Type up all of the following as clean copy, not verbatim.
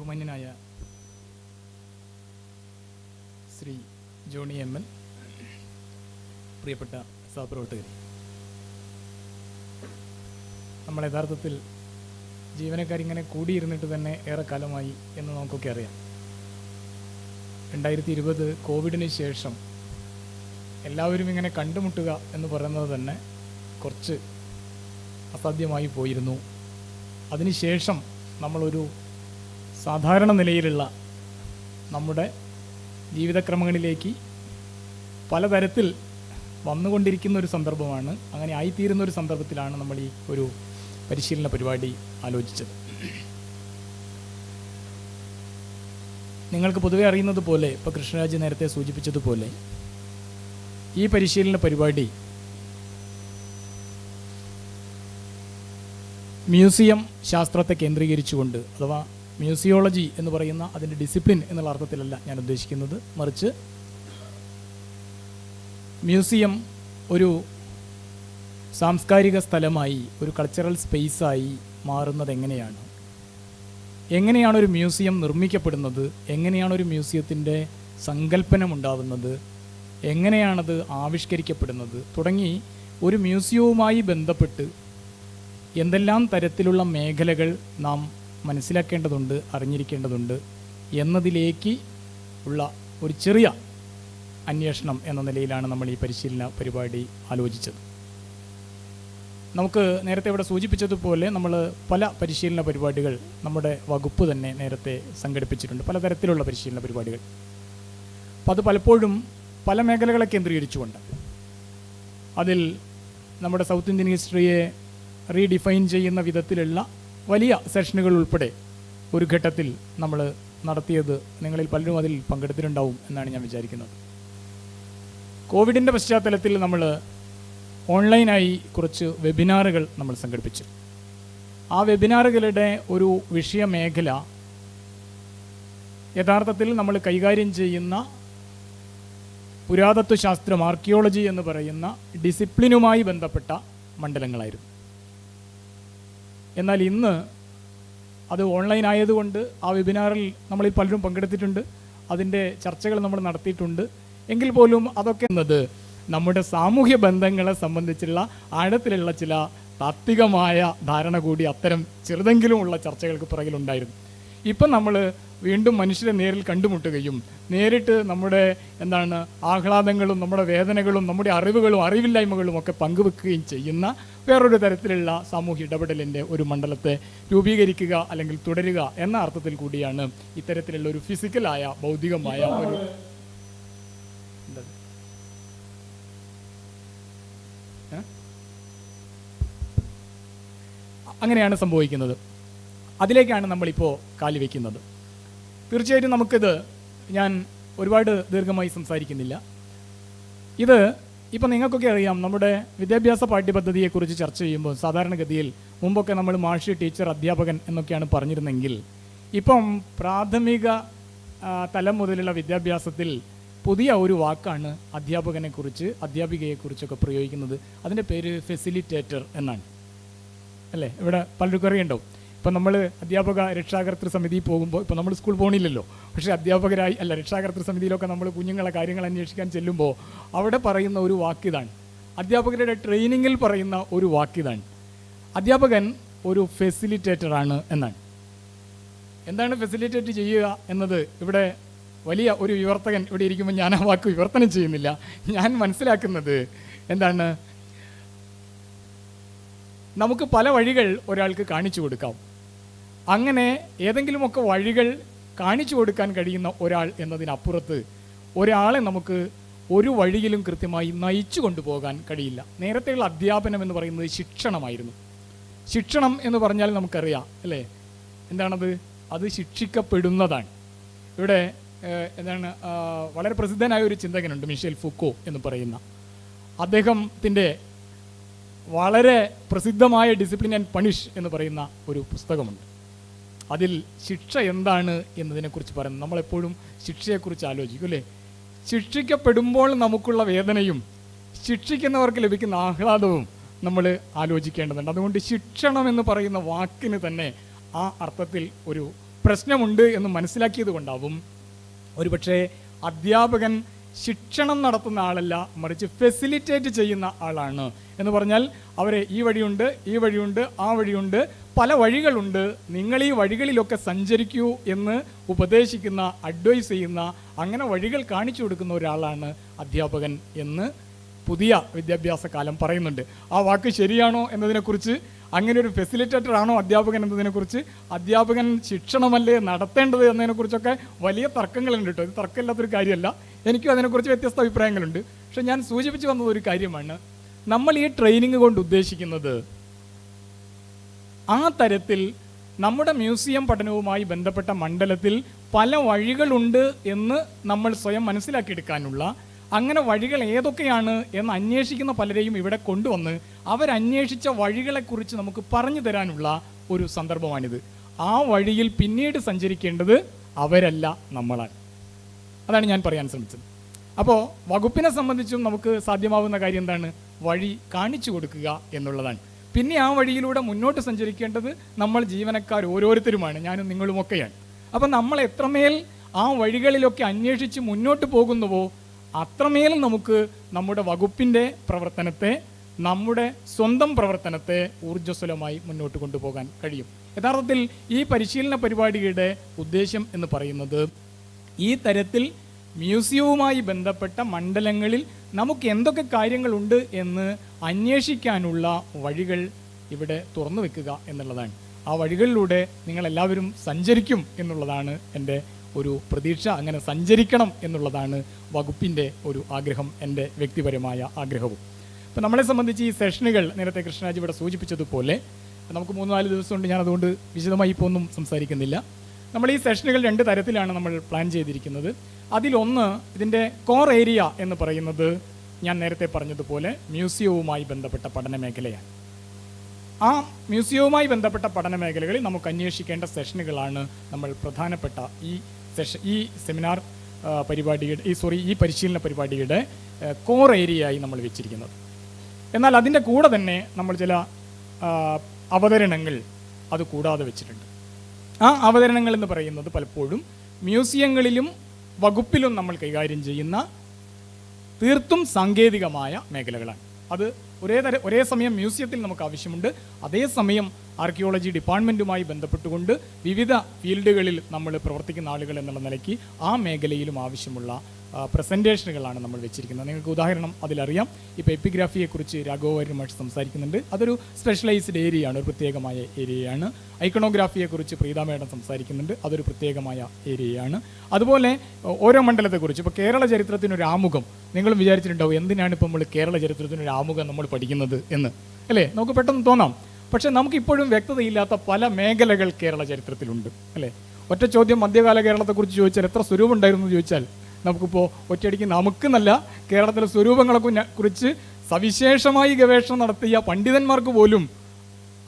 ബഹുമാന്യനായ Shri Johnny M L, പ്രിയപ്പെട്ട സഹപ്രവർത്തകർ, നമ്മൾ യഥാർത്ഥത്തിൽ ജീവനക്കാരിങ്ങനെ കൂടിയിരുന്നിട്ട് തന്നെ ഏറെ കാലമായി എന്ന് നമുക്കൊക്കെ അറിയാം. 2020 കോവിഡിന് ശേഷം എല്ലാവരും ഇങ്ങനെ കണ്ടുമുട്ടുക എന്ന് പറയുന്നത് തന്നെ കുറച്ച് അസാധ്യമായി പോയിരുന്നു. അതിനുശേഷം നമ്മളൊരു സാധാരണ നിലയിലുള്ള നമ്മുടെ ജീവിതക്രമങ്ങളിലേക്ക് പലതരത്തിൽ വന്നുകൊണ്ടിരിക്കുന്ന ഒരു സന്ദർഭമാണ്. അങ്ങനെ ആയിത്തീരുന്ന ഒരു സന്ദർഭത്തിലാണ് നമ്മൾ ഈ ഒരു പരിശീലന പരിപാടി ആലോചിച്ചത്. നിങ്ങൾക്ക് പൊതുവെ അറിയുന്നത് പോലെ, ഇപ്പോൾ കൃഷ്ണരാജ് നേരത്തെ സൂചിപ്പിച്ചതുപോലെ, ഈ പരിശീലന പരിപാടി മ്യൂസിയം ശാസ്ത്രത്തെ കേന്ദ്രീകരിച്ചുകൊണ്ട്, അഥവാ മ്യൂസിയോളജി എന്ന് പറയുന്ന അതിൻ്റെ ഡിസിപ്ലിൻ എന്നുള്ള അർത്ഥത്തിലല്ല ഞാൻ ഉദ്ദേശിക്കുന്നത്, മറിച്ച് മ്യൂസിയം ഒരു സാംസ്കാരിക സ്ഥലമായി, ഒരു കൾച്ചറൽ സ്പേസായി മാറുന്നത് എങ്ങനെയാണ് ഒരു മ്യൂസിയം നിർമ്മിക്കപ്പെടുന്നത്, എങ്ങനെയാണ് ഒരു മ്യൂസിയത്തിൻ്റെ സങ്കല്പനമുണ്ടാവുന്നത്, എങ്ങനെയാണത് ആവിഷ്കരിക്കപ്പെടുന്നത് തുടങ്ങി ഒരു മ്യൂസിയവുമായി ബന്ധപ്പെട്ട് എന്തെല്ലാം തരത്തിലുള്ള മേഖലകൾ നാം മനസ്സിലാക്കേണ്ടതുണ്ട്, അറിഞ്ഞിരിക്കേണ്ടതുണ്ട് എന്നതിലേക്ക് ഉള്ള ഒരു ചെറിയ അന്വേഷണം എന്ന നിലയിലാണ് നമ്മൾ ഈ പരിശീലന പരിപാടി ആലോചിച്ചത്. നമുക്ക് നേരത്തെ ഇവിടെ സൂചിപ്പിച്ചതുപോലെ നമ്മൾ പല പരിശീലന പരിപാടികൾ നമ്മുടെ വകുപ്പ് തന്നെ നേരത്തെ സംഘടിപ്പിച്ചിട്ടുണ്ട്, പലതരത്തിലുള്ള പരിശീലന പരിപാടികൾ. അപ്പോൾ അത് പലപ്പോഴും പല മേഖലകളെ കേന്ദ്രീകരിച്ചുകൊണ്ട്, അതിൽ നമ്മുടെ സൗത്ത് ഇന്ത്യൻ ഹിസ്റ്ററിയെ റീഡിഫൈൻ ചെയ്യുന്ന വിധത്തിലുള്ള വലിയ സെഷനുകൾ ഉൾപ്പെടെ ഒരു ഘട്ടത്തിൽ നമ്മൾ നടത്തിയത് നിങ്ങളിൽ പലരും അതിൽ പങ്കെടുത്തിട്ടുണ്ടാവും എന്നാണ് ഞാൻ വിചാരിക്കുന്നത്. കോവിഡിൻ്റെ പശ്ചാത്തലത്തിൽ നമ്മൾ ഓൺലൈനായി കുറച്ച് വെബിനാറുകൾ നമ്മൾ സംഘടിപ്പിച്ചു. ആ വെബിനാറുകളുടെ ഒരു വിഷയമേഖല യഥാർത്ഥത്തിൽ നമ്മൾ കൈകാര്യം ചെയ്യുന്ന പുരാതത്വ ശാസ്ത്രം, ആർക്കിയോളജി എന്ന് പറയുന്ന ഡിസിപ്ലിനുമായി ബന്ധപ്പെട്ട മണ്ഡലങ്ങളായിരുന്നു. എന്നാൽ ഇന്ന് അത് ഓൺലൈൻ ആയതുകൊണ്ട് ആ വെബിനാറിൽ നമ്മളിൽ പലരും പങ്കെടുത്തിട്ടുണ്ട്, അതിൻ്റെ ചർച്ചകൾ നമ്മൾ നടത്തിയിട്ടുണ്ട്. എങ്കിൽ പോലും അതൊക്കെ എന്നത് നമ്മുടെ സാമൂഹ്യ ബന്ധങ്ങളെ സംബന്ധിച്ചുള്ള ആഴത്തിലുള്ള ചില താത്വികമായ ധാരണ കൂടി അത്തരം ചെറുതെങ്കിലുമുള്ള ചർച്ചകൾക്ക് പുറകിലുണ്ടായിരുന്നു. ഇപ്പം നമ്മൾ വീണ്ടും മനുഷ്യരെ നേരിൽ കണ്ടുമുട്ടുകയും നേരിട്ട് നമ്മുടെ ആഹ്ലാദങ്ങളും നമ്മുടെ വേദനകളും നമ്മുടെ അറിവുകളും അറിവില്ലായ്മകളും ഒക്കെ പങ്കുവെക്കുകയും ചെയ്യുന്ന വേറൊരു തരത്തിലുള്ള സാമൂഹ്യ ഇടപെടലിൻ്റെ ഒരു മണ്ഡലത്തെ രൂപീകരിക്കുക അല്ലെങ്കിൽ തുടരുക എന്ന അർത്ഥത്തിൽ കൂടിയാണ് ഇത്തരത്തിലുള്ള ഒരു ഫിസിക്കലായ, ഭൗതികമായ ഒരു അങ്ങനെയാണ് സംഭവിക്കുന്നത്. അതിലേക്കാണ് നമ്മളിപ്പോൾ കാലുവെക്കുന്നത്. തീർച്ചയായിട്ടും നമുക്കിത്, ഞാൻ ഒരുപാട് ദീർഘമായി സംസാരിക്കുന്നില്ല, ഇത് ഇപ്പം നിങ്ങൾക്കൊക്കെ അറിയാം. നമ്മുടെ വിദ്യാഭ്യാസ പാഠ്യപദ്ധതിയെക്കുറിച്ച് ചർച്ച ചെയ്യുമ്പോൾ സാധാരണഗതിയിൽ മുമ്പൊക്കെ നമ്മൾ മാഷ്, ടീച്ചർ, അധ്യാപകൻ എന്നൊക്കെയാണ് പറഞ്ഞിരുന്നെങ്കിൽ ഇപ്പം പ്രാഥമിക തലം മുതലുള്ള വിദ്യാഭ്യാസത്തിൽ പുതിയ ഒരു വാക്കാണ് അധ്യാപകനെക്കുറിച്ച്, അധ്യാപികയെക്കുറിച്ചൊക്കെ പ്രയോഗിക്കുന്നത്. അതിൻ്റെ പേര് ഫെസിലിറ്റേറ്റർ എന്നാണ്, അല്ലേ? ഇവിടെ പലർക്കും അറിയണ്ടാവും. ഇപ്പം നമ്മൾ അധ്യാപക രക്ഷാകർതൃ സമിതിയിൽ പോകുമ്പോൾ, ഇപ്പോൾ നമ്മൾ സ്കൂൾ പോകണില്ലല്ലോ, പക്ഷേ അധ്യാപകരായി അല്ല, രക്ഷാകർതൃ സമിതിയിലൊക്കെ നമ്മൾ കുഞ്ഞുങ്ങളെ കാര്യങ്ങൾ അന്വേഷിക്കാൻ ചെല്ലുമ്പോൾ അവിടെ പറയുന്ന ഒരു വാക്കിതാണ്, അധ്യാപകരുടെ ട്രെയിനിങ്ങിൽ പറയുന്ന ഒരു വാക്കിതാണ്, അധ്യാപകൻ ഒരു ഫെസിലിറ്റേറ്ററാണ് എന്നാണ്. എന്താണ് ഫെസിലിറ്റേറ്റ് ചെയ്യുക എന്നത് ഇവിടെ വലിയ ഒരു വിവർത്തകൻ ഇവിടെ ഇരിക്കുമ്പോൾ ഞാൻ ആ വാക്ക് വിവർത്തനം ചെയ്യുന്നില്ല. ഞാൻ മനസ്സിലാക്കുന്നത് എന്താണ്, നമുക്ക് പല വഴികൾ ഒരാൾക്ക് കാണിച്ചു കൊടുക്കാം. അങ്ങനെ ഏതെങ്കിലുമൊക്കെ വഴികൾ കാണിച്ചു കൊടുക്കാൻ കഴിയുന്ന ഒരാൾ എന്നതിനപ്പുറത്ത് ഒരാളെ നമുക്ക് ഒരു വഴിയിലും കൃത്യമായി നയിച്ചു കൊണ്ടുപോകാൻ കഴിയില്ല. നേരത്തെയുള്ള അധ്യാപനം എന്ന് പറയുന്നത് ശിക്ഷണമായിരുന്നു. ശിക്ഷണം എന്ന് പറഞ്ഞാൽ നമുക്കറിയാം, അല്ലേ? എന്താണത്? അത് ശിക്ഷിക്കപ്പെടുന്നതാണ്. ഇവിടെ വളരെ പ്രസിദ്ധനായ ഒരു ചിന്തകനുണ്ട്, മിഷേൽ ഫുക്കോ എന്ന് പറയുന്ന. അദ്ദേഹത്തിൻ്റെ വളരെ പ്രസിദ്ധമായ ഡിസിപ്ലിൻ ആൻഡ് പണിഷ് എന്ന് പറയുന്ന ഒരു പുസ്തകമുണ്ട്. അതിൽ ശിക്ഷ എന്താണ് എന്നതിനെക്കുറിച്ച് പറയുന്നത്. നമ്മളെപ്പോഴും ശിക്ഷയെക്കുറിച്ച് ആലോചിക്കും, അല്ലേ? ശിക്ഷിക്കപ്പെടുമ്പോൾ നമുക്കുള്ള വേദനയും ശിക്ഷിക്കുന്നവർക്ക് ലഭിക്കുന്ന ആഹ്ലാദവും നമ്മൾ ആലോചിക്കേണ്ടതുണ്ട്. അതുകൊണ്ട് ശിക്ഷണം എന്ന് പറയുന്ന വാക്കിന് തന്നെ ആ അർത്ഥത്തിൽ ഒരു പ്രശ്നമുണ്ട് എന്ന് മനസ്സിലാക്കിയത് കൊണ്ടാവും ഒരുപക്ഷെ അധ്യാപകൻ ശിക്ഷണം നടത്തുന്ന ആളല്ല, മറിച്ച് ഫെസിലിറ്റേറ്റ് ചെയ്യുന്ന ആളാണ്. എന്ന് പറഞ്ഞാൽ അവരെ ഈ വഴിയുണ്ട്, ഈ വഴിയുണ്ട്, ആ വഴിയുണ്ട്, പല വഴികളുണ്ട്, നിങ്ങൾ ഈ വഴികളിലൊക്കെ സഞ്ചരിക്കൂ എന്ന് ഉപദേശിക്കുന്ന, അഡ്വൈസ് ചെയ്യുന്ന, അങ്ങനെ വഴികൾ കാണിച്ചു കൊടുക്കുന്ന ഒരാളാണ് അധ്യാപകൻ എന്ന് പുതിയ വിദ്യാഭ്യാസ കാലം പറയുന്നുണ്ട്. ആ വാക്ക് ശരിയാണോ എന്നതിനെക്കുറിച്ച്, അങ്ങനെ ഒരു ഫെസിലിറ്റേറ്റർ ആണോ അധ്യാപകൻ എന്നതിനെക്കുറിച്ച്, അധ്യാപകൻ ശിക്ഷണമല്ലേ നടത്തേണ്ടത് എന്നതിനെക്കുറിച്ചൊക്കെ വലിയ തർക്കങ്ങളുണ്ട് കേട്ടോ. ഇത് തർക്കമില്ലാത്തൊരു കാര്യമല്ല. എനിക്കും അതിനെക്കുറിച്ച് വ്യത്യസ്ത അഭിപ്രായങ്ങളുണ്ട്. പക്ഷെ ഞാൻ സൂചിപ്പിച്ചു വന്നത് ഒരു കാര്യമാണ്, നമ്മൾ ഈ ട്രെയിനിങ് കൊണ്ട് ഉദ്ദേശിക്കുന്നത് ആ തരത്തിൽ നമ്മുടെ മ്യൂസിയം പഠനവുമായി ബന്ധപ്പെട്ട മണ്ഡലത്തിൽ പല വഴികളുണ്ട് എന്ന് നമ്മൾ സ്വയം മനസ്സിലാക്കിയെടുക്കാനുള്ള, അങ്ങനെ വഴികൾ ഏതൊക്കെയാണ് എന്ന് അന്വേഷിക്കുന്ന പലരെയും ഇവിടെ കൊണ്ടുവന്ന് അവരന്വേഷിച്ച വഴികളെക്കുറിച്ച് നമുക്ക് പറഞ്ഞു തരാനുള്ള ഒരു സന്ദർഭമാണിത്. ആ വഴിയിൽ പിന്നീട് സഞ്ചരിക്കേണ്ടത് അവരല്ല, നമ്മളാണ്. അതാണ് ഞാൻ പറയാൻ ശ്രമിച്ചത്. അപ്പോൾ വകുപ്പിനെ സംബന്ധിച്ചും നമുക്ക് സാധ്യമാവുന്ന കാര്യം എന്താണ്? വഴി കാണിച്ചു കൊടുക്കുക എന്നുള്ളതാണ്. പിന്നെ ആ വഴിയിലൂടെ മുന്നോട്ട് സഞ്ചരിക്കേണ്ടത് നമ്മൾ ജീവനക്കാർ ഓരോരുത്തരുമാണ്, ഞാനും നിങ്ങളുമൊക്കെയാണ്. അപ്പം നമ്മൾ എത്രമേൽ ആ വഴികളിലൊക്കെ അന്വേഷിച്ച് മുന്നോട്ട് പോകുന്നുവോ അത്രമേൽ നമുക്ക് നമ്മുടെ വകുപ്പിൻ്റെ പ്രവർത്തനത്തെ, നമ്മുടെ സ്വന്തം പ്രവർത്തനത്തെ ഊർജ്ജസ്വലമായി മുന്നോട്ട് കൊണ്ടുപോകാൻ കഴിയും. യഥാർത്ഥത്തിൽ ഈ പരിശീലന പരിപാടിയുടെ ഉദ്ദേശം എന്ന് പറയുന്നത് ഈ തരത്തിൽ മ്യൂസിയവുമായി ബന്ധപ്പെട്ട മണ്ഡലങ്ങളിൽ നമുക്ക് എന്തൊക്കെ കാര്യങ്ങളുണ്ട് എന്ന് അന്വേഷിക്കാനുള്ള വഴികൾ ഇവിടെ തുറന്നു വെക്കുക എന്നുള്ളതാണ്. ആ വഴികളിലൂടെ നിങ്ങളെല്ലാവരും സഞ്ചരിക്കും എന്നുള്ളതാണ് എൻ്റെ ഒരു പ്രതീക്ഷ. അങ്ങനെ സഞ്ചരിക്കണം എന്നുള്ളതാണ് വകുപ്പിൻ്റെ ഒരു ആഗ്രഹം, എൻ്റെ വ്യക്തിപരമായ ആഗ്രഹവും. ഇപ്പം നമ്മളെ സംബന്ധിച്ച് ഈ സെഷനുകൾ നേരത്തെ കൃഷ്ണരാജ് ഇവിടെ സൂചിപ്പിച്ചതുപോലെ നമുക്ക് 3-4 ദിവസമുണ്ട്. ഞാൻ അതുകൊണ്ട് വിശദമായി ഇപ്പോൾ ഒന്നും സംസാരിക്കുന്നില്ല. നമ്മൾ ഈ സെഷനുകൾ 2 തരത്തിലാണ് നമ്മൾ പ്ലാൻ ചെയ്തിരിക്കുന്നത്. അതിലൊന്ന് ഇതിൻ്റെ കോർ ഏരിയ എന്ന് പറയുന്നത് ഞാൻ നേരത്തെ പറഞ്ഞതുപോലെ മ്യൂസിയവുമായി ബന്ധപ്പെട്ട പഠന മേഖലയാണ്. ആ മ്യൂസിയവുമായി ബന്ധപ്പെട്ട പഠന മേഖലകളിൽ നമുക്ക് അന്വേഷിക്കേണ്ട സെഷനുകളാണ് നമ്മൾ പ്രധാനപ്പെട്ട ഈ സെമിനാർ പരിപാടിയുടെ ഈ പരിശീലന പരിപാടിയുടെ കോർ ഏരിയയായി നമ്മൾ വെച്ചിരിക്കുന്നത്. എന്നാൽ അതിൻ്റെ കൂടെ തന്നെ നമ്മൾ ചില അവതരണങ്ങൾ അത് കൂടാതെ വെച്ചിട്ടുണ്ട്. ആ അവതരണങ്ങൾ എന്ന് പറയുന്നത് പലപ്പോഴും മ്യൂസിയങ്ങളിലും വകുപ്പിലും നമ്മൾ കൈകാര്യം ചെയ്യുന്ന തീർത്തും സാങ്കേതികമായ മേഖലകളാണ്. അത് ഒരേ സമയം മ്യൂസിയത്തിൽ നമുക്ക് ആവശ്യമുണ്ട്, അതേസമയം ആർക്കിയോളജി ഡിപ്പാർട്ട്മെൻറ്റുമായി ബന്ധപ്പെട്ടുകൊണ്ട് വിവിധ ഫീൽഡുകളിൽ നമ്മൾ പ്രവർത്തിക്കുന്ന ആളുകൾ എന്നുള്ള നിലയ്ക്ക് ആ മേഖലയിലും ആവശ്യമുള്ള പ്രസൻറ്റേഷനുകളാണ് നമ്മൾ വെച്ചിരിക്കുന്നത്. നിങ്ങൾക്ക് ഉദാഹരണം അതിലറിയാം. ഇപ്പോൾ എപ്പിഗ്രാഫിയെക്കുറിച്ച് രാഘവ മാഷ് സംസാരിക്കുന്നുണ്ട്. അതൊരു സ്പെഷ്യലൈസ്ഡ് ഏരിയയാണ്, ഒരു പ്രത്യേകമായ ഏരിയയാണ്. ഐക്കണോഗ്രാഫിയെക്കുറിച്ച് പ്രീത മേഡം സംസാരിക്കുന്നുണ്ട്. അതൊരു പ്രത്യേകമായ ഏരിയയാണ്. അതുപോലെ ഓരോ മണ്ഡലത്തെക്കുറിച്ച്, ഇപ്പോൾ കേരള ചരിത്രത്തിനൊരു ആമുഖം നിങ്ങളും വിചാരിച്ചിട്ടുണ്ടാവും, എന്തിനാണ് ഇപ്പോൾ നമ്മൾ കേരള ചരിത്രത്തിനൊരു ആമുഖം നമ്മൾ പഠിക്കുന്നത് എന്ന്, അല്ലേ? നമുക്ക് പെട്ടെന്ന് തോന്നാം. പക്ഷേ നമുക്കിപ്പോഴും വ്യക്തതയില്ലാത്ത പല മേഖലകൾ കേരള ചരിത്രത്തിലുണ്ട്, അല്ലേ? ഒറ്റ ചോദ്യം മധ്യകാല കേരളത്തെക്കുറിച്ച് ചോദിച്ചാൽ എത്ര സ്വരൂപം ഉണ്ടായിരുന്നു എന്ന് ചോദിച്ചാൽ നമുക്കിപ്പോൾ ഒറ്റയടിക്ക് നമുക്കെന്നല്ല, കേരളത്തിലെ സ്വരൂപങ്ങളെ കുറിച്ച് സവിശേഷമായി ഗവേഷണം നടത്തിയ പണ്ഡിതന്മാർക്ക് പോലും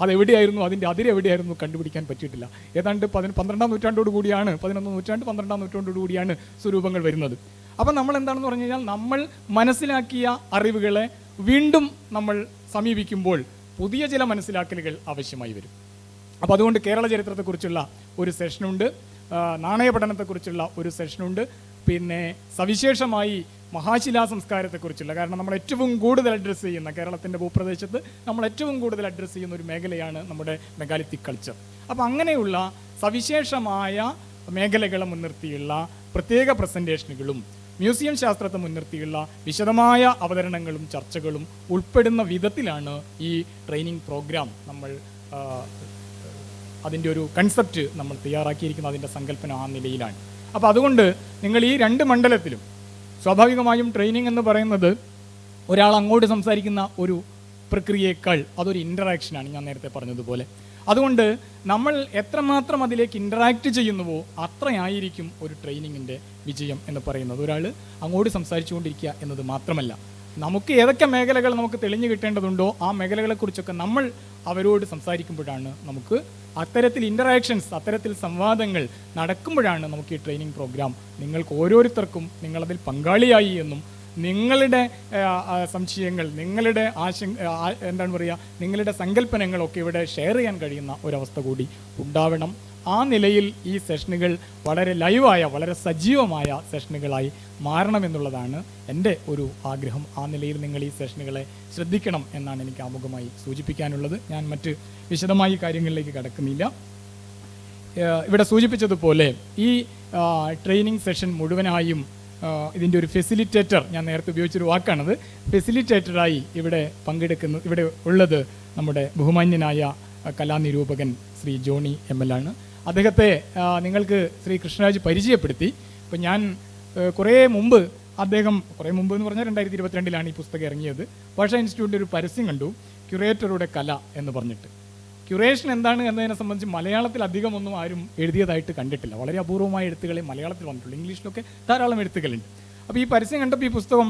അതെവിടെയായിരുന്നു, അതിൻ്റെ അതിരെവിടെയായിരുന്നു കണ്ടുപിടിക്കാൻ പറ്റിയിട്ടില്ല. ഏതാണ്ട് 12-ാം നൂറ്റാണ്ടോട് കൂടിയാണ്, 11-ാം നൂറ്റാണ്ട് 12-ാം നൂറ്റാണ്ടോട് കൂടിയാണ് സ്വരൂപങ്ങൾ വരുന്നത്. അപ്പം നമ്മൾ എന്താണെന്ന് പറഞ്ഞു കഴിഞ്ഞാൽ, നമ്മൾ മനസ്സിലാക്കിയ അറിവുകളെ വീണ്ടും നമ്മൾ സമീപിക്കുമ്പോൾ പുതിയ ചില മനസ്സിലാക്കലുകൾ ആവശ്യമായി വരും. അപ്പോൾ അതുകൊണ്ട് കേരള ചരിത്രത്തെക്കുറിച്ചുള്ള ഒരു സെഷനുണ്ട്, നാണയ പഠനത്തെക്കുറിച്ചുള്ള ഒരു സെഷനുണ്ട്, പിന്നെ സവിശേഷമായി മഹാശിലാ സംസ്കാരത്തെക്കുറിച്ചുള്ള, കാരണം നമ്മൾ ഏറ്റവും കൂടുതൽ അഡ്രസ്സ് ചെയ്യുന്ന, കേരളത്തിൻ്റെ ഭൂപ്രദേശത്ത് നമ്മൾ ഏറ്റവും കൂടുതൽ അഡ്രസ്സ് ചെയ്യുന്ന ഒരു മേഖലയാണ് നമ്മുടെ മെഗാലിത്തിക് കൾച്ചർ. അപ്പോൾ അങ്ങനെയുള്ള സവിശേഷമായ മേഖലകളെ മുൻനിർത്തിയുള്ള പ്രത്യേക പ്രസൻറ്റേഷനുകളും മ്യൂസിയം ശാസ്ത്രത്തെ മുൻനിർത്തിയുള്ള വിശദമായ അവതരണങ്ങളും ചർച്ചകളും ഉൾപ്പെടുന്ന വിധത്തിലാണ് ഈ ട്രെയിനിങ് പ്രോഗ്രാം നമ്മൾ അതിൻ്റെ ഒരു കൺസെപ്റ്റ് നമ്മൾ തയ്യാറാക്കിയിരിക്കുന്നത്. അതിൻ്റെ സങ്കല്പന ആ നിലയിലാണ്. അപ്പോൾ അതുകൊണ്ട് നിങ്ങൾ ഈ 2 മണ്ഡലത്തിലും സ്വാഭാവികമായും ട്രെയിനിങ് എന്ന് പറയുന്നത് ഒരാൾ അങ്ങോട്ട് സംസാരിക്കുന്ന ഒരു പ്രക്രിയയേക്കാൾ അതൊരു ഇൻ്ററാക്ഷനാണ്, ഞാൻ നേരത്തെ പറഞ്ഞതുപോലെ. അതുകൊണ്ട് നമ്മൾ എത്രമാത്രം അതിലേക്ക് ഇൻ്ററാക്റ്റ് ചെയ്യുന്നുവോ അത്രയായിരിക്കും ഒരു ട്രെയിനിങ്ങിൻ്റെ വിജയം എന്ന് പറയുന്നത്. ഒരാൾ അങ്ങോട്ട് സംസാരിച്ചുകൊണ്ടിരിക്കുക എന്നത് മാത്രമല്ല, നമുക്ക് ഏതൊക്കെ മേഖലകൾ നമുക്ക് തെളിഞ്ഞു കിട്ടേണ്ടതുണ്ടോ ആ മേഖലകളെക്കുറിച്ചൊക്കെ നമ്മൾ അവരോട് സംസാരിക്കുമ്പോഴാണ് നമുക്ക് അത്തരത്തിൽ ഇൻ്ററാക്ഷൻസ്, അത്തരത്തിൽ സംവാദങ്ങൾ നടക്കുമ്പോഴാണ് നമുക്ക് ഈ ട്രെയിനിങ് പ്രോഗ്രാം നിങ്ങൾക്ക് ഓരോരുത്തർക്കും നിങ്ങളതിൽ പങ്കാളിയായി എന്നും നിങ്ങളുടെ സംശയങ്ങൾ, നിങ്ങളുടെ നിങ്ങളുടെ സങ്കല്പനങ്ങളൊക്കെ ഇവിടെ ഷെയർ ചെയ്യാൻ കഴിയുന്ന ഒരവസ്ഥ കൂടി ഉണ്ടാവണം. ആ നിലയിൽ ഈ സെഷനുകൾ വളരെ ലൈവായ, വളരെ സജീവമായ സെഷനുകളായി മാറണമെന്നുള്ളതാണ് എൻ്റെ ഒരു ആഗ്രഹം. ആ നിലയിൽ നിങ്ങൾ ഈ സെഷനുകളെ ശ്രദ്ധിക്കണം എന്നാണ് എനിക്ക് ആമുഖമായി സൂചിപ്പിക്കാനുള്ളത്. ഞാൻ മറ്റ് വിശദമായി കാര്യങ്ങളിലേക്ക് കടക്കുന്നില്ല. ഇവിടെ സൂചിപ്പിച്ചതുപോലെ ഈ ട്രെയിനിങ് സെഷൻ മുഴുവനായും ഇതിൻ്റെ ഒരു ഫെസിലിറ്റേറ്റർ, ഞാൻ നേരത്തെ ഉപയോഗിച്ചൊരു വാക്കാണത്, ഫെസിലിറ്റേറ്ററായി ഇവിടെ ഉള്ളത് നമ്മുടെ ബഹുമാന്യനായ കലാനിരൂപകൻ ശ്രീ ജോണി ML ആണ്. അദ്ദേഹത്തെ നിങ്ങൾക്ക് ശ്രീ കൃഷ്ണരാജ് പരിചയപ്പെടുത്തി. ഇപ്പം ഞാൻ കുറേ മുമ്പ് എന്ന് പറഞ്ഞാൽ 2022 ഈ പുസ്തകം ഇറങ്ങിയത്. ഭാഷാ ഇൻസ്റ്റിറ്റ്യൂട്ടിൻ്റെ ഒരു പരസ്യം കണ്ടു, ക്യൂറേറ്ററുടെ കല എന്ന് പറഞ്ഞിട്ട്. ക്യൂറേഷൻ എന്താണ് എന്നതിനെ സംബന്ധിച്ച് മലയാളത്തിൽ അധികമൊന്നും ആരും എഴുതിയതായിട്ട് കണ്ടിട്ടില്ല. വളരെ അപൂർവമായ എഴുത്തുകളെ മലയാളത്തിൽ വന്നിട്ടുള്ളൂ. ഇംഗ്ലീഷിലൊക്കെ ധാരാളം എഴുത്തുകളുണ്ട്. അപ്പോൾ ഈ പരസ്യം കണ്ടപ്പോൾ ഈ പുസ്തകം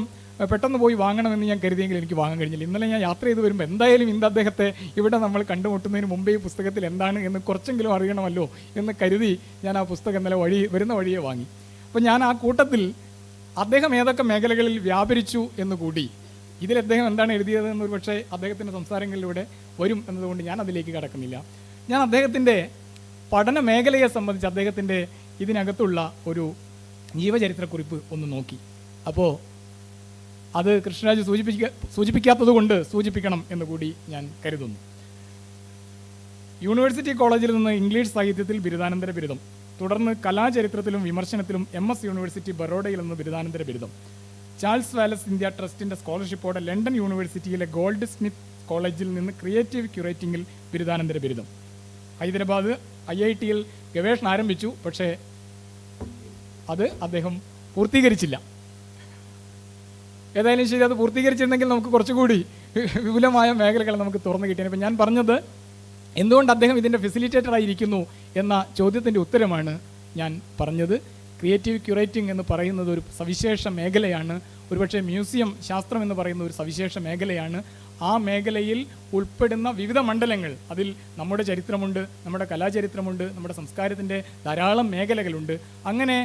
പെട്ടെന്ന് പോയി വാങ്ങണമെന്ന് ഞാൻ കരുതിയെങ്കിൽ എനിക്ക് വാങ്ങാൻ കഴിഞ്ഞില്ല. ഇന്നലെ ഞാൻ യാത്ര ചെയ്ത് വരുമ്പോൾ എന്തായാലും ഇന്ന് അദ്ദേഹത്തെ ഇവിടെ നമ്മൾ കണ്ടുമുട്ടുന്നതിന് മുമ്പേ ഈ പുസ്തകത്തിൽ എന്താണ് എന്ന് കുറച്ചെങ്കിലും അറിയണമല്ലോ എന്ന് കരുതി ഞാൻ ആ പുസ്തകം ഇന്നലെ വരുന്ന വഴിയെ വാങ്ങി. അപ്പോൾ ഞാൻ ആ കൂട്ടത്തിൽ അദ്ദേഹം ഏതൊക്കെ മേഖലകളിൽ വ്യാപരിച്ചു എന്നുകൂടി, ഇതിൽ അദ്ദേഹം എന്താണ് എഴുതിയത് എന്നൊരു പക്ഷേ അദ്ദേഹത്തിൻ്റെ സംസാരങ്ങളിലൂടെ വരും എന്നതുകൊണ്ട് ഞാൻ അതിലേക്ക് കടക്കുന്നില്ല. ഞാൻ അദ്ദേഹത്തിൻ്റെ പഠന മേഖലയെ സംബന്ധിച്ച് അദ്ദേഹത്തിൻ്റെ ഇതിനകത്തുള്ള ഒരു ജീവചരിത്രക്കുറിപ്പ് ഒന്ന് നോക്കി. അപ്പോൾ അത് കൃഷ്ണരാജ് സൂചിപ്പിക്കാത്തത് കൊണ്ട് സൂചിപ്പിക്കണം എന്നുകൂടി ഞാൻ കരുതുന്നു. യൂണിവേഴ്സിറ്റി കോളേജിൽ നിന്ന് ഇംഗ്ലീഷ് സാഹിത്യത്തിൽ ബിരുദാനന്തര ബിരുദം, തുടർന്ന് കലാചരിത്രത്തിലും വിമർശനത്തിലും MS യൂണിവേഴ്സിറ്റി ബറോഡയിൽ നിന്ന് ബിരുദാനന്തര ബിരുദം, ചാൾസ് വാലസ് ഇന്ത്യ ട്രസ്റ്റിൻ്റെ സ്കോളർഷിപ്പോടെ ലണ്ടൻ യൂണിവേഴ്സിറ്റിയിലെ ഗോൾഡ് സ്മിത്ത് കോളേജിൽ നിന്ന് ക്രിയേറ്റീവ് ക്യൂറേറ്റിംഗിൽ ബിരുദാനന്തര ബിരുദം, ഹൈദരാബാദ് IIT-യിൽ ഗവേഷണം ആരംഭിച്ചു. പക്ഷേ അത് അദ്ദേഹം പൂർത്തീകരിച്ചില്ല. ഏതായാലും ശരി, അത് പൂർത്തീകരിച്ചിരുന്നെങ്കിൽ നമുക്ക് കുറച്ചുകൂടി വിപുലമായ മേഖലകൾ നമുക്ക് തുറന്നു കിട്ടിയാണ്. ഇപ്പം ഞാൻ പറഞ്ഞത് എന്തുകൊണ്ട് അദ്ദേഹം ഇതിൻ്റെ ഫെസിലിറ്റേറ്ററായിരിക്കുന്നു എന്ന ചോദ്യത്തിൻ്റെ ഉത്തരമാണ് ഞാൻ പറഞ്ഞത്. ക്രിയേറ്റീവ് ക്യൂറേറ്റിംഗ് എന്ന് പറയുന്നത് ഒരു സവിശേഷ മേഖലയാണ്. ഒരുപക്ഷെ മ്യൂസിയം ശാസ്ത്രം എന്ന് പറയുന്ന ഒരു സവിശേഷ മേഖലയാണ്. ആ മേഖലയിൽ ഉൾപ്പെടുന്ന വിവിധ മണ്ഡലങ്ങൾ, അതിൽ നമ്മുടെ ചരിത്രമുണ്ട്, നമ്മുടെ കലാചരിത്രമുണ്ട്, നമ്മുടെ സംസ്കാരത്തിൻ്റെ ധാരാളം മേഖലകളുണ്ട്. അങ്ങനെ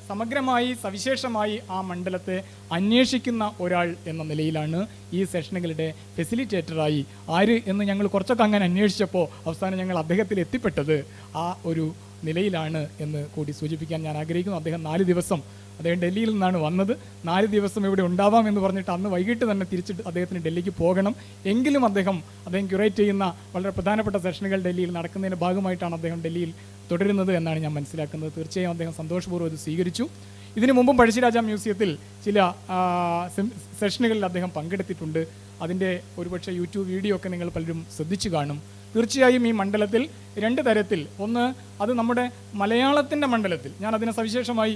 സമഗ്രമായി സവിശേഷമായി ആ മണ്ഡലത്തെ അന്വേഷിക്കുന്ന ഒരാൾ എന്ന നിലയിലാണ് ഈ സെഷനുകളുടെ ഫെസിലിറ്റേറ്ററായി ആര് എന്ന് ഞങ്ങൾ കുറച്ചൊക്കെ അങ്ങനെ അന്വേഷിച്ചപ്പോൾ അവസാനം ഞങ്ങൾ അദ്ദേഹത്തിൽ എത്തിപ്പെട്ടത് ആ ഒരു നിലയിലാണ് എന്ന് കൂടി സൂചിപ്പിക്കാൻ ഞാൻ ആഗ്രഹിക്കുന്നു. അദ്ദേഹം ഡൽഹിയിൽ നിന്നാണ് വന്നത്. 4 ദിവസം ഇവിടെ ഉണ്ടാവാം എന്ന് പറഞ്ഞിട്ട് അന്ന് വൈകിട്ട് തന്നെ തിരിച്ചിട്ട് അദ്ദേഹത്തിന് ഡൽഹിക്ക് പോകണം. എങ്കിലും അദ്ദേഹം ക്യൂറേറ്റ് ചെയ്യുന്ന വളരെ പ്രധാനപ്പെട്ട സെഷനുകൾ ഡൽഹിയിൽ നടക്കുന്നതിൻ്റെ ഭാഗമായിട്ടാണ് അദ്ദേഹം ഡൽഹിയിൽ തുടരുന്നത് എന്നാണ് ഞാൻ മനസ്സിലാക്കുന്നത്. തീർച്ചയായും അദ്ദേഹം സന്തോഷപൂർവ്വം ഇത് സ്വീകരിച്ചു. ഇതിനു മുമ്പും പഴശ്ശിരാജ മ്യൂസിയത്തിൽ ചില സെഷനുകളിൽ അദ്ദേഹം പങ്കെടുത്തിട്ടുണ്ട്. അതിൻ്റെ ഒരുപക്ഷെ യൂട്യൂബ് വീഡിയോ ഒക്കെ നിങ്ങൾ പലരും ശ്രദ്ധിച്ചു കാണും. തീർച്ചയായും ഈ മണ്ഡലത്തിൽ 2 തരത്തിൽ, ഒന്ന് അത് നമ്മുടെ മലയാളത്തിൻ്റെ മണ്ഡലത്തിൽ ഞാൻ അതിനെ സവിശേഷമായി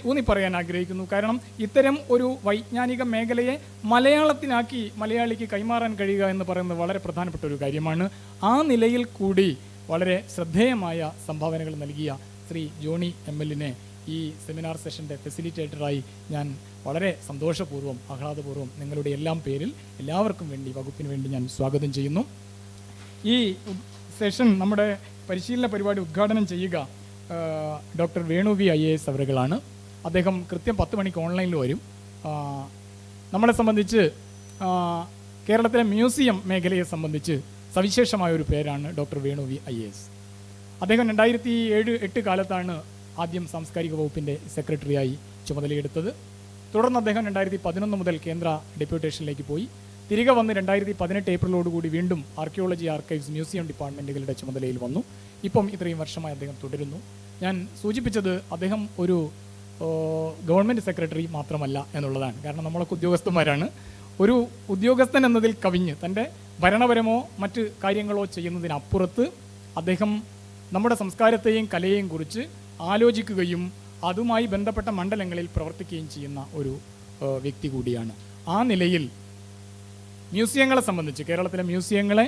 ഊന്നി പറയാൻ ആഗ്രഹിക്കുന്നു. കാരണം ഇത്തരം ഒരു വൈജ്ഞാനിക മേഖലയെ മലയാളത്തിനാക്കി മലയാളിക്ക് കൈമാറാൻ കഴിയുക എന്ന് പറയുന്നത് വളരെ പ്രധാനപ്പെട്ട ഒരു കാര്യമാണ്. ആ നിലയിൽ കൂടി വളരെ ശ്രദ്ധേയമായ സംഭാവനകൾ നൽകിയ ശ്രീ ജോണി ML-നെ ഈ സെമിനാർ സെഷൻ്റെ ഫെസിലിറ്റേറ്ററായി ഞാൻ വളരെ സന്തോഷപൂർവ്വം ആഹ്ലാദപൂർവ്വം നിങ്ങളുടെ എല്ലാം പേരിൽ എല്ലാവർക്കും വേണ്ടി, വകുപ്പിന് വേണ്ടി ഞാൻ സ്വാഗതം ചെയ്യുന്നു. ഈ സെഷൻ, നമ്മുടെ പരിശീലന പരിപാടി ഉദ്ഘാടനം ചെയ്യുക ഡോക്ടർ വേണു വി IAS അവരുകളാണ്. അദ്ദേഹം കൃത്യം 10 മണിക്ക് ഓൺലൈനിൽ വരും. നമ്മളെ സംബന്ധിച്ച് കേരളത്തിലെ മ്യൂസിയം മേഖലയെ സംബന്ധിച്ച് സവിശേഷമായ ഒരു പേരാണ് ഡോക്ടർ വേണു വി IAS. അദ്ദേഹം 2007-8 കാലത്താണ് ആദ്യം സാംസ്കാരിക വകുപ്പിൻ്റെ സെക്രട്ടറിയായി ചുമതലയെടുത്തത്. തുടർന്ന് അദ്ദേഹം 2011 മുതൽ കേന്ദ്ര ഡെപ്യൂട്ടേഷനിലേക്ക് പോയി. തിരികെ വന്ന് 2018 ഏപ്രിലോടുകൂടി വീണ്ടും ആർക്കിയോളജി, ആർക്കൈവ്സ്, മ്യൂസിയം ഡിപ്പാർട്ട്മെൻറ്റുകളുടെ ചുമതലയിൽ വന്നു. ഇപ്പം ഇത്രയും വർഷമായി അദ്ദേഹം തുടരുന്നു. ഞാൻ സൂചിപ്പിച്ചത് അദ്ദേഹം ഒരു ഗവൺമെൻറ് സെക്രട്ടറി മാത്രമല്ല എന്നുള്ളതാണ്. കാരണം നമ്മളൊക്കെ ഉദ്യോഗസ്ഥന്മാരാണ്. ഒരു ഉദ്യോഗസ്ഥൻ എന്നതിൽ കവിഞ്ഞ് തൻ്റെ ഭരണപരമോ മറ്റ് കാര്യങ്ങളോ ചെയ്യുന്നതിനപ്പുറത്ത് അദ്ദേഹം നമ്മുടെ സംസ്കാരത്തെയും കലയെയും കുറിച്ച് ആലോചിക്കുകയും അതുമായി ബന്ധപ്പെട്ട മണ്ഡലങ്ങളിൽ പ്രവർത്തിക്കുകയും ചെയ്യുന്ന ഒരു വ്യക്തി കൂടിയാണ്. ആ നിലയിൽ മ്യൂസിയങ്ങളെ സംബന്ധിച്ച്, കേരളത്തിലെ മ്യൂസിയങ്ങളെ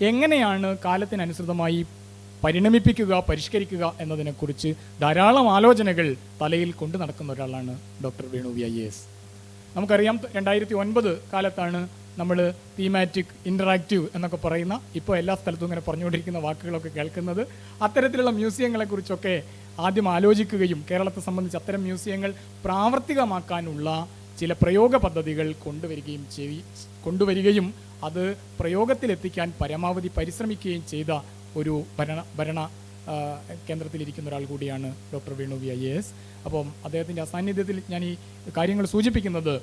എങ്ങനെയാണ് കാലത്തിനനുസൃതമായി പരിണമിപ്പിക്കുക, പരിഷ്കരിക്കുക എന്നതിനെക്കുറിച്ച് ധാരാളം ആലോചനകൾ തലയിൽ കൊണ്ടു നടക്കുന്ന ഒരാളാണ് ഡോക്ടർ വേണു വി IAS. നമുക്കറിയാം 2009 കാലത്താണ് നമ്മൾ തീമാറ്റിക്, ഇൻ്ററാക്റ്റീവ് എന്നൊക്കെ പറയുന്ന, ഇപ്പോൾ എല്ലാ സ്ഥലത്തും ഇങ്ങനെ പറഞ്ഞുകൊണ്ടിരിക്കുന്ന വാക്കുകളൊക്കെ കേൾക്കുന്നത്. അത്തരത്തിലുള്ള മ്യൂസിയങ്ങളെക്കുറിച്ചൊക്കെ ആദ്യം ആലോചിക്കുകയും കേരളത്തെ സംബന്ധിച്ച് അത്തരം മ്യൂസിയങ്ങൾ പ്രാവർത്തികമാക്കാനുള്ള ചില പ്രയോഗ പദ്ധതികൾ കൊണ്ടുവരികയും അത് പ്രയോഗത്തിലെത്തിക്കാൻ പരമാവധി പരിശ്രമിക്കുകയും ചെയ്ത ഒരു ഭരണ കേന്ദ്രത്തിലിരിക്കുന്ന ഒരാൾ കൂടിയാണ് ഡോക്ടർ വേണു വി IAS. അപ്പം അദ്ദേഹത്തിൻ്റെ സാന്നിധ്യത്തിൽ ഞാൻ ഈ കാര്യങ്ങൾ സൂചിപ്പിക്കുന്നത്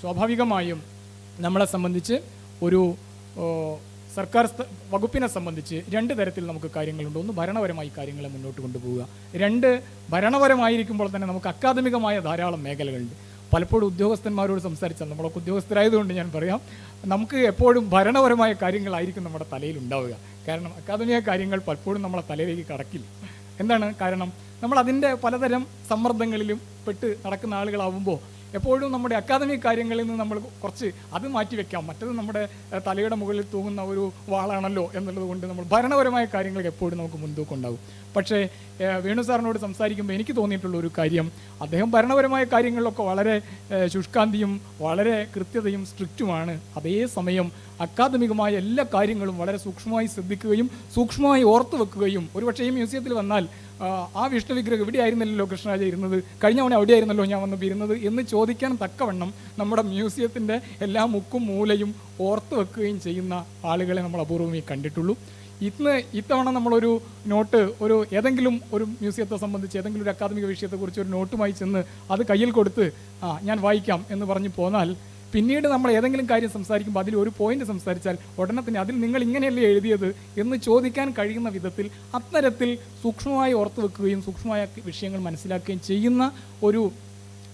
സ്വാഭാവികമായും നമ്മളെ സംബന്ധിച്ച് ഒരു സർക്കാർ വകുപ്പിനെ സംബന്ധിച്ച് രണ്ട് തരത്തിൽ നമുക്ക് കാര്യങ്ങളുണ്ട്. ഒന്ന്, ഭരണപരമായി കാര്യങ്ങളെ മുന്നോട്ട് കൊണ്ടുപോവുക. രണ്ട്, ഭരണപരമായിരിക്കുമ്പോൾ തന്നെ നമുക്ക് അക്കാദമികമായ ധാരാളം മേഖലകളുണ്ട്. പലപ്പോഴും ഉദ്യോഗസ്ഥന്മാരോട് സംസാരിച്ചാൽ, നമ്മളൊക്കെ ഉദ്യോഗസ്ഥരായതുകൊണ്ട് ഞാൻ പറയാം, നമുക്ക് എപ്പോഴും ഭരണപരമായ കാര്യങ്ങളായിരിക്കും നമ്മുടെ തലയിൽ ഉണ്ടാവുക. കാരണം അക്കാദമിക കാര്യങ്ങൾ പലപ്പോഴും നമ്മളെ തലയിലേക്ക് കടക്കില്ല. എന്താണ് കാരണം? നമ്മൾ അതിൻ്റെ പലതരം സമ്മർദ്ദങ്ങളിലും പെട്ട് നടക്കുന്ന ആളുകളാവുമ്പോൾ എപ്പോഴും നമ്മുടെ അക്കാദമിക് കാര്യങ്ങളിൽ നിന്ന് നമ്മൾ കുറച്ച് അത് മാറ്റിവെക്കാം. മറ്റത് നമ്മുടെ തലയുടെ മുകളിൽ തൂങ്ങുന്ന ഒരു വാളാണല്ലോ എന്നുള്ളത് കൊണ്ട് നമ്മൾ ഭരണപരമായ കാര്യങ്ങൾക്ക് എപ്പോഴും നമുക്ക് മുൻതൂക്കം ഉണ്ടാകും. പക്ഷേ വേണു സാറിനോട് സംസാരിക്കുമ്പോൾ എനിക്ക് തോന്നിയിട്ടുള്ള ഒരു കാര്യം, അദ്ദേഹം ഭരണപരമായ കാര്യങ്ങളിലൊക്കെ വളരെ ശുഷ്കാന്തിയും വളരെ കൃത്യതയും സ്ട്രിക്റ്റുമാണ്. അതേസമയം അക്കാദമികമായ എല്ലാ കാര്യങ്ങളും വളരെ സൂക്ഷ്മമായി ശ്രദ്ധിക്കുകയും സൂക്ഷ്മമായി ഓർത്തു വെക്കുകയും, ഒരുപക്ഷേ ഈ മ്യൂസിയത്തിൽ വന്നാൽ ആ വിഷ്ണു വിഗ്രഹം ഇവിടെ ആയിരുന്നല്ലോ കൃഷ്ണരാജ ഇരുന്നത്, കഴിഞ്ഞ തവണ അവിടെ ആയിരുന്നല്ലോ ഞാൻ വന്ന് ഇരുന്നത് എന്ന് ചോദിക്കാൻ തക്കവണ്ണം നമ്മുടെ മ്യൂസിയത്തിൻ്റെ എല്ലാ മുക്കും മൂലയും ഓർത്തു വെക്കുകയും ചെയ്യുന്ന ആളുകളെ നമ്മൾ അപൂർവമേ കണ്ടിട്ടുള്ളൂ. ഇത്തവണ നമ്മളൊരു നോട്ട്, ഏതെങ്കിലും ഒരു മ്യൂസിയത്തെ സംബന്ധിച്ച് ഏതെങ്കിലും ഒരു അക്കാദമിക വിഷയത്തെക്കുറിച്ച് ഒരു നോട്ടുമായി ചെന്ന് അത് കയ്യിൽ കൊടുത്ത് ഞാൻ വായിക്കാം എന്ന് പറഞ്ഞ് പോന്നാൽ, പിന്നീട് നമ്മൾ ഏതെങ്കിലും കാര്യം സംസാരിക്കുമ്പോൾ അതിൽ ഒരു പോയിന്റ് സംസാരിച്ചാൽ ഉടനെ തന്നെ അതിൽ നിങ്ങൾ ഇങ്ങനെയല്ലേ എഴുതിയത് എന്ന് ചോദിക്കാൻ കഴിയുന്ന വിധത്തിൽ അത്തരത്തിൽ സൂക്ഷ്മമായി ഓർത്തു വെക്കുകയും സൂക്ഷ്മമായ വിഷയങ്ങൾ മനസ്സിലാക്കുകയും ചെയ്യുന്ന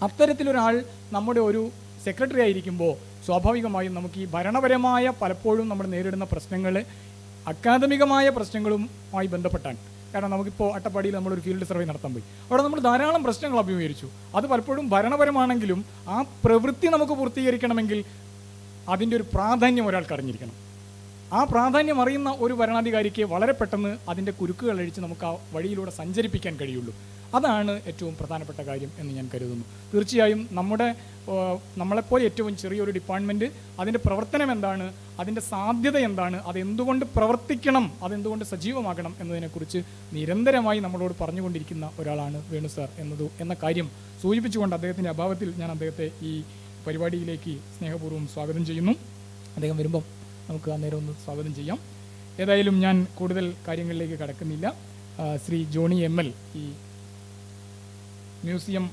അത്തരത്തിലൊരാൾ നമ്മുടെ ഒരു സെക്രട്ടറി ആയിരിക്കുമ്പോൾ സ്വാഭാവികമായും നമുക്ക് ഈ ഭരണപരമായ പലപ്പോഴും നമ്മൾ നേരിടുന്ന പ്രശ്നങ്ങൾ അക്കാദമികമായ പ്രശ്നങ്ങളുമായി ബന്ധപ്പെട്ടാണ്. കാരണം നമുക്കിപ്പോൾ അട്ടപ്പാടിയിൽ നമ്മളൊരു ഫീൽഡ് സർവേ നടത്താൻ പോയി. അവിടെ നമ്മൾ ധാരാളം പ്രശ്നങ്ങൾ അഭിമുഖീകരിച്ചു. അത് പലപ്പോഴും ഭരണപരമാണെങ്കിലും ആ പ്രവൃത്തി നമുക്ക് പൂർത്തീകരിക്കണമെങ്കിൽ അതിൻ്റെ ഒരു പ്രാധാന്യം ഒരാൾക്ക് അറിഞ്ഞിരിക്കണം. ആ പ്രാധാന്യം അറിയുന്ന ഒരു ഭരണാധികാരിക്ക് വളരെ പെട്ടെന്ന് അതിൻ്റെ കുരുക്കുകൾ അഴിച്ച് നമുക്ക് ആ വഴിയിലൂടെ സഞ്ചരിപ്പിക്കാൻ കഴിയുള്ളൂ. അതാണ് ഏറ്റവും പ്രധാനപ്പെട്ട കാര്യം എന്ന് ഞാൻ കരുതുന്നു. തീർച്ചയായും നമ്മളെപ്പോലെ ഏറ്റവും ചെറിയൊരു ഡിപ്പാർട്ട്മെൻറ്റ് അതിൻ്റെ പ്രവർത്തനം എന്താണ്, അതിൻ്റെ സാധ്യത എന്താണ്, അതെന്തുകൊണ്ട് പ്രവർത്തിക്കണം, അതെന്തുകൊണ്ട് സജീവമാകണം എന്നതിനെക്കുറിച്ച് നിരന്തരമായി നമ്മളോട് പറഞ്ഞുകൊണ്ടിരിക്കുന്ന ഒരാളാണ് വേണു സാർ എന്ന കാര്യം സൂചിപ്പിച്ചുകൊണ്ട് അദ്ദേഹത്തിൻ്റെ അഭാവത്തിൽ ഞാൻ അദ്ദേഹത്തെ ഈ പരിപാടിയിലേക്ക് സ്നേഹപൂർവ്വം സ്വാഗതം ചെയ്യുന്നു. അദ്ദേഹം വരുമ്പം നമുക്ക് അന്നേരം ഒന്ന് സ്വാഗതം ചെയ്യാം. ഏതായാലും ഞാൻ കൂടുതൽ കാര്യങ്ങളിലേക്ക് കടക്കുന്നില്ല. ശ്രീ ജോണി ML ഈ മ്യൂസിയം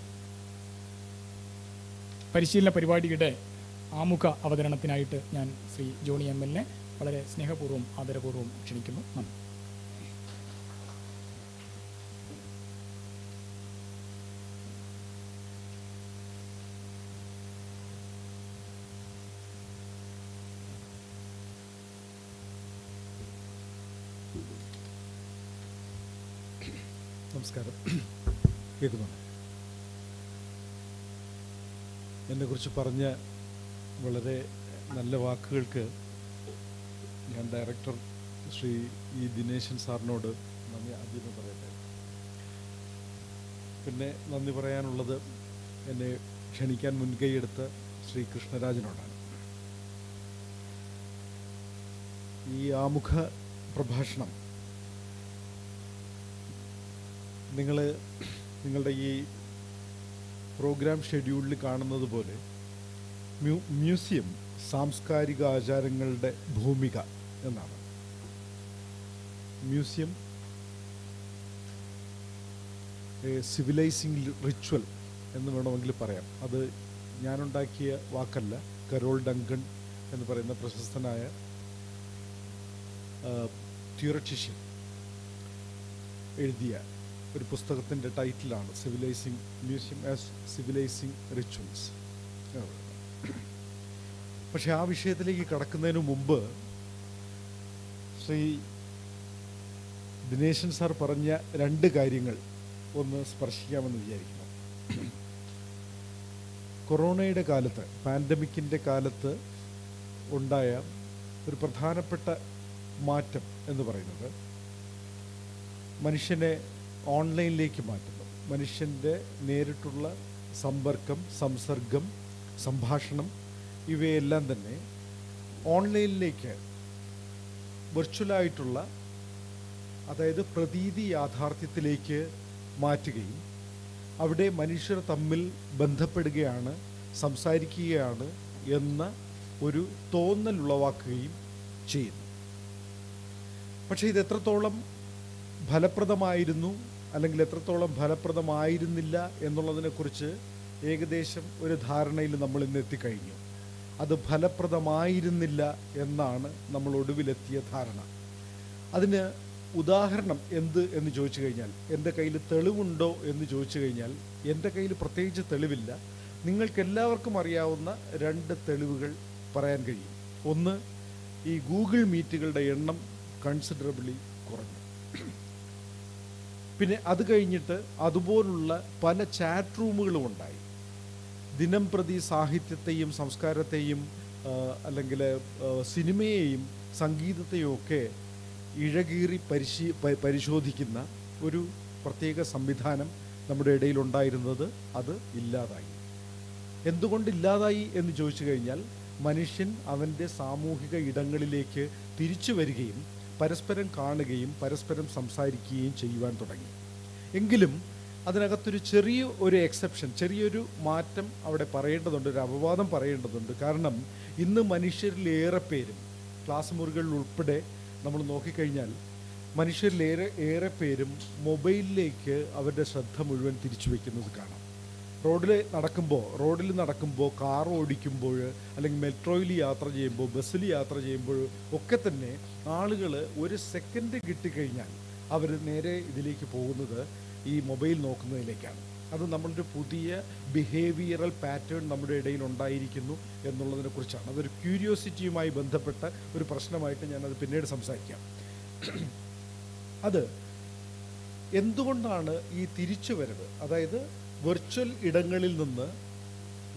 പരിശീലന പരിപാടിയുടെ ആമുഖ അവതരണത്തിനായിട്ട് ഞാൻ ശ്രീ ജോണി ML വളരെ സ്നേഹപൂർവ്വം ആദരപൂർവ്വം ക്ഷണിക്കുന്നു. നന്ദി. നമസ്കാരം. കേൾക്കുന്നുണ്ട്? എന്നെക്കുറിച്ച് പറഞ്ഞ വളരെ നല്ല വാക്കുകൾക്ക് ഞാൻ ഡയറക്ടർ ശ്രീ ദിനേശൻ സാറിനോട് നന്ദി ആദ്യമേ പറയട്ടെ. പിന്നെ നന്ദി പറയാനുള്ളത് എന്നെ ക്ഷണിക്കാൻ മുൻകൈയെടുത്ത ശ്രീ കൃഷ്ണരാജനോടാണ്. ഈ ആമുഖ പ്രഭാഷണം നിങ്ങളുടെ ഈ പ്രോഗ്രാം ഷെഡ്യൂളിൽ കാണുന്നത് പോലെ മ്യൂസിയം സാംസ്കാരിക ആചാരങ്ങളുടെ ഭൂമിക എന്നാണ്. മ്യൂസിയം സിവിലൈസിംഗ് റിച്വൽ എന്ന് വേണമെങ്കിൽ പറയാം. അത് ഞാനുണ്ടാക്കിയ വാക്കല്ല. കരോൾ ഡങ്കൺ എന്ന് പറയുന്ന പ്രശസ്തനായ തിയററ്റിഷ്യൻ എഴുതിയ ഒരു പുസ്തകത്തിൻ്റെ ടൈറ്റിലാണ് മ്യൂസിയം ആസ് സിവിലൈസിംഗ് റിച്വൽസ്. പക്ഷെ ആ വിഷയത്തിലേക്ക് കടക്കുന്നതിന് മുമ്പ് ശ്രീ ദിനേശൻ സാർ പറഞ്ഞ രണ്ട് കാര്യങ്ങൾ ഒന്ന് സ്പർശിക്കാമെന്ന് വിചാരിക്കുന്നു. കൊറോണയുടെ കാലത്ത്, പാൻഡമിക്കിൻ്റെ കാലത്ത് ഉണ്ടായ ഒരു പ്രധാനപ്പെട്ട മാറ്റം എന്ന് പറയുന്നത് മനുഷ്യനെ ഓൺലൈനിലേക്ക് മാറ്റുന്നു. മനുഷ്യൻ്റെ നേരിട്ടുള്ള സമ്പർക്കം, സംസർഗം, സംഭാഷണം ഇവയെല്ലാം തന്നെ ഓൺലൈനിലേക്ക് വെർച്വലായിട്ടുള്ള, അതായത് പ്രതീതി യാഥാർത്ഥ്യത്തിലേക്ക് മാറ്റുകയും അവിടെ മനുഷ്യർ തമ്മിൽ ബന്ധപ്പെടുകയാണ്, സംസാരിക്കുകയാണ് എന്ന ഒരു തോന്നൽ ഉളവാക്കുകയും ചെയ്യുന്നു. പക്ഷേ ഇത് എത്രത്തോളം ഫലപ്രദമായിരുന്നു അല്ലെങ്കിൽ എത്രത്തോളം ഫലപ്രദമായിരുന്നില്ല എന്നുള്ളതിനെക്കുറിച്ച് ഏകദേശം ഒരു ധാരണയിൽ നമ്മൾ ഇന്ന് എത്തിക്കഴിഞ്ഞു. അത് ഫലപ്രദമായിരുന്നില്ല എന്നാണ് നമ്മൾ ഒടുവിലെത്തിയ ധാരണ. അതിന് ഉദാഹരണം എന്ത് എന്ന് ചോദിച്ചു കഴിഞ്ഞാൽ, എൻ്റെ കയ്യിൽ തെളിവുണ്ടോ എന്ന് ചോദിച്ചു കഴിഞ്ഞാൽ എൻ്റെ കയ്യിൽ പ്രത്യേകിച്ച് തെളിവില്ല. നിങ്ങൾക്കെല്ലാവർക്കും അറിയാവുന്ന 2 തെളിവുകൾ പറയാൻ കഴിയും. ഒന്ന്, ഈ ഗൂഗിൾ മീറ്റുകളുടെ എണ്ണം കൺസിഡറബിളി കുറഞ്ഞു. പിന്നെ അത് കഴിഞ്ഞിട്ട് അതുപോലുള്ള പല ചാറ്റ് റൂമുകളും ഉണ്ടായി. ദിനം പ്രതി സാഹിത്യത്തെയും സംസ്കാരത്തെയും അല്ലെങ്കിൽ സിനിമയെയും സംഗീതത്തെയും ഒക്കെ ഇഴകീറി പരിശോധിക്കുന്ന ഒരു പ്രത്യേക സംവിധാനം നമ്മുടെ ഇടയിലുണ്ടായിരുന്നത് അത് ഇല്ലാതായി. എന്തുകൊണ്ടില്ലാതായി എന്ന് ചോദിച്ചു കഴിഞ്ഞാൽ, മനുഷ്യൻ അവൻ്റെ സാമൂഹിക ഇടങ്ങളിലേക്ക് തിരിച്ചു വരികയും പരസ്പരം കാണുകയും പരസ്പരം സംസാരിക്കുകയും ചെയ്യുവാൻ തുടങ്ങി. എങ്കിലും അതിനകത്തൊരു ചെറിയൊരു എക്സെപ്ഷൻ, ചെറിയൊരു മാറ്റം അവിടെ പറയേണ്ടതുണ്ട്, ഒരു അപവാദം പറയേണ്ടതുണ്ട്. കാരണം ഇന്ന് മനുഷ്യരിലേറെ പേരും, ക്ലാസ് മുറികളിൽ ഉൾപ്പെടെ നമ്മൾ നോക്കിക്കഴിഞ്ഞാൽ മനുഷ്യരിലേറെ പേരും മൊബൈലിലേക്ക് അവരുടെ ശ്രദ്ധ മുഴുവൻ തിരിച്ചു വയ്ക്കുന്നത് കാണാം. റോഡിൽ നടക്കുമ്പോൾ, കാർ ഓടിക്കുമ്പോൾ, അല്ലെങ്കിൽ മെട്രോയിൽ യാത്ര ചെയ്യുമ്പോൾ, ബസ്സിൽ യാത്ര ചെയ്യുമ്പോൾ ഒക്കെ തന്നെ ആളുകൾ ഒരു സെക്കൻഡ് കിട്ടിക്കഴിഞ്ഞാൽ അവർ നേരെ ഇതിലേക്ക് പോകുന്നത് ഈ മൊബൈൽ നോക്കുന്നതിലേക്കാണ്. അത് നമ്മളൊരു പുതിയ ബിഹേവിയറൽ പാറ്റേൺ നമ്മുടെ ഇടയിൽ ഉണ്ടായിരിക്കുന്നു എന്നുള്ളതിനെക്കുറിച്ചാണ്. അതൊരു ക്യൂരിയോസിറ്റിയുമായി ബന്ധപ്പെട്ട ഒരു പ്രശ്നമായിട്ട് ഞാനത് പിന്നീട് സംസാരിക്കാം. അത് എന്തുകൊണ്ടാണ് ഈ തിരിച്ചുവരവ്, അതായത് വെർച്വൽ ഇടങ്ങളിൽ നിന്ന്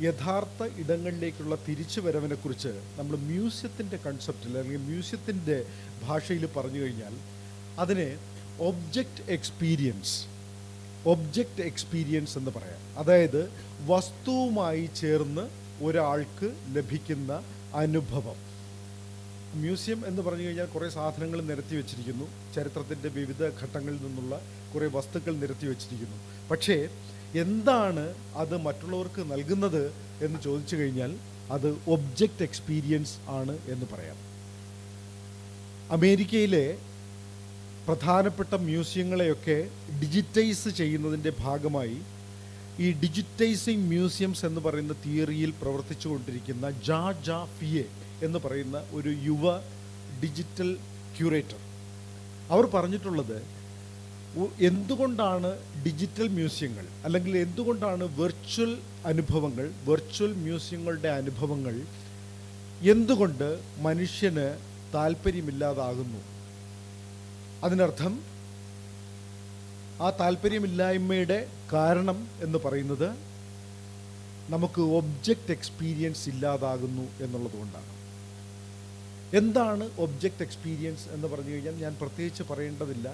യഥാർത്ഥ ഇടങ്ങളിലേക്കുള്ള തിരിച്ചുവരവിനെക്കുറിച്ച് നമ്മൾ മ്യൂസിയത്തിൻ്റെ കൺസെപ്റ്റിൽ അല്ലെങ്കിൽ മ്യൂസിയത്തിൻ്റെ ഭാഷയിൽ പറഞ്ഞു കഴിഞ്ഞാൽ അതിനെ ഒബ്ജക്റ്റ് എക്സ്പീരിയൻസ് എന്ന് പറയാം. അതായത് വസ്തുവുമായി ചേർന്ന് ഒരാൾക്ക് ലഭിക്കുന്ന അനുഭവം. മ്യൂസിയം എന്ന് പറഞ്ഞു കഴിഞ്ഞാൽ കുറേ സാധനങ്ങൾ നിരത്തി വച്ചിരിക്കുന്നു, ചരിത്രത്തിൻ്റെ വിവിധ ഘട്ടങ്ങളിൽ നിന്നുള്ള കുറേ വസ്തുക്കൾ നിരത്തി വച്ചിരിക്കുന്നു. പക്ഷേ എന്താണ് അത് മറ്റുള്ളവർക്ക് നൽകുന്നത് എന്ന് ചോദിച്ചു കഴിഞ്ഞാൽ അത് ഒബ്ജക്റ്റ് എക്സ്പീരിയൻസ് ആണ് എന്ന് പറയാം. അമേരിക്കയിലെ പ്രധാനപ്പെട്ട മ്യൂസിയങ്ങളെയൊക്കെ ഡിജിറ്റൈസ് ചെയ്യുന്നതിൻ്റെ ഭാഗമായി ഈ ഡിജിറ്റൈസിങ് മ്യൂസിയംസ് എന്ന് പറയുന്ന തിയറിയിൽ പ്രവർത്തിച്ചു കൊണ്ടിരിക്കുന്ന ജാ ഫിയെ എന്ന് പറയുന്ന ഒരു യുവ ഡിജിറ്റൽ ക്യൂറേറ്റർ, അവർ പറഞ്ഞിട്ടുള്ളത് എന്തുകൊണ്ടാണ് ഡിജിറ്റൽ മ്യൂസിയങ്ങൾ അല്ലെങ്കിൽ എന്തുകൊണ്ടാണ് വെർച്വൽ മ്യൂസിയങ്ങളുടെ അനുഭവങ്ങൾ എന്തുകൊണ്ട് മനുഷ്യന് താല്പര്യമില്ലാതാകുന്നു. അതിനർത്ഥം ആ താല്പര്യമില്ലായ്മയുടെ കാരണം എന്ന് പറയുന്നത് നമുക്ക് ഒബ്ജക്റ്റ് എക്സ്പീരിയൻസ് ഇല്ലാതാകുന്നു എന്നുള്ളതുകൊണ്ടാണ്. എന്താണ് ഒബ്ജക്റ്റ് എക്സ്പീരിയൻസ് എന്ന് പറഞ്ഞു കഴിഞ്ഞാൽ ഞാൻ പ്രത്യേകിച്ച് പറയേണ്ടതില്ല.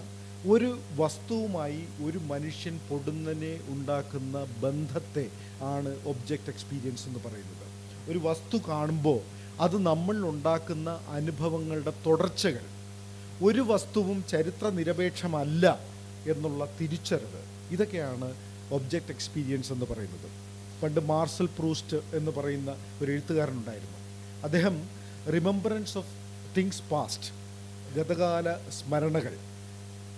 ഒരു വസ്തുവുമായി ഒരു മനുഷ്യൻ പൊടുന്നനെ ഉണ്ടാക്കുന്ന ബന്ധത്തെ ആണ് ഒബ്ജക്റ്റ് എക്സ്പീരിയൻസ് എന്ന് പറയുന്നത്. ഒരു വസ്തു കാണുമ്പോൾ അത് നമ്മൾ ഉണ്ടാക്കുന്ന അനുഭവങ്ങളുടെ തുടർച്ചകൾ. ഒരു വസ്തുവും ചരിത്ര നിരപേക്ഷമല്ല എന്നുള്ള തിരിച്ചറിവ്, ഇതൊക്കെയാണ് ഒബ്ജക്റ്റ് എക്സ്പീരിയൻസ് എന്ന് പറയുന്നത്. പണ്ട് മാർസൽ പ്രൂസ്റ്റ് എന്ന് പറയുന്ന ഒരു എഴുത്തുകാരനുണ്ടായിരുന്നു. അദ്ദേഹം റിമെമ്പറൻസ് ഓഫ് തിങ്സ് പാസ്റ്റ്, ഗതകാല സ്മരണകൾ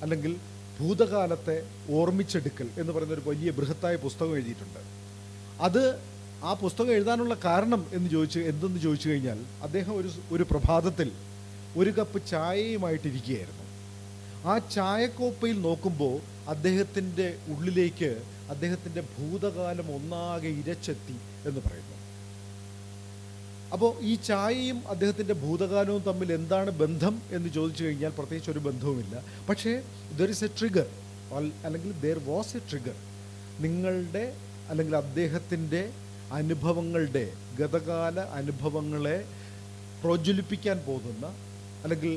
അല്ലെങ്കിൽ ഭൂതകാലത്തെ ഓർമ്മിച്ചെടുക്കൽ എന്ന് പറയുന്ന ഒരു വലിയ ബൃഹത്തായ പുസ്തകം എഴുതിയിട്ടുണ്ട്. ആ പുസ്തകം എഴുതാനുള്ള കാരണം എന്തെന്ന് ചോദിച്ചു കഴിഞ്ഞാൽ, അദ്ദേഹം ഒരു പ്രഭാതത്തിൽ ഒരു കപ്പ് ചായയുമായിട്ടിരിക്കുകയായിരുന്നു. ആ ചായക്കോപ്പയിൽ നോക്കുമ്പോൾ അദ്ദേഹത്തിൻ്റെ ഉള്ളിലേക്ക് അദ്ദേഹത്തിൻ്റെ ഭൂതകാലം ഒന്നാകെ ഇരച്ചെത്തി എന്ന് പറയുന്നു. അപ്പോൾ ഈ ചായയും അദ്ദേഹത്തിൻ്റെ ഭൂതകാലവും തമ്മിൽ എന്താണ് ബന്ധം എന്ന് ചോദിച്ചു കഴിഞ്ഞാൽ പ്രത്യേകിച്ച് ഒരു ബന്ധവുമില്ല. പക്ഷേ ദർ ഇസ് എ ട്രിഗർ, അല്ലെങ്കിൽ ദർ വാസ് എ ട്രിഗർ. നിങ്ങളുടെ അല്ലെങ്കിൽ അദ്ദേഹത്തിൻ്റെ അനുഭവങ്ങളുടെ, ഗതകാല അനുഭവങ്ങളെ പ്രജ്വലിപ്പിക്കാൻ പോകുന്ന അല്ലെങ്കിൽ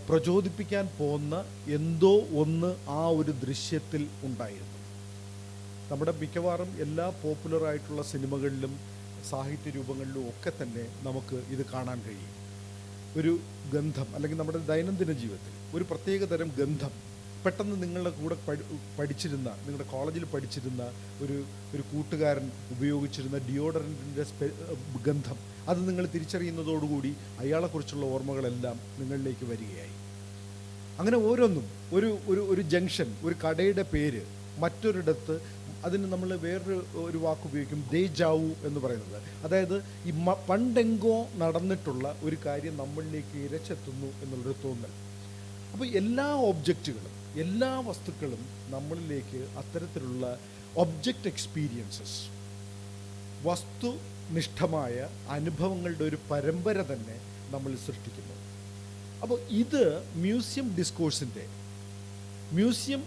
പ്രചോദിപ്പിക്കാൻ പോകുന്ന എന്തോ ഒന്ന് ആ ഒരു ദൃശ്യത്തിൽ ഉണ്ടായിരുന്നു. നമ്മുടെ മിക്കവാറും എല്ലാ പോപ്പുലറായിട്ടുള്ള സിനിമകളിലും സാഹിത്യ രൂപങ്ങളിലും ഒക്കെ തന്നെ നമുക്ക് ഇത് കാണാൻ കഴിയും. ഒരു ഗന്ധം, അല്ലെങ്കിൽ നമ്മുടെ ദൈനംദിന ജീവിതത്തിൽ ഒരു പ്രത്യേക തരം ഗന്ധം പെട്ടെന്ന് നിങ്ങളുടെ കൂടെ നിങ്ങളുടെ കോളേജിൽ പഠിച്ചിരുന്ന ഒരു കൂട്ടുകാരൻ ഉപയോഗിച്ചിരുന്ന ഡിയോഡറൻറ്റിൻ്റെ ഗന്ധം, അത് നിങ്ങൾ തിരിച്ചറിയുന്നതോടുകൂടി അയാളെക്കുറിച്ചുള്ള ഓർമ്മകളെല്ലാം നിങ്ങളിലേക്ക് വരികയായി. അങ്ങനെ ഓരോന്നും ഒരു ഒരു ഒരു ജംഗ്ഷൻ, ഒരു കടയുടെ പേര് മറ്റൊരിടത്ത്, അതിന് നമ്മൾ വേറൊരു വാക്ക് ഉപയോഗിക്കും, ദേജാവു എന്ന് പറയുന്നത്. അതായത് ഈ പണ്ടെങ്കോ നടന്നിട്ടുള്ള ഒരു കാര്യം നമ്മളിലേക്ക് ഇരച്ചെത്തുന്നു എന്നുള്ളൊരു തോന്നൽ. അപ്പോൾ എല്ലാ ഒബ്ജക്റ്റുകളും, എല്ലാ വസ്തുക്കളും നമ്മളിലേക്ക് അത്തരത്തിലുള്ള ഒബ്ജക്റ്റ് എക്സ്പീരിയൻസസ്, വസ്തുനിഷ്ഠമായ അനുഭവങ്ങളുടെ ഒരു പരമ്പര തന്നെ നമ്മൾ സൃഷ്ടിക്കുന്നു. അപ്പോൾ ഇത് മ്യൂസിയം ഡിസ്കോഴ്സിൻ്റെ, മ്യൂസിയം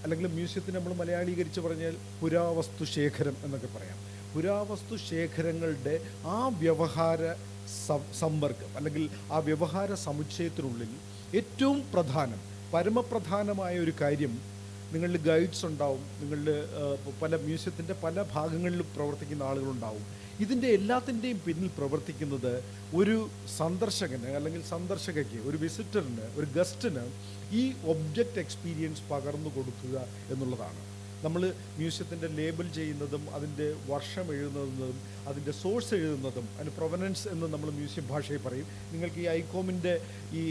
അല്ലെങ്കിൽ മ്യൂസിയത്തിന് നമ്മൾ മലയാളീകരിച്ച് പറഞ്ഞാൽ പുരാവസ്തു ശേഖരം എന്നൊക്കെ പറയാം. പുരാവസ്തു ശേഖരങ്ങളുടെ ആ വ്യവഹാര സമ്പർക്കം അല്ലെങ്കിൽ ആ വ്യവഹാര സമുച്ചയത്തിനുള്ളിൽ ഏറ്റവും പ്രധാനം, പരമപ്രധാനമായ ഒരു കാര്യം, നിങ്ങളിൽ ഗൈഡ്സ് ഉണ്ടാവും, നിങ്ങളിൽ പല മ്യൂസിയത്തിൻ്റെ പല ഭാഗങ്ങളിൽ പ്രവർത്തിക്കുന്ന ആളുകളുണ്ടാവും. ഇതിൻ്റെ എല്ലാത്തിൻ്റെയും പിന്നിൽ പ്രവർത്തിക്കുന്നത് ഒരു സന്ദർശകന് അല്ലെങ്കിൽ സന്ദർശകയ്ക്ക്, ഒരു വിസിറ്ററിന്, ഒരു ഗസ്റ്റിന് ഈ ഒബ്ജക്റ്റ് എക്സ്പീരിയൻസ് പകർന്നു കൊടുക്കുക എന്നുള്ളതാണ്. നമ്മൾ മ്യൂസിയത്തിൻ്റെ ലേബൽ ചെയ്യുന്നതും അതിൻ്റെ വർഷം എഴുതുന്നതും അതിൻ്റെ സോഴ്സ് എഴുതുന്നതും അതിന് പ്രൊവനൻസ് എന്ന് നമ്മൾ മ്യൂസിയം ഭാഷയിൽ പറയും. നിങ്ങൾക്ക് ഈ ഐകോമിൻ്റെ ഈ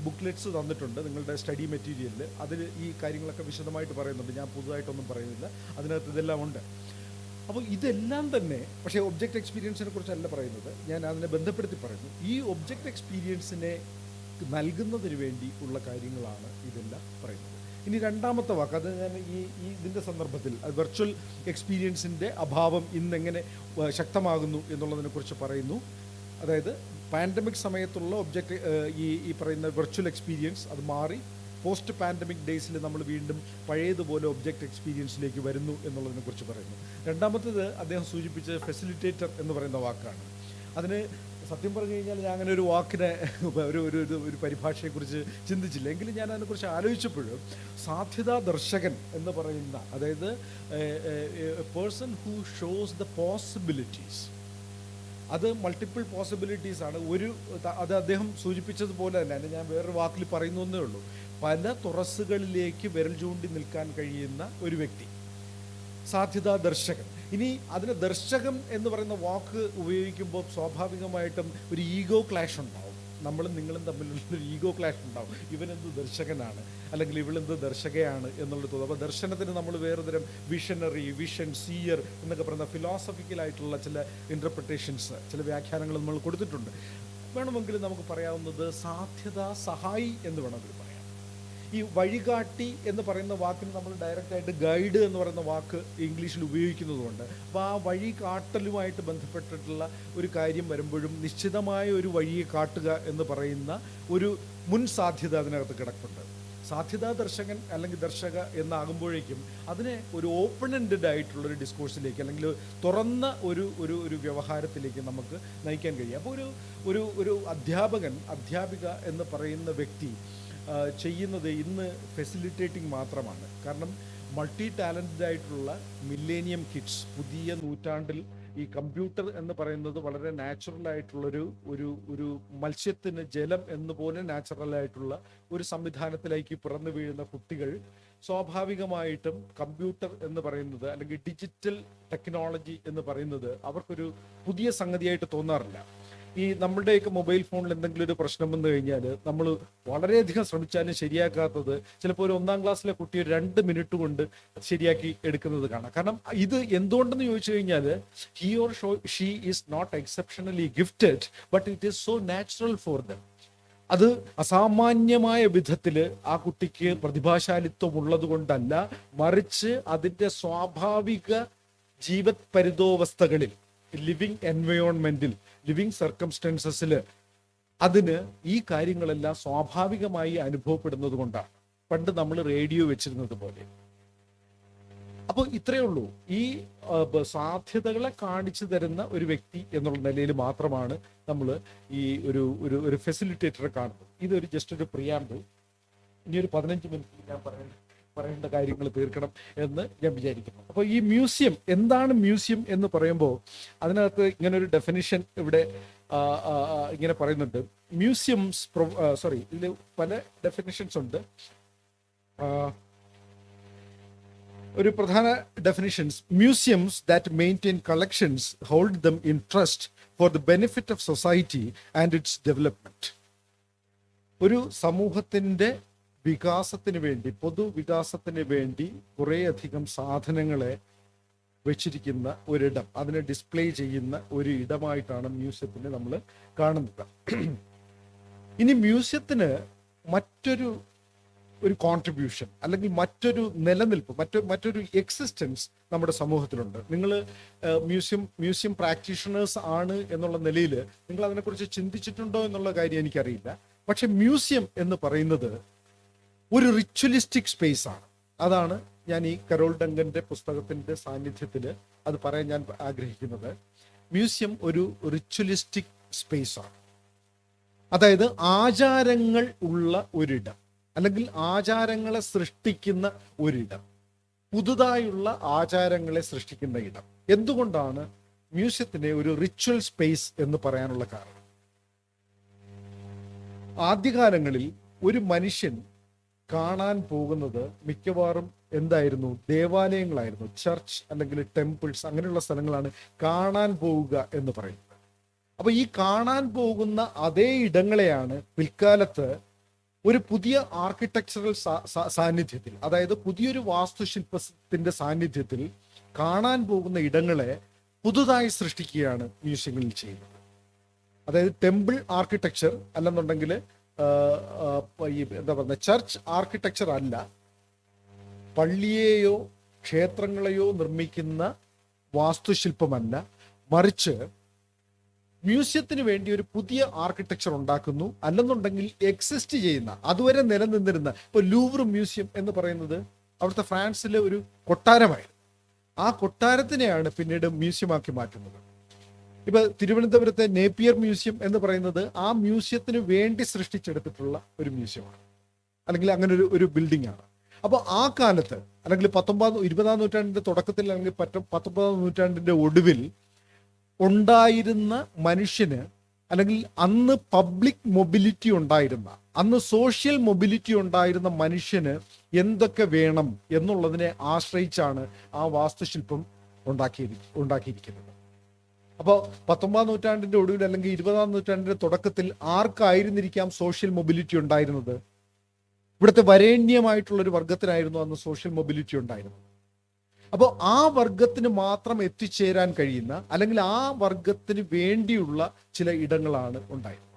ബുക്ക്ലെറ്റ്സ് തന്നിട്ടുണ്ട് നിങ്ങളുടെ സ്റ്റഡി മെറ്റീരിയലിൽ. അതിൽ ഈ കാര്യങ്ങളൊക്കെ വിശദമായിട്ട് പറയുന്നുണ്ട്. ഞാൻ പുതുതായിട്ടൊന്നും പറയുന്നില്ല, അതിനകത്ത് ഇതെല്ലാം ഉണ്ട്. അപ്പോൾ ഇതെല്ലാം തന്നെ, പക്ഷേ ഒബ്ജക്റ്റ് എക്സ്പീരിയൻസിനെ കുറിച്ചല്ല പറയുന്നത്, ഞാൻ അതിനെ ബന്ധപ്പെടുത്തി പറയുന്നു. ഈ ഒബ്ജക്റ്റ് എക്സ്പീരിയൻസിനെ നൽകുന്നതിന് വേണ്ടി ഉള്ള കാര്യങ്ങളാണ് ഇതെല്ലാം പറയുന്നത്. ഇനി രണ്ടാമത്തെ വാക്ക്, അത് ഞാൻ ഇതിൻ്റെ സന്ദർഭത്തിൽ വെർച്വൽ എക്സ്പീരിയൻസിൻ്റെ അഭാവം ഇന്നെങ്ങനെ ശക്തമാകുന്നു എന്നുള്ളതിനെക്കുറിച്ച് പറയുന്നു. അതായത് പാൻഡമിക് സമയത്തുള്ള ഒബ്ജക്റ്റ് ഈ പറയുന്ന വെർച്വൽ എക്സ്പീരിയൻസ് അത് മാറി പോസ്റ്റ് പാൻഡമിക് ഡേയ്സിൽ നമ്മൾ വീണ്ടും പഴയതുപോലെ ഒബ്ജക്റ്റ് എക്സ്പീരിയൻസിലേക്ക് വരുന്നു എന്നുള്ളതിനെക്കുറിച്ച് പറയുന്നു. രണ്ടാമത്തേത് അദ്ദേഹം സൂചിപ്പിച്ച ഫെസിലിറ്റേറ്റർ എന്ന് പറയുന്ന വാക്കാണ്. അതിന് സത്യം പറഞ്ഞു കഴിഞ്ഞാൽ ഞാൻ അങ്ങനെ ഒരു വാക്കിനെ ഒരു പരിഭാഷയെക്കുറിച്ച് ചിന്തിച്ചില്ല. എങ്കിലും ഞാൻ അതിനെക്കുറിച്ച് ആലോചിച്ചപ്പോൾ സാധ്യതാ ദർശകൻ എന്ന് പറയുന്ന, അതായത് person who shows the possibilities, അത് മൾട്ടിപ്പിൾ പോസിബിലിറ്റീസ് ആണ്. അത് അദ്ദേഹം സൂചിപ്പിച്ചതുപോലെ തന്നെ ഞാൻ വേറൊരു വാക്കിൽ പറയുന്നേ ഉള്ളൂ, പല തുറസ്സുകളിലേക്ക് വിരൽ ചൂണ്ടി നിൽക്കാൻ കഴിയുന്ന ഒരു വ്യക്തി, സാധ്യതാ ദർശകൻ. ഇനി അതിന് ദർശകം എന്ന് പറയുന്ന വാക്ക് ഉപയോഗിക്കുമ്പോൾ സ്വാഭാവികമായിട്ടും ഒരു ഈഗോ ക്ലാഷ് ഉണ്ടാവും. നമ്മളും നിങ്ങളും തമ്മിലുള്ളൊരു ഈഗോ ക്ലാഷ് ഉണ്ടാവും. ഇവനെന്ത് ദർശകനാണ് അല്ലെങ്കിൽ ഇവളെന്ത് ദർശകയാണ് എന്നുള്ളത് തോന്നും. അപ്പോൾ ദർശനത്തിന് നമ്മൾ വേറെ തരം വിഷനറി, വിഷൻ, സീയർ എന്നൊക്കെ പറയുന്ന ഫിലോസഫിക്കലായിട്ടുള്ള ചില ഇൻ്റർപ്രിട്ടേഷൻസ്, ചില വ്യാഖ്യാനങ്ങൾ നമ്മൾ കൊടുത്തിട്ടുണ്ട്. വേണമെങ്കിൽ നമുക്ക് പറയാവുന്നത് സാധ്യതാ സഹായി എന്ന് വേണമെങ്കിൽ പറയാം. ഈ വഴികാട്ടി എന്ന് പറയുന്ന വാക്കിന് നമ്മൾ ഡയറക്റ്റായിട്ട് ഗൈഡ് എന്ന് പറയുന്ന വാക്ക് ഇംഗ്ലീഷിൽ ഉപയോഗിക്കുന്നതുകൊണ്ട്, അപ്പോൾ ആ വഴി കാട്ടലുമായിട്ട് ബന്ധപ്പെട്ടിട്ടുള്ള ഒരു കാര്യം വരുമ്പോഴും നിശ്ചിതമായ ഒരു വഴിയെ കാട്ടുക എന്ന് പറയുന്ന ഒരു മുൻ സാധ്യത അതിനകത്ത് കിടപ്പുണ്ട്. സാധ്യതാ ദർശകൻ അല്ലെങ്കിൽ ദർശക എന്നാകുമ്പോഴേക്കും അതിനെ ഒരു ഓപ്പൺ എൻഡഡ് ആയിട്ടുള്ളൊരു ഡിസ്കോഴ്സിലേക്ക് അല്ലെങ്കിൽ തുറന്ന ഒരു വ്യവഹാരത്തിലേക്ക് നമുക്ക് നയിക്കാൻ കഴിയും. അപ്പോൾ ഒരു അധ്യാപിക എന്ന് പറയുന്ന വ്യക്തി ചെയ്യുന്നത് ഇന്ന് ഫെസിലിറ്റേറ്റിംഗ് മാത്രമാണ്. കാരണം മൾട്ടി ടാലൻറ്റഡ് ആയിട്ടുള്ള മില്ലേനിയം കിഡ്സ്, പുതിയ നൂറ്റാണ്ടിൽ ഈ കമ്പ്യൂട്ടർ എന്ന് പറയുന്നത് വളരെ നാച്ചുറലായിട്ടുള്ളൊരു മത്സ്യത്തിന് ജലം എന്നുപോലെ നാച്ചുറലായിട്ടുള്ള ഒരു സംവിധാനത്തിലേക്ക് പിറന്നു വീഴുന്ന കുട്ടികൾ സ്വാഭാവികമായിട്ടും കമ്പ്യൂട്ടർ എന്ന് പറയുന്നത് അല്ലെങ്കിൽ ഡിജിറ്റൽ ടെക്നോളജി എന്ന് പറയുന്നത് അവർക്കൊരു പുതിയ സംഗതിയായിട്ട് തോന്നാറില്ല. ഈ നമ്മളുടെയൊക്കെ മൊബൈൽ ഫോണിൽ എന്തെങ്കിലും ഒരു പ്രശ്നം വന്നു കഴിഞ്ഞാൽ നമ്മൾ വളരെയധികം ശ്രമിച്ചാലും ശരിയാക്കാത്തത് ചിലപ്പോൾ ഒരു 1ാം ക്ലാസ്സിലെ കുട്ടി 2 മിനിറ്റ് കൊണ്ട് ശരിയാക്കി എടുക്കുന്നത് കാണാം. കാരണം ഇത് എന്തുകൊണ്ടെന്ന് ചോദിച്ചു കഴിഞ്ഞാൽ he or she is not exceptionally gifted, but it is so natural for them. അത് അസാമാന്യമായ വിധത്തിൽ ആ കുട്ടിക്ക് പ്രതിഭാശാലിത്വം ഉള്ളത് കൊണ്ടല്ല, മറിച്ച് അതിൻ്റെ സ്വാഭാവിക ജീവത് പരിതോവസ്ഥകളിൽ, ലിവിങ് എൻവയോൺമെന്റിൽ, ലിവിങ് സർക്കംസ്റ്റൻസസിൽ അതിന് ഈ കാര്യങ്ങളെല്ലാം സ്വാഭാവികമായി അനുഭവപ്പെടുന്നത് കൊണ്ടാണ്. പണ്ട് നമ്മൾ റേഡിയോ വെച്ചിരുന്നത് പോലെ. അപ്പോൾ ഇത്രയേ ഉള്ളൂ. ഈ സാധ്യതകളെ കാണിച്ചു തരുന്ന ഒരു വ്യക്തി എന്നുള്ള നിലയിൽ മാത്രമാണ് നമ്മൾ ഈ ഒരു ഫെസിലിറ്റേറ്ററെ കാണുന്നത്. ഇതൊരു ജസ്റ്റ് ഒരു പ്രിയാമ്പിൾ. ഇനി ഒരു 15 മിനിറ്റ് ഞാൻ പറയേണ്ട കാര്യങ്ങൾ തീർക്കണം എന്ന് ഞാൻ വിചാരിക്കുന്നു. അപ്പോൾ ഈ മ്യൂസിയം എന്താണ്? മ്യൂസിയം എന്ന് പറയുമ്പോൾ അതിനകത്ത് ഇങ്ങനെ ഒരു ഡെഫിനിഷൻ ഇവിടെ ഇങ്ങനെ പറയുന്നുണ്ട്. മ്യൂസിയംസ് ഇതിൽ പല ഡെഫിനിഷൻസ് ഉണ്ട്. ഒരു പ്രധാന definitions: museums that maintain collections, hold them in trust for the benefit of society and it's development. ഒരു സമൂഹത്തിൻ്റെ വികാസത്തിന് വേണ്ടി, പൊതുവികാസത്തിന് വേണ്ടി കുറേയധികം സാധനങ്ങളെ വെച്ചിരിക്കുന്ന ഒരിടം, അതിനെ ഡിസ്പ്ലേ ചെയ്യുന്ന ഒരു ഇടമായിട്ടാണ് മ്യൂസിയത്തിനെ നമ്മൾ കാണുന്നത്. ഇനി മ്യൂസിയത്തിന് മറ്റൊരു കോൺട്രിബ്യൂഷൻ അല്ലെങ്കിൽ മറ്റൊരു നിലനിൽപ്പ്, മറ്റൊരു എക്സിസ്റ്റൻസ് നമ്മുടെ സമൂഹത്തിലുണ്ട്. നിങ്ങൾ മ്യൂസിയം പ്രാക്ടീഷണേഴ്സ് ആണ് എന്നുള്ള നിലയിൽ നിങ്ങൾ അതിനെക്കുറിച്ച് ചിന്തിച്ചിട്ടുണ്ടോ എന്നുള്ള കാര്യം എനിക്കറിയില്ല. പക്ഷെ മ്യൂസിയം എന്ന് പറയുന്നത് ഒരു റിച്വലിസ്റ്റിക് സ്പേസ് ആണ്. അതാണ് ഞാൻ ഈ കരോൾ ഡങ്കന്റെ പുസ്തകത്തിന്റെ സാന്നിധ്യത്തിൽ അത് പറയാൻ ഞാൻ ആഗ്രഹിക്കുന്നത്. മ്യൂസിയം ഒരു റിച്വലിസ്റ്റിക് സ്പേസ് ആണ്. അതായത് ആചാരങ്ങൾ ഉള്ള ഒരിടം, അല്ലെങ്കിൽ ആചാരങ്ങളെ സൃഷ്ടിക്കുന്ന ഒരിടം, പുതുതായുള്ള ആചാരങ്ങളെ സൃഷ്ടിക്കുന്ന ഇടം. എന്തുകൊണ്ടാണ് മ്യൂസിയത്തിനെ ഒരു റിച്വൽ സ്പേസ് എന്ന് പറയാനുള്ള കാരണം? ആദ്യകാലങ്ങളിൽ ഒരു മനുഷ്യൻ കാണാൻ പോകുന്നത് മിക്കവാറും എന്തായിരുന്നു? ദേവാലയങ്ങളായിരുന്നു. ചർച്ച് അല്ലെങ്കിൽ ടെമ്പിൾസ്, അങ്ങനെയുള്ള സ്ഥലങ്ങളാണ് കാണാൻ പോവുക എന്ന് പറയുന്നത്. അപ്പൊ ഈ കാണാൻ പോകുന്ന അതേ ഇടങ്ങളെയാണ് പിൽക്കാലത്ത് ഒരു പുതിയ ആർക്കിടെക്ചറൽ സാന്നിധ്യത്തിൽ, അതായത് പുതിയൊരു വാസ്തുശില്പത്തിന്റെ സാന്നിധ്യത്തിൽ കാണാൻ പോകുന്ന ഇടങ്ങളെ പുതുതായി സൃഷ്ടിക്കുകയാണ് മ്യൂസിയങ്ങളിൽ ചെയ്യുന്നത്. അതായത് ടെമ്പിൾ ആർക്കിടെക്ചർ അല്ലെന്നുണ്ടെങ്കിൽ എന്താ പറയുക, ചർച്ച് ആർക്കിടെക്ചർ അല്ല, പള്ളിയെയോ ക്ഷേത്രങ്ങളെയോ നിർമ്മിക്കുന്ന വാസ്തുശില്പമല്ല, മറിച്ച് മ്യൂസിയത്തിന് വേണ്ടി ഒരു പുതിയ ആർക്കിടെക്ചർ ഉണ്ടാക്കുന്നു. അല്ലെന്നുണ്ടെങ്കിൽ എക്സിസ്റ്റ് ചെയ്യുന്ന, അതുവരെ നിലനിന്നിരുന്ന, ഇപ്പോൾ ലൂവർ മ്യൂസിയം എന്ന് പറയുന്നത് അവിടുത്തെ ഫ്രാൻസിലെ ഒരു കൊട്ടാരമായിരുന്നു. ആ കൊട്ടാരത്തിനെയാണ് പിന്നീട് മ്യൂസിയമാക്കി മാറ്റുന്നത്. ഇപ്പൊ തിരുവനന്തപുരത്തെ നേപ്പിയർ മ്യൂസിയം എന്ന് പറയുന്നത് ആ മ്യൂസിയത്തിന് വേണ്ടി സൃഷ്ടിച്ചെടുത്തിട്ടുള്ള ഒരു മ്യൂസിയമാണ്, അല്ലെങ്കിൽ അങ്ങനെ ഒരു ബിൽഡിംഗ് ആണ്. അപ്പോൾ ആ കാലത്ത്, അല്ലെങ്കിൽ 20-ാം നൂറ്റാണ്ടിന്റെ തുടക്കത്തിൽ, അല്ലെങ്കിൽ 19-ാം നൂറ്റാണ്ടിന്റെ ഒടുവിൽ ഉണ്ടായിരുന്ന മനുഷ്യന്, അല്ലെങ്കിൽ അന്ന് പബ്ലിക് മൊബിലിറ്റി ഉണ്ടായിരുന്ന, അന്ന് സോഷ്യൽ മൊബിലിറ്റി ഉണ്ടായിരുന്ന മനുഷ്യന് എന്തൊക്കെ വേണം എന്നുള്ളതിനെ ആശ്രയിച്ചാണ് ആ വാസ്തുശില്പം ഉണ്ടാക്കിയിരിക്കുന്നത്. അപ്പോൾ 19-ാം നൂറ്റാണ്ടിന്റെ ഒടുവിൽ അല്ലെങ്കിൽ 20-ാം നൂറ്റാണ്ടിന്റെ തുടക്കത്തിൽ ആർക്കായിരുന്നിരിക്കാം സോഷ്യൽ മൊബിലിറ്റി ഉണ്ടായിരുന്നത്? ഇവിടുത്തെ വരേണ്യമായിട്ടുള്ള ഒരു വർഗത്തിനായിരുന്നു അന്ന് സോഷ്യൽ മൊബിലിറ്റി ഉണ്ടായിരുന്നത്. അപ്പോൾ ആ വർഗത്തിന് മാത്രം എത്തിച്ചേരാൻ കഴിയുന്ന, അല്ലെങ്കിൽ ആ വർഗത്തിന് വേണ്ടിയുള്ള ചില ഇടങ്ങളാണ് ഉണ്ടായിരുന്നത്.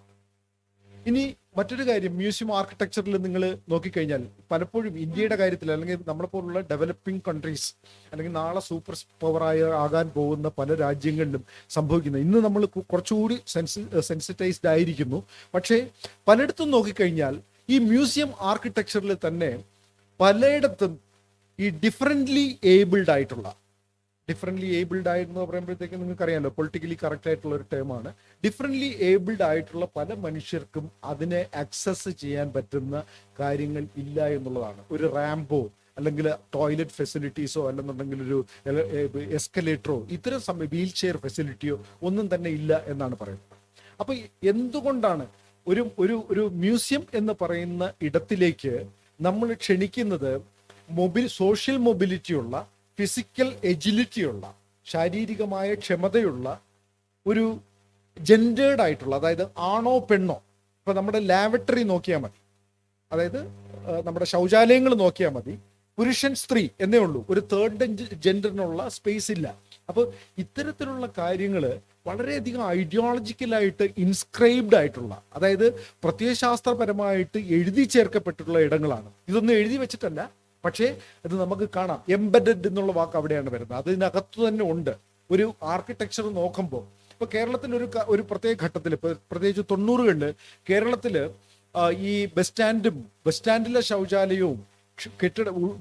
ഇനി മറ്റൊരു കാര്യം, മ്യൂസിയം ആർക്കിടെക്ചറിൽ നിങ്ങൾ നോക്കിക്കഴിഞ്ഞാൽ പലപ്പോഴും ഇന്ത്യയുടെ കാര്യത്തിൽ, അല്ലെങ്കിൽ നമ്മളെപ്പോലുള്ള ഡെവലപ്പിംഗ് കൺട്രീസ്, അല്ലെങ്കിൽ നാളെ സൂപ്പർ ആകാൻ പോകുന്ന പല രാജ്യങ്ങളിലും സംഭവിക്കുന്നത്, ഇന്ന് നമ്മൾ കുറച്ചുകൂടി സെൻസിറ്റൈസ്ഡ് ആയിരിക്കുന്നു. പക്ഷേ പലയിടത്തും നോക്കിക്കഴിഞ്ഞാൽ ഈ മ്യൂസിയം ആർക്കിടെക്ചറിൽ തന്നെ പലയിടത്തും ഈ ഡിഫറൻ്റ്ലി ഏബിൾഡ് ആയിട്ടുള്ള പറയുമ്പോഴത്തേക്ക് നിങ്ങൾക്ക് അറിയാമല്ലോ, പൊളിറ്റിക്കലി കറക്റ്റ് ആയിട്ടുള്ള ഒരു ടേമാണ്. ഡിഫറൻ്റ്ലി ഏബിൾഡ് ആയിട്ടുള്ള പല മനുഷ്യർക്കും അതിനെ ആക്സസ് ചെയ്യാൻ പറ്റുന്ന കാര്യങ്ങൾ ഇല്ല എന്നുള്ളതാണ്. ഒരു റാമ്പോ, അല്ലെങ്കിൽ ടോയ്ലറ്റ് ഫെസിലിറ്റീസോ, അല്ലെന്നുണ്ടെങ്കിൽ ഒരു എസ്കലേറ്ററോ, ഇത്തരം വീൽ ചെയർ ഫെസിലിറ്റിയോ ഒന്നും തന്നെ ഇല്ല എന്നാണ് പറയുന്നത്. അപ്പൊ എന്തുകൊണ്ടാണ് ഒരു മ്യൂസിയം എന്ന് പറയുന്ന ഇടത്തിലേക്ക് നമ്മൾ ക്ഷണിക്കുന്നത്? സോഷ്യൽ മൊബിലിറ്റിയുള്ള, ഫിസിക്കൽ എജിലിറ്റിയുള്ള, ശാരീരികമായ ക്ഷമതയുള്ള, ഒരു ജെൻഡേർഡ് ആയിട്ടുള്ള, അതായത് ആണോ പെണ്ണോ, ഇപ്പൊ നമ്മുടെ ലാബറട്ടറി നോക്കിയാൽ മതി, അതായത് നമ്മുടെ ശൗചാലയങ്ങൾ നോക്കിയാൽ മതി, പുരുഷൻ സ്ത്രീ എന്നേ ഉള്ളൂ, ഒരു തേർഡ് ജെൻഡറിനുള്ള സ്പേസ് ഇല്ല. അപ്പോൾ ഇത്തരത്തിലുള്ള കാര്യങ്ങൾ വളരെയധികം ഐഡിയോളജിക്കലായിട്ട് ഇൻസ്ക്രൈബ്ഡ് ആയിട്ടുള്ള, അതായത് പ്രത്യയശാസ്ത്രപരമായിട്ട് എഴുതി ചേർക്കപ്പെട്ടിട്ടുള്ള ഇടങ്ങളാണ്. ഇതൊന്നും എഴുതി വെച്ചിട്ടല്ല, പക്ഷേ ഇത് നമുക്ക് കാണാം. എംബഡഡ് എന്നുള്ള വാക്ക് അവിടെയാണ് വരുന്നത്. അതിനകത്തു തന്നെ ഉണ്ട്. ഒരു ആർക്കിടെക്ചർ നോക്കുമ്പോൾ ഇപ്പൊ കേരളത്തിൽ ഒരു പ്രത്യേക ഘട്ടത്തിൽ, ഇപ്പൊ പ്രത്യേകിച്ച് 90കളിൽ കേരളത്തിൽ ഈ ബസ് സ്റ്റാൻഡിലെ ശൗചാലയവും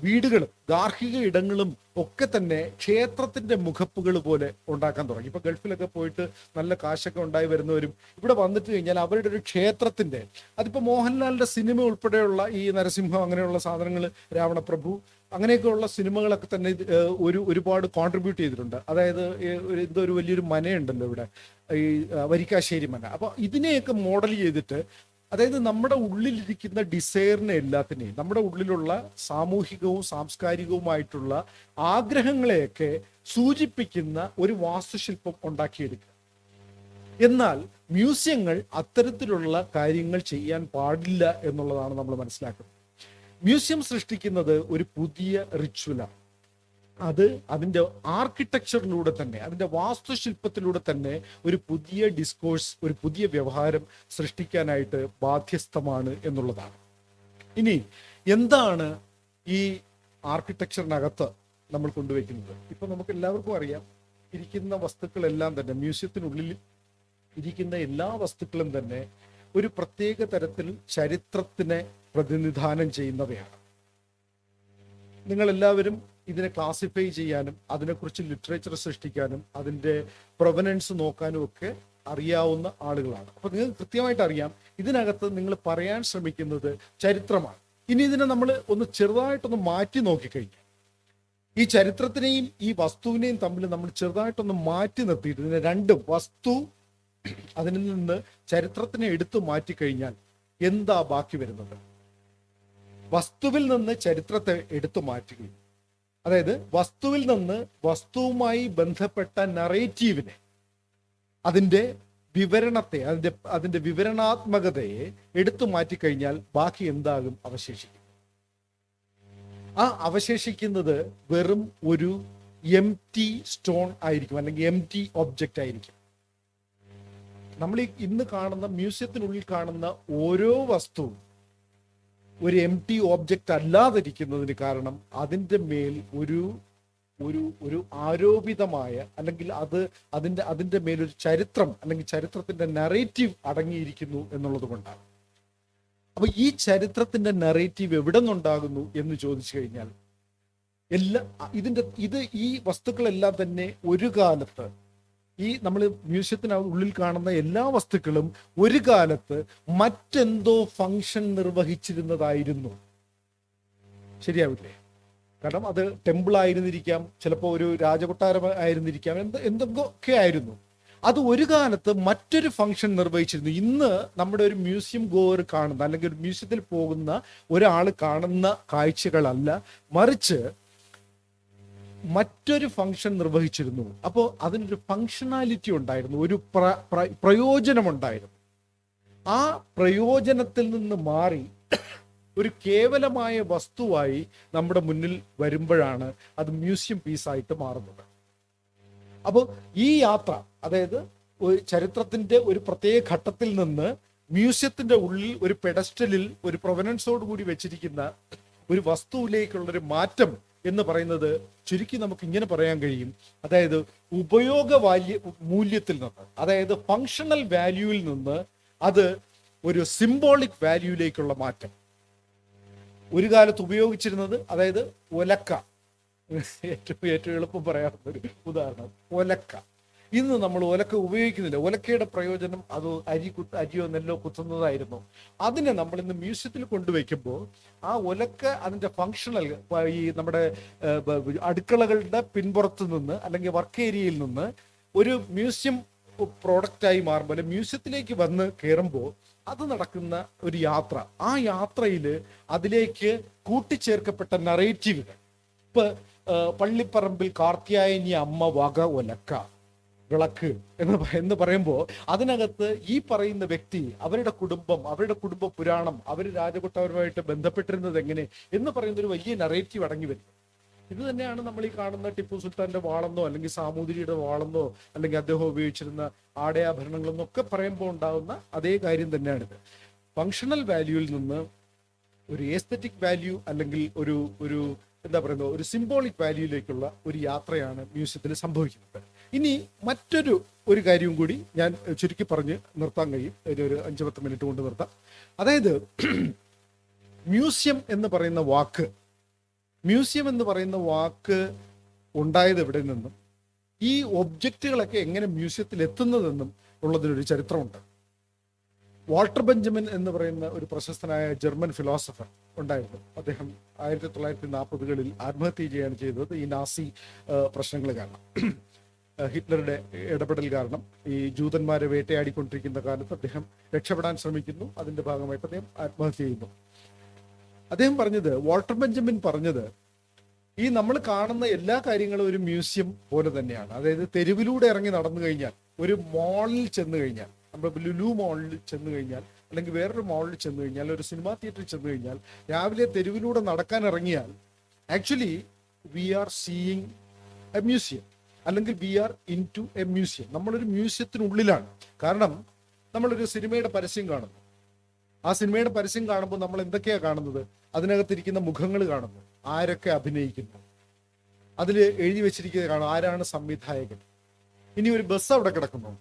വീടുകളും ഗാർഹിക ഇടങ്ങളും ഒക്കെ തന്നെ ക്ഷേത്രത്തിന്റെ മുഖപ്പുകൾ പോലെ ഉണ്ടാക്കാൻ തുടങ്ങി. ഇപ്പൊ ഗൾഫിലൊക്കെ പോയിട്ട് നല്ല കാശൊക്കെ ഉണ്ടായി വരുന്നവരും ഇവിടെ വന്നിട്ട് കഴിഞ്ഞാൽ അവരുടെ ഒരു ക്ഷേത്രത്തിന്റെ, അതിപ്പോ മോഹൻലാലിന്റെ സിനിമ ഉൾപ്പെടെയുള്ള ഈ നരസിംഹം, അങ്ങനെയുള്ള സാധനങ്ങൾ, രാവണപ്രഭു, അങ്ങനെയൊക്കെയുള്ള സിനിമകളൊക്കെ തന്നെ ഒരുപാട് കോൺട്രിബ്യൂട്ട് ചെയ്തിട്ടുണ്ട്. അതായത് എന്തോ ഒരു വലിയൊരു മനയുണ്ടല്ലോ ഇവിടെ, ഈ വരിക്കാശ്ശേരി മന. അപ്പൊ ഇതിനെയൊക്കെ മോഡൽ ചെയ്തിട്ട്, അതായത് നമ്മുടെ ഉള്ളിലിരിക്കുന്ന ഡിസയറിനെ എല്ലാത്തിനെയും, നമ്മുടെ ഉള്ളിലുള്ള സാമൂഹികവും സാംസ്കാരികവുമായിട്ടുള്ള ആഗ്രഹങ്ങളെയൊക്കെ സൂചിപ്പിക്കുന്ന ഒരു വാസ്തുശില്പം ഉണ്ടാക്കിയെടുക്കുക. എന്നാൽ മ്യൂസിയങ്ങൾ അത്തരത്തിലുള്ള കാര്യങ്ങൾ ചെയ്യാൻ പാടില്ല എന്നുള്ളതാണ് നമ്മൾ മനസ്സിലാക്കുന്നത്. മ്യൂസിയം സൃഷ്ടിക്കുന്നത് ഒരു പുതിയ റിച്വലാണ്. അത് അതിൻ്റെ ആർക്കിടെക്ചറിലൂടെ തന്നെ, അതിൻ്റെ വാസ്തുശില്പത്തിലൂടെ തന്നെ ഒരു പുതിയ ഡിസ്കോഴ്സ്, ഒരു പുതിയ വ്യവഹാരം സൃഷ്ടിക്കാനായിട്ട് ബാധ്യസ്ഥമാണ് എന്നുള്ളതാണ്. ഇനി എന്താണ് ഈ ആർക്കിടെക്ചറിനകത്ത് നമ്മൾ കൊണ്ടുവയ്ക്കുന്നത്? ഇപ്പൊ നമുക്ക് എല്ലാവർക്കും അറിയാം, ഇരിക്കുന്ന വസ്തുക്കളെല്ലാം തന്നെ, മ്യൂസിയത്തിനുള്ളിൽ ഇരിക്കുന്ന എല്ലാ വസ്തുക്കളും തന്നെ ഒരു പ്രത്യേക തരത്തിൽ ചരിത്രത്തിനെ പ്രതിനിധാനം ചെയ്യുന്നവയാണ്. നിങ്ങളെല്ലാവരും ഇതിനെ ക്ലാസിഫൈ ചെയ്യാനും അതിനെക്കുറിച്ച് ലിറ്ററേച്ചർ സൃഷ്ടിക്കാനും അതിൻ്റെ പ്രൊവനൻസ് നോക്കാനും ഒക്കെ അറിയാവുന്ന ആളുകളാണ്. അപ്പൊ നിങ്ങൾക്ക് കൃത്യമായിട്ട് അറിയാം, ഇതിനകത്ത് നിങ്ങൾ പറയാൻ ശ്രമിക്കുന്നത് ചരിത്രമാണ്. ഇനി ഇതിനെ നമ്മൾ ഒന്ന് ചെറുതായിട്ടൊന്ന് മാറ്റി നോക്കിക്കഴിഞ്ഞാൽ, ഈ ചരിത്രത്തിനെയും ഈ വസ്തുവിനെയും തമ്മിൽ നമ്മൾ ചെറുതായിട്ടൊന്ന് മാറ്റി നിർത്തിയിട്ട് ഇതിനെ രണ്ടും, വസ്തു അതിൽ നിന്ന് ചരിത്രത്തിനെ എടുത്തു മാറ്റിക്കഴിഞ്ഞാൽ എന്താ ബാക്കി വരുന്നത്? വസ്തുവിൽ നിന്ന് ചരിത്രത്തെ എടുത്തു മാറ്റുകയും, അതായത് വസ്തുവിൽ നിന്ന് വസ്തുവുമായി ബന്ധപ്പെട്ട നറേറ്റീവിനെ, അതിൻ്റെ വിവരണത്തെ, അതിൻ്റെ വിവരണാത്മകതയെ എടുത്തു മാറ്റിക്കഴിഞ്ഞാൽ ബാക്കി എന്താകും അവശേഷിക്കും? ആ അവശേഷിക്കുന്നത് വെറും ഒരു എംപ്റ്റി സ്റ്റോൺ ആയിരിക്കും, അല്ലെങ്കിൽ എംപ്റ്റി ഒബ്ജക്റ്റ് ആയിരിക്കും. നമ്മൾ ഈ ഇന്ന് കാണുന്ന മ്യൂസിയത്തിനുള്ളിൽ കാണുന്ന ഓരോ വസ്തുവും ഒരു എംപ്റ്റി ഓബ്ജക്റ്റ് അല്ലാതിരിക്കുന്നതിന് കാരണം അതിൻ്റെ മേൽ ഒരു ഒരു ഒരു ആരോപിതമായ, അല്ലെങ്കിൽ അതിൻ്റെ മേലൊരു ചരിത്രം, അല്ലെങ്കിൽ ചരിത്രത്തിന്റെ നറേറ്റീവ് അടങ്ങിയിരിക്കുന്നു എന്നുള്ളത് കൊണ്ടാണ്. അപ്പൊ ഈ ചരിത്രത്തിന്റെ നറേറ്റീവ് എവിടെ നിന്നുണ്ടാകുന്നു എന്ന് ചോദിച്ചു കഴിഞ്ഞാൽ, ഈ വസ്തുക്കളെല്ലാം തന്നെ ഒരു കാലത്ത്, ഈ നമ്മൾ മ്യൂസിയത്തിനുള്ളിൽ കാണുന്ന എല്ലാ വസ്തുക്കളും ഒരു കാലത്ത് മറ്റെന്തോ ഫങ്ഷൻ നിർവഹിച്ചിരുന്നതായിരുന്നു. ശരിയാവില്ലേ? കാരണം അത് ടെമ്പിൾ ആയിരുന്നിരിക്കാം, ചിലപ്പോൾ ഒരു രാജകൊട്ടാരം ആയിരുന്നിരിക്കാം, എന്തൊക്കെ ആയിരുന്നു. അത് ഒരു കാലത്ത് മറ്റൊരു ഫങ്ഷൻ നിർവഹിച്ചിരുന്നു. ഇന്ന് നമ്മുടെ ഒരു മ്യൂസിയം ഗോവർ കാണുന്ന, അല്ലെങ്കിൽ ഒരു മ്യൂസിയത്തിൽ പോകുന്ന ഒരാൾ കാണുന്ന കാഴ്ചകളല്ല, മറിച്ച് മറ്റൊരു ഫങ്ഷൻ നിർവഹിച്ചിരുന്നു. അപ്പോൾ അതിനൊരു ഫങ്ഷനാലിറ്റി ഉണ്ടായിരുന്നു, ഒരു പ്രയോജനമുണ്ടായിരുന്നു. ആ പ്രയോജനത്തിൽ നിന്ന് മാറി ഒരു കേവലമായ വസ്തുവായി നമ്മുടെ മുന്നിൽ വരുമ്പോഴാണ് അത് മ്യൂസിയം പീസായിട്ട് മാറുന്നത്. അപ്പോൾ ഈ യാത്ര, അതായത് ഒരു ചരിത്രത്തിന്റെ ഒരു പ്രത്യേക ഘട്ടത്തിൽ നിന്ന് മ്യൂസിയത്തിന്റെ ഉള്ളിൽ ഒരു പെഡസ്റ്റലിൽ ഒരു പ്രൊവനൻസോട് കൂടി വെച്ചിരിക്കുന്ന ഒരു വസ്തുവിലേക്കുള്ളൊരു മാറ്റം എന്ന് പറയുന്നത് ചുരുക്കി നമുക്ക് ഇങ്ങനെ പറയാൻ കഴിയും. അതായത് മൂല്യത്തിൽ നിന്ന്, അതായത് ഫങ്ഷണൽ വാല്യൂവിൽ നിന്ന് അത് ഒരു സിംബോളിക് വാല്യൂയിലേക്കുള്ള മാറ്റം. ഒരു കാലത്ത് ഉപയോഗിച്ചിരുന്നത്, അതായത് ഒലക്ക, ഏറ്റവും എളുപ്പം പറയാവുന്ന ഒരു ഉദാഹരണം ഒലക്ക. ഇന്ന് നമ്മൾ ഒലക്ക ഉപയോഗിക്കുന്നില്ല. ഒലക്കയുടെ പ്രയോജനം അത് അരിയോ നെല്ലോ കുത്തുന്നതായിരുന്നു. അതിനെ നമ്മൾ ഇന്ന് മ്യൂസിയത്തിൽ കൊണ്ടുവയ്ക്കുമ്പോൾ ആ ഒലക്ക അതിന്റെ ഫങ്ഷണൽ, ഈ നമ്മുടെ അടുക്കളകളുടെ പിൻപുറത്ത് നിന്ന്, അല്ലെങ്കിൽ വർക്ക് ഏരിയയിൽ നിന്ന് ഒരു മ്യൂസിയം പ്രോഡക്റ്റായി മാറുമ്പോൾ, അല്ലെങ്കിൽ മ്യൂസിയത്തിലേക്ക് വന്ന് കയറുമ്പോൾ അത് നടക്കുന്ന ഒരു യാത്ര. ആ യാത്രയിൽ അതിലേക്ക് കൂട്ടിച്ചേർക്കപ്പെട്ട നറേറ്റീവുകൾ, ഇപ്പൊ പള്ളിപ്പറമ്പിൽ കാർത്യായനി അമ്മ വക ഒലക്ക വിളക്ക് എന്ന് പറയുമ്പോൾ അതിനകത്ത് ഈ പറയുന്ന വ്യക്തി, അവരുടെ കുടുംബം, അവരുടെ കുടുംബ പുരാണം, അവർ രാജകൊട്ടാരവുമായിട്ട് ബന്ധപ്പെട്ടിരുന്നത് എങ്ങനെ എന്ന് പറയുന്ന ഒരു വലിയ നറേറ്റീവ് അടങ്ങി വരും. ഇത് തന്നെയാണ് നമ്മൾ ഈ കാണുന്ന ടിപ്പു സുൽത്താന്റെ വാളെന്നോ, അല്ലെങ്കിൽ സാമൂതിരിയുടെ വാളെന്നോ, അല്ലെങ്കിൽ അദ്ദേഹം ഉപയോഗിച്ചിരുന്ന ആടയാഭരണങ്ങളെന്നോ ഒക്കെ പറയുമ്പോൾ ഉണ്ടാകുന്ന അതേ കാര്യം തന്നെയാണിത്. ഫങ്ഷണൽ വാല്യൂവിൽ നിന്ന് ഒരു എസ്തെറ്റിക് വാല്യൂ, അല്ലെങ്കിൽ ഒരു എന്താ പറയുന്നത്, ഒരു സിംബോളിക് വാല്യൂയിലേക്കുള്ള ഒരു യാത്രയാണ് മ്യൂസിയത്തിൽ സംഭവിക്കുന്നത്. ഇനി മറ്റൊരു കാര്യവും കൂടി ഞാൻ ചുരുക്കി പറഞ്ഞ് നിർത്താൻ കഴിയും, ഒരു 5-10 മിനിറ്റ് കൊണ്ട് നിർത്താം. അതായത് മ്യൂസിയം എന്ന് പറയുന്ന വാക്ക് ഉണ്ടായത് എവിടെ നിന്നും, ഈ ഒബ്ജക്റ്റുകളൊക്കെ എങ്ങനെ മ്യൂസിയത്തിൽ എത്തുന്നതെന്നും ഉള്ളതിനൊരു ചരിത്രമുണ്ട്. വാൾട്ടർ ബെഞ്ചമിൻ എന്ന് പറയുന്ന ഒരു പ്രശസ്തനായ ജർമ്മൻ ഫിലോസഫർ ഉണ്ടായിരുന്നു. അദ്ദേഹം 1940-കളിൽ ആത്മഹത്യ ചെയ്യുകയാണ് ചെയ്തത് ഈ നാസി പ്രശ്നങ്ങൾ കാരണം. ഹിറ്റ്ലറുടെ ഇടപെടൽ കാരണം ഈ ജൂതന്മാരെ വേട്ടയാടിക്കൊണ്ടിരിക്കുന്ന കാലത്ത് അദ്ദേഹം രക്ഷപ്പെടാൻ ശ്രമിക്കുന്നു. അതിന്റെ ഭാഗമായിട്ട് അദ്ദേഹം ആത്മഹത്യ ചെയ്യുന്നു. വാൾട്ടർ ബെഞ്ചമിൻ പറഞ്ഞത്, ഈ നമ്മൾ കാണുന്ന എല്ലാ കാര്യങ്ങളും ഒരു മ്യൂസിയം പോലെ തന്നെയാണ്. അതായത് തെരുവിലൂടെ ഇറങ്ങി നടന്നു കഴിഞ്ഞാൽ, ഒരു മാളിൽ ചെന്ന് കഴിഞ്ഞാൽ, നമ്മൾ ലുലു മോളിൽ ചെന്ന് കഴിഞ്ഞാൽ, അല്ലെങ്കിൽ വേറൊരു മോളിൽ ചെന്ന് കഴിഞ്ഞാൽ, ഒരു സിനിമാ തിയേറ്ററിൽ ചെന്ന് കഴിഞ്ഞാൽ, രാവിലെ തെരുവിലൂടെ നടക്കാൻ ഇറങ്ങിയാൽ actually we are seeing a museum, അല്ലെങ്കിൽ we are into a museum. നമ്മളൊരു മ്യൂസിയത്തിനുള്ളിലാണ്. കാരണം നമ്മളൊരു സിനിമയുടെ പരസ്യം കാണുന്നു. ആ സിനിമയുടെ പരസ്യം കാണുമ്പോൾ നമ്മൾ എന്തൊക്കെയാണ് കാണുന്നത്? അതിനകത്തിരിക്കുന്ന മുഖങ്ങൾ കാണുന്നു, ആരൊക്കെ അഭിനയിക്കുന്നു, അതിൽ എഴുതി വെച്ചിരിക്കുന്നത് കാണും, ആരാണ് സംവിധായകൻ. ഇനി ഒരു ബസ് അവിടെ കിടക്കുന്നു,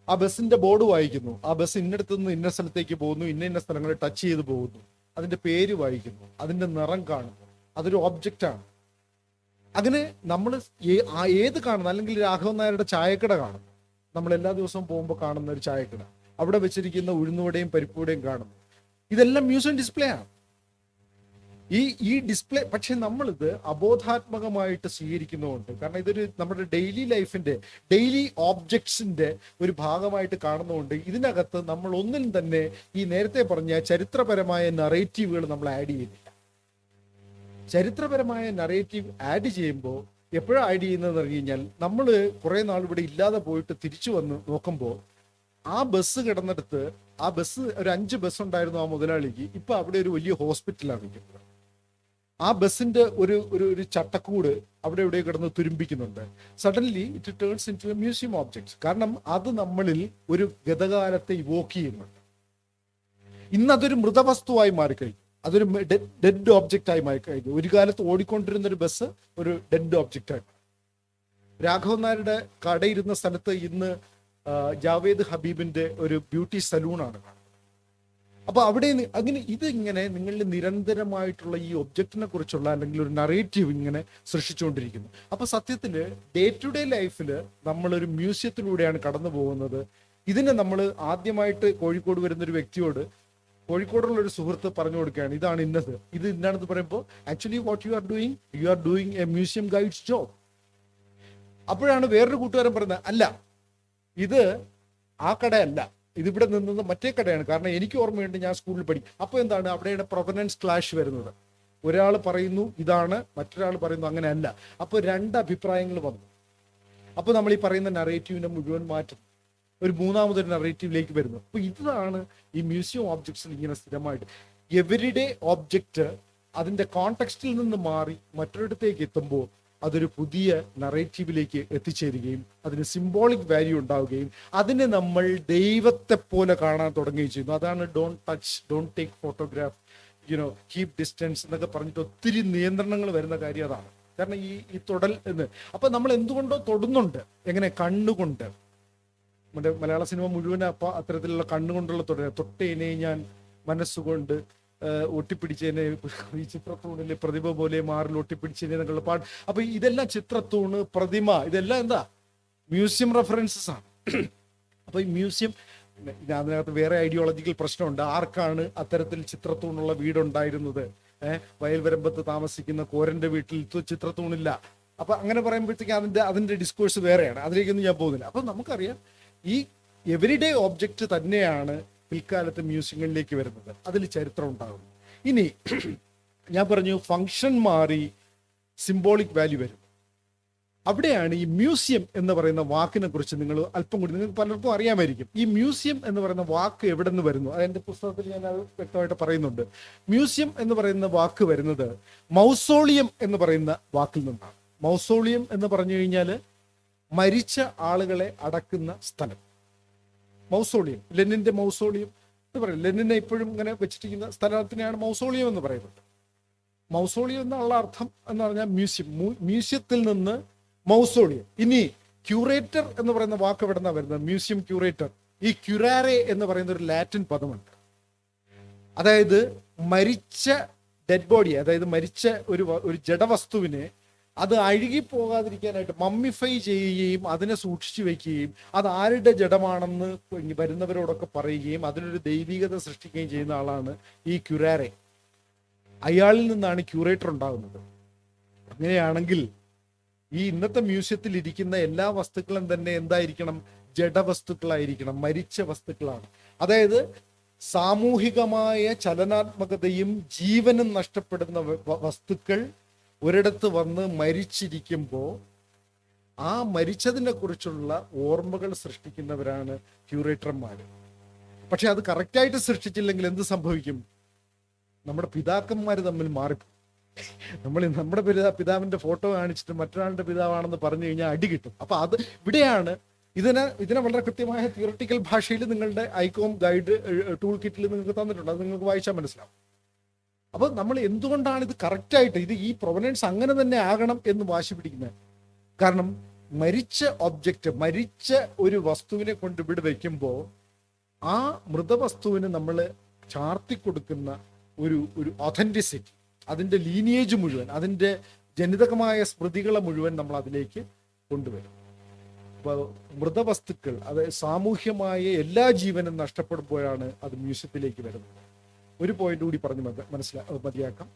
ആ ബസ്സിന്റെ ബോർഡ് വായിക്കുന്നു, ആ ബസ് ഇന്നടത്തു നിന്ന് ഇന്ന സ്ഥലത്തേക്ക് പോകുന്നു, ഇന്ന സ്ഥലങ്ങളിൽ ടച്ച് ചെയ്ത് പോകുന്നു, അതിന്റെ പേര് വായിക്കുന്നു, അതിന്റെ നിറം കാണുന്നു, അതൊരു ഒബ്ജക്റ്റാണ്. അങ്ങനെ നമ്മൾ ഏത് കാണുന്നു, അല്ലെങ്കിൽ രാഘവൻ നായരുടെ ചായക്കട കാണുന്നു, നമ്മൾ എല്ലാ ദിവസവും പോകുമ്പോൾ കാണുന്ന ഒരു ചായക്കട, അവിടെ വെച്ചിരിക്കുന്ന ഉഴുന്നുവടയും പരിപ്പുവടയും കാണുന്നു, ഇതെല്ലാം മ്യൂസിയം ഡിസ്പ്ലേ ആണ്. ഈ ഡിസ്പ്ലേ പക്ഷെ നമ്മളിത് അബോധാത്മകമായിട്ട് സ്വീകരിക്കുന്നതുകൊണ്ട്, കാരണം ഇതൊരു നമ്മുടെ ഡെയിലി ലൈഫിന്റെ, ഡെയിലി ഓബ്ജക്ട്സിന്റെ ഒരു ഭാഗമായിട്ട് കാണുന്നതുകൊണ്ട് ഇതിനകത്ത് നമ്മൾ ഒന്നിനും തന്നെ ഈ നേരത്തെ പറഞ്ഞ ചരിത്രപരമായ നറേറ്റീവുകൾ നമ്മൾ ആഡ് ചെയ്യുന്നില്ല. ചരിത്രപരമായ നറേറ്റീവ് ആഡ് ചെയ്യുമ്പോൾ എപ്പോഴാണ് ആഡ് ചെയ്യുന്നതെന്ന് പറഞ്ഞു കഴിഞ്ഞാൽ, നമ്മൾ കുറെ നാൾ ഇവിടെ ഇല്ലാതെ പോയിട്ട് തിരിച്ചു വന്ന് നോക്കുമ്പോൾ ആ ബസ് കിടന്നിടത്ത്, ആ ബസ് ഒരു 5 ബസ് ഉണ്ടായിരുന്നു ആ മുതലാളിക്ക്, ഇപ്പൊ അവിടെ ഒരു വലിയ ഹോസ്പിറ്റലാണ് ഇരിക്കുന്നത്. ആ ബസ്സിന്റെ ഒരു ചട്ടക്കൂട് അവിടെ എവിടെ കിടന്ന് തുരുമ്പിക്കുന്നുണ്ട്. Suddenly it turns into a museum objects. കാരണം അത് നമ്മളിൽ ഒരു ഗതകാലത്തെ ഇവോക്ക് ചെയ്യുന്നുണ്ട്. ഇന്ന് അതൊരു മൃതവസ്തുവായി മാറിക്കഴിഞ്ഞു, അതൊരു ഡെഡ് ഓബ്ജക്റ്റ് ആയി മാറിക്കഴിഞ്ഞു. ഒരു കാലത്ത് ഓടിക്കൊണ്ടിരുന്ന ഒരു ബസ് ഒരു ഡെഡ് ഓബ്ജക്റ്റ് ആയി. രാഘവൻ നായരുടെ കടയിരുന്ന സ്ഥലത്ത് ഇന്ന് ജാവേദ് ഹബീബിന്റെ ഒരു ബ്യൂട്ടി സലൂണാണ് കാണുന്നത്. അപ്പൊ അവിടെ അങ്ങനെ ഇതിങ്ങനെ നിങ്ങളിൽ നിരന്തരമായിട്ടുള്ള ഈ ഒബ്ജക്റ്റിനെ കുറിച്ചുള്ള അല്ലെങ്കിൽ ഒരു നറേറ്റീവ് ഇങ്ങനെ സൃഷ്ടിച്ചുകൊണ്ടിരിക്കുന്നു. അപ്പൊ സത്യത്തില് ഡേ ടു ഡേ ലൈഫിൽ നമ്മളൊരു മ്യൂസിയത്തിലൂടെയാണ് കടന്നു പോകുന്നത്. ഇതിനെ നമ്മൾ ആദ്യമായിട്ട് കോഴിക്കോട് വരുന്നൊരു വ്യക്തിയോട്, കോഴിക്കോടുള്ള ഒരു സുഹൃത്ത് പറഞ്ഞു കൊടുക്കുകയാണ്, ഇതാണ് ഇന്നത്, ഇത് ഇന്നാണെന്ന് പറയുമ്പോൾ actually what you are doing A museum guides job. അപ്പോഴാണ് വേറൊരു കൂട്ടുകാരൻ പറയുന്നത്, അല്ല ഇത് ആ കടയല്ല, ഇതിവിടെ നിന്നത് മറ്റേ കടയാണ്. കാരണം എനിക്ക് ഓർമ്മയുണ്ട്, ഞാൻ സ്കൂളിൽ പഠിക്കും. അപ്പൊ എന്താണ് അവിടെയാണ് പ്രൊവനൻസ് ക്ലാഷ് വരുന്നത്. ഒരാൾ പറയുന്നു ഇതാണ്, മറ്റൊരാൾ പറയുന്നു അങ്ങനെ അല്ല. അപ്പൊ 2 അഭിപ്രായങ്ങൾ വന്നു. അപ്പൊ നമ്മൾ ഈ പറയുന്ന നറേറ്റീവിനെ മുഴുവൻ മാറ്റും, ഒരു മൂന്നാമതൊരു നറേറ്റീവിലേക്ക് വരുന്നു. അപ്പൊ ഇതാണ് ഈ മ്യൂസിയം ഓബ്ജക്ട്സിൽ ഇങ്ങനെ സ്ഥിരമായിട്ട് എവരിഡേ ഓബ്ജക്റ്റ് അതിന്റെ കോണ്ടെക്സ്റ്റിൽ നിന്ന് മാറി മറ്റൊരിടത്തേക്ക് എത്തുമ്പോൾ അതൊരു പുതിയ നറേറ്റീവിലേക്ക് എത്തിച്ചേരുകയും അതിന് സിംബോളിക് വാല്യൂ ഉണ്ടാവുകയും അതിനെ നമ്മൾ ദൈവത്തെ പോലെ കാണാൻ തുടങ്ങുകയും ചെയ്യുന്നു. അതാണ് don't touch, don't take photograph, keep distance എന്നൊക്കെ പറഞ്ഞിട്ട് ഒത്തിരി നിയന്ത്രണങ്ങൾ വരുന്ന കാര്യം അതാണ്. കാരണം ഈ തൊടൽ എന്ന്, അപ്പൊ നമ്മൾ എന്തുകൊണ്ടോ തൊടുന്നുണ്ട്, എങ്ങനെ? കണ്ണുകൊണ്ട്. മറ്റേ മലയാള സിനിമ മുഴുവൻ അപ്പൊ അത്തരത്തിലുള്ള കണ്ണുകൊണ്ടുള്ള തൊട്ടേനെ ഞാൻ മനസ്സുകൊണ്ട് ഒട്ടിപ്പിടിച്ചതിനെ, ഈ ചിത്രത്തൂണിലെ പ്രതിഭ പോലെ മാറിൽ ഒട്ടിപ്പിടിച്ചതിനെ എന്നുള്ള പാട്ട്. അപ്പൊ ഇതെല്ലാം ചിത്രത്തൂണ്, പ്രതിമ, ഇതെല്ലാം എന്താ മ്യൂസിയം റെഫറൻസസ് ആണ്. അപ്പൊ ഈ മ്യൂസിയം, അതിനകത്ത് വേറെ ഐഡിയോളജിക്കൽ പ്രശ്നമുണ്ട്. ആർക്കാണ് അത്തരത്തിൽ ചിത്രത്തൂണുള്ള വീടുണ്ടായിരുന്നത്? വയൽവരമ്പത്ത് താമസിക്കുന്ന കോരന്റെ വീട്ടിൽ ചിത്രത്തൂണില്ല. അപ്പൊ അങ്ങനെ പറയുമ്പോഴത്തേക്ക് അതിന്റെ ഡിസ്കോഴ്സ് വേറെയാണ്, അതിലേക്കൊന്നും ഞാൻ പോകുന്നില്ല. അപ്പൊ നമുക്കറിയാം ഈ എവരിഡേ ഓബ്ജക്റ്റ് തന്നെയാണ് പിൽക്കാലത്ത് മ്യൂസിയങ്ങളിലേക്ക് വരുന്നത്, അതിൽ ചരിത്രം ഉണ്ടാകുന്നു. ഇനി ഞാൻ പറഞ്ഞു ഫങ്ഷൻ മാറി സിംബോളിക് വാല്യൂ വരും. അവിടെയാണ് ഈ മ്യൂസിയം എന്ന് പറയുന്ന വാക്കിനെ കുറിച്ച് നിങ്ങൾ അല്പം കൂടി, നിങ്ങൾക്ക് പലർക്കും അറിയാമായിരിക്കും ഈ മ്യൂസിയം എന്ന് പറയുന്ന വാക്ക് എവിടെ നിന്ന് വരുന്നു. അതെന്റെ പുസ്തകത്തിൽ ഞാൻ അത് വ്യക്തമായിട്ട് പറയുന്നുണ്ട്. മ്യൂസിയം എന്ന് പറയുന്ന വാക്ക് വരുന്നത് മൗസോളിയം എന്ന് പറയുന്ന വാക്കിൽ നിന്നാണ്. മൗസോളിയം എന്ന് പറഞ്ഞു കഴിഞ്ഞാൽ മരിച്ച ആളുകളെ അടക്കുന്ന സ്ഥലം. മൗസോളിയം, ലെനിന്റെ മൗസോളിയം എന്ന് പറയും. ലെനിനെ ഇപ്പോഴും ഇങ്ങനെ വെച്ചിരിക്കുന്ന സ്ഥലത്തിനെയാണ് മൗസോളിയം എന്ന് പറയുന്നത്. മൗസോളിയം എന്നുള്ള അർത്ഥം എന്ന് പറഞ്ഞാൽ മ്യൂസിയം, മ്യൂസിയത്തിൽ നിന്ന് മൗസോളിയം. ഇനി ക്യൂറേറ്റർ എന്ന് പറയുന്ന വാക്ക് എവിടെ നിന്നാണ് വരുന്നത്? Museum curator. ഈ ക്യുറാരെ എന്ന് പറയുന്ന ഒരു ലാറ്റിൻ പദമുണ്ട്. അതായത് മരിച്ച ഡെഡ് ബോഡി, അതായത് മരിച്ച ഒരു ജഡവസ്തുവിനെ അത് അഴുകിപ്പോകാതിരിക്കാനായിട്ട് മമ്മിഫൈ ചെയ്യുകയും അതിനെ സൂക്ഷിച്ചു വെക്കുകയും അത് ആരുടെ ജഡമാണെന്ന് വരുന്നവരോടൊക്കെ പറയുകയും അതിനൊരു ദൈവികത സൃഷ്ടിക്കുകയും ചെയ്യുന്ന ആളാണ് ഈ ക്യുറാരെ. അയാളിൽ നിന്നാണ് ക്യൂറേറ്റർ ഉണ്ടാകുന്നത്. അങ്ങനെയാണെങ്കിൽ ഈ ഇന്നത്തെ മ്യൂസിയത്തിൽ ഇരിക്കുന്ന എല്ലാ വസ്തുക്കളും തന്നെ എന്തായിരിക്കണം? ജഡവസ്തുക്കളായിരിക്കണം, മരിച്ച വസ്തുക്കളാണ്. അതായത് സാമൂഹികമായ ചലനാത്മകതയും ജീവനും നഷ്ടപ്പെടുന്ന വസ്തുക്കൾ ഒരിടത്ത് വന്ന് മരിച്ചിരിക്കുമ്പോൾ ആ മരിച്ചതിനെ കുറിച്ചുള്ള ഓർമ്മകൾ സൃഷ്ടിക്കുന്നവരാണ് ക്യൂറേറ്റർമാർ. പക്ഷെ അത് കറക്റ്റായിട്ട് സൃഷ്ടിച്ചില്ലെങ്കിൽ എന്ത് സംഭവിക്കും? നമ്മുടെ പിതാക്കന്മാർ തമ്മിൽ മാറിപ്പോകും. നമ്മുടെ പിതാവിന്റെ ഫോട്ടോ കാണിച്ചിട്ട് മറ്റൊരാളുടെ പിതാവാണെന്ന് പറഞ്ഞു കഴിഞ്ഞാൽ അടി കിട്ടും. അപ്പൊ അത് ഇവിടെയാണ് ഇതിനെ വളരെ കൃത്യമായ തിയറട്ടിക്കൽ ഭാഷയിൽ നിങ്ങളുടെ ഐകോം ഗൈഡ് ടൂൾ കിറ്റിൽ നിങ്ങൾക്ക് തന്നിട്ടുണ്ട്. അത് നിങ്ങൾക്ക് വായിച്ചാൽ മനസ്സിലാവും. അപ്പൊ നമ്മൾ എന്തുകൊണ്ടാണ് ഇത് കറക്റ്റായിട്ട് ഈ പ്രൊവനൻസ് അങ്ങനെ തന്നെ ആകണം എന്ന് വാശി പിടിക്കുന്നത്? കാരണം മരിച്ച ഒബ്ജക്റ്റ്, മരിച്ച ഒരു വസ്തുവിനെ കൊണ്ട് ഇവിടെ വയ്ക്കുമ്പോൾ ആ മൃതവസ്തുവിന് നമ്മൾ ചാർത്തി കൊടുക്കുന്ന ഒരു ഒഥന്റിസിറ്റി, അതിൻ്റെ ലീനിയേജ് മുഴുവൻ, അതിൻ്റെ ജനിതകമായ സ്മൃതികളെ മുഴുവൻ നമ്മൾ അതിലേക്ക് കൊണ്ടുവരും. അപ്പോൾ മൃതവസ്തുക്കൾ, അത് സാമൂഹ്യമായ എല്ലാ ജീവനും നഷ്ടപ്പെടുമ്പോഴാണ് അത് മ്യൂസിയത്തിലേക്ക് വരുന്നത്. ഒരു പോയിന്റ് കൂടി പറഞ്ഞ് മതിയാക്കാം.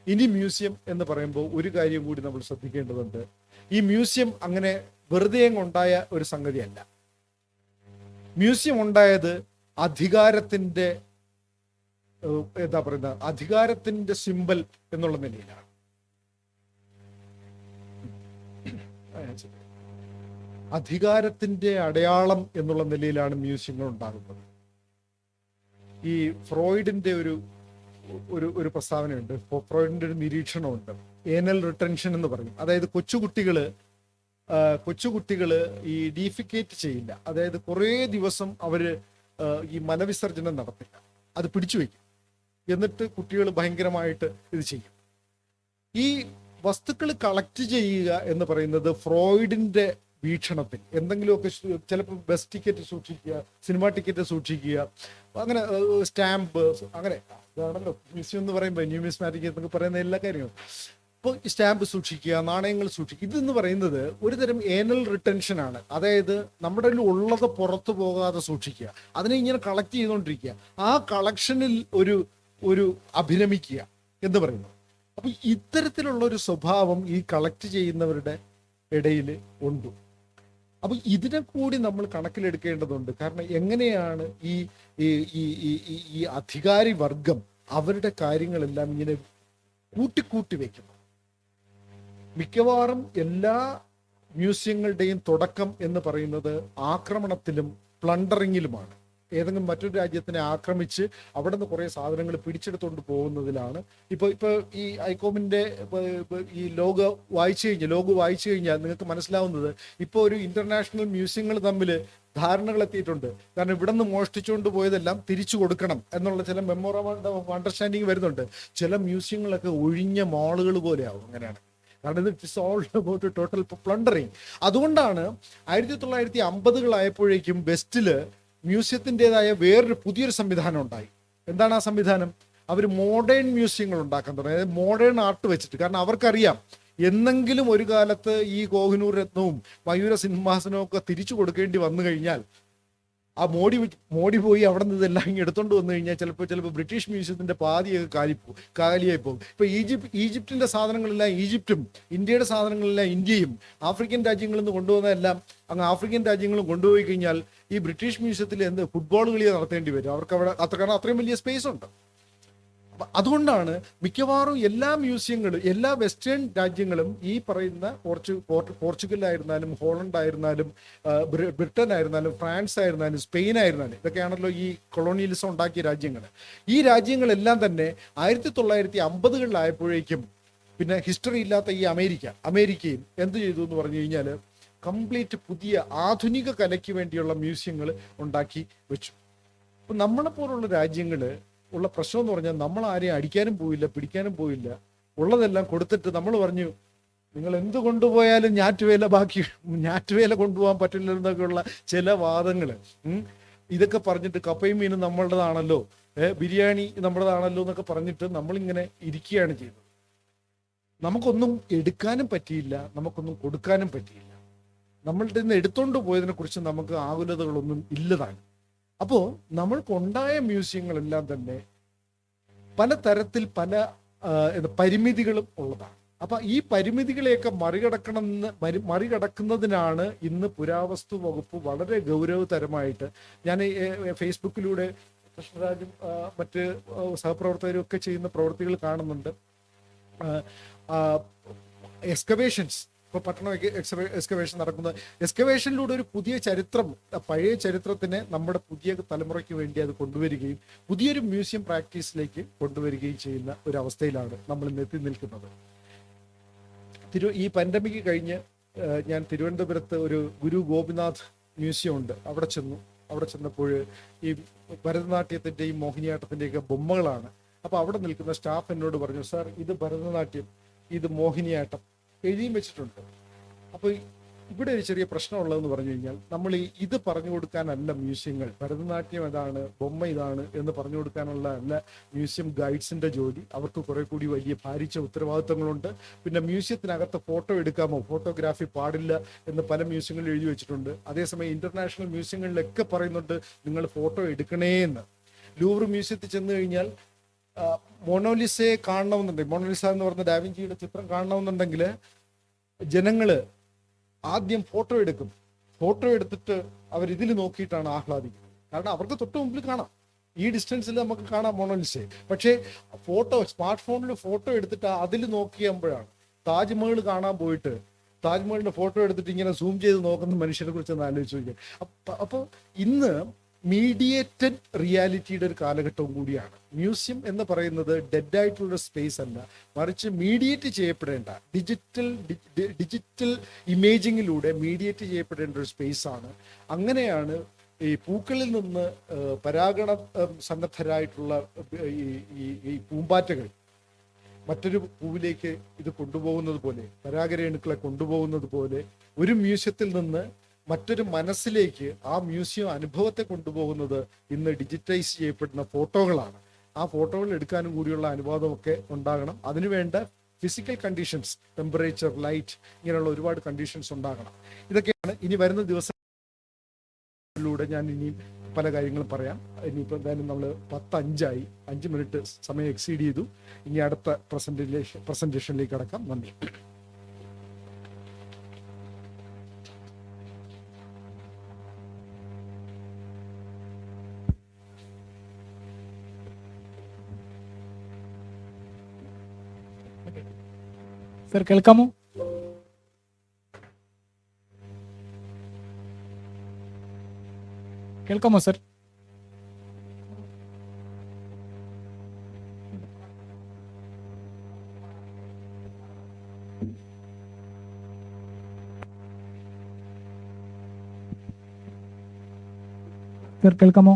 ഇനി മ്യൂസിയം എന്ന് പറയുമ്പോൾ ഒരു കാര്യം കൂടി നമ്മൾ ശ്രദ്ധിക്കേണ്ടതുണ്ട്. ഈ മ്യൂസിയം അങ്ങനെ വെറുതെ ഉണ്ടായ ഒരു സംഗതിയല്ല. മ്യൂസിയം ഉണ്ടായത് അധികാരത്തിന്റെ അധികാരത്തിന്റെ സിമ്പൽ എന്നുള്ള നിലയിലാണ്. അധികാരത്തിന്റെ അടയാളം എന്നുള്ള നിലയിലാണ് മ്യൂസിയങ്ങൾ ഉണ്ടാകുന്നത്. ഈ ഫ്രോയിഡിന്റെ ഒരു പ്രസ്താവനയുണ്ട്, ഫ്രോയിഡിന്റെ ഒരു നിരീക്ഷണമുണ്ട്, ഏനൽ റിട്ടൻഷൻ എന്ന് പറയും. അതായത് കൊച്ചുകുട്ടികള് ഈ ഡീഫിക്കേറ്റ് ചെയ്യില്ല. അതായത് കുറേ ദിവസം അവര് ഈ മലവിസർജനം നടത്തില്ല, അത് പിടിച്ചു വയ്ക്കും. എന്നിട്ട് കുട്ടികൾ ഭയങ്കരമായിട്ട് ഇത് ചെയ്യും. ഈ വസ്തുക്കൾ കളക്ട് ചെയ്യുക എന്ന് പറയുന്നത് ഫ്രോയിഡിന്റെ വീക്ഷണത്തിൽ എന്തെങ്കിലുമൊക്കെ, ചിലപ്പോൾ ബസ് ടിക്കറ്റ് സൂക്ഷിക്കുക, സിനിമ ടിക്കറ്റ് സൂക്ഷിക്കുക, അങ്ങനെ സ്റ്റാമ്പ്, അങ്ങനെ അതാണല്ലോ മ്യൂസിയം എന്ന് പറയുമ്പോൾ, ന്യൂമിസ്മാറ്റിക് എന്നൊക്കെ പറയുന്ന എല്ലാ കാര്യങ്ങളും. ഇപ്പോൾ സ്റ്റാമ്പ് സൂക്ഷിക്കുക, നാണയങ്ങൾ സൂക്ഷിക്കുക, ഇതെന്ന് പറയുന്നത് ഒരു തരം ഏനൽ റിട്ടൻഷൻ ആണ്. അതായത് നമ്മുടെ ഉള്ളത് പുറത്തു പോകാതെ സൂക്ഷിക്കുക, അതിനെ ഇങ്ങനെ കളക്ട് ചെയ്തുകൊണ്ടിരിക്കുക, ആ കളക്ഷനിൽ ഒരു അഭിരമിക്കുക എന്ന് പറയുന്നു. അപ്പൊ ഇത്തരത്തിലുള്ള ഒരു സ്വഭാവം ഈ കളക്ട് ചെയ്യുന്നവരുടെ ഇടയിൽ ഉണ്ട്. അപ്പൊ ഇതിനെ കൂടി നമ്മൾ കണക്കിലെടുക്കേണ്ടതുണ്ട്. കാരണം എങ്ങനെയാണ് ഈ അധികാരി വർഗം അവരുടെ കാര്യങ്ങളെല്ലാം ഇങ്ങനെ കൂട്ടിക്കൂട്ടി വെക്കുന്നത്? മിക്കവാറും എല്ലാ മ്യൂസിയങ്ങളുടെയും തുടക്കം എന്ന് പറയുന്നത് ആക്രമണത്തിലും പ്ലണ്ടറിങ്ങിലുമാണ്. ഏതെങ്കിലും മറ്റൊരു രാജ്യത്തിനെ ആക്രമിച്ച് അവിടെ നിന്ന് കുറേ സാധനങ്ങൾ പിടിച്ചെടുത്തുകൊണ്ട് പോകുന്നതിലാണ്. ഇപ്പൊ ഈ ഐകോമിന്റെ ഈ ലോഗോ വായിച്ചു കഴിഞ്ഞാൽ നിങ്ങൾക്ക് മനസ്സിലാവുന്നത് ഇപ്പോൾ ഒരു ഇന്റർനാഷണൽ മ്യൂസിയങ്ങൾ തമ്മിൽ ധാരണകൾ എത്തിയിട്ടുണ്ട്. കാരണം ഇവിടെ നിന്ന് മോഷ്ടിച്ചുകൊണ്ട് പോയതെല്ലാം തിരിച്ചു കൊടുക്കണം എന്നുള്ള ചില മെമ്മോറണ്ടം ഓഫ് അണ്ടർസ്റ്റാൻഡിങ് വരുന്നുണ്ട്. ചില മ്യൂസിയങ്ങളൊക്കെ ഒഴിഞ്ഞ മാളുകൾ പോലെയാവും അങ്ങനെയാണ്. കാരണം ഇറ്റ്സ് ഓൾ അബൌട്ട് ടോട്ടൽ പ്ലണ്ടറിങ്. അതുകൊണ്ടാണ് 1950-കളായപ്പോഴേക്കും വെസ്റ്റില് മ്യൂസിയത്തിൻ്റെതായ വേറൊരു പുതിയൊരു സംവിധാനം ഉണ്ടായി. എന്താണ് ആ സംവിധാനം? അവർ മോഡേൺ മ്യൂസിയങ്ങൾ ഉണ്ടാക്കാൻ തുടങ്ങി, അതായത് മോഡേൺ ആർട്ട് വെച്ചിട്ട്. കാരണം അവർക്കറിയാം എന്നെങ്കിലും ഒരു കാലത്ത് ഈ കോഹിനൂർ രത്നവും മയൂര സിംഹാസനവും ഒക്കെ തിരിച്ചു കൊടുക്കേണ്ടി വന്നു കഴിഞ്ഞാൽ ആ മോടി പോയി അവിടെ നിന്ന് ഇതെല്ലാം ഇങ്ങനെ എടുത്തോണ്ട് വന്നു കഴിഞ്ഞാൽ ചിലപ്പോൾ ബ്രിട്ടീഷ് മ്യൂസിയത്തിന്റെ പാതിയൊക്കെ കാലിയായി പോകും. ഇപ്പൊ ഈജിപ്തിന്റെ സാധനങ്ങളെല്ലാം ഈജിപ്തും ഇന്ത്യയുടെ സാധനങ്ങളെല്ലാം ഇന്ത്യയും ആഫ്രിക്കൻ രാജ്യങ്ങളിൽ നിന്ന് കൊണ്ടുവന്നതെല്ലാം അങ്ങ് ആഫ്രിക്കൻ രാജ്യങ്ങളും കൊണ്ടുപോയി കഴിഞ്ഞാൽ ഈ ബ്രിട്ടീഷ് മ്യൂസിയത്തിൽ ഫുട്ബോൾ കളി നടത്തേണ്ടി വരും. അവർക്ക് അവിടെ കാരണം അത്രയും വലിയ സ്പേസ് ഉണ്ട്. അതുകൊണ്ടാണ് മിക്കവാറും എല്ലാ മ്യൂസിയങ്ങളും, എല്ലാ വെസ്റ്റേൺ രാജ്യങ്ങളും ഈ പറയുന്ന പോർച്ചുഗലായിരുന്നാലും ഹോളണ്ട് ആയിരുന്നാലും ബ്രിട്ടൻ ആയിരുന്നാലും ഫ്രാൻസ് ആയിരുന്നാലും സ്പെയിൻ ആയിരുന്നാലും, ഇതൊക്കെയാണല്ലോ ഈ കൊളോണിയലിസം ഉണ്ടാക്കിയ രാജ്യങ്ങൾ. ഈ രാജ്യങ്ങളെല്ലാം തന്നെ 1950-കളിലായപ്പോഴേക്കും പിന്നെ ഹിസ്റ്ററി ഇല്ലാത്ത ഈ അമേരിക്കയും എന്ത് ചെയ്തു എന്ന് പറഞ്ഞു കഴിഞ്ഞാൽ കംപ്ലീറ്റ് പുതിയ ആധുനിക കലയ്ക്ക് വേണ്ടിയുള്ള മ്യൂസിയങ്ങൾ ഉണ്ടാക്കി വെച്ചു. അപ്പം നമ്മളെപ്പോലുള്ള രാജ്യങ്ങൾ ഉള്ള പ്രശ്നം എന്ന് പറഞ്ഞാൽ നമ്മൾ ആരെയും അടിക്കാനും പോയില്ല, പിടിക്കാനും പോയില്ല. ഉള്ളതെല്ലാം കൊടുത്തിട്ട് നമ്മൾ പറഞ്ഞു നിങ്ങൾ എന്ത് കൊണ്ടുപോയാലും ഞാറ്റുവേല കൊണ്ടുപോകാൻ പറ്റില്ല എന്നൊക്കെയുള്ള ചില വാദങ്ങൾ. ഇതൊക്കെ പറഞ്ഞിട്ട് കപ്പയും മീനും നമ്മളുടേതാണല്ലോ, ബിരിയാണി നമ്മുടേതാണല്ലോ എന്നൊക്കെ പറഞ്ഞിട്ട് നമ്മളിങ്ങനെ ഇരിക്കുകയാണ് ചെയ്തത്. നമുക്കൊന്നും എടുക്കാനും പറ്റിയില്ല, നമുക്കൊന്നും കൊടുക്കാനും പറ്റിയില്ല. നമ്മളുടെ നിന്ന് എടുത്തോണ്ട് പോയതിനെ കുറിച്ച് നമുക്ക് ആകുലതകളൊന്നും ഇല്ലതാണ്. അപ്പോൾ നമ്മൾക്കുണ്ടായ മ്യൂസിയങ്ങളെല്ലാം തന്നെ പലതരത്തിൽ പല പരിമിതികളും ഉള്ളതാണ്. അപ്പൊ ഈ പരിമിതികളെയൊക്കെ മറികടക്കുന്നതിനാണ് ഇന്ന് പുരാവസ്തു വകുപ്പ് വളരെ ഗൗരവതരമായിട്ട്, ഞാൻ ഫേസ്ബുക്കിലൂടെ കൃഷ്ണരാജും മറ്റ് സഹപ്രവർത്തകരും ഒക്കെ ചെയ്യുന്ന പ്രവൃത്തികൾ കാണുന്നുണ്ട്. എക്സ്കവേഷൻസ്, ഇപ്പോൾ പട്ടണം എക്സ്കവേഷൻ നടക്കുന്നത്. എക്സ്കവേഷനിലൂടെ ഒരു പുതിയ ചരിത്രം, പഴയ ചരിത്രത്തിനെ നമ്മുടെ പുതിയ തലമുറയ്ക്ക് വേണ്ടി അത് കൊണ്ടുവരികയും പുതിയൊരു മ്യൂസിയം പ്രാക്ടീസിലേക്ക് കൊണ്ടുവരികയും ചെയ്യുന്ന ഒരു അവസ്ഥയിലാണ് നമ്മൾ ഇന്ന് എത്തി നിൽക്കുന്നത്. ഈ പാൻഡമിക് കഴിഞ്ഞ് ഞാൻ തിരുവനന്തപുരത്ത് ഒരു ഗുരു ഗോപിനാഥ് മ്യൂസിയം ഉണ്ട്, അവിടെ ചെന്നു. അവിടെ ചെന്നപ്പോൾ ഈ ഭരതനാട്യത്തിൻ്റെയും മോഹിനിയാട്ടത്തിൻ്റെയൊക്കെ ബൊമ്മകളാണ്. അപ്പോൾ അവിടെ നിൽക്കുന്ന സ്റ്റാഫ് എന്നോട് പറഞ്ഞു, സാർ ഇത് ഭരതനാട്യം, ഇത് മോഹിനിയാട്ടം എഴുതിയും വെച്ചിട്ടുണ്ട്. അപ്പോൾ ഇവിടെ ഒരു ചെറിയ പ്രശ്നമുള്ളതെന്ന് പറഞ്ഞു കഴിഞ്ഞാൽ, നമ്മൾ ഇത് പറഞ്ഞു കൊടുക്കാനല്ല മ്യൂസിയങ്ങൾ, ഭരതനാട്യം ഇതാണ്, ബൊമ്മ ഇതാണ് എന്ന് പറഞ്ഞു കൊടുക്കാനുള്ള അല്ല മ്യൂസിയം ഗൈഡ്സിന്റെ ജോലി. അവർക്ക് കുറെ കൂടി വലിയ ഭാരിച്ച ഉത്തരവാദിത്തങ്ങളുണ്ട്. പിന്നെ മ്യൂസിയത്തിനകത്ത് ഫോട്ടോ എടുക്കാമോ, ഫോട്ടോഗ്രാഫി പാടില്ല എന്ന് പല മ്യൂസിയങ്ങളിൽ എഴുതി വെച്ചിട്ടുണ്ട്. അതേസമയം ഇന്റർനാഷണൽ മ്യൂസിയങ്ങളിലൊക്കെ പറയുന്നുണ്ട് നിങ്ങൾ ഫോട്ടോ എടുക്കണേ എന്ന്. ലൂവർ മ്യൂസിയത്തിൽ ചെന്ന് കഴിഞ്ഞാൽ മൊണോലിസയെ കാണണമെന്നുണ്ടെങ്കിൽ, മൊണോലിസ എന്ന് പറഞ്ഞ ഡാവിഞ്ചിയുടെ ചിത്രം കാണണമെന്നുണ്ടെങ്കിൽ ജനങ്ങള് ആദ്യം ഫോട്ടോ എടുക്കും. ഫോട്ടോ എടുത്തിട്ട് അവരിതിൽ നോക്കിയിട്ടാണ് ആഹ്ലാദിക്കുന്നത്. കാരണം അവർക്ക് തൊട്ട് മുമ്പിൽ കാണാം, ഈ ഡിസ്റ്റൻസിൽ നമുക്ക് കാണാം മൊണോലിസയെ. പക്ഷേ സ്മാർട്ട് ഫോണിൽ ഫോട്ടോ എടുത്തിട്ട് അതിൽ നോക്കിയുമ്പോഴാണ്. താജ്മഹൽ കാണാൻ പോയിട്ട് താജ്മഹലിന്റെ ഫോട്ടോ എടുത്തിട്ട് ഇങ്ങനെ സൂം ചെയ്ത് നോക്കുന്ന മനുഷ്യരെ കുറിച്ച് ഒന്ന് ആലോചിച്ച് നോക്കിയാൽ. അപ്പോൾ ഇന്ന് മീഡിയേറ്റഡ് റിയാലിറ്റിയുടെ ഒരു കാലഘട്ടവും കൂടിയാണ്. മ്യൂസിയം എന്ന് പറയുന്നത് ഡെഡ് ആയിട്ടുള്ള സ്പേസ് അല്ല, മറിച്ച് മീഡിയേറ്റ് ചെയ്യപ്പെടേണ്ട ഡിജിറ്റൽ ഇമേജിങ്ങിലൂടെ മീഡിയേറ്റ് ചെയ്യപ്പെടേണ്ട ഒരു സ്പേസ് ആണ്. അങ്ങനെയാണ് ഈ പൂക്കളിൽ നിന്ന് പരാഗണ സന്നദ്ധരായിട്ടുള്ള ഈ പൂമ്പാറ്റകൾ മറ്റൊരു പൂവിലേക്ക് ഇത് കൊണ്ടുപോകുന്നത് പോലെ, പരാഗരേണുക്കളെ കൊണ്ടുപോകുന്നത് പോലെ ഒരു മ്യൂസിയത്തിൽ നിന്ന് മറ്റൊരു മനസ്സിലേക്ക് ആ മ്യൂസിയം അനുഭവത്തെ കൊണ്ടുപോകുന്നത് ഇന്ന് ഡിജിറ്റൈസ് ചെയ്യപ്പെടുന്ന ഫോട്ടോകളാണ്. ആ ഫോട്ടോകൾ എടുക്കാനും കൂടിയുള്ള അനുവാദമൊക്കെ ഉണ്ടാകണം. അതിനുവേണ്ട ഫിസിക്കൽ കണ്ടീഷൻസ്, ടെമ്പറേച്ചർ, ലൈറ്റ്, ഇങ്ങനെയുള്ള ഒരുപാട് കണ്ടീഷൻസ് ഉണ്ടാകണം. ഇതൊക്കെയാണ് ഇനി വരുന്ന ദിവസങ്ങളിലൂടെ ഞാൻ ഇനിയും പല കാര്യങ്ങളും പറയാം. ഇനിയിപ്പോൾ എന്തായാലും നമ്മൾ 10:05 5 മിനിറ്റ് സമയം എക്സീഡ് ചെയ്തു. ഇനി അടുത്ത പ്രസന്റേഷനിലേക്ക് കടക്കാം. നന്ദി. സർ കേൾക്കാമോ? കേൾക്കാമോ സർ? സർ കേൾക്കാമോ?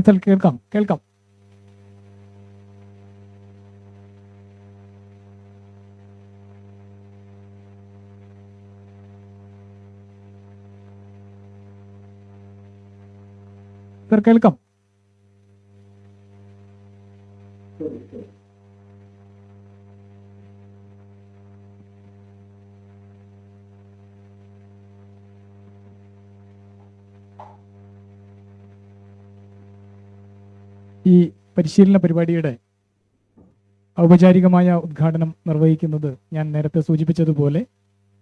സർ കേൾക്കാം കേൾക്കാം. സർ കേൾക്കാം. ഈ പരിശീലന പരിപാടിയുടെ ഔപചാരികമായ ഉദ്ഘാടനം നിർവഹിക്കുന്നത് ഞാൻ നേരത്തെ സൂചിപ്പിച്ചതുപോലെ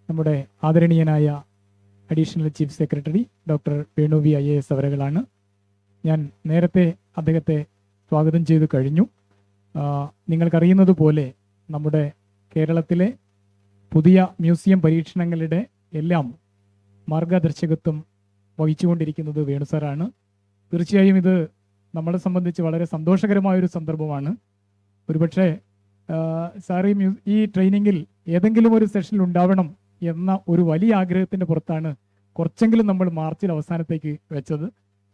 നമ്മുടെ ആദരണീയനായ additional chief secretary doctor Venu V IAS അവരുകളാണ്. ഞാൻ നേരത്തെ അദ്ദേഹത്തെ സ്വാഗതം ചെയ്തു കഴിഞ്ഞു. നിങ്ങൾക്കറിയുന്നത് പോലെ നമ്മുടെ കേരളത്തിലെ പുതിയ മ്യൂസിയം പരീക്ഷണങ്ങളുടെ എല്ലാം മാർഗദർശകത്വം വഹിച്ചുകൊണ്ടിരിക്കുന്നത് വേണു സാറാണ്. തീർച്ചയായും ഇത് നമ്മളെ സംബന്ധിച്ച് വളരെ സന്തോഷകരമായൊരു സന്ദർഭമാണ്. ഒരുപക്ഷെ സാർ ഈ ട്രെയിനിങ്ങിൽ ഏതെങ്കിലും ഒരു സെഷനിൽ ഉണ്ടാവണം എന്ന ഒരു വലിയ ആഗ്രഹത്തിൻ്റെ പുറത്താണ് കുറച്ചെങ്കിലും നമ്മൾ മാർച്ചിൽ അവസാനത്തേക്ക് വെച്ചത്.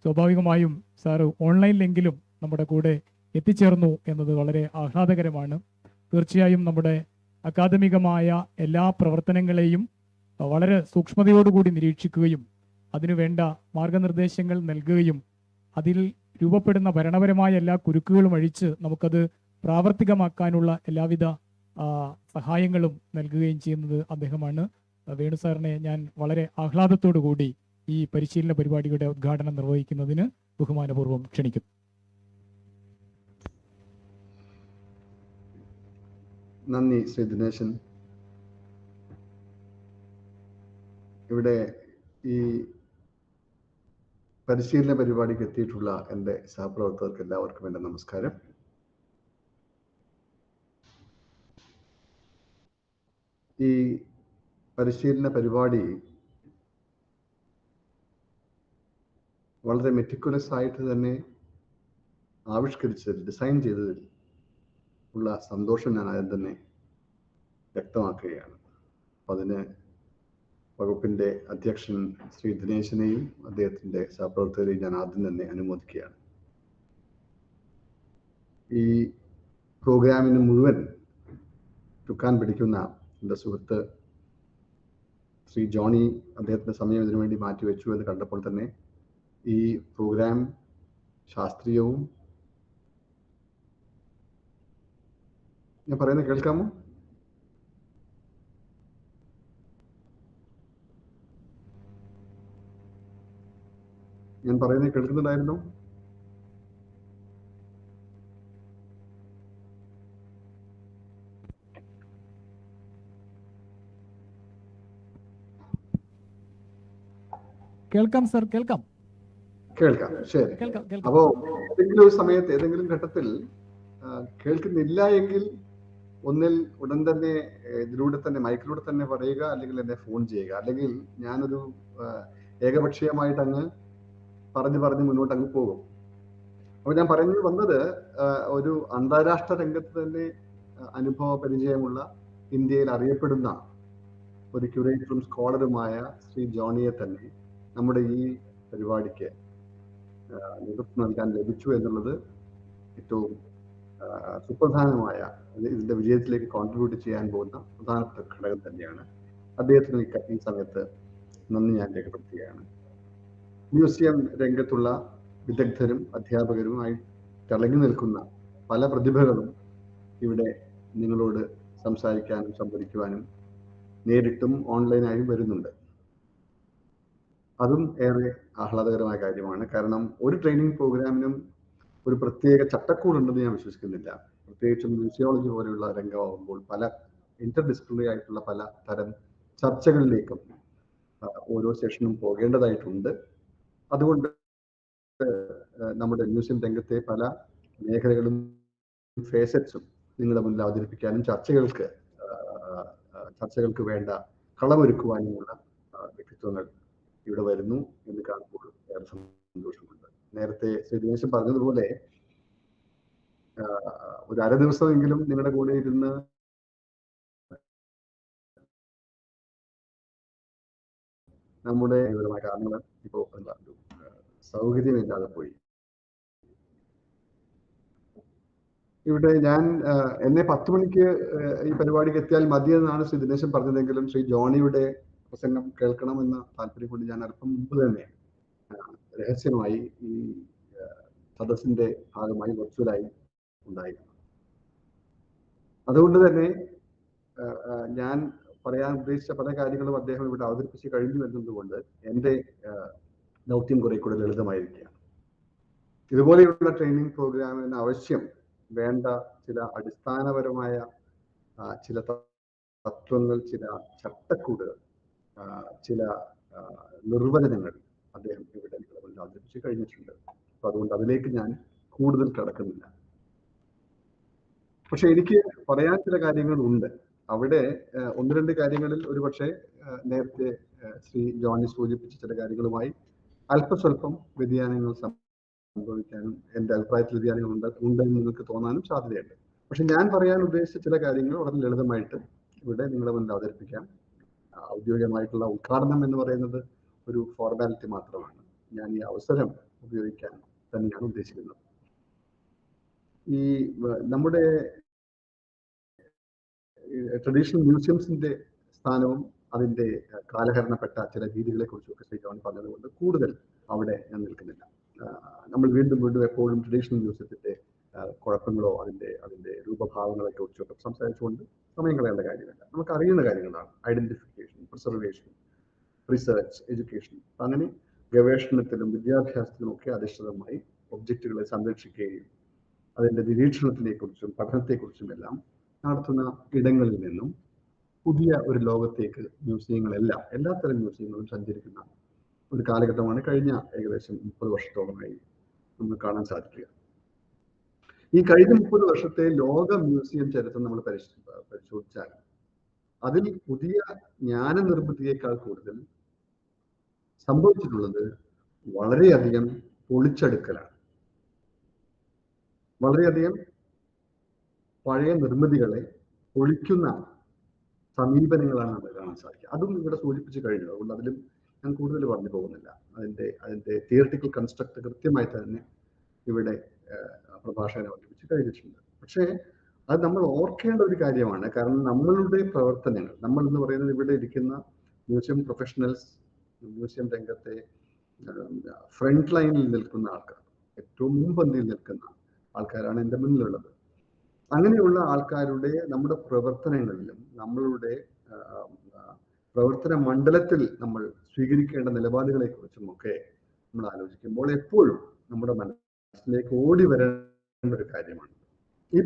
സ്വാഭാവികമായും സാറ് ഓൺലൈനിലെങ്കിലും നമ്മുടെ കൂടെ എത്തിച്ചേർന്നു എന്നത് വളരെ ആഹ്ലാദകരമാണ്. തീർച്ചയായും നമ്മുടെ അക്കാദമികമായ എല്ലാ പ്രവർത്തനങ്ങളെയും വളരെ സൂക്ഷ്മതയോടുകൂടി നിരീക്ഷിക്കുകയും അതിനുവേണ്ട മാർഗനിർദ്ദേശങ്ങൾ നൽകുകയും അതിൽ രൂപപ്പെടുന്ന ഭരണപരമായ എല്ലാ കുരുക്കുകളും അഴിച്ച് നമുക്കത് പ്രാവർത്തികമാക്കാനുള്ള എല്ലാവിധ സഹായങ്ങളും നൽകുകയും ചെയ്യുന്നത് അദ്ദേഹമാണ്. വേണു സാറിനെ ഞാൻ വളരെ ആഹ്ലാദത്തോടു കൂടി ഈ പരിശീലന പരിപാടിയുടെ ഉദ്ഘാടനം നിർവഹിക്കുന്നതിന് ബഹുമാനപൂർവ്വം ക്ഷണിക്കുന്നു. നന്ദി ശ്രീ ദിനേശൻ. ഇവിടെ ഈ പരിശീലന പരിപാടിക്ക് എത്തിയിട്ടുള്ള എൻ്റെ സഹപ്രവർത്തകർക്ക് എല്ലാവർക്കും എൻ്റെ നമസ്കാരം. ഈ പരിശീലന പരിപാടി വളരെ മെറ്റിക്കുലസ് ആയിട്ട് തന്നെ ആവിഷ്കരിച്ചതിൽ, ഡിസൈൻ ചെയ്തതിൽ ഉള്ള സന്തോഷം ഞാൻ ആദ്യം തന്നെ വ്യക്തമാക്കുകയാണ്. അപ്പം അതിന് വകുപ്പിൻ്റെ അധ്യക്ഷൻ ശ്രീ ദിനേശനെയും അദ്ദേഹത്തിൻ്റെ സഹപ്രവർത്തകരെയും ഞാൻ ആദ്യം തന്നെ അനുമോദിക്കുകയാണ്. ഈ പ്രോഗ്രാമിന് മുഴുവൻ ചുക്കാൻ പിടിക്കുന്ന എൻ്റെ സുഹൃത്ത് ശ്രീ ജോണി അദ്ദേഹത്തിൻ്റെ സമയം ഇതിനു വേണ്ടി മാറ്റിവെച്ചു എന്ന് കണ്ടപ്പോൾ തന്നെ ഈ പ്രോഗ്രാം ശാസ്ത്രീയവും, ഞാൻ പറയുന്നത് കേൾക്കാമോ? ഞാൻ പറയുന്നത് കേൾക്കുന്നുണ്ടായിരുന്നു? കേൾക്കാം സർ, കേൾക്കാം. ശരി. അപ്പോ ഏതെങ്കിലും ഒരു സമയത്ത്, ഏതെങ്കിലും ഘട്ടത്തിൽ കേൾക്കുന്നില്ല എങ്കിൽ ഒന്നിൽ ഉടൻ തന്നെ ഇതിലൂടെ തന്നെ, മൈക്കിലൂടെ തന്നെ പറയുക, അല്ലെങ്കിൽ എന്നെ ഫോൺ ചെയ്യുക. അല്ലെങ്കിൽ ഞാനൊരു ഏകപക്ഷീയമായിട്ട് അങ്ങ് പറഞ്ഞ് മുന്നോട്ട് അങ്ങ് പോകും. അപ്പൊ ഞാൻ പറഞ്ഞു വന്നത്, ഒരു അന്താരാഷ്ട്ര രംഗത്ത് തന്നെ അനുഭവ പരിചയമുള്ള, ഇന്ത്യയിൽ അറിയപ്പെടുന്ന ഒരു ക്യൂറേറ്ററും സ്കോളറുമായ ശ്രീ ജോണിയെ തന്നെ നമ്മുടെ ഈ പരിപാടിക്ക് നേതൃത്വം നൽകാൻ ലഭിച്ചു എന്നുള്ളത് ഏറ്റവും സുപ്രധാനമായ, ഇതിന്റെ വിജയത്തിലേക്ക് കോൺട്രിബ്യൂട്ട് ചെയ്യാൻ പോകുന്ന പ്രധാനപ്പെട്ട ഘടകം തന്നെയാണ്. അദ്ദേഹത്തിന് ഈ സമയത്ത് നന്ദി ഞാൻ രേഖപ്പെടുത്തുകയാണ്. മ്യൂസിയം രംഗത്തുള്ള വിദഗ്ധരും അധ്യാപകരുമായി തിളങ്ങി നിൽക്കുന്ന പല പ്രതിഭകളും ഇവിടെ നിങ്ങളോട് സംസാരിക്കാനും സംവദിക്കുവാനും നേരിട്ടും ഓൺലൈനായും വരുന്നുണ്ട്. അതും ഏറെ ആഹ്ലാദകരമായ കാര്യമാണ്. കാരണം ഒരു ട്രെയിനിങ് പ്രോഗ്രാമിനും ഒരു പ്രത്യേക ചട്ടക്കൂടുണ്ടെന്ന് ഞാൻ വിശ്വസിക്കുന്നില്ല. പ്രത്യേകിച്ചും മ്യൂസിയോളജി പോലെയുള്ള രംഗമാകുമ്പോൾ പല ഇന്റർഡിസിപ്ലിനറി ആയിട്ടുള്ള പല തരം ചർച്ചകളിലേക്കും ഓരോ സെഷനും പോകേണ്ടതായിട്ടുണ്ട്. അതുകൊണ്ട് നമ്മുടെ മ്യൂസിയം രംഗത്തെ പല മേഖലകളും ഫേസറ്റ്സും നിങ്ങളുടെ മുന്നിൽ അവതരിപ്പിക്കാനും ചർച്ചകൾക്ക് വേണ്ട കളമൊരുക്കുവാനുമുള്ള വ്യക്തിത്വങ്ങൾ ഇവിടെ വരുന്നു എന്ന് കാണുമ്പോൾ ഏറെ സന്തോഷമുണ്ട്. നേരത്തെ ശ്രീ ദിനേശൻ പറഞ്ഞതുപോലെ ഒരു അര ദിവസമെങ്കിലും നിങ്ങളുടെ കൂടെ ഇരുന്ന് നമ്മുടെ കാരണങ്ങൾ ഇപ്പോൾ സൗകര്യമില്ലാതെ പോയി. ഇവിടെ ഞാൻ എന്നെ 10 മണിക്ക് ഈ പരിപാടിക്ക് എത്തിയാൽ മതിയെന്നാണ് ശ്രീ ദിനേശൻ പറഞ്ഞതെങ്കിലും ശ്രീ ജോണിയുടെ പ്രസംഗം കേൾക്കണമെന്ന താല്പര്യം കൊണ്ട് ഞാൻ അല്പം മുമ്പ് തന്നെ രഹസ്യമായി ഈ സദസ്സിന്റെ ഭാഗമായി വെർച്വലായി ഉണ്ടായിരുന്നു. അതുകൊണ്ട് തന്നെ ഞാൻ പറയാൻ ഉദ്ദേശിച്ച പല കാര്യങ്ങളും അദ്ദേഹം ഇവിടെ അവതരിപ്പിച്ച് കഴിഞ്ഞു എന്നതുകൊണ്ട് എൻ്റെ ദൗത്യം കുറെ കൂടെ ലളിതമായിരിക്കുകയാണ്. ഇതുപോലെയുള്ള ട്രെയിനിങ് പ്രോഗ്രാമിന് ആവശ്യം വേണ്ട ചില അടിസ്ഥാനപരമായ ചില തത്വങ്ങൾ, ചില ചട്ടക്കൂടുകൾ, ചില നിർവചനങ്ങൾ അദ്ദേഹം ഇവിടെ അവതരിപ്പിച്ച് കഴിഞ്ഞിട്ടുണ്ട്. അപ്പൊ അതുകൊണ്ട് അതിലേക്ക് ഞാൻ കൂടുതൽ കടക്കുന്നില്ല. പക്ഷെ എനിക്ക് പറയാൻ ചില കാര്യങ്ങളുണ്ട്. അവിടെ ഒന്ന് രണ്ട് കാര്യങ്ങളിൽ ഒരു പക്ഷേ നേരത്തെ ശ്രീ ജോണി സൂചിപ്പിച്ച ചില കാര്യങ്ങളുമായി അല്പസ്വല്പം വ്യതിയാനങ്ങൾ സംഭവിക്കാനും എൻ്റെ അഭിപ്രായത്തിൽ വ്യതിയാനങ്ങൾ ഉണ്ടെന്ന് നിങ്ങൾക്ക് തോന്നാനും സാധ്യതയുണ്ട്. പക്ഷെ ഞാൻ പറയാൻ ഉദ്ദേശിച്ച ചില കാര്യങ്ങൾ വളരെ ലളിതമായിട്ട് ഇവിടെ നിങ്ങളുടെ മുന്നിൽ അവതരിപ്പിക്കാം. ഔദ്യോഗികമായിട്ടുള്ള ഉദ്ഘാടനം എന്ന് പറയുന്നത് ഒരു ഫോർമാലിറ്റി മാത്രമാണ്. ഞാൻ ഈ അവസരം ഉപയോഗിക്കാൻ തന്നെയാണ് ഉദ്ദേശിക്കുന്നത്. ഈ നമ്മുടെ ട്രഡീഷണൽ മ്യൂസിയംസിന്റെ സ്ഥാനവും അതിന്റെ കാലഹരണപ്പെട്ട ചില രീതികളെ കുറിച്ചൊക്കെ ശ്രീ ജോൺ പറഞ്ഞതുകൊണ്ട് കൂടുതൽ അവിടെ ഞാൻ നിൽക്കുന്നില്ല. നമ്മൾ വീണ്ടും എപ്പോഴും ട്രഡീഷണൽ മ്യൂസിയത്തിന്റെ കുഴപ്പങ്ങളോ അതിന്റെ രൂപഭാവങ്ങളെ കുറിച്ചൊക്കെ സംസാരിച്ചുകൊണ്ട് സമയം കളയേണ്ട കാര്യമല്ല. നമുക്ക് അറിയുന്ന കാര്യങ്ങളാണ്. ഐഡന്റിഫിക്കേഷൻ, പ്രിസർവേഷൻ, റിസർച്ച്, എഡ്യൂക്കേഷൻ, അങ്ങനെ ഗവേഷണത്തിലും വിദ്യാഭ്യാസത്തിലും ഒക്കെ അധിഷ്ഠിതമായി ഒബ്ജക്റ്റുകളെ സംരക്ഷിക്കുകയും അതിന്റെ നിരീക്ഷണത്തിനെ കുറിച്ചും പഠനത്തെക്കുറിച്ചും എല്ലാം നടത്തുന്ന ഇടങ്ങളിൽ നിന്നും പുതിയ ഒരു ലോകത്തേക്ക് മ്യൂസിയങ്ങളെല്ലാം എല്ലാത്തരം മ്യൂസിയങ്ങളും സഞ്ചരിക്കുന്ന ഒരു കാലഘട്ടമാണ് കഴിഞ്ഞ ഏകദേശം 30 വർഷത്തോളമായി നമുക്ക് കാണാൻ സാധിക്കുക. ഈ കഴിഞ്ഞ 30 വർഷത്തെ ലോക മ്യൂസിയം ചരിത്രം നമ്മൾ പരിശോധിച്ചാൽ അതിൽ പുതിയ ജ്ഞാന നിർമ്മിതിയേക്കാൾ കൂടുതൽ സംഭവിച്ചിട്ടുള്ളത് വളരെയധികം പൊളിച്ചെടുക്കലാണ്. വളരെയധികം പഴയ നിർമ്മിതികളെ പൊളിക്കുന്ന സമീപനങ്ങളാണ് നമ്മൾ കാണാൻ സാധിക്കുക. അതും ഇവിടെ സൂചിപ്പിച്ച് കഴിഞ്ഞു. അതുകൊണ്ട് അതിലും ഞാൻ കൂടുതൽ പറഞ്ഞു പോകുന്നില്ല. അതിന്റെ തിയററ്റിക്കൽ കൺസ്ട്രക്ട് കൃത്യമായി തന്നെ ഇവിടെ പ്രഭാഷകൻ അവതരിപ്പിച്ച് കഴിഞ്ഞിട്ടുണ്ട്. പക്ഷേ അത് നമ്മൾ ഓർക്കേണ്ട ഒരു കാര്യമാണ്. കാരണം നമ്മളുടെ പ്രവർത്തനങ്ങൾ, നമ്മൾ എന്ന് പറയുന്നത് ഇവിടെ ഇരിക്കുന്ന മ്യൂസിയം പ്രൊഫഷണൽസ്, മ്യൂസിയം രംഗത്തെ ഫ്രണ്ട് ലൈനിൽ നിൽക്കുന്ന ആൾക്കാർ, ഏറ്റവും മുൻപന്തിയിൽ നിൽക്കുന്ന ആൾക്കാരാണ് എൻ്റെ മുന്നിലുള്ളത്. അങ്ങനെയുള്ള ആൾക്കാരുടെ നമ്മുടെ പ്രവർത്തനങ്ങളിലും നമ്മളുടെ പ്രവർത്തന മണ്ഡലത്തിൽ നമ്മൾ സ്വീകരിക്കേണ്ട നിലപാടുകളെ കുറിച്ചും ഒക്കെ നമ്മൾ ആലോചിക്കുമ്പോൾ എപ്പോഴും നമ്മുടെ മനസ്സിലേക്ക് ഓടി വരേണ്ട ഒരു കാര്യമാണ് ഈ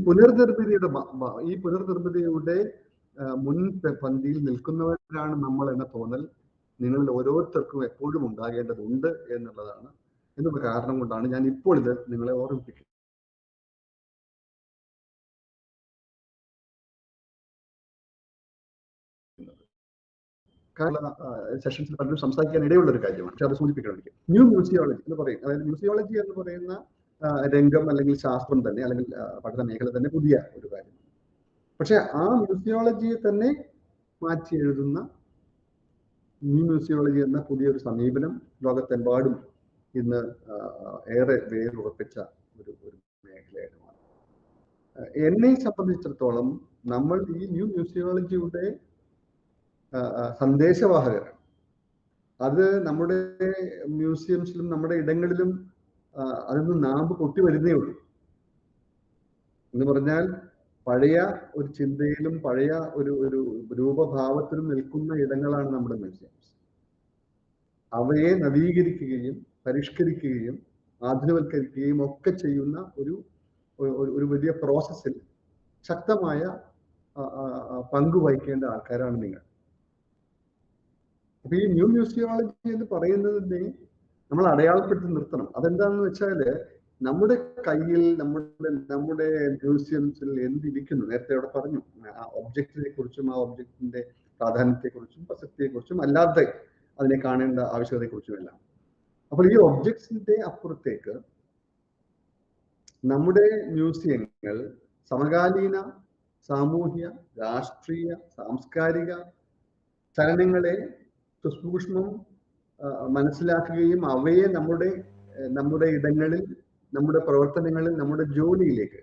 പുനർനിർമ്മിതിയുടെ മുൻ പന്തിയിൽ നിൽക്കുന്നവരാണ് നമ്മൾ എന്ന തോന്നൽ നിങ്ങളിൽ ഓരോരുത്തർക്കും എപ്പോഴും ഉണ്ടാകേണ്ടതുണ്ട് എന്നുള്ള കാരണം കൊണ്ടാണ് ഞാൻ ഇപ്പോൾ ഇത് നിങ്ങളെ ഓർമ്മിപ്പിക്കുന്നത്. സെഷൻസിൽ പലരും സംസാരിക്കാൻ ഇടയുള്ള ഒരു കാര്യമാണ്. പക്ഷെ അത് സൂചിപ്പിക്കണം എനിക്ക്. ന്യൂ മ്യൂസിയോളജി എന്ന് പറയും. അതായത് മ്യൂസിയോളജി എന്ന് പറയുന്ന രംഗം അല്ലെങ്കിൽ ശാസ്ത്രം തന്നെ അല്ലെങ്കിൽ പഠന മേഖല തന്നെ പുതിയ ഒരു കാര്യമാണ്. പക്ഷെ ആ മ്യൂസിയോളജിയെ തന്നെ മാറ്റി എഴുതുന്ന ന്യൂ മ്യൂസിയോളജി എന്ന പുതിയൊരു സമീപനം ലോകത്തെമ്പാടും ഇന്ന് ഏറെ വേരുറപ്പിച്ച ഒരു മേഖലയാണ്. എന്നെ സംബന്ധിച്ചിടത്തോളം നമ്മൾ ഈ ന്യൂ മ്യൂസിയോളജിയുടെ സന്ദേശവാഹകരാണ്. അത് നമ്മുടെ മ്യൂസിയംസിലും നമ്മുടെ ഇടങ്ങളിലും അതിന് നാമ്പ് പൊട്ടി വരുന്നേ ഉള്ളൂ. എന്ന് പറഞ്ഞാൽ പഴയ ഒരു ചിന്തയിലും പഴയ ഒരു രൂപഭാവത്തിലും നിൽക്കുന്ന ഇടങ്ങളാണ് നമ്മുടെ മ്യൂസിയംസ്. അവയെ നവീകരിക്കുകയും പരിഷ്കരിക്കുകയും ആധുനികവൽക്കരിക്കുകയും ഒക്കെ ചെയ്യുന്ന ഒരു വലിയ പ്രോസസ്സിൽ ശക്തമായ പങ്ക് വഹിക്കേണ്ട ആൾക്കാരാണ് നിങ്ങൾ. അപ്പൊ ഈ ന്യൂ മ്യൂസിയോളജി എന്ന് പറയുന്നതിനെ നമ്മൾ അടയാളപ്പെടുത്തി നിർത്തണം. അതെന്താണെന്ന് വെച്ചാൽ നമ്മുടെ കയ്യിൽ നമ്മുടെ മ്യൂസിയംസിൽ എന്തിരിക്കുന്നു, നേരത്തെ അവിടെ പറഞ്ഞു, ആ ഒബ്ജക്റ്റിനെ കുറിച്ചും ആ ഒബ്ജക്റ്റിന്റെ പ്രാധാന്യത്തെക്കുറിച്ചും പ്രസക്തിയെക്കുറിച്ചും അല്ലാതെ അതിനെ കാണേണ്ട ആവശ്യകതയെക്കുറിച്ചും എല്ലാം. അപ്പോൾ ഈ ഒബ്ജക്ട്സിന്റെ അപ്പുറത്തേക്ക് നമ്മുടെ മ്യൂസിയങ്ങൾ സമകാലീന സാമൂഹ്യ, രാഷ്ട്രീയ, സാംസ്കാരിക ചലനങ്ങളെ സുസൂക്ഷ്മം മനസ്സിലാക്കുകയും അവയെ നമ്മുടെ ഇടങ്ങളിൽ, നമ്മുടെ പ്രവർത്തനങ്ങളിൽ, നമ്മുടെ ജോലിയിലേക്ക്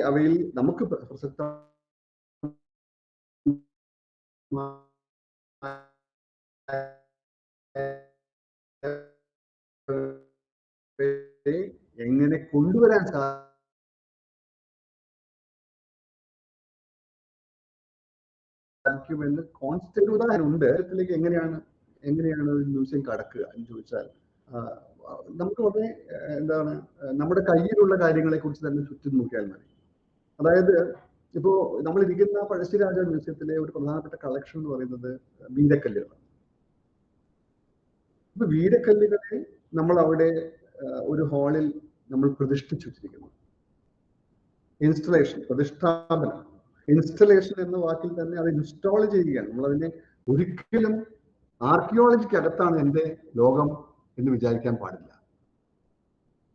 അവയിൽ നമുക്ക് പ്രസക്ത എങ്ങനെ കൊണ്ടുവരാൻ സാധിക്കുമെന്ന് കോൺസ്റ്റന്റ് ഉദാഹരണം ഉണ്ട്. ഇതിലേക്ക് എങ്ങനെയാണ് ഒരു മ്യൂസിയം കടക്കുക എന്ന് ചോദിച്ചാൽ നമുക്ക് വളരെ നമ്മുടെ കയ്യിലുള്ള കാര്യങ്ങളെ കുറിച്ച് തന്നെ ചുറ്റും നോക്കിയാൽ മതി. അതായത് ഇപ്പോ നമ്മളിരിക്കുന്ന പഴശ്ശിരാജ മ്യൂസിയത്തിലെ ഒരു പ്രധാനപ്പെട്ട കളക്ഷൻ എന്ന് പറയുന്നത് വീരക്കല്ലുകളാണ്. ഇപ്പൊ വീരക്കല്ലുകളെ നമ്മൾ അവിടെ ഒരു ഹാളിൽ നമ്മൾ പ്രതിഷ്ഠിച്ചു വെച്ചിരിക്കുന്നു. ഇൻസ്റ്റലേഷൻ, പ്രതിഷ്ഠാപനം. ഇൻസ്റ്റലേഷൻ എന്ന വാക്കിൽ തന്നെ അത് ഇൻസ്റ്റാൾ ചെയ്യുകയാണ്. നമ്മളതിനെ ഒരിക്കലും ആർക്കിയോളജിക്ക് അകത്താണ് എൻ്റെ ലോകം എന്ന് വിചാരിക്കാൻ പാടില്ല.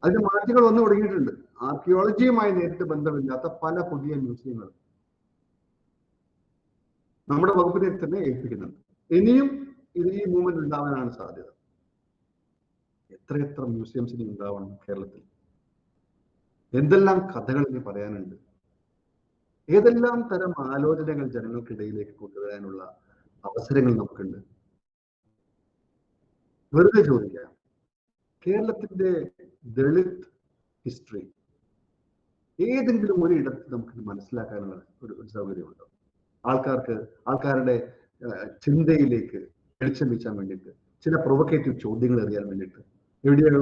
അതിന്റെ മാറ്റങ്ങൾ വന്നു തുടങ്ങിയിട്ടുണ്ട്. ആർക്കിയോളജിയുമായി നേരിട്ട് ബന്ധമില്ലാത്ത പല പുതിയ മ്യൂസിയങ്ങൾ നമ്മുടെ വകുപ്പിനെ തന്നെ ഏൽപ്പിക്കുന്നുണ്ട്. ഇനിയും ഈ മൂവ്മെന്റ് ഉണ്ടാവാനാണ് സാധ്യത. എത്ര മ്യൂസിയംസ് ഇനി ഉണ്ടാവണം കേരളത്തിൽ? എന്തെല്ലാം കഥകൾ ഇനി പറയാനുണ്ട്? ഏതെല്ലാം തരം ആലോചനകൾ ജനങ്ങൾക്കിടയിലേക്ക് കൊണ്ടുവരാനുള്ള അവസരങ്ങൾ നമുക്കുണ്ട്? വെറുതെ ചോദിക്കാം, കേരളത്തിന്റെ ദളിത് ഹിസ്റ്ററി ഏതെങ്കിലും ഒരു ഇടത്ത് നമുക്ക് മനസ്സിലാക്കാനുള്ള ഒരു സൗകര്യമുണ്ടോ? ആൾക്കാരുടെ ചിന്തയിലേക്ക് വെളിച്ചം വീശാൻ വേണ്ടിയിട്ട്, ചില പ്രൊവക്കേറ്റീവ് ചോദ്യങ്ങൾ അറിയാൻ വേണ്ടിയിട്ട് എവിടെയാണ്?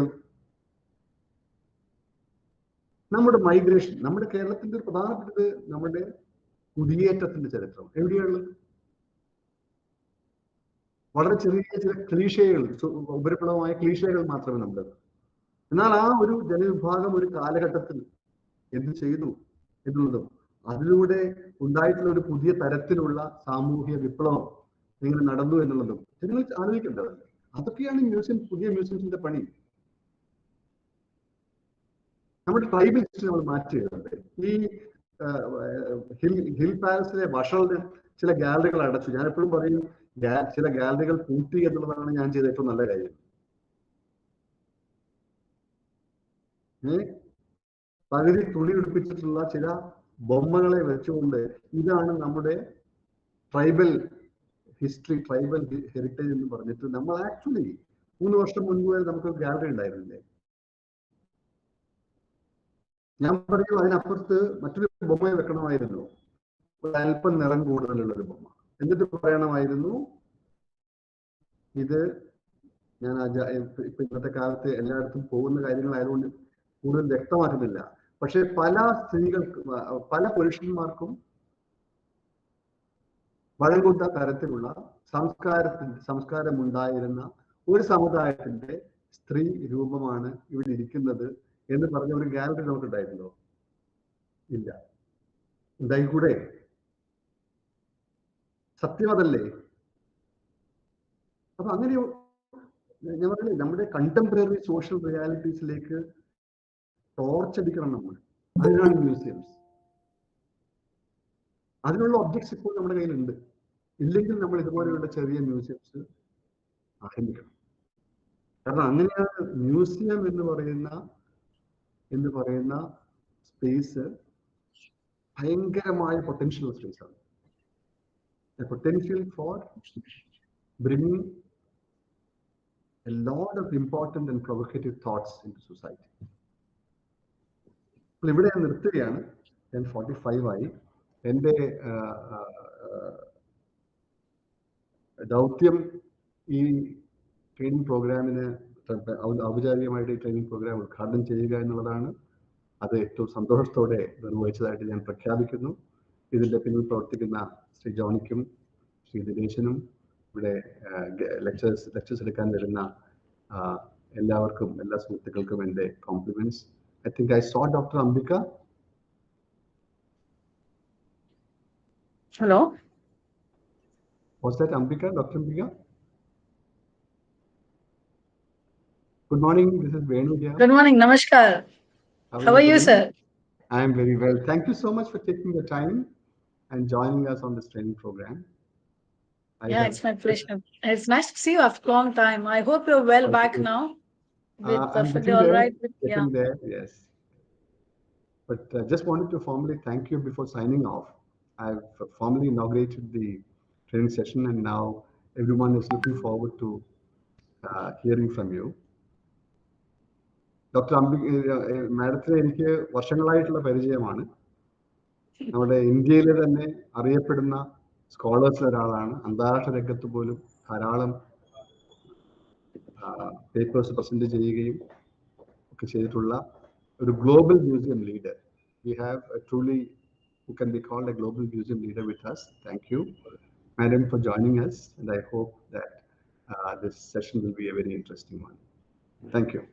നമ്മുടെ മൈഗ്രേഷൻ, നമ്മുടെ കേരളത്തിന്റെ ഒരു പ്രധാനപ്പെട്ടത് നമ്മുടെ കുടിയേറ്റത്തിന്റെ ചരിത്രം എവിടെയാണുള്ളത്? വളരെ ചെറിയ ചില ക്ലീഷകൾ, ഉപരിപ്ലവമായ ക്ലീഷകൾ മാത്രമേ നമ്മുടെ. എന്നാൽ ആ ഒരു ജനവിഭാഗം ഒരു കാലഘട്ടത്തിൽ എന്ത് ചെയ്തു എന്നുള്ളതും അതിലൂടെ ഉണ്ടായിട്ടുള്ള ഒരു പുതിയ തരത്തിലുള്ള സാമൂഹ്യ വിപ്ലവം എങ്ങനെ നടന്നു എന്നുള്ളതും ജനങ്ങൾ ആലോചിക്കേണ്ടതല്ലേ? അതൊക്കെയാണ് പുതിയ മ്യൂസിയംസിന്റെ പണി. നമ്മുടെ ട്രൈബൽ ഹിസ്റ്ററി നമ്മൾ മാറ്റുകയുണ്ട്. ഈ ഹിൽ പാലസിലെ വഷളുടെ ചില ഗാലറികൾ അടച്ചു. ഞാൻ എപ്പോഴും പറയും, ചില ഗാലറികൾ പൂട്ടി എന്നുള്ളതാണ് ഞാൻ ചെയ്ത ഏറ്റവും നല്ല കാര്യം. പകുതി തുണി ഉടുപ്പിച്ചിട്ടുള്ള ചില ബൊമ്മകളെ വെച്ചുകൊണ്ട് ഇതാണ് നമ്മുടെ ട്രൈബൽ ഹിസ്റ്ററി, ട്രൈബൽ ഹെറിറ്റേജ് എന്ന് പറഞ്ഞിട്ട് നമ്മൾ ആക്ച്വലി 3 വർഷം മുൻപ് വരെ നമുക്ക് ഗാലറി ഉണ്ടായിരുന്നില്ലേ? ഞാൻ പറയൂ, അതിനപ്പുറത്ത് മറ്റൊരു ബൊമ്മയെ വെക്കണമായിരുന്നു, അല്പം നിറം കൂടുതലുള്ള ഒരു ബൊമ്മ. എന്നിട്ട് പറയണമായിരുന്നു, ഇത് ഞാൻ ഇപ്പൊ ഇന്നത്തെ കാലത്ത് എല്ലായിടത്തും പോകുന്ന കാര്യങ്ങളായതുകൊണ്ട് കൂടുതൽ വ്യക്തമാക്കുന്നില്ല. പക്ഷെ പല സ്ത്രീകൾക്കും പല പുരുഷന്മാർക്കും വഴങ്ങുന്ന തരത്തിലുള്ള സംസ്കാരം ഉണ്ടായിരുന്ന ഒരു സമുദായത്തിന്റെ സ്ത്രീ രൂപമാണ് ഇവിടെ ഇരിക്കുന്നത് എന്ന് പറഞ്ഞ ഒരു ഗാലറി നമുക്ക് ഉണ്ടായിരുന്നോ? ഇല്ല. ഉണ്ടായിക്കൂടെ? സത്യം അതല്ലേ? അപ്പൊ അങ്ങനെ ഞാൻ പറഞ്ഞില്ലേ, നമ്മുടെ കണ്ടംപററി സോഷ്യൽ റിയാലിറ്റീസിലേക്ക് ടോർച്ചടിക്കണം നമ്മൾ. അതിനാണ് മ്യൂസിയംസ്. അതിനുള്ള ഒബ്ജക്ട്സ് ഇപ്പോൾ നമ്മുടെ കയ്യിലുണ്ട്. ഇല്ലെങ്കിൽ നമ്മൾ ഇതുപോലെയുള്ള ചെറിയ മ്യൂസിയംസ് ആരംഭിക്കണം. കാരണം അങ്ങനെയാണ് മ്യൂസിയം എന്ന് പറയുന്ന സ്പേസ് ഭയങ്കരമായ പൊട്ടൻഷ്യൽ സ്പേസ് ആണ്. Potential for bringing a lot of important and provocative thoughts into society. ഇവിടെ ഞാൻ നിർത്തുകയാണ്. 10:45 ആയി. എൻ്റെ ദൗത്യം ഈ ട്രെയിനിങ് പ്രോഗ്രാമിന് ഔപചാരികമായിട്ട് ഈ ട്രെയിനിങ് പ്രോഗ്രാം ഉദ്ഘാടനം ചെയ്യുക എന്നുള്ളതാണ്. അത് ഏറ്റവും സന്തോഷത്തോടെ നിർവഹിച്ചതായിട്ട് ഞാൻ പ്രഖ്യാപിക്കുന്നു. ഇതിൻ്റെ പിന്നിൽ പ്രവർത്തിക്കുന്ന ശ്രീ ജോണിക്കും ശ്രീ ദിനേശനും ഇവിടെ ലെക്ചേഴ്സ് എടുക്കാൻ വരുന്ന എല്ലാവർക്കും, എല്ലാ സുഹൃത്തുക്കൾക്കും എൻ്റെ compliments. I think I saw Dr. Ambika. Hello. Was that Ambika, Dr. Ambika? Good morning, this is Venu here. Good morning, namaskar. How are you, sir? I am very well. Thank you so much for taking the time and joining us on this training program. It's my pleasure. It's nice to see you after a long time. I hope you're well back now. Perfectly all right. Getting there, yes. But just wanted to formally thank you before signing off. I've formally inaugurated the training session, and now everyone is looking forward to hearing from you. Doctor മാഡത്തിന് എനിക്ക് വർഷങ്ങളായിട്ടുള്ള പരിചയമാണ്. നമ്മുടെ ഇന്ത്യയിലെ തന്നെ അറിയപ്പെടുന്ന സ്കോളേഴ്സിൽ ഒരാളാണ്. അന്താരാഷ്ട്ര രംഗത്ത് പോലും ധാരാളം പേപ്പേഴ്സ് പ്രസന്റ് ചെയ്യുകയും ഒക്കെ ചെയ്തിട്ടുള്ള ഒരു global museum leader. We have a truly who can be called a global museum leader with us. Thank you, madam, for joining us, and I hope that this session will be a very interesting one. Thank you.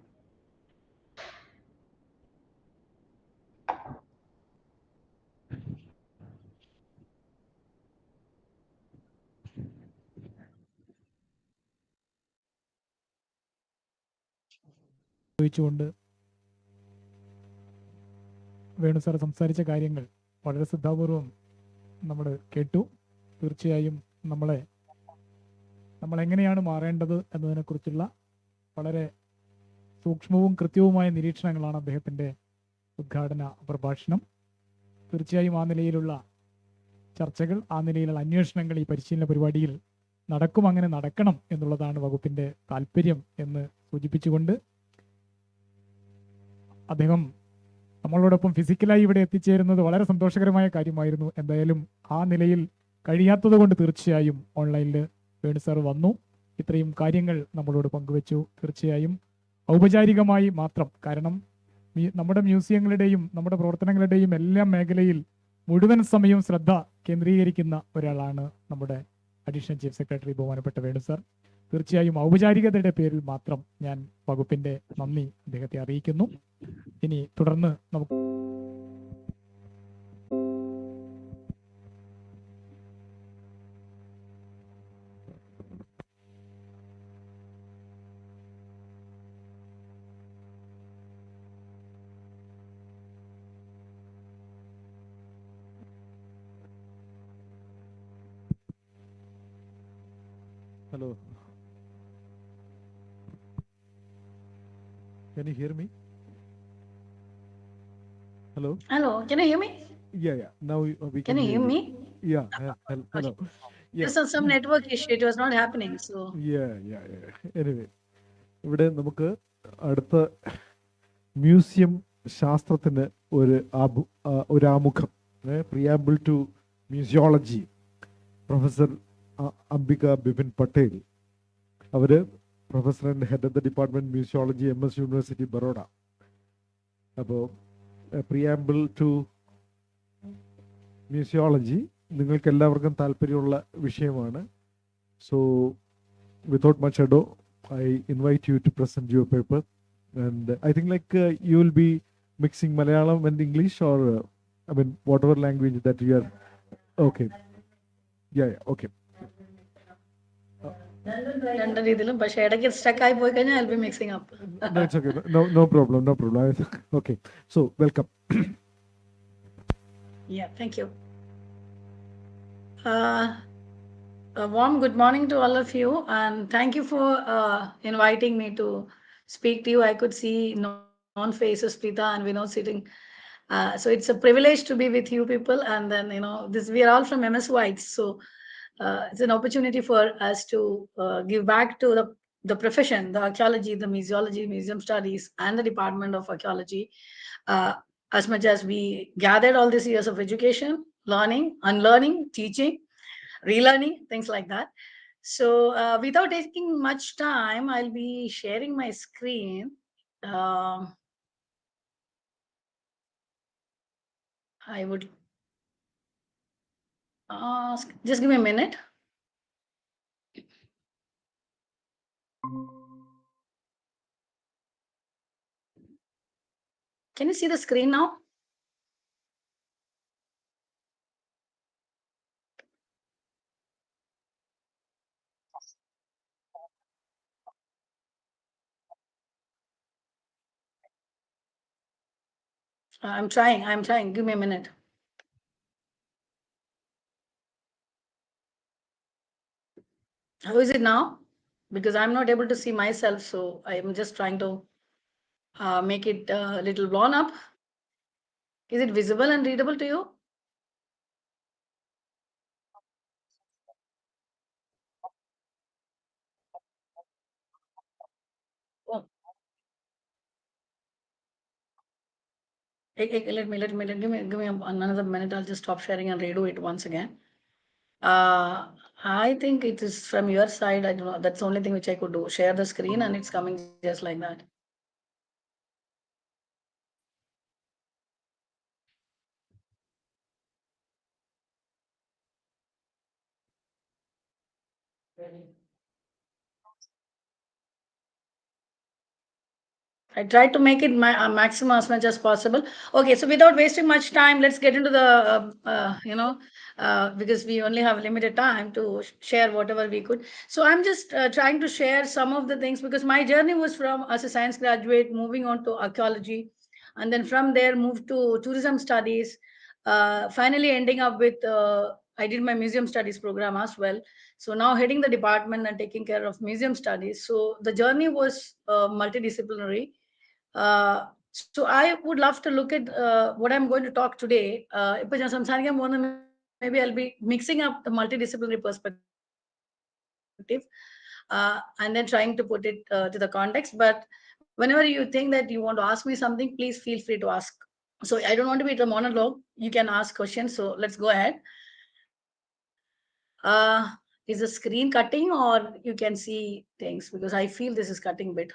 കൊണ്ട് Venu sir സംസാരിച്ച കാര്യങ്ങൾ വളരെ ശ്രദ്ധാപൂർവം നമ്മൾ കേട്ടു. തീർച്ചയായും നമ്മൾ എങ്ങനെയാണ് മാറേണ്ടത് എന്നതിനെക്കുറിച്ചുള്ള വളരെ സൂക്ഷ്മവും കൃത്യവുമായ നിരീക്ഷണങ്ങളാണ് അദ്ദേഹത്തിൻ്റെ ഉദ്ഘാടന പ്രഭാഷണം. തീർച്ചയായും ആ നിലയിലുള്ള ചർച്ചകൾ, ആ നിലയിലുള്ള അന്വേഷണങ്ങൾ ഈ പരിശീലന പരിപാടിയിൽ നടക്കും, അങ്ങനെ നടക്കണം എന്നുള്ളതാണ് വകുപ്പിൻ്റെ താല്പര്യം എന്ന് സൂചിപ്പിച്ചുകൊണ്ട് അദ്ദേഹം നമ്മളോടൊപ്പം ഫിസിക്കലായി ഇവിടെ എത്തിച്ചേരുന്നത് വളരെ സന്തോഷകരമായ കാര്യമായിരുന്നു. എന്തായാലും ആ നിലയിൽ കഴിയാത്തത് കൊണ്ട് തീർച്ചയായും ഓൺലൈനിൽ വേണു സാർ വന്നു, ഇത്രയും കാര്യങ്ങൾ നമ്മളോട് പങ്കുവച്ചു. തീർച്ചയായും ഔപചാരികമായി മാത്രം, കാരണം നമ്മുടെ മ്യൂസിയങ്ങളുടെയും നമ്മുടെ പ്രവർത്തനങ്ങളുടെയും എല്ലാ മേഖലയിൽ മുഴുവൻ സമയവും ശ്രദ്ധ കേന്ദ്രീകരിക്കുന്ന ഒരാളാണ് നമ്മുടെ അഡീഷണൽ ചീഫ് സെക്രട്ടറി ബഹുമാനപ്പെട്ട വേണു സാർ. തീർച്ചയായും ഔപചാരികതയുടെ പേരിൽ മാത്രം ഞാൻ വകുപ്പിന്റെ നന്ദി അദ്ദേഹത്തെ അറിയിക്കുന്നു. ഇനി തുടർന്ന് നമുക്ക് Hello. Can you hear me? Hello. Hello, can you hear me? Yeah. Now we Can you hear me? Yeah. Hello. Yeah. There's some network issue. It was not happening. So Yeah. Anyway, ഇവിടെ നമുക്ക് അടുത്ത museum ശാസ്ത്രത്തിന് ഒരു ആമുഖം, preamble to museology, professor Ambika Bipin Patel. അവർ professor and head of the department museology, MS university Baroda. അപ്പോൾ preamble to museology നിങ്ങൾക്ക് എല്ലാവർക്കും താല്പര്യമുള്ള വിഷയമാണ്. So without much ado, I invite you to present your paper, and I think you will be mixing Malayalam and English, or whatever language that you are. Okay. Yeah. Okay. രണ്ട് രീതിയിലും പക്ഷേ ഇടയ്ക്ക് stuck ആയി പോയി കഴിഞ്ഞാൽ I'll be mixing up. No, it's okay. No problem. Okay. So welcome. Yeah, thank you. A warm good morning to all of you, and thank you for inviting me to speak to you. I could see known faces, Preeta and Vinod, sitting. So it's a privilege to be with you people, and then we are all from MS Whites, so it's an opportunity for us to give back to the profession, the archaeology, the museology, museum studies, and the Department of Archaeology, as much as we gathered all these years of education, learning, unlearning, teaching, relearning, things like that. So without taking much time, I'll be sharing my screen. I would ask, just give me a minute. Can you see the screen now? I'm trying. Give me a minute. How is it now? Because I'm not able to see myself, so I'm just trying to make it a little blown up. Is it visible and readable to you? Oh. Let me give me another minute. I'll just stop sharing and redo it once again. I think it is from your side. I don't know. That's the only thing which I could do. Share the screen and it's coming just like that. I tried to make it my maximum as much as possible. Okay, so without wasting much time, let's get into the, because we only have limited time to share whatever we could. So I'm just trying to share some of the things, because my journey was from as a science graduate, moving on to archaeology, and then from there moved to tourism studies, finally ending up with, I did my museum studies program as well. So now heading the department and taking care of museum studies. So the journey was multidisciplinary. So I would love to look at what I'm going to talk today. Maybe I'll be mixing up the multidisciplinary perspective and then trying to put it to the context. But whenever you think that you want to ask me something, please feel free to ask. So I don't want to be the monologue. You can ask questions. So let's go ahead. Is the screen cutting, or you can see things? Because I feel this is cutting bit.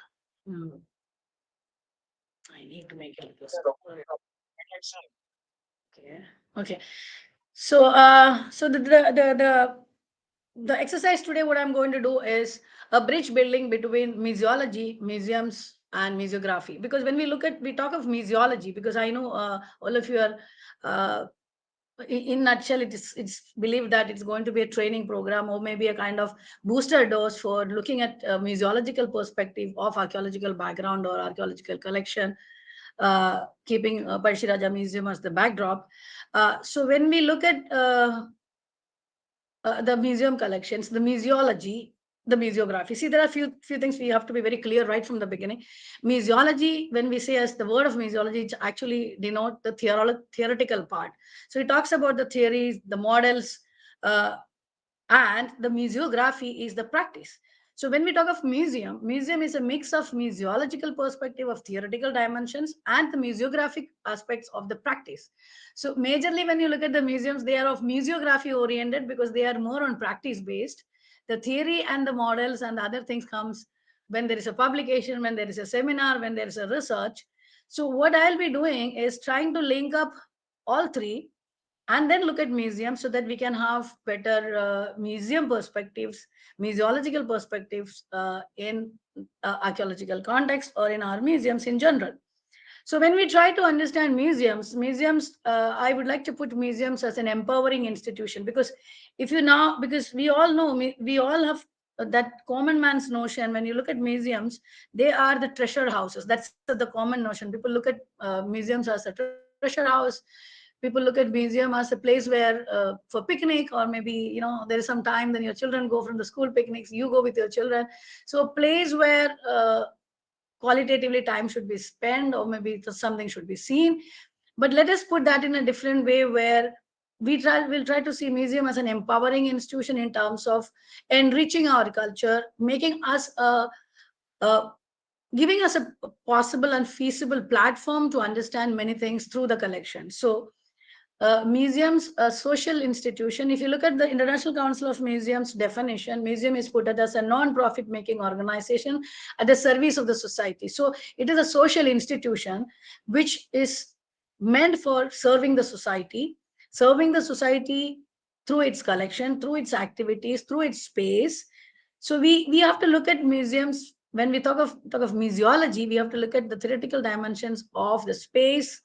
I need to make it this. Okay. Okay. So, the exercise today, what I'm going to do is a bridge building between museology, museums, and museography. Because when we talk of museology, because I know all of you are, in nutshell, it's believed that it's going to be a training program or maybe a kind of booster dose for looking at a museological perspective of archaeological background or archaeological collection, keeping Parshiraja Museum as the backdrop. So when we look at the museum collections, the museology, the museography. See, there are few things we have to be very clear right from the beginning. Museology, when we say as the word of museology, it actually denote the theoretical part. So it talks about the theories, the models, and the museography is the practice. So when we talk of museum is a mix of museological perspective of theoretical dimensions and the museographic aspects of the practice. So majorly when you look at the museums, they are of museography oriented because they are more on practice based. The theory and the models and the other things comes when there is a publication, when there is a seminar, when there is a research. So what I'll be doing is trying to link up all three and then look at museums so that we can have better museum perspectives, museological perspectives in archaeological context or in our museums in general. So when we try to understand museums, I would like to put museums as an empowering institution because because we all know, we all have that common man's notion. When you look at museums, they are the treasure houses. That's the common notion. People look at museums as a treasure house. People look at museum as a place where for picnic, or maybe there is some time, then your children go from the school picnics, you go with your children. So a place where qualitatively time should be spent, or maybe something should be seen. But let us put that in a different way, where we'll try to see museum as an empowering institution in terms of enriching our culture, making us a giving us a possible and feasible platform to understand many things through the collection. So museums, a social institution. If you look at the International Council of Museums definition, museum is put as a non-profit making organization at the service of the society. So it is a social institution which is meant for serving the society through its collection, through its activities, through its space. So we have to look at museums. When we talk of museology, we have to look at the theoretical dimensions of the space,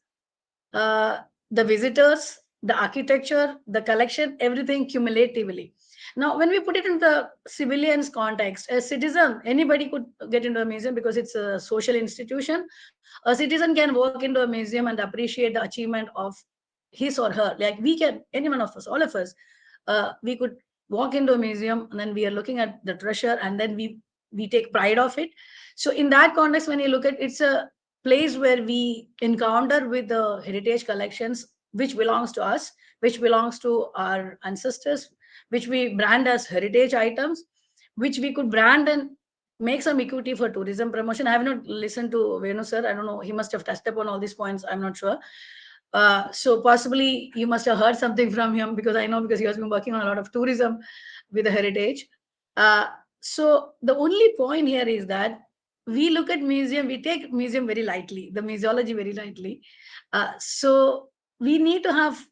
the visitors, the architecture, the collection, everything cumulatively. Now, when we put it in the civilians context, a citizen, anybody could get into a museum because it's a social institution. A citizen can walk into a museum and appreciate the achievement of his or her. Like we can, any one of us, all of us, we could walk into a museum and then we are looking at the treasure and then we take pride of it. So in that context, when you look at, it's a place where we encounter with the heritage collections which belongs to us, which belongs to our ancestors, which we brand as heritage items, which we could brand and make some equity for tourism promotion. I have not listened to Venu sir. I don't know. He must have touched upon all these points. I'm not sure. So possibly you must have heard something from him, because I know, because he has been working on a lot of tourism with the heritage. So the only point here is that we look at museum, we take museum very lightly, the museology very lightly. So we need to have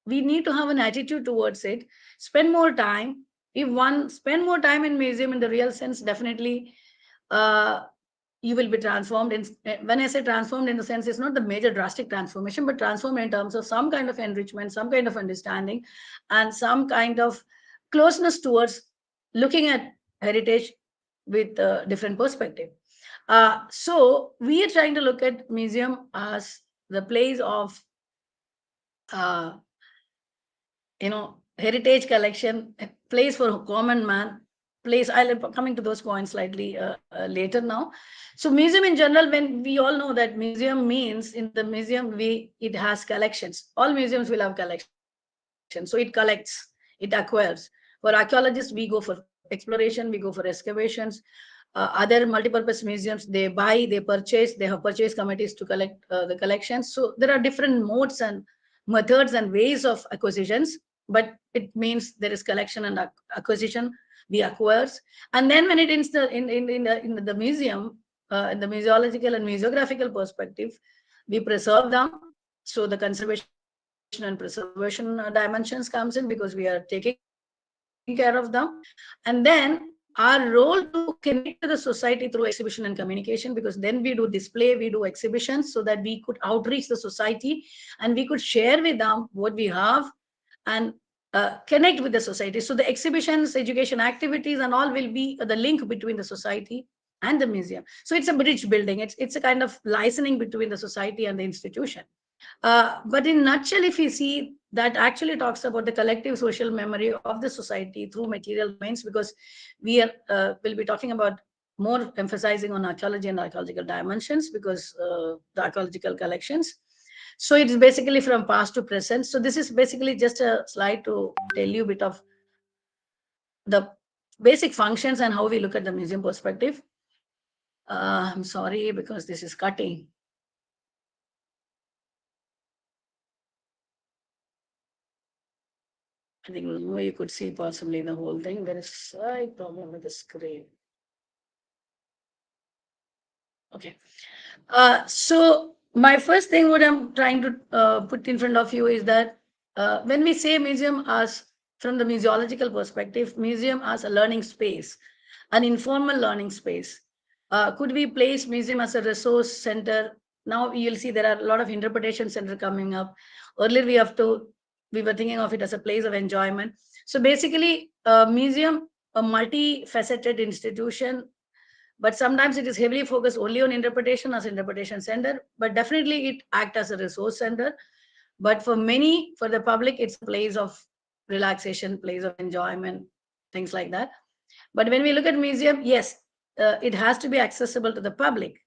an attitude towards it. Spend more time. If one spend more time in museum in the real sense, definitely you will be transformed. When I say transformed, in the sense, it's not the major drastic transformation, but transformed in terms of some kind of enrichment, some kind of understanding, and some kind of closeness towards looking at heritage with a different perspective. So we are trying to look at museum as the place of uh, heritage collection, a place for common man, place. I'll be coming to those points slightly later now. So museum in general, when we all know that museum means, in the museum it has collections. All museums will have collections. So it collects, it acquires. For archaeologists, we go for exploration, we go for excavations. Other multipurpose museums, they buy, they purchase, they have purchase committees to collect the collections. So there are different modes and methods and ways of acquisitions, but it means there is collection and acquisition, we acquires. And then when it is in the museum, in the museological and museographical perspective, we preserve them. So the conservation and preservation dimensions comes in because we are taking care of them. And then our role to connect to the society through exhibition and communication, because then we do display, we do exhibitions so that we could outreach the society and we could share with them what we have and connect with the society. So the exhibitions, education activities and all will be the link between the society and the museum. So it's a bridge building. It's a kind of licensing between the society and the institution. But in nutshell, if you see, that actually talks about the collective social memory of the society through material remains, because we are will be talking about more emphasizing on archaeology and archaeological dimensions, because the archaeological collections. So it is basically from past to present. So this is basically just a slide to tell you a bit of the basic functions and how we look at the museum perspective. I'm sorry, because this is cutting. I think you could see possibly the whole thing. There is a slight problem with the screen. Okay. So my first thing what I'm trying to put in front of you is that when we say museum as from the museological perspective, museum as a learning space, an informal learning space. Could we place museum as a resource center? Now you'll see there are a lot of interpretation center coming up. Earlier we were thinking of it as a place of enjoyment. So basically, museum, a multifaceted institution, but sometimes it is heavily focused only on interpretation as interpretation center, but definitely it acts as a resource center. But for many, for the public, it's a place of relaxation, place of enjoyment, things like that. But when we look at museum, yes, it has to be accessible to the public.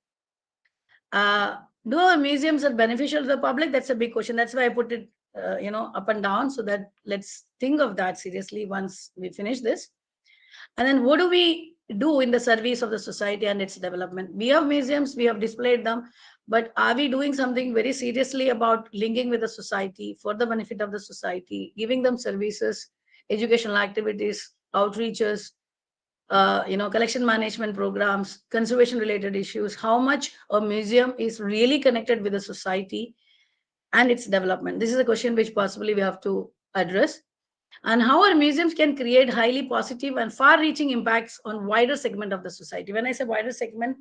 Do our museums are beneficial to the public? That's a big question. That's why I put it, up and down, so that let's think of that seriously once we finish this. And then what do we do in the service of the society and its development? We have museums, we have displayed them, but are we doing something very seriously about linking with the society for the benefit of the society, giving them services, educational activities, outreaches, collection management programs, conservation related issues, how much a museum is really connected with the society and its development? This is a question which possibly we have to address. And how our museums can create highly positive and far-reaching impacts on wider segment of the society. When I say wider segment,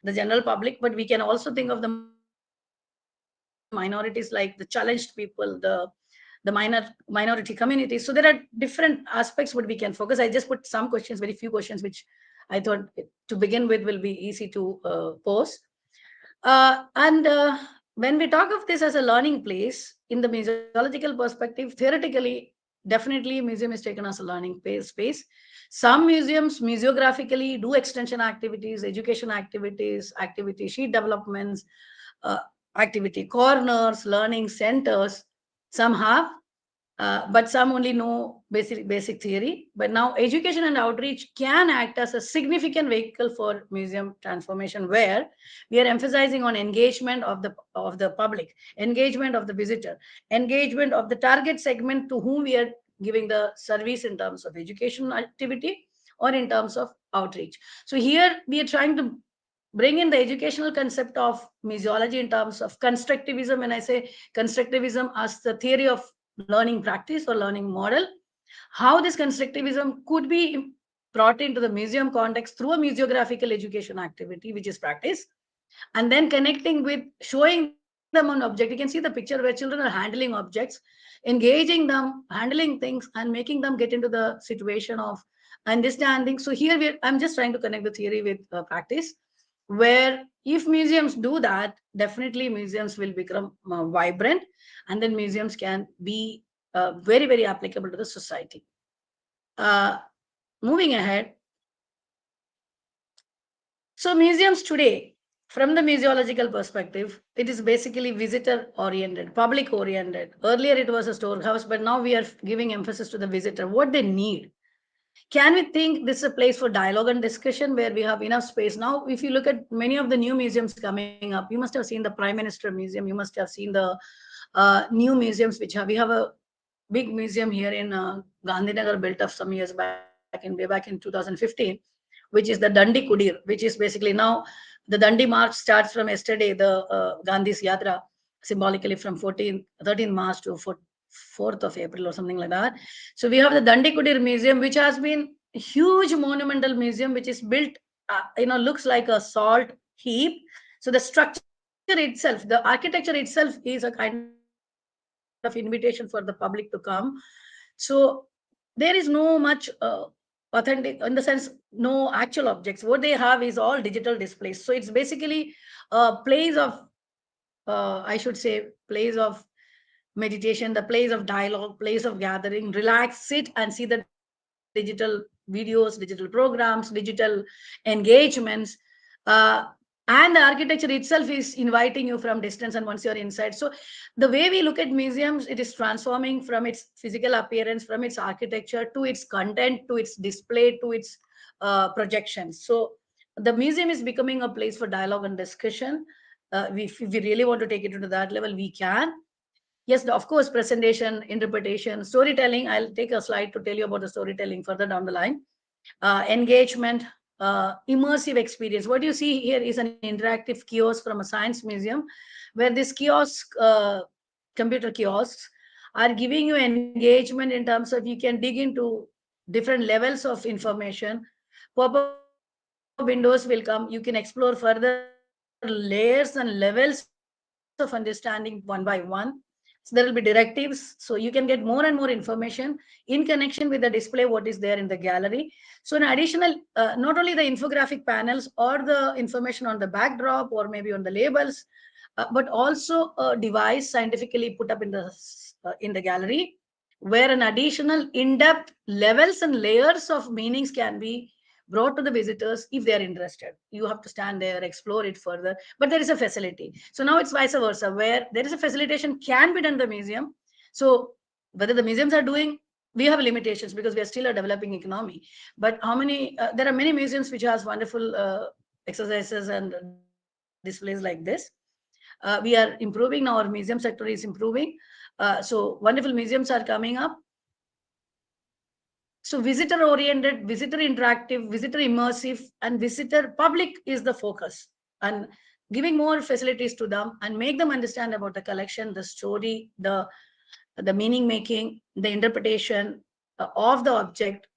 the general public, but we can also think of the minorities like the challenged people, the minority communities. So there are different aspects what we can focus. I just put some questions, very few questions, which I thought to begin with will be easy to pose. And when we talk of this as a learning place in the museological perspective, theoretically, definitely museum is taken as a learning space. Some museums museographically do extension activities, education activities, activity sheet developments, uh, activity corners, learning centers. Some have, but some only know basic theory. But now education and outreach can act as a significant vehicle for museum transformation, where we are emphasizing on engagement of the public, engagement of the visitor, engagement of the target segment to whom we are giving the service in terms of education activity or in terms of outreach. So here we are trying to bring in the educational concept of museology in terms of constructivism. When I say constructivism as the theory of learning practice or learning model, how this constructivism could be brought into the museum context through a museographical education activity, which is practice, and then connecting with showing them an object. You can see the picture where children are handling objects, engaging them, handling things, and making them get into the situation of understanding. So here I'm just trying to connect the theory with practice, where if museums do that, definitely museums will become vibrant, and then museums can be very, very applicable to the society. Moving ahead. So museums today, from the museological perspective, it is basically visitor oriented, public oriented. Earlier it was a storehouse, but now we are giving emphasis to the visitor, what they need. Can we think this is a place for dialogue and discussion where we have enough space? Now, if you look at many of the new museums coming up, you must have seen the Prime Minister Museum, you must have seen the new museums we have a big museum here in Gandhinagar, built up some years back, way back in 2015, which is the Dandi Kudir, which is basically now The Dandi March starts from yesterday, the Gandhi's Yatra, symbolically from 13th March to 4th of April or something like that. So we have the Dandi Kutir Museum, which has been a huge monumental museum, which is built, looks like a salt heap. So the structure itself, the architecture itself is a kind of invitation for the public to come. So there is no much authentic, in the sense, no actual objects. What they have is all digital displays. So it's basically a place of, I should say, place of meditation, the place of dialogue, place of gathering, relax, sit and see the digital videos, digital programs, digital engagements. And the architecture itself is inviting you from distance and once you're inside. So the way we look at museums, it is transforming from its physical appearance, from its architecture to its content, to its display, to its projections. So the museum is becoming a place for dialogue and discussion. If we really want to take it to that level, we can. Yes, of course, presentation, interpretation, storytelling. I'll take a slide to tell you about the storytelling further down the line. Engagement, immersive experience. What you see here is an interactive kiosk from a science museum, where this kiosk, computer kiosks, are giving you engagement in terms of you can dig into different levels of information. Pop-up windows will come. You can explore further layers and levels of understanding one by one. So there will be directives, so you can get more and more information in connection with the display what is there in the gallery. So in additional, not only the infographic panels or the information on the backdrop or maybe on the labels, but also a device scientifically put up in the gallery, where an additional in-depth levels and layers of meanings can be brought to the visitors if they are interested. You have to stand there, explore it further, but there is a facility. So now it's vice versa, where there is a facilitation can be done in the museum. So whether the museums are doing, we have limitations because we are still a developing economy. But how many, there are many museums which has wonderful exercises and displays like this. We are improving, now our museum sector is improving. So wonderful museums are coming up. So visitor oriented, visitor interactive, visitor immersive, and visitor public is the focus. And giving more facilities to them and make them understand about the collection, the story, the meaning making, the interpretation of the object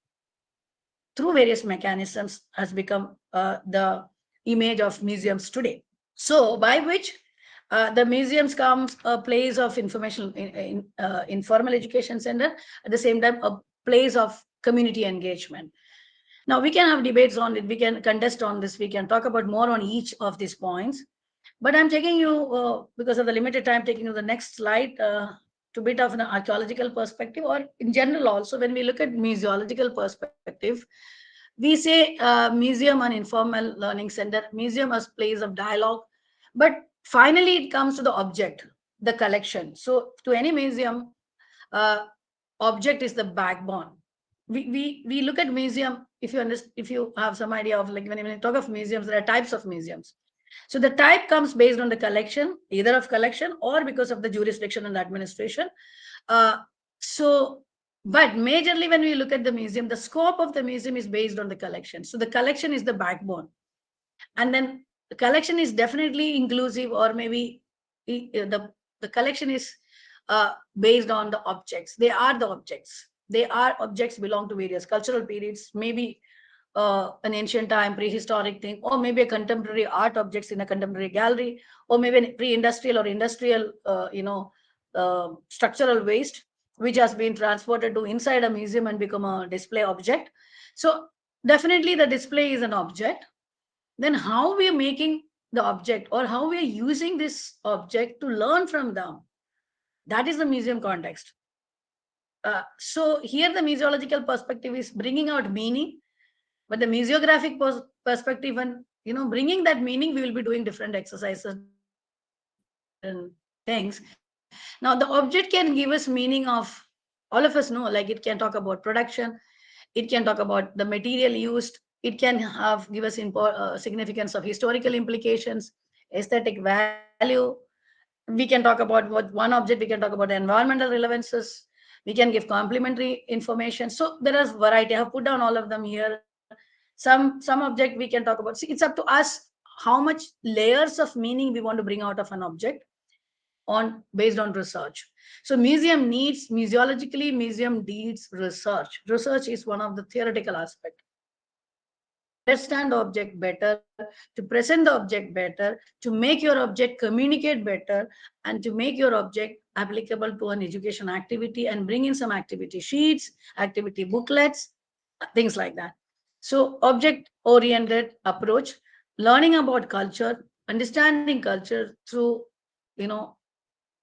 through various mechanisms has become the image of museums today. So by which the museums comes a place of information, informal education center, at the same time a place of community engagement. Now we can have debates on it, we can contest on this, we can talk about more on each of these points. But I'm taking you, because of the limited time, taking you the next slide to bit of an archaeological perspective, or in general also, when we look at museological perspective, we say museum and informal learning center, museum as place of dialogue, but finally it comes to the object, the collection. So to any museum, object is the backbone. We look at museum, if you have some idea of, like, when you talk of museums, there are types of museums. So the type comes based on the collection, either of collection or because of the jurisdiction and administration. But majorly when we look at the museum, the scope of the museum is based on the collection. So the collection is the backbone. And then the collection is definitely inclusive, or maybe the collection is based on the objects. They are the objects. They are objects belong to various cultural periods, maybe an ancient time, prehistoric thing, or maybe a contemporary art objects in a contemporary gallery, or maybe a pre-industrial or industrial, structural waste, which has been transported to inside a museum and become a display object. So definitely the display is an object. Then how we are making the object, or how we are using this object to learn from them, that is the museum context. So here the museological perspective is bringing out meaning, but the museographic perspective, and bringing that meaning, we will be doing different exercises, different things. Now the object can give us meaning of, all of us know, like it can talk about production, it can talk about the material used, it can have give us significance of historical implications, aesthetic value. We can talk about what one object, we can talk about environmental relevances, we can give complementary information. So there is variety. I have put down all of them here. Some object we can talk about. See, it's up to us how much layers of meaning we want to bring out of an object based on research. So museum needs, museologically, museum needs research. Research is one of the theoretical aspects. Understand the object better, to present the object better, to make your object communicate better, and to make your object applicable to an education activity and bring in some activity sheets, activity booklets, things like that. So object-oriented approach, learning about culture, understanding culture through,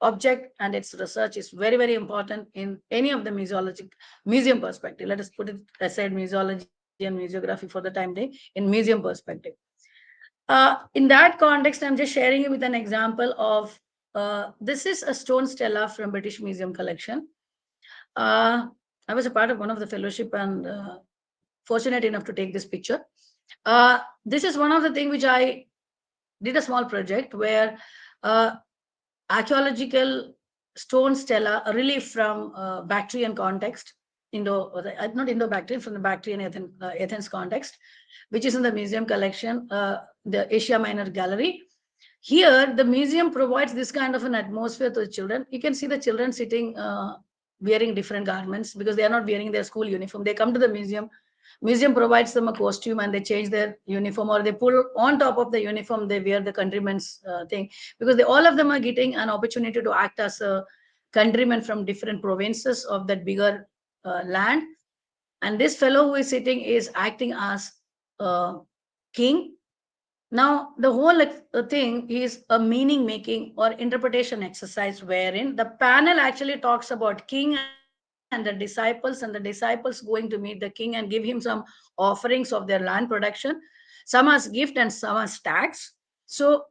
object and its research is very, very important in any of the museum perspective. Let us put it aside museology and museography for the time being, in museum perspective. In that context, I'm just sharing you with an example of, this is a stone stela from British Museum collection. I was a part of one of the fellowship and fortunate enough to take this picture. This is one of the things which I did a small project where archaeological stone stela, a relief from Bactrian context, not Indo-Bactrian, from the Bactrian Athens context, which is in the museum collection, the Asia Minor Gallery. Here, the museum provides this kind of an atmosphere to the children. You can see the children sitting, wearing different garments because they are not wearing their school uniform. They come to the museum. Museum provides them a costume and they change their uniform, or they pull on top of the uniform, they wear the countryman's thing, because all of them are getting an opportunity to act as a countryman from different provinces of that bigger land. And this fellow who is sitting is acting as king. Now, the whole thing is a meaning making or interpretation exercise wherein the panel actually talks about king and the disciples going to meet the king and give him some offerings of their land production, some as gift and some as tax. So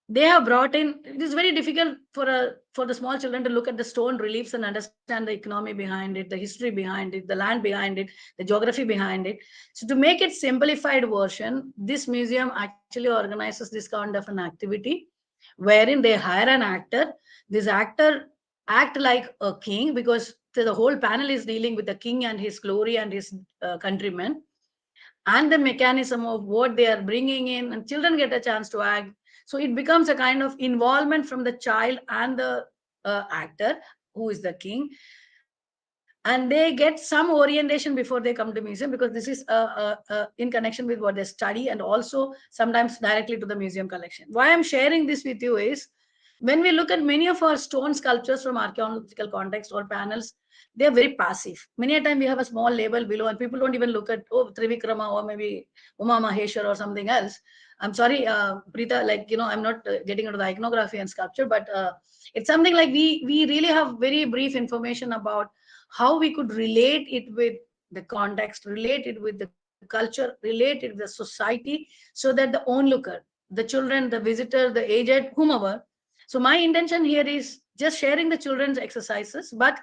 they have brought in, it is very difficult for the small children to look at the stone reliefs and understand the economy behind it, the history behind it, the land behind it, the geography behind it. So to make it simplified version, this museum actually organizes this kind of an activity wherein they hire an actor. This actor act like a king, because the whole panel is dealing with the king and his glory and his countrymen, and the mechanism of what they are bringing in, and children get a chance to act. So it becomes a kind of involvement from the child and the actor, who is the king, and they get some orientation before they come to museum, because this is in connection with what they study, and also sometimes directly to the museum collection. Why I'm sharing this with you is, when we look at many of our stone sculptures from archaeological context or panels, they are very passive. Many a time we have a small label below and people don't even look at, oh, Trivikrama or maybe Uma Maheshwar or something else. I'm sorry, Preeta, I'm not getting into the iconography and sculpture, but it's something like we really have very brief information about how we could relate it with the context, relate it with the culture, relate it with the society, so that the onlooker, the children, the visitor, the aged, whomever. So my intention here is just sharing the children's exercises, but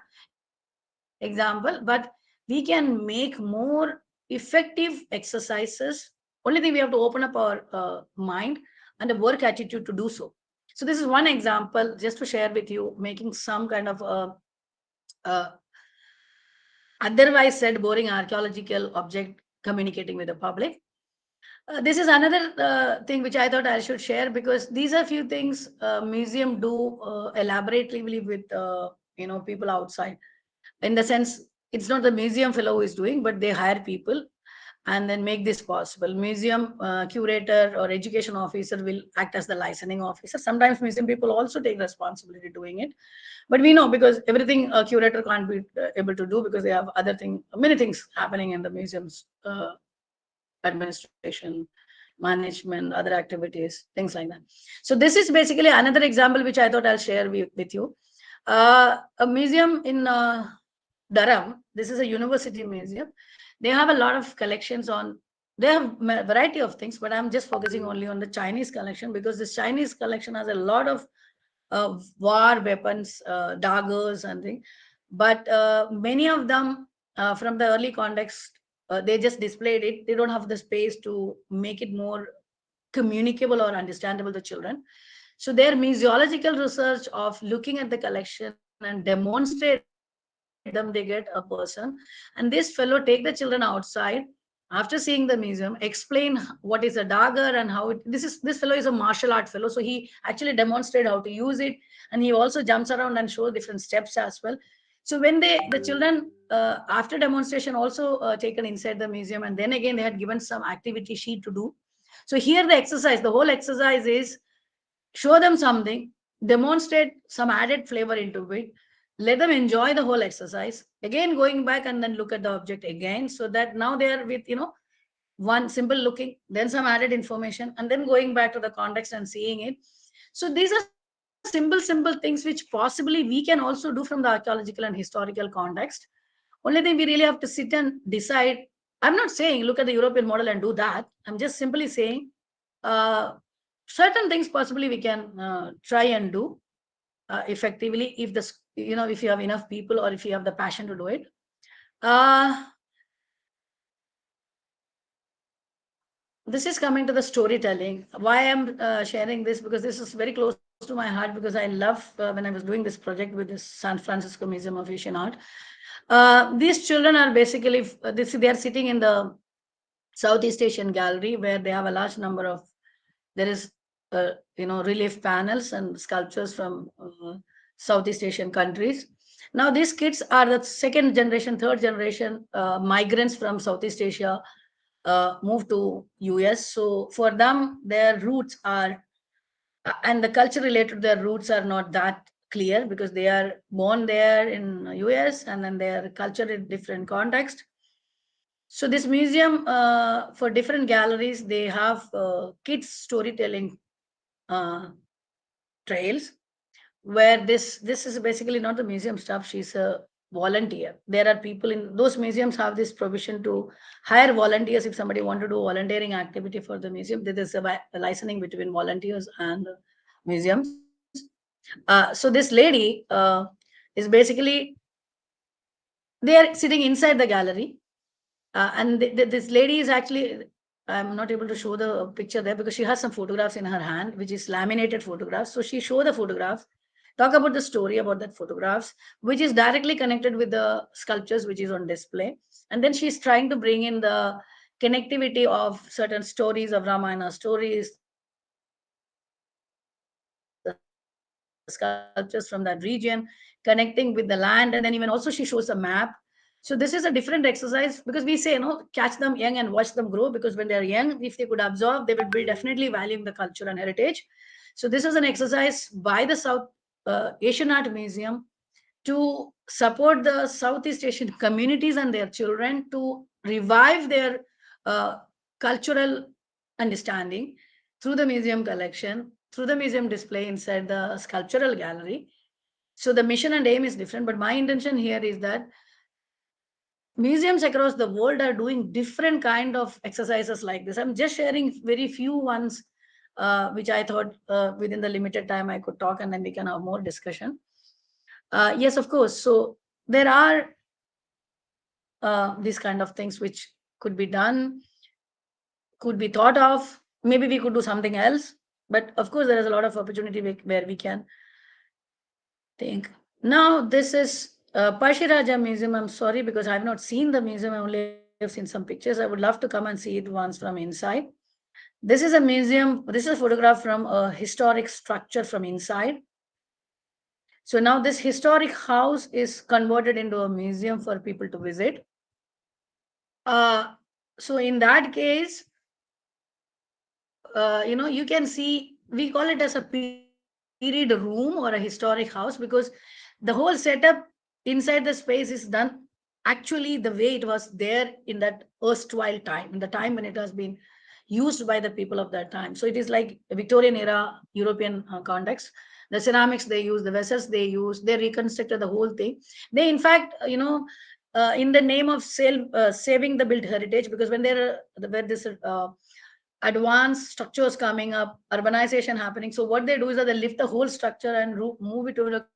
we can make more effective exercises. Only thing, we have to open up our mind and a work attitude to do so. So this is one example just to share with you, making some kind of otherwise said boring archaeological object communicating with the public. This is another thing which I thought I should share, because these are few things museum do elaborately with people outside. In the sense, it's not the museum fellow who is doing, but they hire people and then make this possible. Museum curator or education officer will act as the licensing officer. Sometimes museum people also take responsibility doing it. But we know, because everything a curator can't be able to do, because they have many things happening in the museum's administration, management, other activities, things like that. So this is basically another example which I thought I'll share with you. A museum in Durham, this is a university museum. They have a lot of collections they have a variety of things, but I'm just focusing only on the Chinese collection, because this Chinese collection has a lot of war weapons, daggers and things. But many of them from the early context, they just displayed it. They don't have the space to make it more communicable or understandable to children. So their museological research of looking at the collection and demonstrate them, they get a person, and this fellow take the children outside after seeing the museum, explain what is a dagger and how this fellow is a martial art fellow, so he actually demonstrated how to use it, and he also jumps around and shows different steps as well. So when the children after demonstration also taken inside the museum, and then again they had given some activity sheet to do. So here the whole exercise is show them something, demonstrate some added flavor into it, let them enjoy the whole exercise, again going back and then look at the object again, so that now they are with, one simple looking, then some added information, and then going back to the context and seeing it. So these are simple things which possibly we can also do from the archaeological and historical context. Only thing, we really have to sit and decide. I'm not saying look at the European model and do that. I'm just simply saying certain things possibly we can try and do effectively, if if you have enough people or if you have the passion to do it. This is coming to the storytelling. Why I'm sharing this, because this is very close to my heart, because I love when I was doing this project with this San Francisco Museum of Asian Art. These children are basically they are sitting in the Southeast Asian gallery, where they have a large number of, there is relief panels and sculptures from Southeast Asian countries. Now these kids are the second generation, third generation migrants from Southeast Asia, moved to US. So for them, their roots are, and the culture related to their roots are not that clear, because they are born there in US, and then their culture in different context. So this museum, for different galleries, they have kids storytelling trails, where this is basically not the museum staff, she's a volunteer. There are people in those museums have this provision to hire volunteers if somebody want to do volunteering activity for the museum. There is a licensing between volunteers and museums. So this lady is basically, they are sitting inside the gallery, and this lady is actually, I'm not able to show the picture there because she has some photographs in her hand, which is laminated photographs. So she show the photographs, talk about the story about that photographs, which is directly connected with the sculptures which is on display. And then she's trying to bring in the connectivity of certain stories of Ramayana, stories, the sculptures from that region, connecting with the land, and then even also she shows a map. So this is a different exercise, because we say, catch them young and watch them grow, because when they are young, if they could absorb, they will be definitely valuing the culture and heritage. So this is an exercise by the South Asian Art Museum to support the Southeast Asian communities and their children to revive their cultural understanding through the museum collection, through the museum display inside the sculptural gallery. So the mission and aim is different, but my intention here is that museums across the world are doing different kind of exercises like this. I'm just sharing very few ones, which I thought within the limited time I could talk, and then we can have more discussion. Yes, of course. So there are these kind of things which could be done, could be thought of. Maybe we could do something else, but of course there is a lot of opportunity where we can think. Now this is Pashiraja Museum. I'm sorry because I've not seen the museum. I only have seen some pictures. I would love to come and see it once from inside. This is a museum. This is a photograph from a historic structure from inside. So now this historic house is converted into a museum for people to visit. So in that case, you can see, we call it as a period room or a historic house, because the whole setup inside the space is done actually the way it was there in that erstwhile time, in the time when it has been used by the people of that time. So it is like a Victorian era European context. The ceramics they use, the vessels they use, they reconstructed the whole thing. They in fact, in the name of saving the built heritage, because when where this advanced structures coming up, urbanization happening. So what they do is that they lift the whole structure and move it to the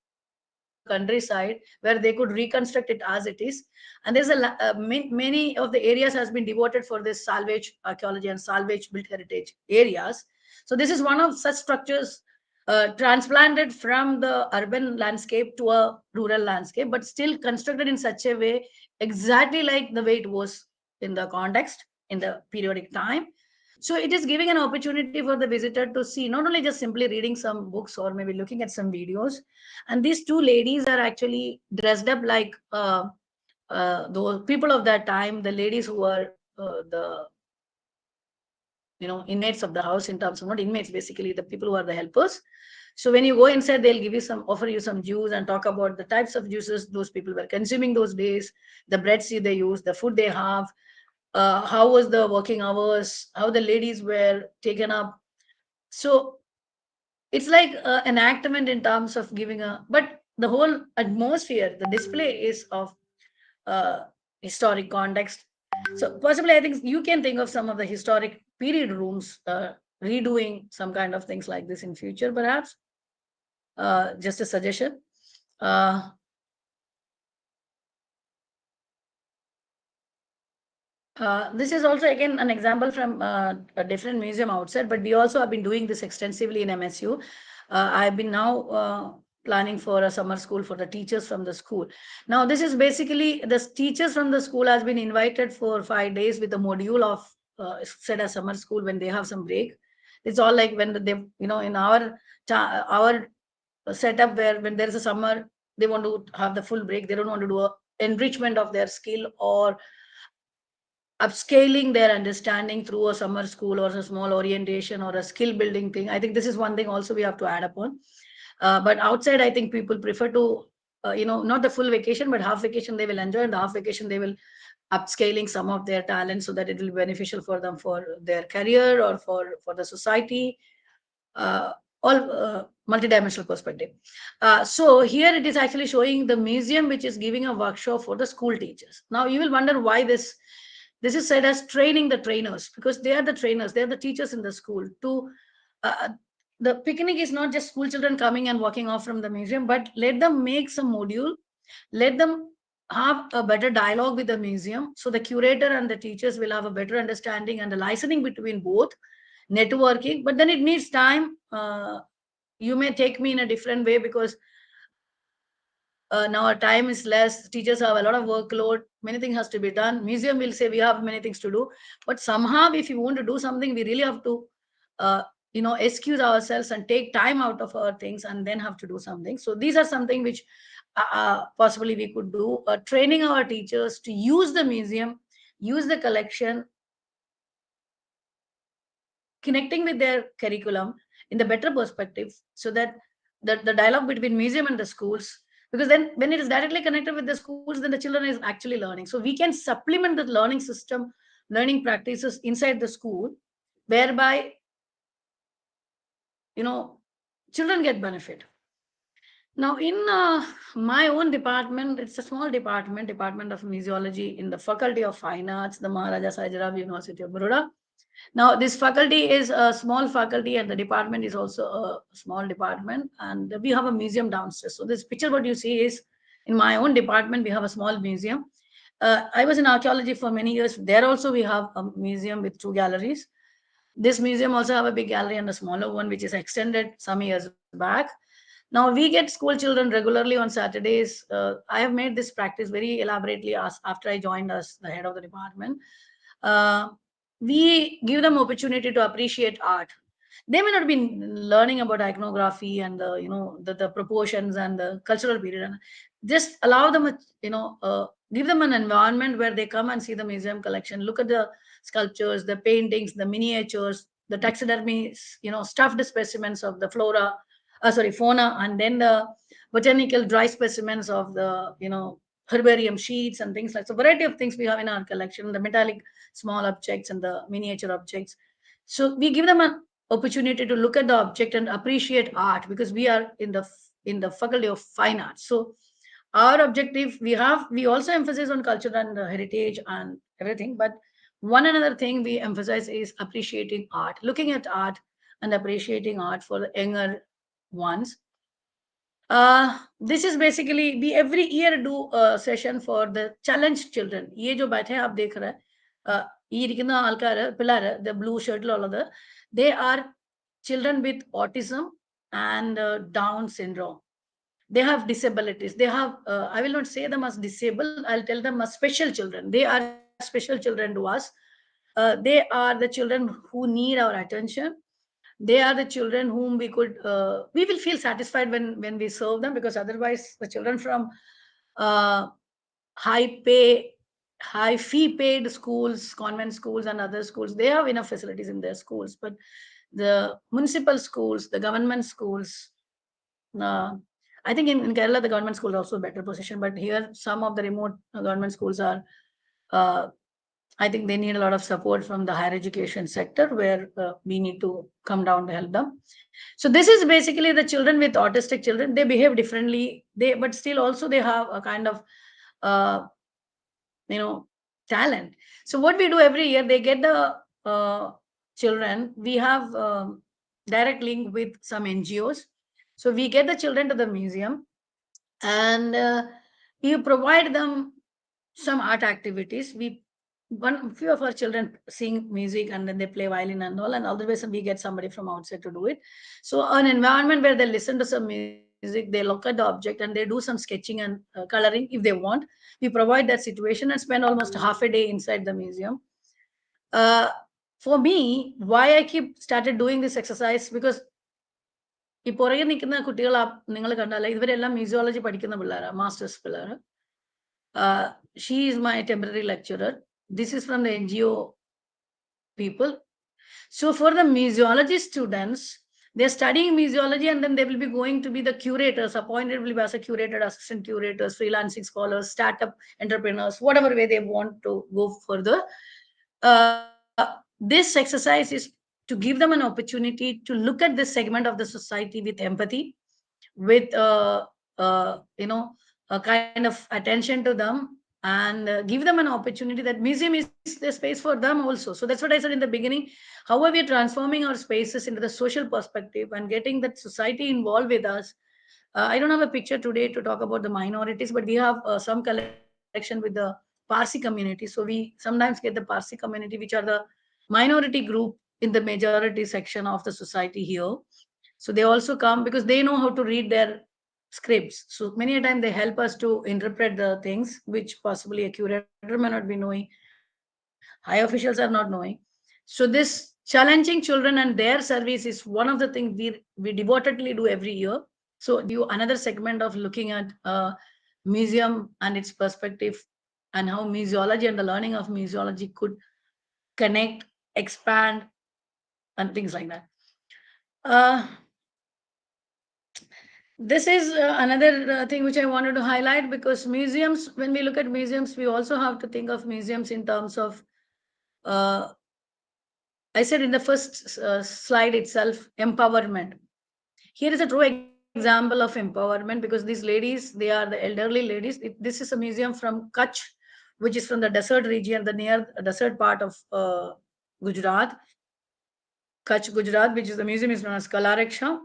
countryside, where they could reconstruct it as it is. And there's many of the areas has been devoted for this salvage archaeology and salvage built heritage areas. So this is one of such structures transplanted from the urban landscape to a rural landscape, but still constructed in such a way exactly like the way it was in the context. in the periodic time. So it is giving an opportunity for the visitor to see, not only just simply reading some books or maybe looking at some videos. And these two ladies are actually dressed up like those people of that time, the ladies who were the inmates of the house, in terms of not inmates, basically the people who are the helpers. So when you go inside, they'll give you offer you some juice and talk about the types of juices those people were consuming those days, the breads they use, the food they have, how was the working hours, how the ladies were taken up. So it's like an enactment in terms of giving but the whole atmosphere, the display is of uh, historic context. So possibly, I think you can think of some of the historic period rooms redoing some kind of things like this in future, perhaps. Just a suggestion. This is also again an example from a different museum outside, but we also have been doing this extensively in MSU. I've been now planning for a summer school for the teachers from the school. Now, this is basically the teachers from the school has been invited for 5 days with a module of said a summer school when they have some break. It's all like when they, in our setup where when there's a summer, they want to have the full break. They don't want to do a enrichment of their skill or upscaling their understanding through a summer school or a small orientation or a skill building thing. I think this is one thing also we have to add upon. But outside, I think people prefer to, not the full vacation, but half vacation they will enjoy, and the half vacation they will upscaling some of their talents so that it will be beneficial for them for their career or for the society. All multidimensional perspective. So here it is actually showing the museum, which is giving a workshop for the school teachers. Now you will wonder why this is said as training the trainers, because they are the trainers, they are the teachers in the school. The picnic is not just school children coming and walking off from the museum, but let them make some module, let them have a better dialogue with the museum, so the curator and the teachers will have a better understanding and the listening between both, networking. But then it needs time. You may take me in a different way, because now our time is less, teachers have a lot of workload, many things has to be done, museum will say we have many things to do, but somehow if you want to do something, we really have to excuse ourselves and take time out of our things and then have to do something. So these are something which possibly we could do, training our teachers to use the museum, use the collection, connecting with their curriculum in the better perspective, so that the dialogue between museum and the schools, because then when it is directly connected with the schools, then the children is actually learning. So we can supplement the learning system, learning practices inside the school, whereby children get benefit. Now, in my own department, it's a small department of museology in the Faculty of Fine Arts, the Maharaja Sajarav University of Baroda. Now, this faculty is a small faculty and the department is also a small department, and we have a museum downstairs. So this picture, what you see is in my own department, we have a small museum. I was in archaeology for many years. There also we have a museum with 2 galleries. This museum also have a big gallery and a smaller one, which is extended some years back. Now we get school children regularly on Saturdays. I have made this practice very elaborately after I joined as the head of the department. We give them opportunity to appreciate art. They may not be learning about iconography and the proportions and the cultural period, and just allow them give them an environment where they come and see the museum collection, look at the sculptures, the paintings, the miniatures, the taxidermy, stuffed specimens of the fauna, and then the botanical dry specimens of the herbarium sheets and things like so. Variety of things we have in our collection, the metallic small objects and the miniature objects. So we give them an opportunity to look at the object and appreciate art, because we are in the Faculty of Fine Arts. So our objective, we also emphasize on culture and heritage and everything, but one another thing we emphasize is appreciating art, looking at art and appreciating art for the younger ones. This is basically, we every year do a session for the challenged children. ये जो बैठे हैं आप देख रहे हैं, ये इरिക്കുന്ന ആൾക്കാര് പിള്ളേര്, the blue shirt ഉള്ളത്, they are children with autism and Down syndrome. They have disabilities. They have, I will not say them as disabled, I'll tell them as special children. They are special children to us. they are the children who need our attention. They are the children whom we will feel satisfied when we serve them, because otherwise the children from uh, high pay, high fee paid schools, convent schools and other schools, they have enough facilities in their schools. But the municipal schools, the government schools, uh, I think in Kerala the government schools are also better position, but here some of the remote government schools are, uh, I think they need a lot of support from the higher education sector, where we need to come down to help them. So this is basically the children with autistic children. They behave differently. But still also they have a kind of, uh, talent. So what we do every year, they get the children. We have direct link with some NGOs. So we get the children to the museum, and we provide them some art activities. One few of our children sing music, and then they play violin and all, and otherwise we get somebody from outside to do it. So an environment where they listen to some music, they look at the object, and they do some sketching and coloring if they want. We provide that situation and spend almost half a day inside the museum. uh, for me, why I keep started doing this exercise, because ഈ പുറകെ നിൽക്കുന്ന കുട്ടികൾ നിങ്ങൾ കണ്ടാലേ ഇവരെല്ലാം museology പഠിക്കുന്ന പിള്ളേരാ, masters പിള്ളേർ. She is my temporary lecturer. This is from the NGO people. So for the museology students, they're studying museology, and then they will be going to be the curators, appointed will be as a curator, assistant curators, freelancing scholars, startup entrepreneurs, whatever way they want to go further. This exercise is to give them an opportunity to look at this segment of the society with empathy, with a kind of attention to them, and give them an opportunity that museum is the space for them also. So that's what I said in the beginning, how are we transforming our spaces into the social perspective and getting that society involved with us. I don't have a picture today to talk about the minorities, but we have some collection with the Parsi community. So we sometimes get the Parsi community, which are the minority group in the majority section of the society here. So they also come because they know how to read their scripts. So many a time they help us to interpret the things which possibly a curator may not be knowing, high officials are not knowing. So this challenging children and their service is one of the things we devotedly do every year. So give you another segment of looking at museum and its perspective, and how museology and the learning of museology could connect, expand, and things like that. Uh, this is another thing which I wanted to highlight, because museums, when we look at museums, we also have to think of museums in terms of, uh, I said in the first slide itself, empowerment. Here is a true example of empowerment, because these ladies, they are the elderly ladies. This is a museum from Kutch, which is from the desert region, the near desert part of Gujarat, Kutch, Gujarat, which is the museum is known as Kalaraksha.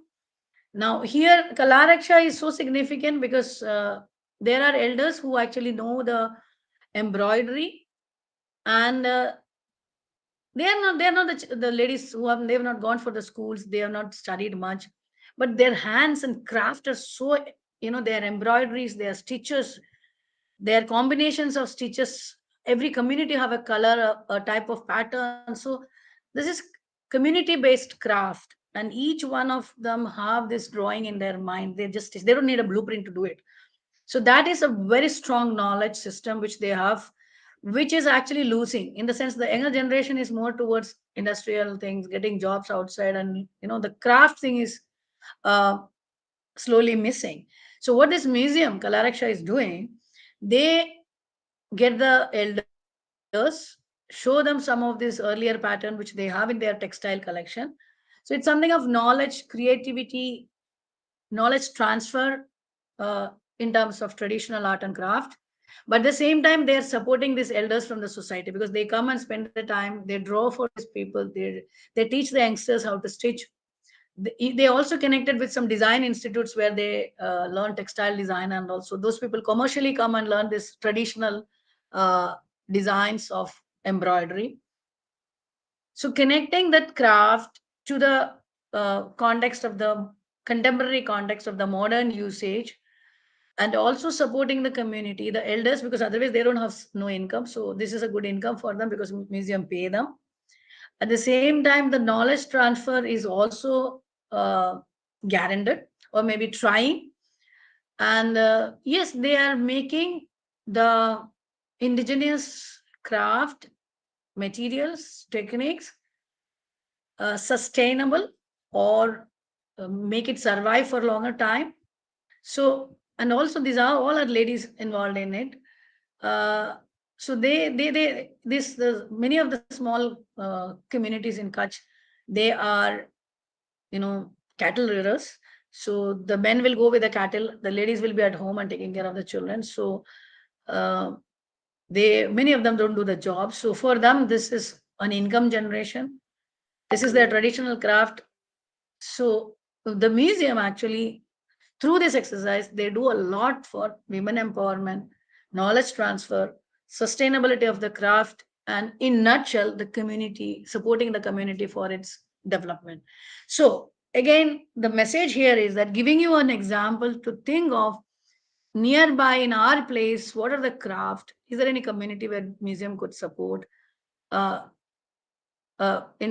Now, here, Kalaraksha is so significant because there are elders who actually know the embroidery, and they are not the ladies who have, they have not gone for the schools, they have not studied much, but their hands and craft are so, their embroideries, their stitches, their combinations of stitches. Every community have a color, a type of pattern. So this is community based craft, and each one of them have this drawing in their mind. They don't need a blueprint to do it. So that is a very strong knowledge system which they have, which is actually losing, in the sense the younger generation is more towards industrial things, getting jobs outside, and the craft thing is uh, slowly missing. So what this museum Kalaraksha is doing, they get the elders, show them some of this earlier pattern which they have in their textile collection. So it's something of knowledge, creativity, knowledge transfer, in terms of traditional art and craft. But at the same time, they are supporting these elders from the society, because they come and spend the time, they draw for these people, they teach the youngsters how to stitch. They also connected with some design institutes where they learn textile design, and also those people commercially come and learn this traditional uh, designs of embroidery. So connecting that craft to the context of the contemporary context of the modern usage, and also supporting the community, the elders, because otherwise they don't have no income. So this is a good income for them, because museum pay them. At the same time, the knowledge transfer is also guaranteed, or maybe trying. And yes, they are making the indigenous craft, materials, techniques sustainable, or make it survive for a longer time. So, and also these are all are ladies involved in it. So many of the small communities in Kutch, they are, cattle rearers. So the men will go with the cattle, the ladies will be at home and taking care of the children. So uh, many of them don't do the job. So for them, this is an income generation. This is their traditional craft. So the museum actually, through this exercise, they do a lot for women empowerment, knowledge transfer, sustainability of the craft, and in nutshell, the community, supporting the community for its development. So again, the message here is that giving you an example to think of nearby in our place, what are the craft? Is there any community where museum could support? In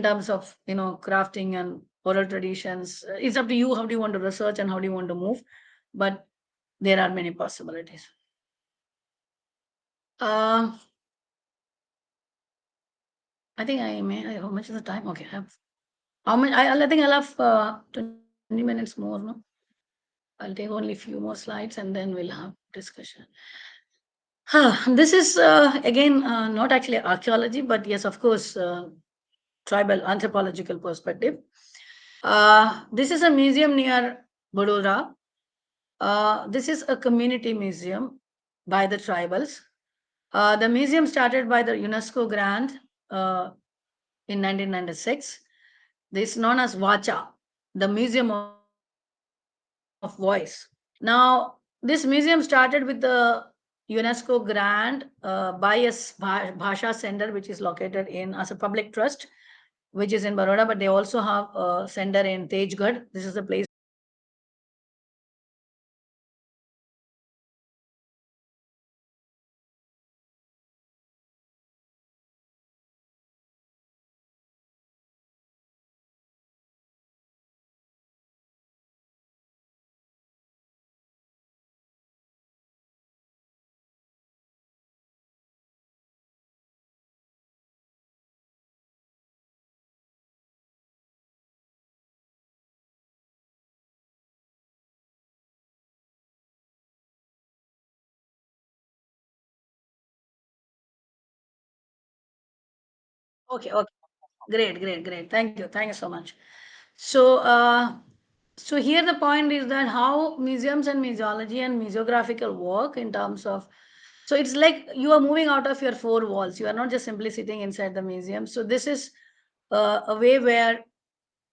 terms of crafting and oral traditions, it's up to you how do you want to research and how do you want to move, but there are many possibilities. I think how much is the time? Okay, I have how much? I think I'll have 20 minutes more. No, I'll take only a few more slides and then we'll have discussion. This is again not actually archaeology, but yes, of course, tribal anthropological perspective. This is a museum near Baroda. This is a community museum by the tribals. The museum started by the UNESCO grant in 1996. This is known as Vacha, the Museum of Voice. Now, this museum started with the UNESCO grant by a Bhasha Center, which is located in as a public trust, which is in Baroda, but they also have a center in Tejgarh. This is the place. Okay, okay. Great. Thank you so much. So, so here the point is that how museums and museology and museographical work in terms of, so it's like you are moving out of your four walls. You are not just simply sitting inside the museum. So this is a way where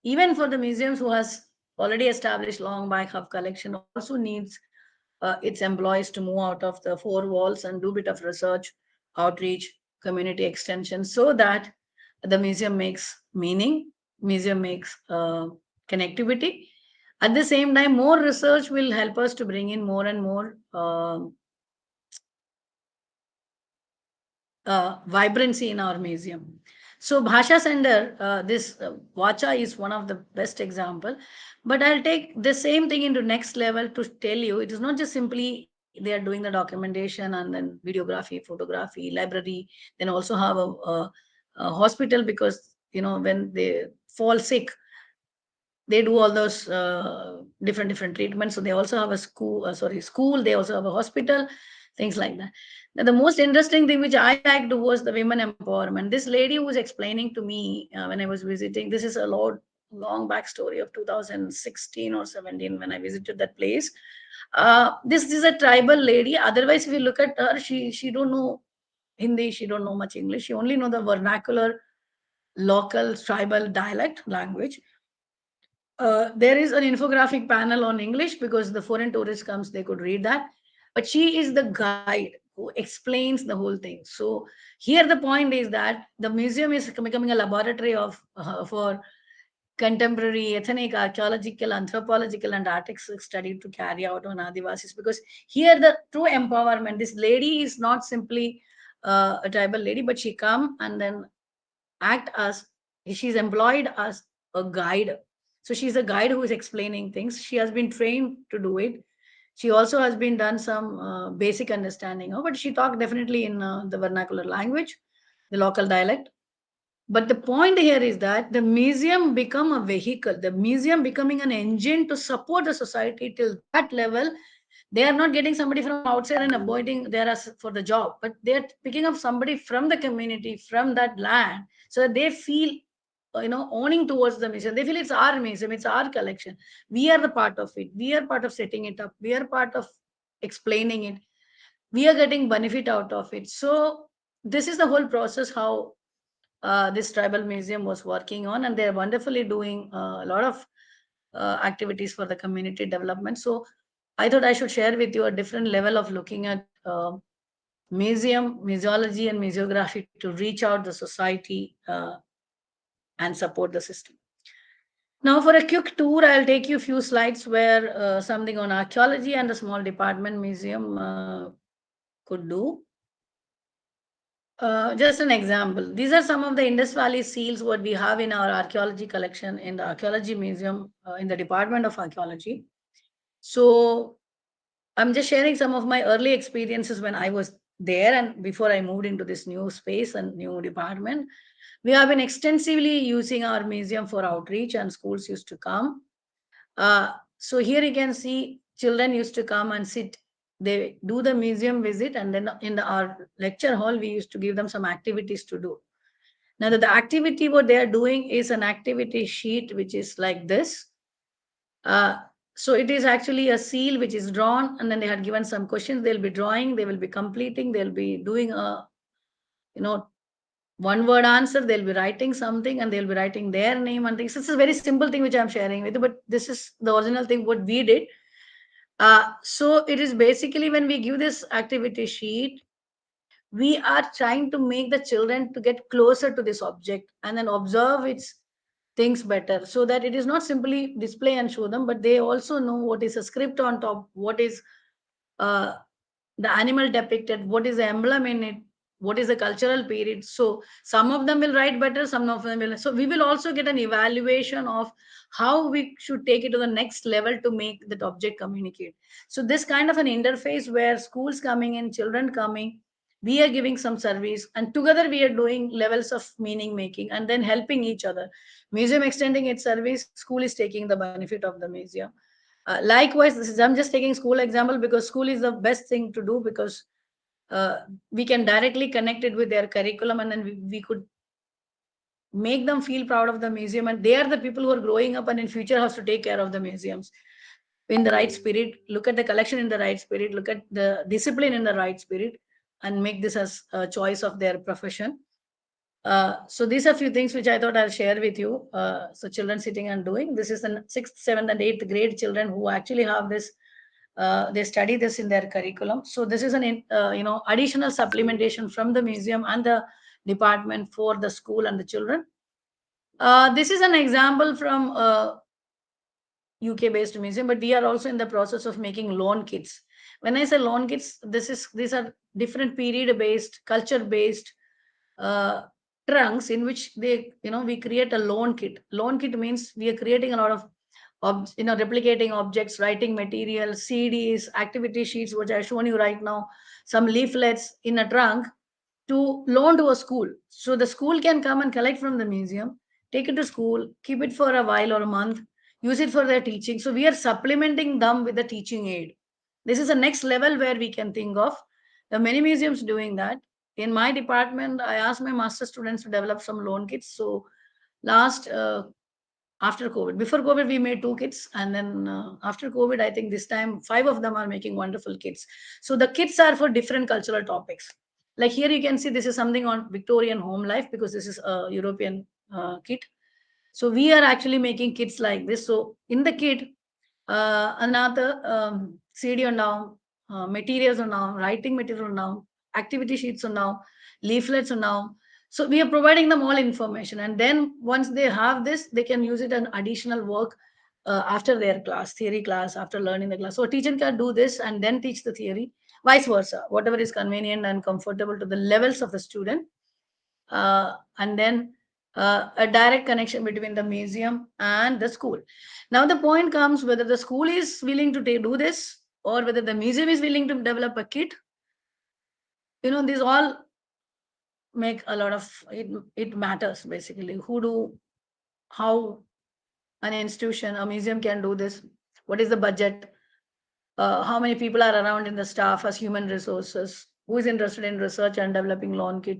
even for the museums who has already established long back of collection also needs its employees to move out of the four walls and do a bit of research, outreach, community extension, so that the museum makes meaning, museum makes connectivity. At the same time, more research will help us to bring in more and more vibrancy in our museum. So Bhasha Center, this Vacha is one of the best example, but I'll take the same thing into next level to tell you, it is not just simply they are doing the documentation and then videography, photography, library, then also have a hospital, because when they fall sick, they do all those different treatments. So they also have a school, they also have a hospital, things like that. Now, the most interesting thing which I liked was the women empowerment. This lady who was explaining to me when I was visiting, this is a long backstory of 2016 or 17 when I visited that place. This is a tribal lady. Otherwise, if you look at her, she don't know Hindi, she don't know much English. She only know the vernacular, local tribal dialect language. There is an infographic panel on English because the foreign tourists comes, they could read that. But she is the guide who explains the whole thing. So here the point is that the museum is becoming a laboratory of for contemporary ethnic, archaeological, anthropological, and artistic study to carry out on Adivasis. Because here the true empowerment, this lady is not simply a tribal lady, but she come and then act as She's employed as a guide. So she's a guide who is explaining things. She has been trained to do it. She also has been done some basic understanding of, but she talked definitely in the vernacular language, the local dialect. But the point here is that the museum become a vehicle, the museum becoming an engine to support the society till that level. They are not getting somebody from outside and appointing there as for the job, but they are picking up somebody from the community, from that land, so that they feel owning towards the museum. They feel it's our museum, it's our collection. We are the part of it. We are part of setting it up. We are part of explaining it. We are getting benefit out of it. So this is the whole process how this tribal museum was working on, and they're wonderfully doing a lot of activities for the community development. So I thought I should share with you a different level of looking at museum, museology, and museography to reach out the society and support the system. Now, for a quick tour, I'll take you a few slides where something on archaeology and a small department museum could do. Just an example. These are some of the Indus Valley seals what we have in our archaeology collection in the Archaeology Museum in the Department of Archaeology. So I'm just sharing some of my early experiences when I was there and before I moved into this new space and new department. We have been extensively using our museum for outreach, and schools used to come. So here you can see children used to come and sit. They do the museum visit, and then in our lecture hall, we used to give them some activities to do. Now, the activity what they are doing is an activity sheet, which is like this. So it is actually a seal which is drawn, and then they had given some questions. They'll be drawing, they will be completing, they'll be doing a, one word answer, they'll be writing something, and they'll be writing their name and things. This is a very simple thing which I'm sharing with you, but this is the original thing what we did. So it is basically when we give this activity sheet, we are trying to make the children to get closer to this object and then observe its things better, so that it is not simply display and show them, but they also know what is a script on top, what is uh, the animal depicted, what is the emblem in it, what is the cultural period. So some of them will write better, some of them will. So we will also get an evaluation of how we should take it to the next level to make that object communicate. So this kind of an interface where schools coming in, children coming, we are giving some service, and together we are doing levels of meaning making and then helping each other. Museum extending its service, school is taking the benefit of the museum. Likewise, I'm just taking school example because school is the best thing to do, because we can directly connect it with their curriculum, and then we could make them feel proud of the museum, and they are the people who are growing up and in future has to take care of the museums in the right spirit, look at the collection in the right spirit, look at the discipline in the right spirit, and make this as a choice of their profession. So these are a few things which I thought I'll share with you. So children sitting and doing this is the 6th, 7th, and 8th grade children who actually have this. They study this in their curriculum. So this is an additional supplementation from the museum and the department for the school and the children. This is an example from UK based museum, but we are also in the process of making loan kits. When I say loan kits, these are different period based, culture based trunks in which we create a loan kit. Loan kit means we are creating a lot of replicating objects, writing material, CDs, activity sheets, which I've shown you right now, some leaflets in a trunk to loan to a school. So the school can come and collect from the museum, take it to school, keep it for a while or a month, use it for their teaching. So we are supplementing them with the teaching aid. This is the next level where we can think of. There are many museums doing that. In my department, I asked my master students to develop some loan kits. So after COVID, before COVID, we made 2 kits. And then after COVID, I think this time 5 of them are making wonderful kits. So the kits are for different cultural topics. Like here you can see this is something on Victorian home life, because this is a European kit. So we are actually making kits like this. So in the kit, another CD now, materials now, writing material now, activity sheets now, leaflets now. So we are providing them all information, and then once they have this, they can use it an additional work after their class, theory class, after learning the class. So a teacher can do this and then teach the theory, vice versa, whatever is convenient and comfortable to the levels of the student. And then a direct connection between the museum and the school. Now the point comes whether the school is willing to do this or whether the museum is willing to develop a kit. These all make a lot of it matters basically. How an institution, a museum can do this, what is the budget, how many people are around in the staff as human resources, who is interested in research and developing lawn kit.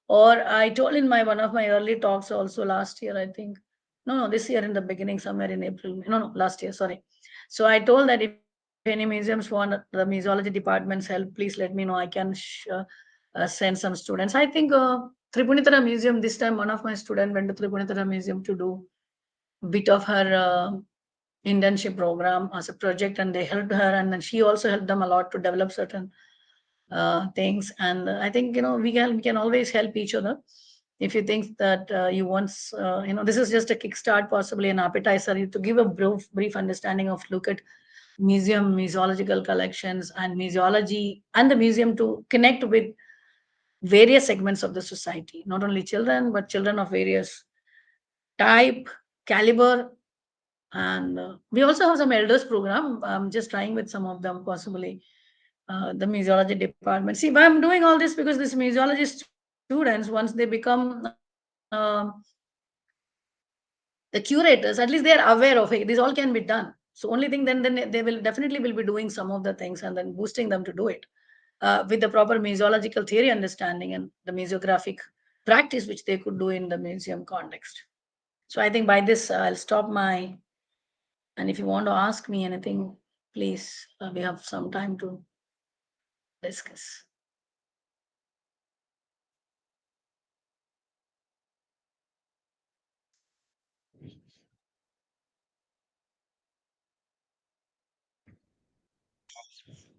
Or I told in one of my early talks also last year, I think, no, this year in the beginning, somewhere in April, no, last year, sorry. So I told that if any museums want the museology department's help, please let me know. I can send some students. I think Tripunithara Museum, this time one of my students went to Tripunithara Museum to do bit of her internship program as a project, and they helped her, and then she also helped them a lot to develop certain things. And I think we can always help each other. If you think that you want, this is just a kickstart, possibly an appetizer, to give a brief understanding of look at museological collections and museology, and the museum to connect with various segments of the society, not only children, but children of various type, caliber. And we also have some elders program. I'm just trying with some of them, possibly the museology department. See, I'm doing all this because this museology students, once they become the curators, at least they are aware of it. This all can be done. So only thing then they will definitely be doing some of the things and then boosting them to do it with the proper museological theory understanding and the museographic practice which they could do in the museum context. So I think by this I'll stop and if you want to ask me anything, please, we have some time to discuss.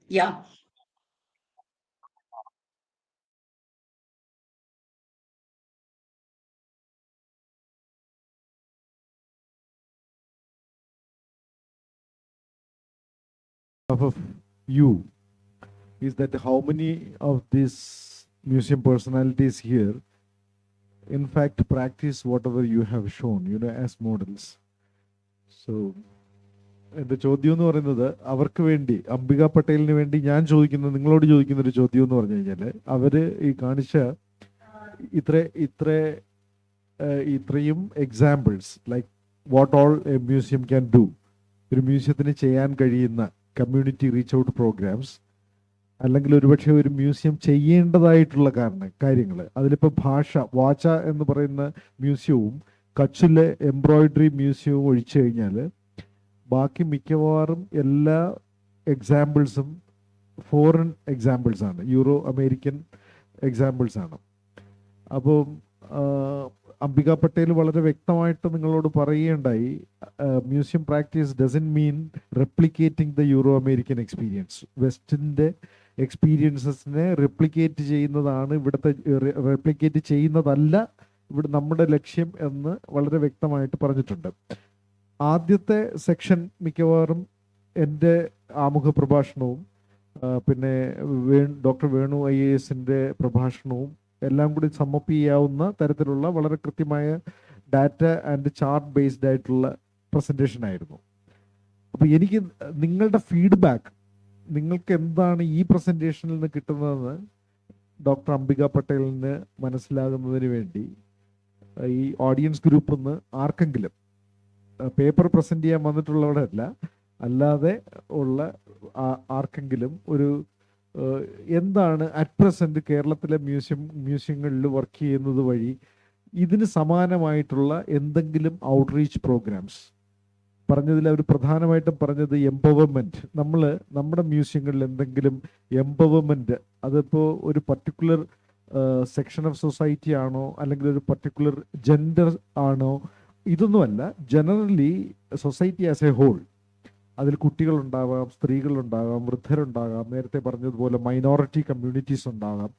Yeah. Of you is that how many of these museum personalities here in fact practice whatever you have shown, as models. So എൻ്റെ ചോദ്യം എന്ന് പറയുന്നത് അവർക്ക് വേണ്ടി അംബിക പട്ടേലിന് വേണ്ടി ഞാൻ ചോദിക്കുന്ന നിങ്ങളോട് ചോദിക്കുന്ന ഒരു ചോദ്യം എന്ന് പറഞ്ഞു കഴിഞ്ഞാൽ അവര് ഈ കാണിച്ച ഇത്രയും examples like what all A museum can do, ഒരു മ്യൂസിയത്തിന് ചെയ്യാൻ കഴിയുന്ന കമ്മ്യൂണിറ്റി റീച്ച് ഔട്ട് പ്രോഗ്രാംസ്, അല്ലെങ്കിൽ ഒരുപക്ഷെ ഒരു മ്യൂസിയം ചെയ്യേണ്ടതായിട്ടുള്ള കാര്യങ്ങൾ, അതിലിപ്പോൾ ഭാഷ വാച്ച എന്ന് പറയുന്ന മ്യൂസിയവും കച്ചിലെ എംബ്രോയിഡറി മ്യൂസിയവും ഒഴിച്ചു കഴിഞ്ഞാൽ ബാക്കി മിക്കവാറും എല്ലാ എക്സാമ്പിൾസും ഫോറിൻ എക്സാമ്പിൾസാണ്, യൂറോ അമേരിക്കൻ എക്സാമ്പിൾസാണ്. അപ്പോൾ അംബിക പട്ടേൽ വളരെ വ്യക്തമായിട്ട് നിങ്ങളോട് പറയുകയുണ്ടായി, museum practice doesn't mean replicating the Euro American experience. വെസ്റ്റിൻ്റെ എക്സ്പീരിയൻസസിനെ റെപ്ലിക്കേറ്റ് ചെയ്യുന്നതാണ് ഇവിടുത്തെ, റെപ്ലിക്കേറ്റ് ചെയ്യുന്നതല്ല ഇവിടെ നമ്മുടെ ലക്ഷ്യം എന്ന് വളരെ വ്യക്തമായിട്ട് പറഞ്ഞിട്ടുണ്ട്. ആദ്യത്തെ സെക്ഷൻ മിക്കവാറും എൻ്റെ ആമുഖ പ്രഭാഷണവും പിന്നെ ഡോക്ടർ വേണു IASൻ്റെ പ്രഭാഷണവും എല്ലാം കൂടി സമ്മപ്പ് ചെയ്യാവുന്ന തരത്തിലുള്ള വളരെ കൃത്യമായ ഡാറ്റ ആൻഡ് ചാർട്ട് ബേസ്ഡ് ആയിട്ടുള്ള പ്രസൻറ്റേഷൻ ആയിരുന്നു. അപ്പോൾ എനിക്ക് നിങ്ങളുടെ ഫീഡ്ബാക്ക്, നിങ്ങൾക്ക് എന്താണ് ഈ പ്രസൻറ്റേഷനിൽ നിന്ന് കിട്ടുന്നതെന്ന് ഡോക്ടർ അംബിക പട്ടേലിന് മനസ്സിലാകുന്നതിന് വേണ്ടി ഈ ഓഡിയൻസ് ഗ്രൂപ്പിൽ നിന്ന് ആർക്കെങ്കിലും പേപ്പർ പ്രസൻറ്റ് ചെയ്യാൻ വന്നിട്ടുള്ളവരല്ല, അല്ലാതെ ഉള്ള ആർക്കെങ്കിലും ഒരു എന്താണ് അറ്റ് പ്രസൻറ്റ് കേരളത്തിലെ മ്യൂസിയങ്ങളിൽ വർക്ക് ചെയ്യുന്നത് വഴി ഇതിന് സമാനമായിട്ടുള്ള എന്തെങ്കിലും ഔട്ട്റീച്ച് പ്രോഗ്രാംസ് പറഞ്ഞതിൽ അവർ പ്രധാനമായിട്ടും പറഞ്ഞത് എംപവർമെൻറ്റ്. നമ്മുടെ മ്യൂസിയങ്ങളിൽ എന്തെങ്കിലും എംപവർമെൻറ്റ്, അതിപ്പോൾ ഒരു പർട്ടിക്കുലർ സെക്ഷൻ ഓഫ് സൊസൈറ്റി ആണോ അല്ലെങ്കിൽ ഒരു പർട്ടിക്കുലർ ജെൻഡർ ആണോ, ഇതൊന്നുമല്ല, generally society as a whole. അതിൽ കുട്ടികളുണ്ടാവാം, സ്ത്രീകളുണ്ടാകാം, വൃദ്ധരുണ്ടാകാം, നേരത്തെ പറഞ്ഞതുപോലെ മൈനോറിറ്റി കമ്മ്യൂണിറ്റീസ് ഉണ്ടാകാം.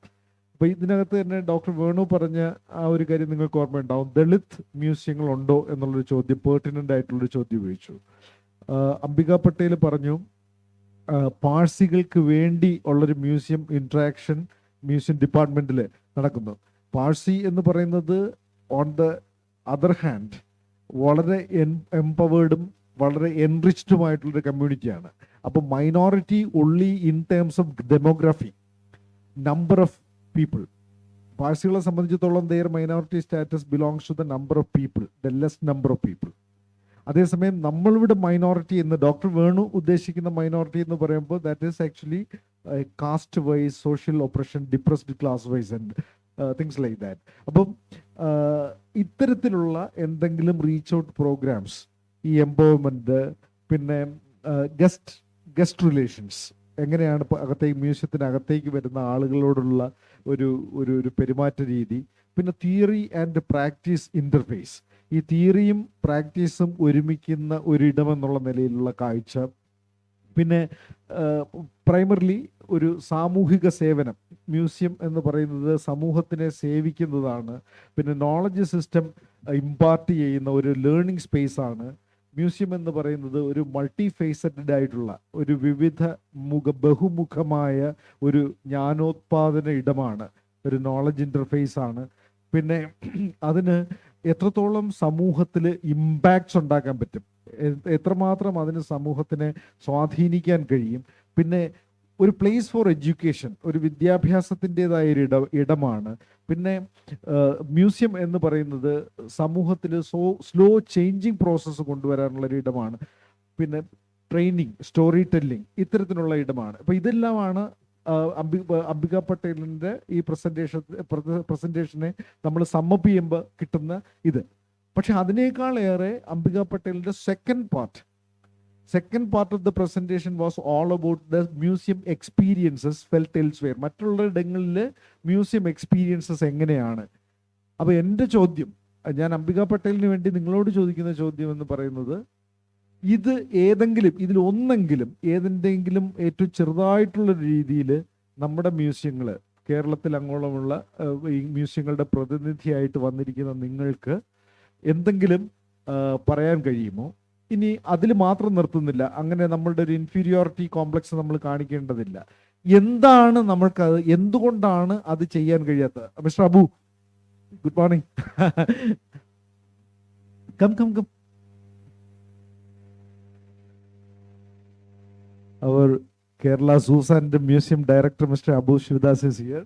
അപ്പോൾ ഇതിനകത്ത് തന്നെ ഡോക്ടർ വേണു പറഞ്ഞ ആ ഒരു കാര്യം നിങ്ങൾക്ക് ഓർമ്മയുണ്ടാവും, ദളിത് മ്യൂസിയങ്ങളുണ്ടോ എന്നുള്ളൊരു ചോദ്യം, പേർട്ടിനൻ്റ് ആയിട്ടുള്ളൊരു ചോദ്യം ഉപയോഗിച്ചു. അംബിക പട്ടേൽ പറഞ്ഞു പാഴ്സികൾക്ക് വേണ്ടി ഉള്ളൊരു മ്യൂസിയം മ്യൂസിയം ഡിപ്പാർട്ട്മെൻറ്റിൽ നടക്കുന്നു. പാഴ്സി എന്ന് പറയുന്നത് ഓൺ ദ അതർ ഹാൻഡ് വളരെ എംപവേർഡും വളരെ എൻറിച്ച്ഡുമായിട്ടുള്ളൊരു കമ്മ്യൂണിറ്റിയാണ്. അപ്പോൾ minority only in terms of demography, number of people. പാഴ്സികളെ സംബന്ധിച്ചിടത്തോളം their minority status belongs to the number of people, the less number of people. അതേസമയം നമ്മളിവിടെ മൈനോറിറ്റി എന്ന് ഡോക്ടർ വേണു ഉദ്ദേശിക്കുന്ന മൈനോറിറ്റി എന്ന് പറയുമ്പോൾ that is actually caste wise, social operation, depressed class wise and things like that. അപ്പം ഇത്തരത്തിലുള്ള എന്തെങ്കിലും reach out programs, ഈ എംപവർമെൻറ്റ്, പിന്നെ ഗസ്റ്റ് റിലേഷൻസ്, എങ്ങനെയാണ് അകത്തേക്ക് മ്യൂസിയത്തിനകത്തേക്ക് വരുന്ന ആളുകളോടുള്ള ഒരു ഒരു ഒരു പെരുമാറ്റ രീതി, പിന്നെ തിയറി ആൻഡ് പ്രാക്ടീസ് ഇൻ്റർഫേസ്, ഈ തിയറിയും പ്രാക്ടീസും ഒരുമിക്കുന്ന ഒരിടമെന്നുള്ള നിലയിലുള്ള കാഴ്ച, പിന്നെ പ്രൈമറിലി ഒരു സാമൂഹിക സേവനം. മ്യൂസിയം എന്ന് പറയുന്നത് സമൂഹത്തിനെ സേവിക്കുന്നതാണ്. പിന്നെ നോളജ് സിസ്റ്റം ഇമ്പാർട്ട് ചെയ്യുന്ന ഒരു ലേണിംഗ് സ്പേസ് ആണ്. മ്യൂസിയം എന്ന് പറയുന്നത് ഒരു മൾട്ടി ഫേസറ്റഡ് ആയിട്ടുള്ള ഒരു ബഹുമുഖമായ ഒരു ജ്ഞാനോത്പാദന ഇടമാണ്, ഒരു നോളജ് ഇൻ്റർഫേസ് ആണ്. പിന്നെ അതിന് എത്രത്തോളം സമൂഹത്തിൽ ഇമ്പാക്ട്സ് ഉണ്ടാക്കാൻ പറ്റും, എത്രമാത്രം അതിന് സമൂഹത്തിനെ സ്വാധീനിക്കാൻ കഴിയും. പിന്നെ ഒരു പ്ലേസ് ഫോർ എഡ്യൂക്കേഷൻ, ഒരു വിദ്യാഭ്യാസത്തിൻ്റെതായ ഒരു ഇടമാണ്. പിന്നെ മ്യൂസിയം എന്ന് പറയുന്നത് സമൂഹത്തിൽ സ്ലോ ചേഞ്ചിങ് പ്രോസസ്സ് കൊണ്ടുവരാനുള്ളൊരു ഇടമാണ്. പിന്നെ ട്രെയിനിങ്, സ്റ്റോറി ടെല്ലിംഗ്, ഇത്തരത്തിലുള്ള ഇടമാണ്. അപ്പോൾ ഇതെല്ലാമാണ് അംബിക പട്ടേലിൻ്റെ ഈ പ്രസൻറ്റേഷനെ നമ്മൾ സമ്മപ്പ് ചെയ്യുമ്പോൾ കിട്ടുന്ന ഇത്. പക്ഷെ അതിനേക്കാളേറെ അംബിക പട്ടേലിൻ്റെ second part of the presentation was all about the museum experiences felt elsewhere. മറ്റുള്ള ഇടങ്ങളിൽ മ്യൂസിയം എക്സ്പീരിയൻസസ് എങ്ങനെയാണ്. അപ്പോൾ എൻ്റെ ചോദ്യം, ഞാൻ അംബിക പട്ടേലിന് വേണ്ടി നിങ്ങളോട് ചോദിക്കുന്ന ചോദ്യം എന്ന് പറയുന്നത്, ഇതിലൊന്നെങ്കിലും ഏതിൻ്റെങ്കിലും ഏറ്റവും ചെറുതായിട്ടുള്ള രീതിയിൽ നമ്മുടെ മ്യൂസിയങ്ങൾ, കേരളത്തിൽ അങ്ങോളമുള്ള ഈ മ്യൂസിയങ്ങളുടെ പ്രതിനിധിയായിട്ട് വന്നിരിക്കുന്ന നിങ്ങൾക്ക് എന്തെങ്കിലും പറയാൻ കഴിയുമോ? ഇനി അതിൽ മാത്രം നിർത്തുന്നില്ല, അങ്ങനെ നമ്മളുടെ ഒരു ഇൻഫീരിയോറിറ്റി കോംപ്ലക്സ് നമ്മൾ കാണിക്കേണ്ടതില്ല. എന്താണ് നമ്മൾക്കത്, എന്തുകൊണ്ടാണ് അത് ചെയ്യാൻ കഴിയാത്തത്? Mister Abu, good morning. Come. Our Kerala Zoos and Museum Director, Mr. Abu Shivadas, is here.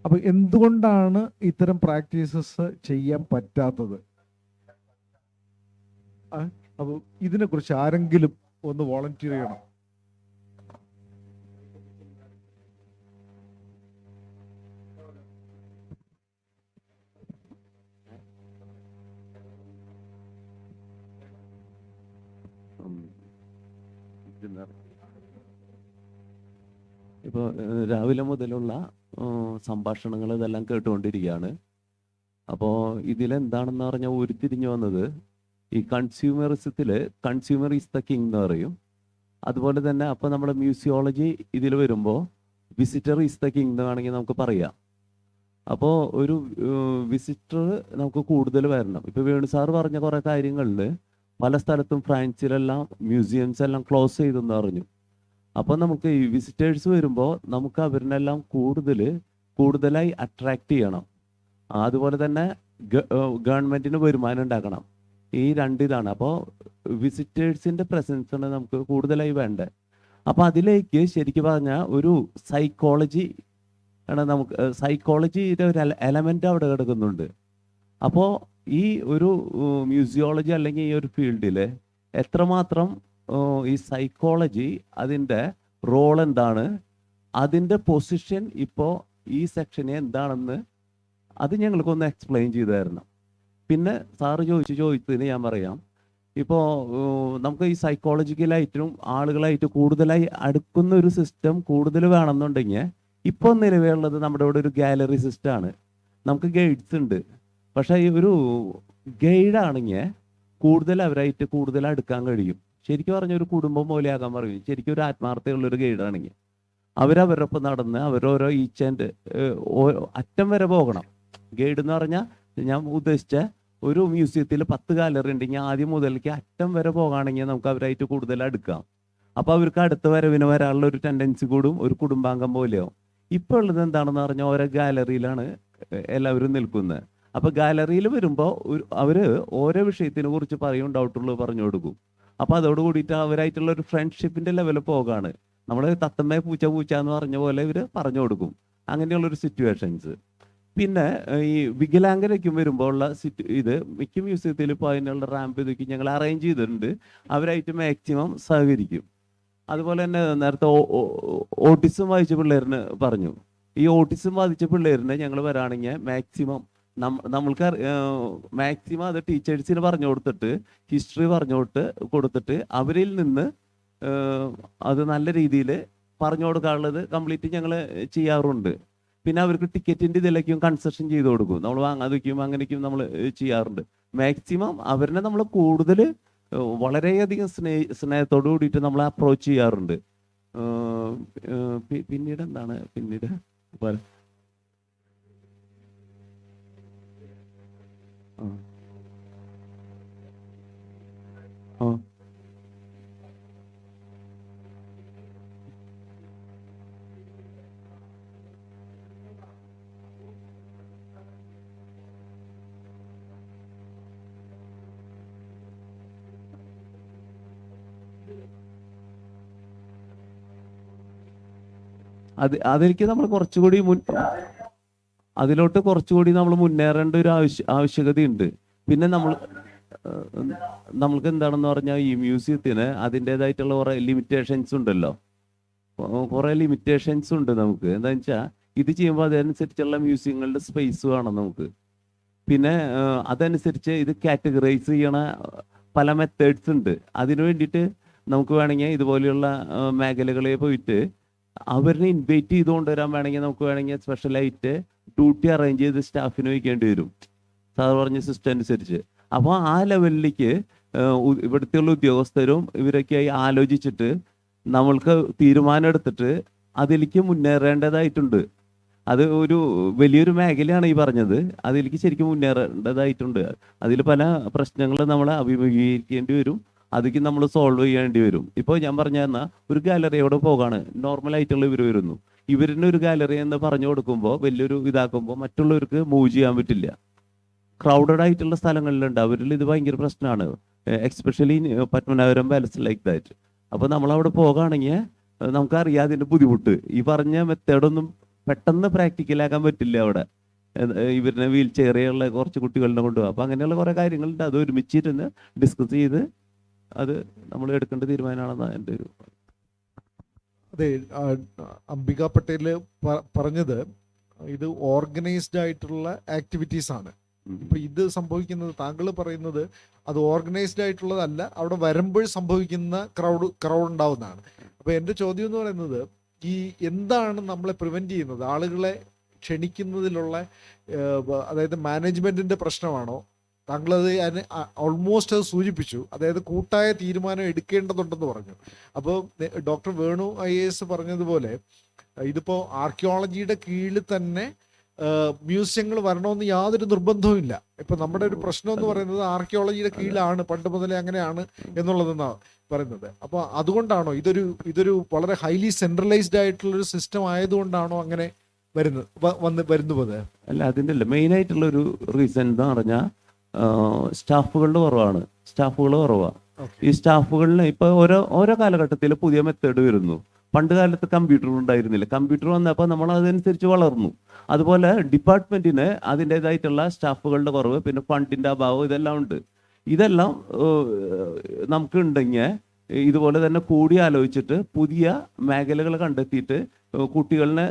അപ്പോൾ എന്തുകൊണ്ടാണ് ഇത്തരം പ്രാക്ടീസസ് ചെയ്യാൻ പറ്റാത്തത്? അപ്പോൾ ഇതിനെക്കുറിച്ച് ആരെങ്കിലും ഒന്ന് വോളണ്ടിയർ ചെയ്യണം. ഇപ്പോൾ രാവിലെ മുതലുള്ള സംഭാഷണങ്ങൾ ഇതെല്ലാം കേട്ടുകൊണ്ടിരിക്കുകയാണ്. അപ്പോൾ ഇതിലെന്താണെന്ന് പറഞ്ഞാൽ ഉരുത്തിരിഞ്ഞു വന്നത് ഈ കൺസ്യൂമറിസത്തിൽ കൺസ്യൂമർ ഈസ് ദ കിങ് എന്ന് പറയും. അതുപോലെ തന്നെ അപ്പോൾ നമ്മുടെ മ്യൂസിയോളജി ഇതിൽ വരുമ്പോൾ വിസിറ്റർ ഈസ് ദ കിങ് എന്ന് വേണമെങ്കിൽ നമുക്ക് പറയാം. അപ്പോൾ ഒരു വിസിറ്റർ നമുക്ക് കൂടുതൽ വരണം. ഇപ്പോൾ വേണു സാർ പറഞ്ഞ കുറേ കാര്യങ്ങളിൽ പല സ്ഥലത്തും ഫ്രാൻസിലെല്ലാം മ്യൂസിയംസ് എല്ലാം ക്ലോസ് ചെയ്തെന്ന് പറഞ്ഞു. അപ്പോൾ നമുക്ക് ഈ വിസിറ്റേഴ്സ് വരുമ്പോൾ നമുക്ക് അവരിനെല്ലാം കൂടുതലായി അട്രാക്റ്റ് ചെയ്യണം. അതുപോലെ തന്നെ ഗവൺമെൻറ്റിന് വരുമാനം ഉണ്ടാക്കണം. ഈ രണ്ടിതാണ്. അപ്പോൾ വിസിറ്റേഴ്സിൻ്റെ പ്രസൻസാണ് നമുക്ക് കൂടുതലായി വേണ്ടത്. അപ്പോൾ അതിലേക്ക് ശരിക്കും പറഞ്ഞാൽ ഒരു സൈക്കോളജി ആണ്, നമുക്ക് സൈക്കോളജിയുടെ ഒരു എലമെൻ്റ് അവിടെ കിടക്കുന്നുണ്ട്. അപ്പോൾ ഈ ഒരു മ്യൂസിയോളജി അല്ലെങ്കിൽ ഈ ഒരു ഫീൽഡിൽ എത്രമാത്രം ഈ സൈക്കോളജി അതിൻ്റെ റോൾ എന്താണ്, അതിൻ്റെ പൊസിഷൻ ഇപ്പോൾ ഈ സെക്ഷനെ എന്താണെന്ന് അത് ഞങ്ങൾക്കൊന്ന് എക്സ്പ്ലെയിൻ ചെയ്തു തരണം. പിന്നെ സാറ് ചോദിച്ചതിന് ഞാൻ പറയാം. ഇപ്പോൾ നമുക്ക് ഈ സൈക്കോളജിക്കലായിട്ടും ആളുകളായിട്ട് കൂടുതലായി അടുക്കുന്ന ഒരു സിസ്റ്റം കൂടുതൽ വേണമെന്നുണ്ടെങ്കിൽ ഇപ്പോൾ നിലവിലുള്ളത് നമ്മുടെ ഇവിടെ ഒരു ഗാലറി സിസ്റ്റമാണ്. നമുക്ക് ഗൈഡ്സ് ഉണ്ട്. പക്ഷേ ഈ ഒരു ഗൈഡാണെങ്കിൽ അവരായിട്ട് കൂടുതൽ അടുക്കാൻ കഴിയും. ശരിക്കും പറഞ്ഞ ഒരു കുടുംബം പോലെയാകാൻ പറയും. ശരിക്കും ഒരു ആത്മാർത്ഥതയുള്ളൊരു ഗൈഡാണെങ്കിൽ അവരവരുടെ ഒപ്പം നടന്ന് അവരോരോ ഈച്ച് ആൻഡ് അറ്റം വരെ പോകണം. ഗൈഡ് എന്ന് പറഞ്ഞാൽ ഞാൻ ഉദ്ദേശിച്ച ഒരു മ്യൂസിയത്തിൽ 10 ഗാലറി ഉണ്ടെങ്കിൽ ആദ്യം മുതലേക്ക് അറ്റം വരെ പോകുകയാണെങ്കിൽ നമുക്ക് അവരായിട്ട് കൂടുതൽ അടുക്കാം. അപ്പോൾ അവർക്ക് അടുത്ത വരവിന് വരാനുള്ള ഒരു ടെൻഡൻസി കൂടും, ഒരു കുടുംബാംഗം പോലെയാവും. ഇപ്പോൾ ഉള്ളത് എന്താണെന്ന് പറഞ്ഞാൽ ഓരോ ഗാലറിയിലാണ് എല്ലാവരും നിൽക്കുന്നത്. അപ്പോൾ ഗാലറിയിൽ വരുമ്പോൾ അവർ ഓരോ വിഷയത്തിനെ കുറിച്ച് പറയും, ഡൗട്ടുള്ളത് പറഞ്ഞു കൊടുക്കും. അപ്പോൾ അതോട് കൂടിയിട്ട് അവരായിട്ടുള്ള ഒരു ഫ്രണ്ട്ഷിപ്പിൻ്റെ ലെവലിൽ പോകാണ്. നമ്മൾ തത്തമ്മേ പൂച്ച പൂച്ച എന്ന് പറഞ്ഞ പോലെ ഇവർ പറഞ്ഞു കൊടുക്കും. അങ്ങനെയുള്ളൊരു സിറ്റുവേഷൻസ്. പിന്നെ ഈ വികലാംഗരയ്ക്കും വരുമ്പോൾ ഉള്ള ഇത് മിക്ക മ്യൂസിയത്തിൽ ഇപ്പോൾ അതിനുള്ള റാമ്പ് ഇതൊക്കെ ഞങ്ങൾ അറേഞ്ച് ചെയ്തിട്ടുണ്ട്. അവരായിട്ട് മാക്സിമം സഹകരിക്കും. അതുപോലെ തന്നെ നേരത്തെ ഓട്ടിസം ബാധിച്ച പിള്ളേരിന് പറഞ്ഞു. ഈ ഓട്ടിസം ബാധിച്ച പിള്ളേരിന് ഞങ്ങൾ വരാണെങ്കിൽ മാക്സിമം നമ്മൾക്ക് മാക്സിമം അത് ടീച്ചേഴ്സിന് പറഞ്ഞു കൊടുത്തിട്ട് ഹിസ്റ്ററി പറഞ്ഞു കൊടുത്തിട്ട് അവരിൽ നിന്ന് അത് നല്ല രീതിയിൽ പറഞ്ഞു കൊടുക്കാനുള്ളത് കംപ്ലീറ്റ് ഞങ്ങൾ ചെയ്യാറുണ്ട്. പിന്നെ അവർക്ക് ടിക്കറ്റിൻ്റെ ഇതിലേക്കും കൺസെഷൻ ചെയ്ത് കൊടുക്കും. നമ്മൾ വാങ്ങാതിരിക്കും അങ്ങനെയൊക്കെയും നമ്മൾ ചെയ്യാറുണ്ട്. മാക്സിമം അവരെ നമ്മൾ കൂടുതൽ വളരെയധികം സ്നേഹത്തോടു കൂടിയിട്ട് നമ്മൾ അപ്രോച്ച് ചെയ്യാറുണ്ട്. പിന്നീട് എന്താണ് പിന്നീട് അതെനിക്ക് നമ്മൾ കുറച്ചുകൂടി അതിലോട്ട് കുറച്ചുകൂടി നമ്മൾ മുന്നേറേണ്ട ഒരു ആവശ്യകതയുണ്ട്. പിന്നെ നമ്മൾക്ക് എന്താണെന്ന് പറഞ്ഞാൽ ഈ മ്യൂസിയത്തിന് അതിൻ്റെതായിട്ടുള്ള കുറേ ലിമിറ്റേഷൻസ് ഉണ്ടല്ലോ. കുറേ ലിമിറ്റേഷൻസ് ഉണ്ട് നമുക്ക്. എന്താണെന്ന് വെച്ചാൽ ഇത് ചെയ്യുമ്പോൾ അതനുസരിച്ചുള്ള മ്യൂസിയങ്ങളുടെ സ്പേസ് വേണം നമുക്ക്. പിന്നെ അതനുസരിച്ച് ഇത് കാറ്റഗറൈസ് ചെയ്യണ പല മെത്തേഡ്സ് ഉണ്ട്. അതിനു വേണ്ടിയിട്ട് നമുക്ക് വേണമെങ്കിൽ ഇതുപോലെയുള്ള മേഖലകളിൽ പോയിട്ട് അവരിനെ ഇൻവൈറ്റ് ചെയ്തുകൊണ്ട് വരാൻ വേണമെങ്കിൽ നമുക്ക് വേണമെങ്കിൽ സ്പെഷ്യലായിട്ട് ഡ്യൂട്ടി അറേഞ്ച് ചെയ്ത് സ്റ്റാഫിന് വയ്ക്കേണ്ടി വരും, സാർ പറഞ്ഞ സിസ്റ്റം അനുസരിച്ച്. അപ്പോൾ ആ ലെവലിലേക്ക് ഇവിടുത്തെയുള്ള ഉദ്യോഗസ്ഥരും ഇവരൊക്കെയായി ആലോചിച്ചിട്ട് നമ്മൾക്ക് തീരുമാനം എടുത്തിട്ട് അതിലേക്ക് മുന്നേറേണ്ടതായിട്ടുണ്ട്. അത് ഒരു വലിയൊരു മേഖലയാണ് ഈ പറഞ്ഞത്. അതിലേക്ക് ശരിക്കും മുന്നേറേണ്ടതായിട്ടുണ്ട്. അതിൽ പല പ്രശ്നങ്ങൾ നമ്മൾ അഭിമുഖീകരിക്കേണ്ടി വരും. അതൊക്കെ നമ്മൾ സോൾവ് ചെയ്യേണ്ടി വരും. ഇപ്പോൾ ഞാൻ പറഞ്ഞു തന്നാൽ ഒരു ഗാലറിയോട് പോകാണ്, നോർമലായിട്ടുള്ള ഇവർ വരുന്നു. ഇവരിന് ഒരു ഗാലറി എന്ന് പറഞ്ഞു കൊടുക്കുമ്പോൾ വലിയൊരു ഇതാക്കുമ്പോൾ മറ്റുള്ളവർക്ക് മൂവ് ചെയ്യാൻ പറ്റില്ല. ക്രൗഡഡ് ആയിട്ടുള്ള സ്ഥലങ്ങളിലുണ്ട്, അവരിൽ ഇത് ഭയങ്കര പ്രശ്നമാണ്. Especially Padmanabhapuram palace like that. അപ്പോൾ നമ്മളവിടെ പോകുകയാണെങ്കിൽ നമുക്കറിയാം അതിൻ്റെ ബുദ്ധിമുട്ട്. ഈ പറഞ്ഞ മെത്തേഡൊന്നും പെട്ടെന്ന് പ്രാക്ടിക്കലാക്കാൻ പറ്റില്ല അവിടെ. ഇവരിനെ വീൽ ചെയറിയുള്ള കുറച്ച് കുട്ടികളുടെ കൊണ്ടുപോകും. അപ്പോൾ അങ്ങനെയുള്ള കുറേ കാര്യങ്ങളുണ്ട്. അത് ഒരുമിച്ചിരുന്ന് ഡിസ്കസ് ചെയ്ത് അത് നമ്മൾ എടുക്കേണ്ട തീരുമാനമാണെന്നാണ് എൻ്റെ ഒരു. അതെ, അംബിക പട്ടേൽ പറഞ്ഞത് ഇത് ഓർഗനൈസ്ഡ് ആയിട്ടുള്ള ആക്ടിവിറ്റീസ് ആണ്. ഇപ്പൊ ഇത് സംഭവിക്കുന്നത്, താങ്കൾ പറയുന്നത് അത് ഓർഗനൈസ്ഡ് ആയിട്ടുള്ളതല്ല, അവിടെ വരുമ്പോൾ സംഭവിക്കുന്ന ക്രൗഡ് ഉണ്ടാവുന്നതാണ്. അപ്പൊ എൻ്റെ ചോദ്യം എന്ന് പറയുന്നത്, ഈ എന്താണ് നമ്മളെ പ്രിവെന്റ് ചെയ്യുന്നത്? ആളുകളെ ക്ഷണിക്കുന്നതിലുള്ള അതായത് മാനേജ്മെന്റിന്റെ പ്രശ്നമാണോ? താങ്കളത് ഓൾമോസ്റ്റ് അത് സൂചിപ്പിച്ചു. അതായത് കൂട്ടായ തീരുമാനം എടുക്കേണ്ടതുണ്ടെന്ന് പറഞ്ഞു. അപ്പോൾ ഡോക്ടർ വേണു IAS പറഞ്ഞതുപോലെ ഇതിപ്പോൾ ആർക്കിയോളജിയുടെ കീഴിൽ തന്നെ മ്യൂസിയങ്ങൾ വരണമെന്ന് യാതൊരു നിർബന്ധവും ഇല്ല. ഇപ്പൊ നമ്മുടെ ഒരു പ്രശ്നം എന്ന് പറയുന്നത് ആർക്കിയോളജിയുടെ കീഴിലാണ്, പണ്ട് മുതലേ അങ്ങനെയാണ് എന്നുള്ളതെന്നാണ് പറയുന്നത്. അപ്പോൾ അതുകൊണ്ടാണോ ഇതൊരു വളരെ ഹൈലി സെൻട്രലൈസ്ഡ് ആയിട്ടുള്ള ഒരു സിസ്റ്റം ആയതുകൊണ്ടാണോ അങ്ങനെ വരുന്നത്? അല്ല, അതിൻ്റെ അല്ല. മെയിൻ ആയിട്ടുള്ള ഒരു റീസൺ എന്ന് പറഞ്ഞാൽ സ്റ്റാഫുകൾ കുറവാണ്. ഈ സ്റ്റാഫുകളിന് ഇപ്പോൾ ഓരോ കാലഘട്ടത്തിൽ പുതിയ മെത്തേഡ് വരുന്നു. പണ്ട് കാലത്ത് കമ്പ്യൂട്ടർ ഉണ്ടായിരുന്നില്ല. കമ്പ്യൂട്ടർ വന്നപ്പോൾ നമ്മൾ അതനുസരിച്ച് വളർന്നു. അതുപോലെ ഡിപ്പാർട്ട്മെന്റിന് അതിൻ്റെതായിട്ടുള്ള സ്റ്റാഫുകളുടെ കുറവ്, പിന്നെ ഫണ്ടിൻ്റെ അഭാവം, ഇതെല്ലാം ഉണ്ട്. ഇതെല്ലാം നമുക്ക് ഉണ്ടെങ്കിൽ ഇതുപോലെ തന്നെ കൂടി ആലോചിച്ചിട്ട് പുതിയ മേഖലകൾ കണ്ടെത്തിയിട്ട് കുട്ടികളെ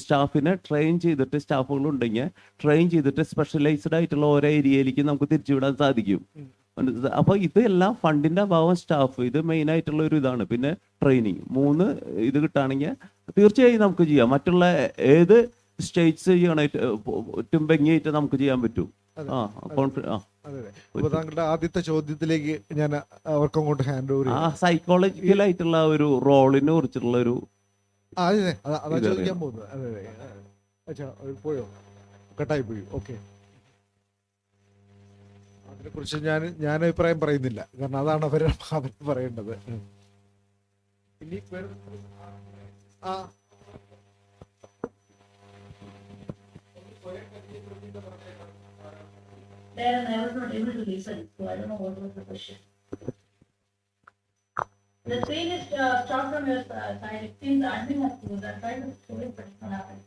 സ്റ്റാഫിനെ ട്രെയിൻ ചെയ്തിട്ട്, സ്റ്റാഫുകൾ ഉണ്ടെങ്കിൽ ട്രെയിൻ ചെയ്തിട്ട് സ്പെഷ്യലൈസ്ഡ് ആയിട്ടുള്ള ഓരോ ഏരിയയിലേക്ക് നമുക്ക് തിരിച്ചുവിടാൻ സാധിക്കും. അപ്പോൾ ഇതെല്ലാം ഫണ്ടിൻ്റെ അഭാവം, സ്റ്റാഫ്, ഇത് മെയിൻ ആയിട്ടുള്ള ഒരു ഇതാണ്. പിന്നെ ട്രെയിനിങ്, 3 ഇത് കിട്ടുകയാണെങ്കിൽ തീർച്ചയായും നമുക്ക് ചെയ്യാം. മറ്റുള്ള ഏത് സ്റ്റേറ്റ്സ് ചെയ്യണമായിട്ടും ഭംഗിയായിട്ട് നമുക്ക് ചെയ്യാൻ പറ്റും. താങ്കളുടെ ആദ്യത്തെ ചോദ്യത്തിലേക്ക് ഞാൻ അവർക്ക് അങ്ങോട്ട് ഹാൻഡ് ഓവർ ചെയ്യാം. സൈക്കോളജിക്കൽ ആയിട്ടുള്ള ഒരു റോളിനെ കുറിച്ചുള്ള ഒരു അതാ ചോദിക്കാൻ പോകുന്നത്. അതെ, പോയോ? കട്ടായി പോയി. ഓക്കെ, അതിനെക്കുറിച്ച് ഞാൻ അഭിപ്രായം പറയുന്നില്ല, കാരണം അതാണ് അവർ പറയേണ്ടത്. ഇനി there and I was not able to listen, so I don't know what was the question. The screen is stopped from your side. It seems admin has closed. I tried to show it, but it's not happening.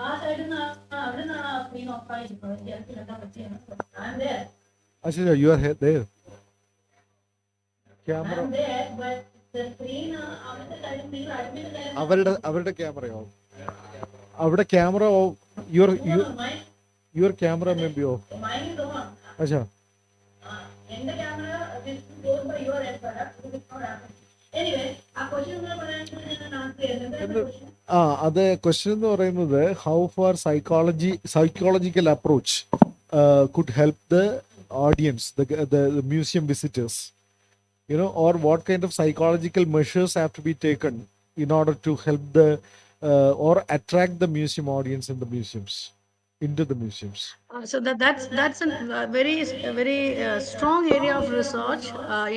ആ സൈഡിൽ നിന്ന് അവിടെ നിന്നാണ് ആ screen off ആയിരിക്കുന്നത്. എനിക്ക് എന്താ പറ്റിയെന്ന്. I'm there. Ashita, you are there. Camera. I'm there, but the screen അവിടുത്തെ കാര്യം നിങ്ങൾ admin അവരുടെ ക്യാമറയോ അവിടെ camera your camera may be of. mine is on. അച്ഛാ എന്റെ camera this goes by your end, perhaps it is not happening. Anyway, ആ question നിങ്ങൾ പറയാനായിട്ട് ഞാൻ ആൻസർ ചെയ്യുന്നത്. എന്താ question? അത് ക്വസ്റ്റ്യൻ എന്ന് പറയുന്നത് how far psychological approach could help the audience, the museum visitors, or what kind of psychological measures have to be taken in order to help the or attract the museum audience in the museums, into the museums. So that's a very strong area of research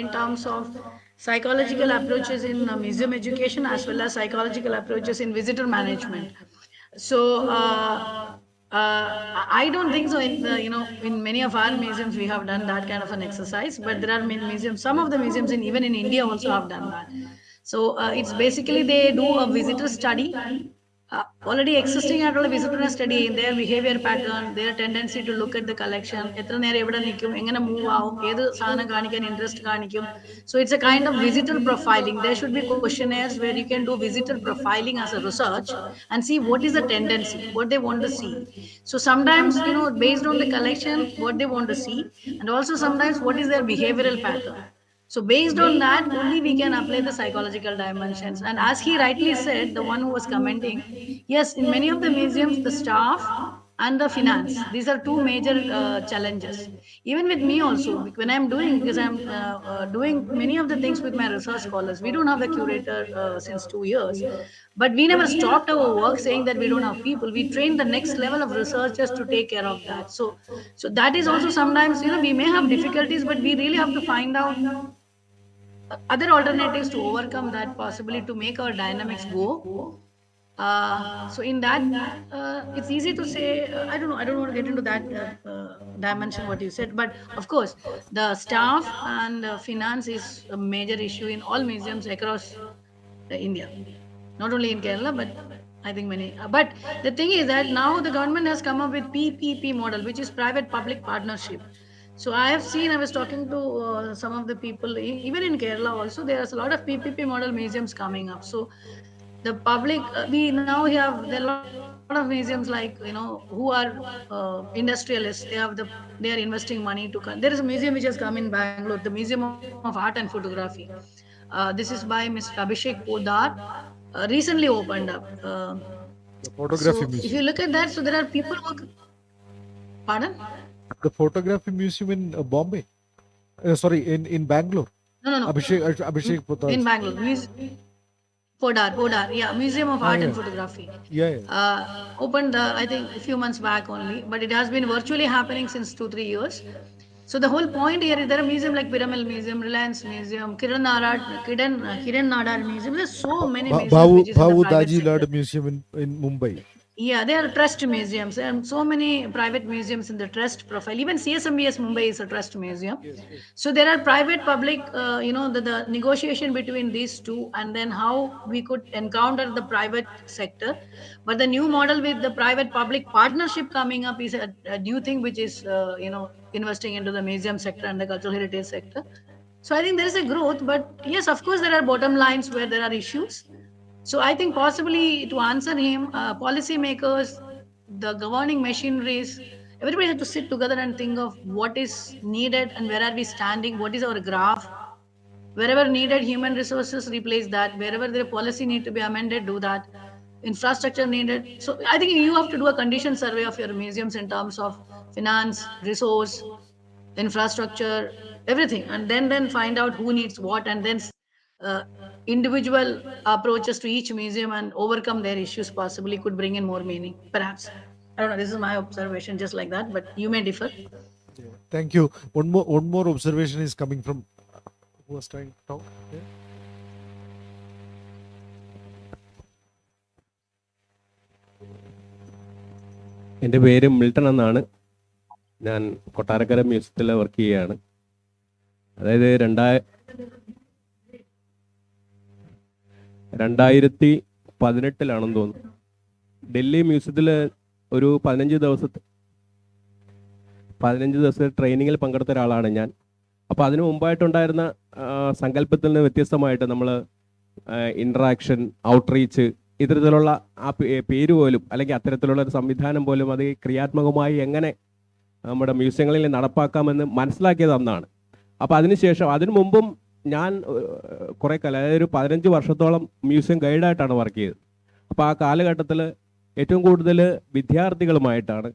in terms of psychological approaches in museum education as well as psychological approaches in visitor management. So I don't think so. In many of our museums we have done that kind of an exercise, but there are many museums. Some of the museums even in India also have done that. So it's basically they do a visitor study. Already existing ആയിട്ടുള്ള വിസിറ്ററിനെ study ചെയ്യും, their behavior pattern, their tendency to look at the collection, എത്ര നേരം എവിടെ നിൽക്കും, എങ്ങനെ move ആവും, ഏത് സാധനം കാണിക്കാൻ ഇൻട്രസ്റ്റ് കാണിക്കും. So it's a kind of visitor profiling. There should be questionnaires where you can do visitor profiling as a research and see what is the tendency, what they want to see. So sometimes, based on the collection, what they want to see, and also sometimes what is their behavioral pattern. So based on that, only we can apply the psychological dimensions. And as he rightly said, the one who was commenting, yes, in many of the museums, the staff and the finance, these are two major challenges. Even with me also, when I'm doing, because I'm doing many of the things with my research scholars, we don't have the curator since 2 years, but we never stopped our work saying that we don't have people. We train the next level of researchers to take care of that. So that is also sometimes, we may have difficulties, but we really have to find out other alternatives to overcome that, possibly to make our dynamics go. So in that, it's easy to say, I don't want to get into that dimension what you said, but of course the staff and finance is a major issue in all museums across India, not only in Kerala, but I think many. But the thing is that now the government has come up with PPP model, which is private public partnership. So I have seen, I was talking to some of the people, even in Kerala also, there's a lot of PPP model museums coming up. So the public, we now have, there are a lot of museums like, who are industrialists, they are investing money to, there is a museum which has come in Bangalore, the Museum of Art and Photography. This is by Mr. Abhishek Podar, recently opened up. The photography museum. If you look at that, so there are people who, pardon? The photography museum in Bombay. Sorry, in Bangalore. No. Abhishek Podar. In Bangalore. Podar, yeah, Museum of Art and Photography. Yeah. Opened, I think, a few months back only, but it has been virtually happening since 2-3 years. So the whole point here is there are museums like Piramal Museum, Reliance Museum, Kiran Nadar Museum. There's so many museums which is in the Babu private Daji sector. Lad Museum in Mumbai. Yeah, there are trust museums. There are so many private museums in the trust profile. Even CSMBS Mumbai is a trust museum. Yes. So there are private public, the negotiation between these two, and then how we could encounter the private sector. But the new model with the private public partnership coming up is a new thing, which is, investing into the museum sector and the cultural heritage sector. So I think there is a growth, but yes, of course, there are bottom lines where there are issues. So I think possibly to answer him, policymakers, the governing machineries, everybody has to sit together and think of what is needed and where are we standing, what is our graph. Wherever needed human resources, replace that. Wherever the policy need to be amended, do that. Infrastructure needed. So I think you have to do a condition survey of your museums in terms of finance, resource, infrastructure, everything, and then find out who needs what, and then individual approaches to each museum and overcome their issues possibly could bring in more meaning, perhaps. I don't know, this is my observation, just like that, but you may differ. Thank you. One more observation is coming from who was trying to talk. Yeah. എൻ്റെ പേര് Milton എന്നാണ്. ഞാൻ കൊട്ടാരക്കര മ്യൂസിയത്തിൽ work ചെയ്യുകയാണ്. അതായത് 2018 തോന്നുന്നു ഡൽഹി മ്യൂസിയത്തിൽ ഒരു 15 ദിവസത്തെ ട്രെയിനിങ്ങിൽ പങ്കെടുത്ത ഒരാളാണ് ഞാൻ. അപ്പോൾ അതിനു മുമ്പായിട്ടുണ്ടായിരുന്ന സങ്കല്പത്തിൽ നിന്ന് വ്യത്യസ്തമായിട്ട് നമ്മൾ ഇൻട്രാക്ഷൻ, ഔട്ട്റീച്ച്, ഇത്തരത്തിലുള്ള ആ പേര് പോലും അല്ലെങ്കിൽ അത്തരത്തിലുള്ള ഒരു സംവിധാനം പോലും അത് ക്രിയാത്മകമായി എങ്ങനെ നമ്മുടെ മ്യൂസിയങ്ങളിൽ നടപ്പാക്കാമെന്ന് മനസ്സിലാക്കിയത് അന്നാണ്. അപ്പോൾ അതിനുശേഷം അതിനു മുമ്പും ഞാൻ കുറേ കാലം, അതായത് ഒരു 15 വർഷത്തോളം മ്യൂസിയം ഗൈഡായിട്ടാണ് വർക്ക് ചെയ്തത്. അപ്പോൾ ആ കാലഘട്ടത്തിൽ ഏറ്റവും കൂടുതൽ വിദ്യാർത്ഥികളുമായിട്ടാണ്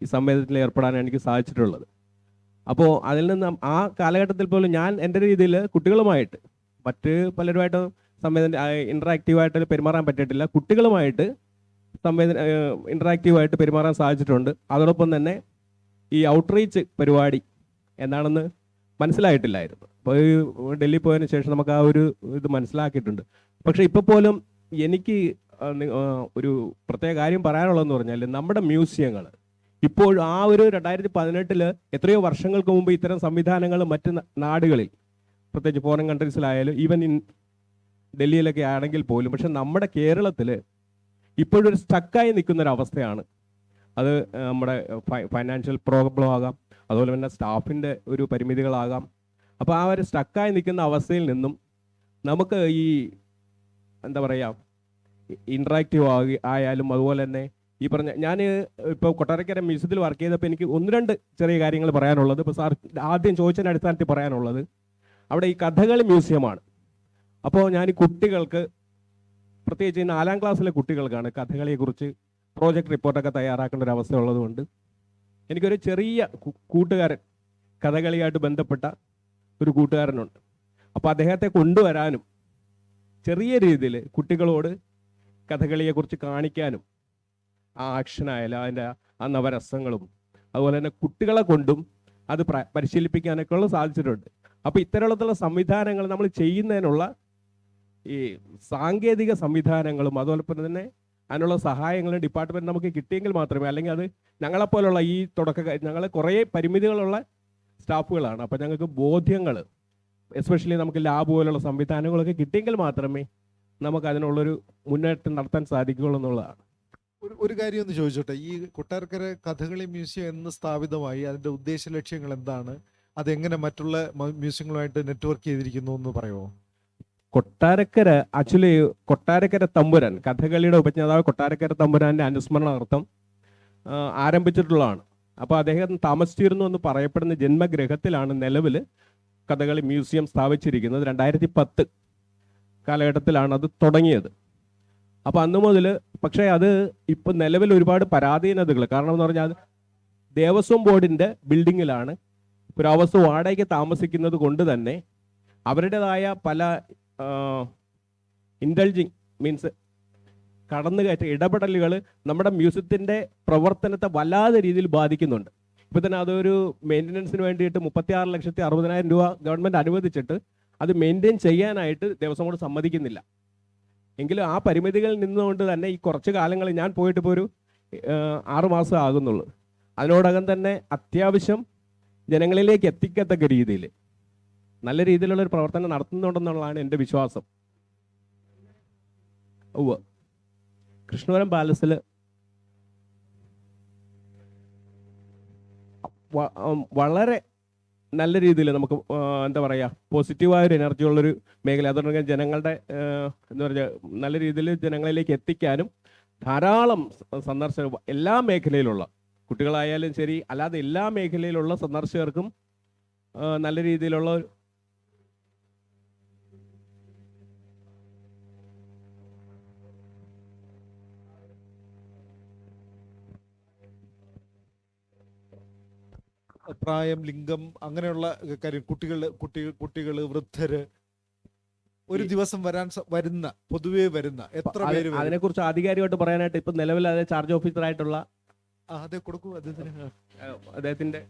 ഈ സംവേദനത്തിൽ ഏർപ്പെടാൻ എനിക്ക് സാധിച്ചിട്ടുള്ളത്. അപ്പോൾ അതിൽ നിന്ന് ആ കാലഘട്ടത്തിൽ പോലും ഞാൻ എൻ്റെ രീതിയിൽ കുട്ടികളുമായിട്ട്, മറ്റ് പലരുമായിട്ട് ഇൻട്രാക്റ്റീവായിട്ട് പെരുമാറാൻ പറ്റിയിട്ടില്ല, കുട്ടികളുമായിട്ട് ഇൻട്രാക്റ്റീവായിട്ട് പെരുമാറാൻ സാധിച്ചിട്ടുണ്ട്. അതോടൊപ്പം തന്നെ ഈ ഔട്ട്റീച്ച് പരിപാടി എന്താണെന്ന് മനസ്സിലായിട്ടില്ലായിരുന്നു. അപ്പോൾ ഈ ഡൽഹി പോയതിന് ശേഷം നമുക്ക് ആ ഒരു ഇത് മനസ്സിലാക്കിയിട്ടുണ്ട്. പക്ഷേ ഇപ്പോൾ പോലും എനിക്ക് ഒരു പ്രത്യേക കാര്യം പറയാനുള്ളതെന്ന് പറഞ്ഞാൽ, നമ്മുടെ മ്യൂസിയങ്ങൾ ഇപ്പോൾ ആ ഒരു 2018 എത്രയോ വർഷങ്ങൾക്ക് മുമ്പ് ഇത്തരം സംവിധാനങ്ങൾ മറ്റ് നാടുകളിൽ, പ്രത്യേകിച്ച് ഫോറിൻ കൺട്രീസിലായാലും ഈവൻ ഡൽഹിയിലൊക്കെ ആണെങ്കിൽ പോലും, പക്ഷെ നമ്മുടെ കേരളത്തിൽ ഇപ്പോഴൊരു സ്റ്റക്കായി നിൽക്കുന്നൊരവസ്ഥയാണ്. അത് നമ്മുടെ ഫൈനാൻഷ്യൽ പ്രോബ്ലം ആകാം, അതുപോലെ തന്നെ സ്റ്റാഫിൻ്റെ ഒരു പരിമിതികളാകാം. അപ്പോൾ ആ ഒരു സ്റ്റക്കായി നിൽക്കുന്ന അവസ്ഥയിൽ നിന്നും നമുക്ക് ഈ എന്താ പറയുക, ഇൻട്രാക്റ്റീവ് ആയാലും അതുപോലെ തന്നെ ഈ പറഞ്ഞ, ഞാൻ ഇപ്പോൾ കൊട്ടാരക്കര മ്യൂസിയത്തിൽ വർക്ക് ചെയ്തപ്പോൾ എനിക്ക് 1-2 ചെറിയ കാര്യങ്ങൾ പറയാനുള്ളത്. ഇപ്പോൾ സാർ ആദ്യം ചോദിച്ചതിൻ്റെ അടിസ്ഥാനത്തിൽ പറയാനുള്ളത്, അവിടെ ഈ കഥകളി മ്യൂസിയമാണ്. അപ്പോൾ ഞാൻ ഈ കുട്ടികൾക്ക്, പ്രത്യേകിച്ച് ഈ 4ാം ക്ലാസ്സിലെ കുട്ടികൾക്കാണ് കഥകളിയെക്കുറിച്ച് പ്രോജക്റ്റ് റിപ്പോർട്ടൊക്കെ തയ്യാറാക്കേണ്ട ഒരു അവസ്ഥ ഉള്ളതുകൊണ്ട് എനിക്കൊരു ചെറിയ കൂട്ടുകാരൻ, കഥകളിയായിട്ട് ബന്ധപ്പെട്ട ഒരു കൂട്ടുകാരനുണ്ട്. അപ്പോൾ അദ്ദേഹത്തെ കൊണ്ടുവരാനും ചെറിയ രീതിയിൽ കുട്ടികളോട് കഥകളിയെക്കുറിച്ച് കാണിക്കാനും, ആ ആക്ഷനായാലും അതിൻ്റെ ആ നവരസങ്ങളും അതുപോലെ തന്നെ കുട്ടികളെ കൊണ്ടും അത് പരിശീലിപ്പിക്കാനൊക്കെ ഉള്ള സാധിച്ചിട്ടുണ്ട്. അപ്പോൾ ഇത്തരത്തിലുള്ള സംവിധാനങ്ങൾ നമ്മൾ ചെയ്യുന്നതിനുള്ള ഈ സാങ്കേതിക സംവിധാനങ്ങളും അതുപോലെ തന്നെ അതിനുള്ള സഹായങ്ങളും ഡിപ്പാർട്ട്മെൻറ്റ് നമുക്ക് കിട്ടിയെങ്കിൽ മാത്രമേ, അല്ലെങ്കിൽ അത് ഞങ്ങളെപ്പോലുള്ള ഈ ഞങ്ങൾ കുറേ പരിമിതികളുള്ള സ്റ്റാഫുകളാണ്. അപ്പോൾ ഞങ്ങൾക്ക് ബോധ്യങ്ങൾ, എസ്പെഷ്യലി നമുക്ക് ലാബ് പോലുള്ള സംവിധാനങ്ങളൊക്കെ കിട്ടിയെങ്കിൽ മാത്രമേ നമുക്ക് അതിനുള്ളൊരു മുന്നേറ്റം നടത്താൻ സാധിക്കുകയുള്ളൂ എന്നുള്ളതാണ്. ഒരു കാര്യം ഒന്ന് ചോദിച്ചോട്ടെ, ഈ കൊട്ടാരക്കര കഥകളി മ്യൂസിയം എന്ന് സ്ഥാപിതമായി അതിൻ്റെ ഉദ്ദേശ ലക്ഷ്യങ്ങൾ എന്താണ്? അതെങ്ങനെ മറ്റുള്ള മ്യൂസിയങ്ങളുമായിട്ട് നെറ്റ്വർക്ക് ചെയ്തിരിക്കുന്നു എന്ന് പറയുമോ? കൊട്ടാരക്കര ആക്ച്വലി കൊട്ടാരക്കര തമ്പുരാൻ, കഥകളിയുടെ ഉപജ്ഞാതാവ് കൊട്ടാരക്കര തമ്പുരാൻ്റെ അനുസ്മരണാർത്ഥം ആരംഭിച്ചിട്ടുള്ളതാണ്. അപ്പോൾ അദ്ദേഹം താമസിച്ചിരുന്നു എന്ന് പറയപ്പെടുന്ന ജന്മഗൃഹത്തിലാണ് നിലവിൽ കഥകളി മ്യൂസിയം സ്ഥാപിച്ചിരിക്കുന്നത്. 2010 കാലഘട്ടത്തിലാണ് അത് തുടങ്ങിയത്. അപ്പോൾ അന്ന് മുതൽ, പക്ഷേ അത് ഇപ്പം നിലവിൽ ഒരുപാട് പരാധീനതകൾ, കാരണം എന്ന് പറഞ്ഞാൽ ദേവസ്വം ബോർഡിൻ്റെ ബിൽഡിങ്ങിലാണ് പുരാവസ്തു വാടകയ്ക്ക് താമസിക്കുന്നത് കൊണ്ട് തന്നെ അവരുടേതായ പല ഇൻഡൽജിങ് മീൻസ് കടന്നുകയറ്റ ഇടപെടലുകൾ നമ്മുടെ മ്യൂസിയത്തിൻ്റെ പ്രവർത്തനത്തെ വല്ലാതെ രീതിയിൽ ബാധിക്കുന്നുണ്ട്. ഇപ്പോൾ തന്നെ അതൊരു മെയിൻ്റനൻസിന് വേണ്ടിയിട്ട് 36,60,000 രൂപ ഗവൺമെൻറ് അനുവദിച്ചിട്ട് അത് മെയിൻറ്റെയിൻ ചെയ്യാനായിട്ട് ദേവസ്വം ബോർഡ് സമ്മതിക്കുന്നില്ല. എങ്കിലും ആ പരിമിതികളിൽ നിന്നുകൊണ്ട് തന്നെ ഈ കുറച്ച് കാലങ്ങൾ, ഞാൻ പോയിട്ട് ഇപ്പോൾ ഒരു 6 മാസം ആകുന്നുള്ളൂ, അതിനോടകം തന്നെ അത്യാവശ്യം ജനങ്ങളിലേക്ക് എത്തിക്കത്തക്ക രീതിയിൽ നല്ല രീതിയിലുള്ളൊരു പ്രവർത്തനം നടത്തുന്നുണ്ടെന്നുള്ളതാണ് എൻ്റെ വിശ്വാസം. കൃഷ്ണപുരം പാലസിൽ വളരെ നല്ല രീതിയിൽ നമുക്ക് എന്താ പറയുക, പോസിറ്റീവായൊരു എനർജി ഉള്ളൊരു മേഖല. അതുകൊണ്ട് ജനങ്ങളുടെ എന്താ പറയുക, നല്ല രീതിയിൽ ജനങ്ങളിലേക്ക് എത്തിക്കാനും ധാരാളം സന്ദർശകർ, എല്ലാ മേഖലയിലുള്ള കുട്ടികളായാലും ശരി, അല്ലാതെ എല്ലാ മേഖലയിലുള്ള സന്ദർശകർക്കും നല്ല രീതിയിലുള്ള പ്രായം, ലിംഗം, അങ്ങനെയുള്ള കാര്യം, കുട്ടികൾ, വൃദ്ധര്, ഒരു ദിവസം പൊതുവേ വരുന്ന എത്ര പേര്? അതിനെക്കുറിച്ച് ആധികാരികമായിട്ട് പറയാനായിട്ട് ഇപ്പം നിലവിൽ അത് ചാർജ് ഓഫീസറായിട്ടുള്ള അതെ കൊടുക്കൂ അദ്ദേഹത്തിന്റെ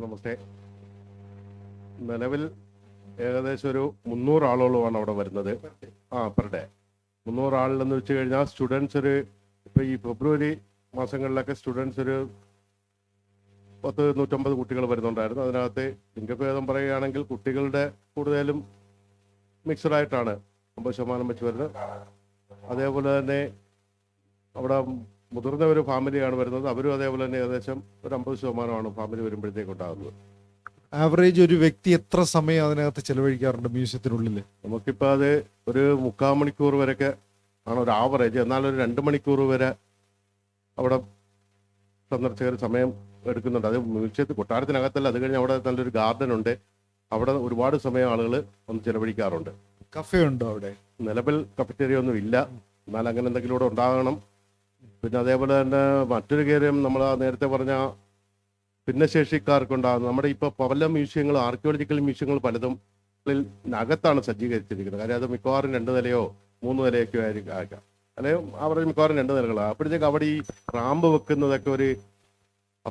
നമസ്തേ. നിലവിൽ ഏകദേശം ഒരു 300 ആളോളമാണ് അവിടെ വരുന്നത് പെർ ഡേ. 300 ആളിലെന്ന് വെച്ച് കഴിഞ്ഞാൽ സ്റ്റുഡൻസ് ഒരു ഇപ്പോൾ ഈ ഫെബ്രുവരി മാസങ്ങളിലൊക്കെ സ്റ്റുഡൻസ് ഒരു 150 കുട്ടികൾ വരുന്നുണ്ടായിരുന്നു. അതിനകത്ത് ലിംഗഭേദം പറയുകയാണെങ്കിൽ കുട്ടികളുടെ കൂടുതലും മിക്സഡായിട്ടാണ് 50% വെച്ച് വരുന്നത്. അതേപോലെ തന്നെ അവിടെ മുതിർന്ന ഒരു ഫാമിലിയാണ് വരുന്നത്. അവരും അതേപോലെ തന്നെ ഏകദേശം ഒരു 50% ഫാമിലി വരുമ്പോഴത്തേക്ക് ഉണ്ടാകുന്നത്. ആവറേജ് ഒരു വ്യക്തി എത്ര സമയം അതിനകത്ത് ചെലവഴിക്കാറുണ്ട് മ്യൂസിയത്തിനുള്ളിൽ? നമുക്കിപ്പോൾ അത് ഒരു 3/4 മണിക്കൂർ വരെയൊക്കെ ആണ് ഒരു ആവറേജ്. എന്നാൽ ഒരു 2 മണിക്കൂർ വരെ അവിടെ സന്ദർശകർ സമയം എടുക്കുന്നുണ്ട്. അത് മ്യൂസിയത്തിൽ കൊട്ടാരത്തിനകത്തല്ല, അത് കഴിഞ്ഞ് അവിടെ നല്ലൊരു ഗാർഡൻ ഉണ്ട്. അവിടെ ഒരുപാട് സമയം ആളുകൾ ഒന്ന് ചെലവഴിക്കാറുണ്ട്. കഫേ ഉണ്ടോ അവിടെ? നിലവിൽ കഫറ്റേറിയ ഒന്നും ഇല്ല, എന്നാൽ അങ്ങനെ എന്തെങ്കിലും ഇവിടെ ഉണ്ടാകണം. പിന്നെ അതേപോലെ തന്നെ മറ്റൊരു കാര്യം, നമ്മൾ നേരത്തെ പറഞ്ഞ ഭിന്നശേഷിക്കാർക്കുണ്ടാകുന്ന നമ്മുടെ ഇപ്പോൾ പല മ്യൂസിയങ്ങൾ, ആർക്കിയോളജിക്കൽ മ്യൂസിയങ്ങൾ പലതും അകത്താണ് സജ്ജീകരിച്ചിരിക്കുന്നത്. കാര്യം അത് മിക്കവാറും 2 നിലയോ 3 നിലയൊക്കെ ആയിരിക്കാം, അല്ലെങ്കിൽ അവരുടെ മിക്കവാറും 2 നിലകളാണ്. അപ്പോഴത്തേക്ക് അവിടെ ഈ റാമ്പ് വെക്കുന്നതൊക്കെ ഒരു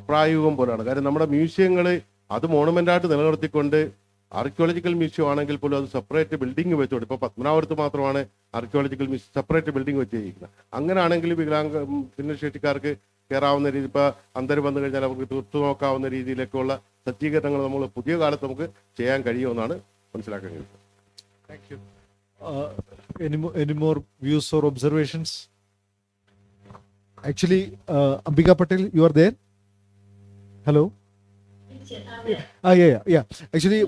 അപ്രായോഗികം പോലെയാണ്. കാര്യം നമ്മുടെ മ്യൂസിയങ്ങൾ അത് മോണുമെൻ്റായിട്ട് നിലനിർത്തിക്കൊണ്ട്, ആർക്കിയോളജിക്കൽ മ്യൂസിയം ആണെങ്കിൽ പോലും അത് സെപ്പറേറ്റ് ബിൽഡിംഗ് വെച്ചോണ്ട്, ഇപ്പോൾ പത്മനാഭപുരത്ത് മാത്രമാണ് ആർക്കിയോളജിക്കൽ മ്യൂസിയം സെപ്പറേറ്റ് ബിൽഡിംഗ് വെച്ചിരിക്കുന്നത്. അങ്ങനെയാണെങ്കിൽ ഭിന്നശേഷിക്കാർക്ക് കയറാവുന്ന രീതി, ഇപ്പോൾ അന്തരം വന്നു കഴിഞ്ഞാൽ അവർക്ക് തുറച്ചു നോക്കാവുന്ന രീതിയിലൊക്കെയുള്ള സജ്ജീകരണങ്ങൾ നമ്മൾ പുതിയ കാലത്ത് നമുക്ക് ചെയ്യാൻ കഴിയുമെന്നാണ് മനസ്സിലാക്കാൻ കഴിയുന്നത്. Thank you. Any more views or observations? Actually, Ambika Patel, you are there? Hello? Yeah. Actually,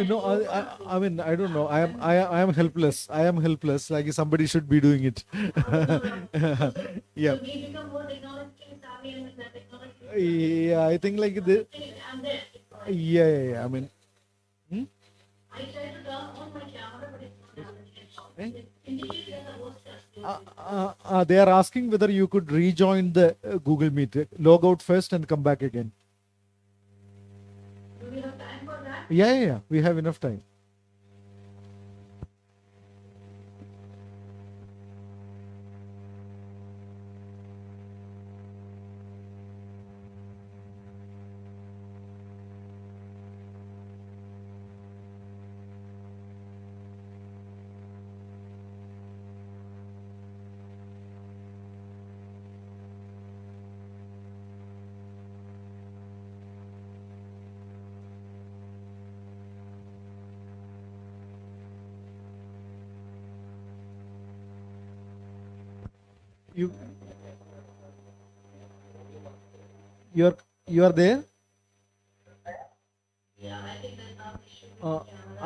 no, I mean, I don't know. I am helpless. Like somebody should be doing it. Yeah. Yeah, I think like the. Yeah. I mean. I tried to turn on my camera, but it's not happening. They are asking whether you could rejoin the Google Meet. Log out first and come back again. Do we have time for that? Yeah. We have enough time. You are there? Yeah, I think there's some issue.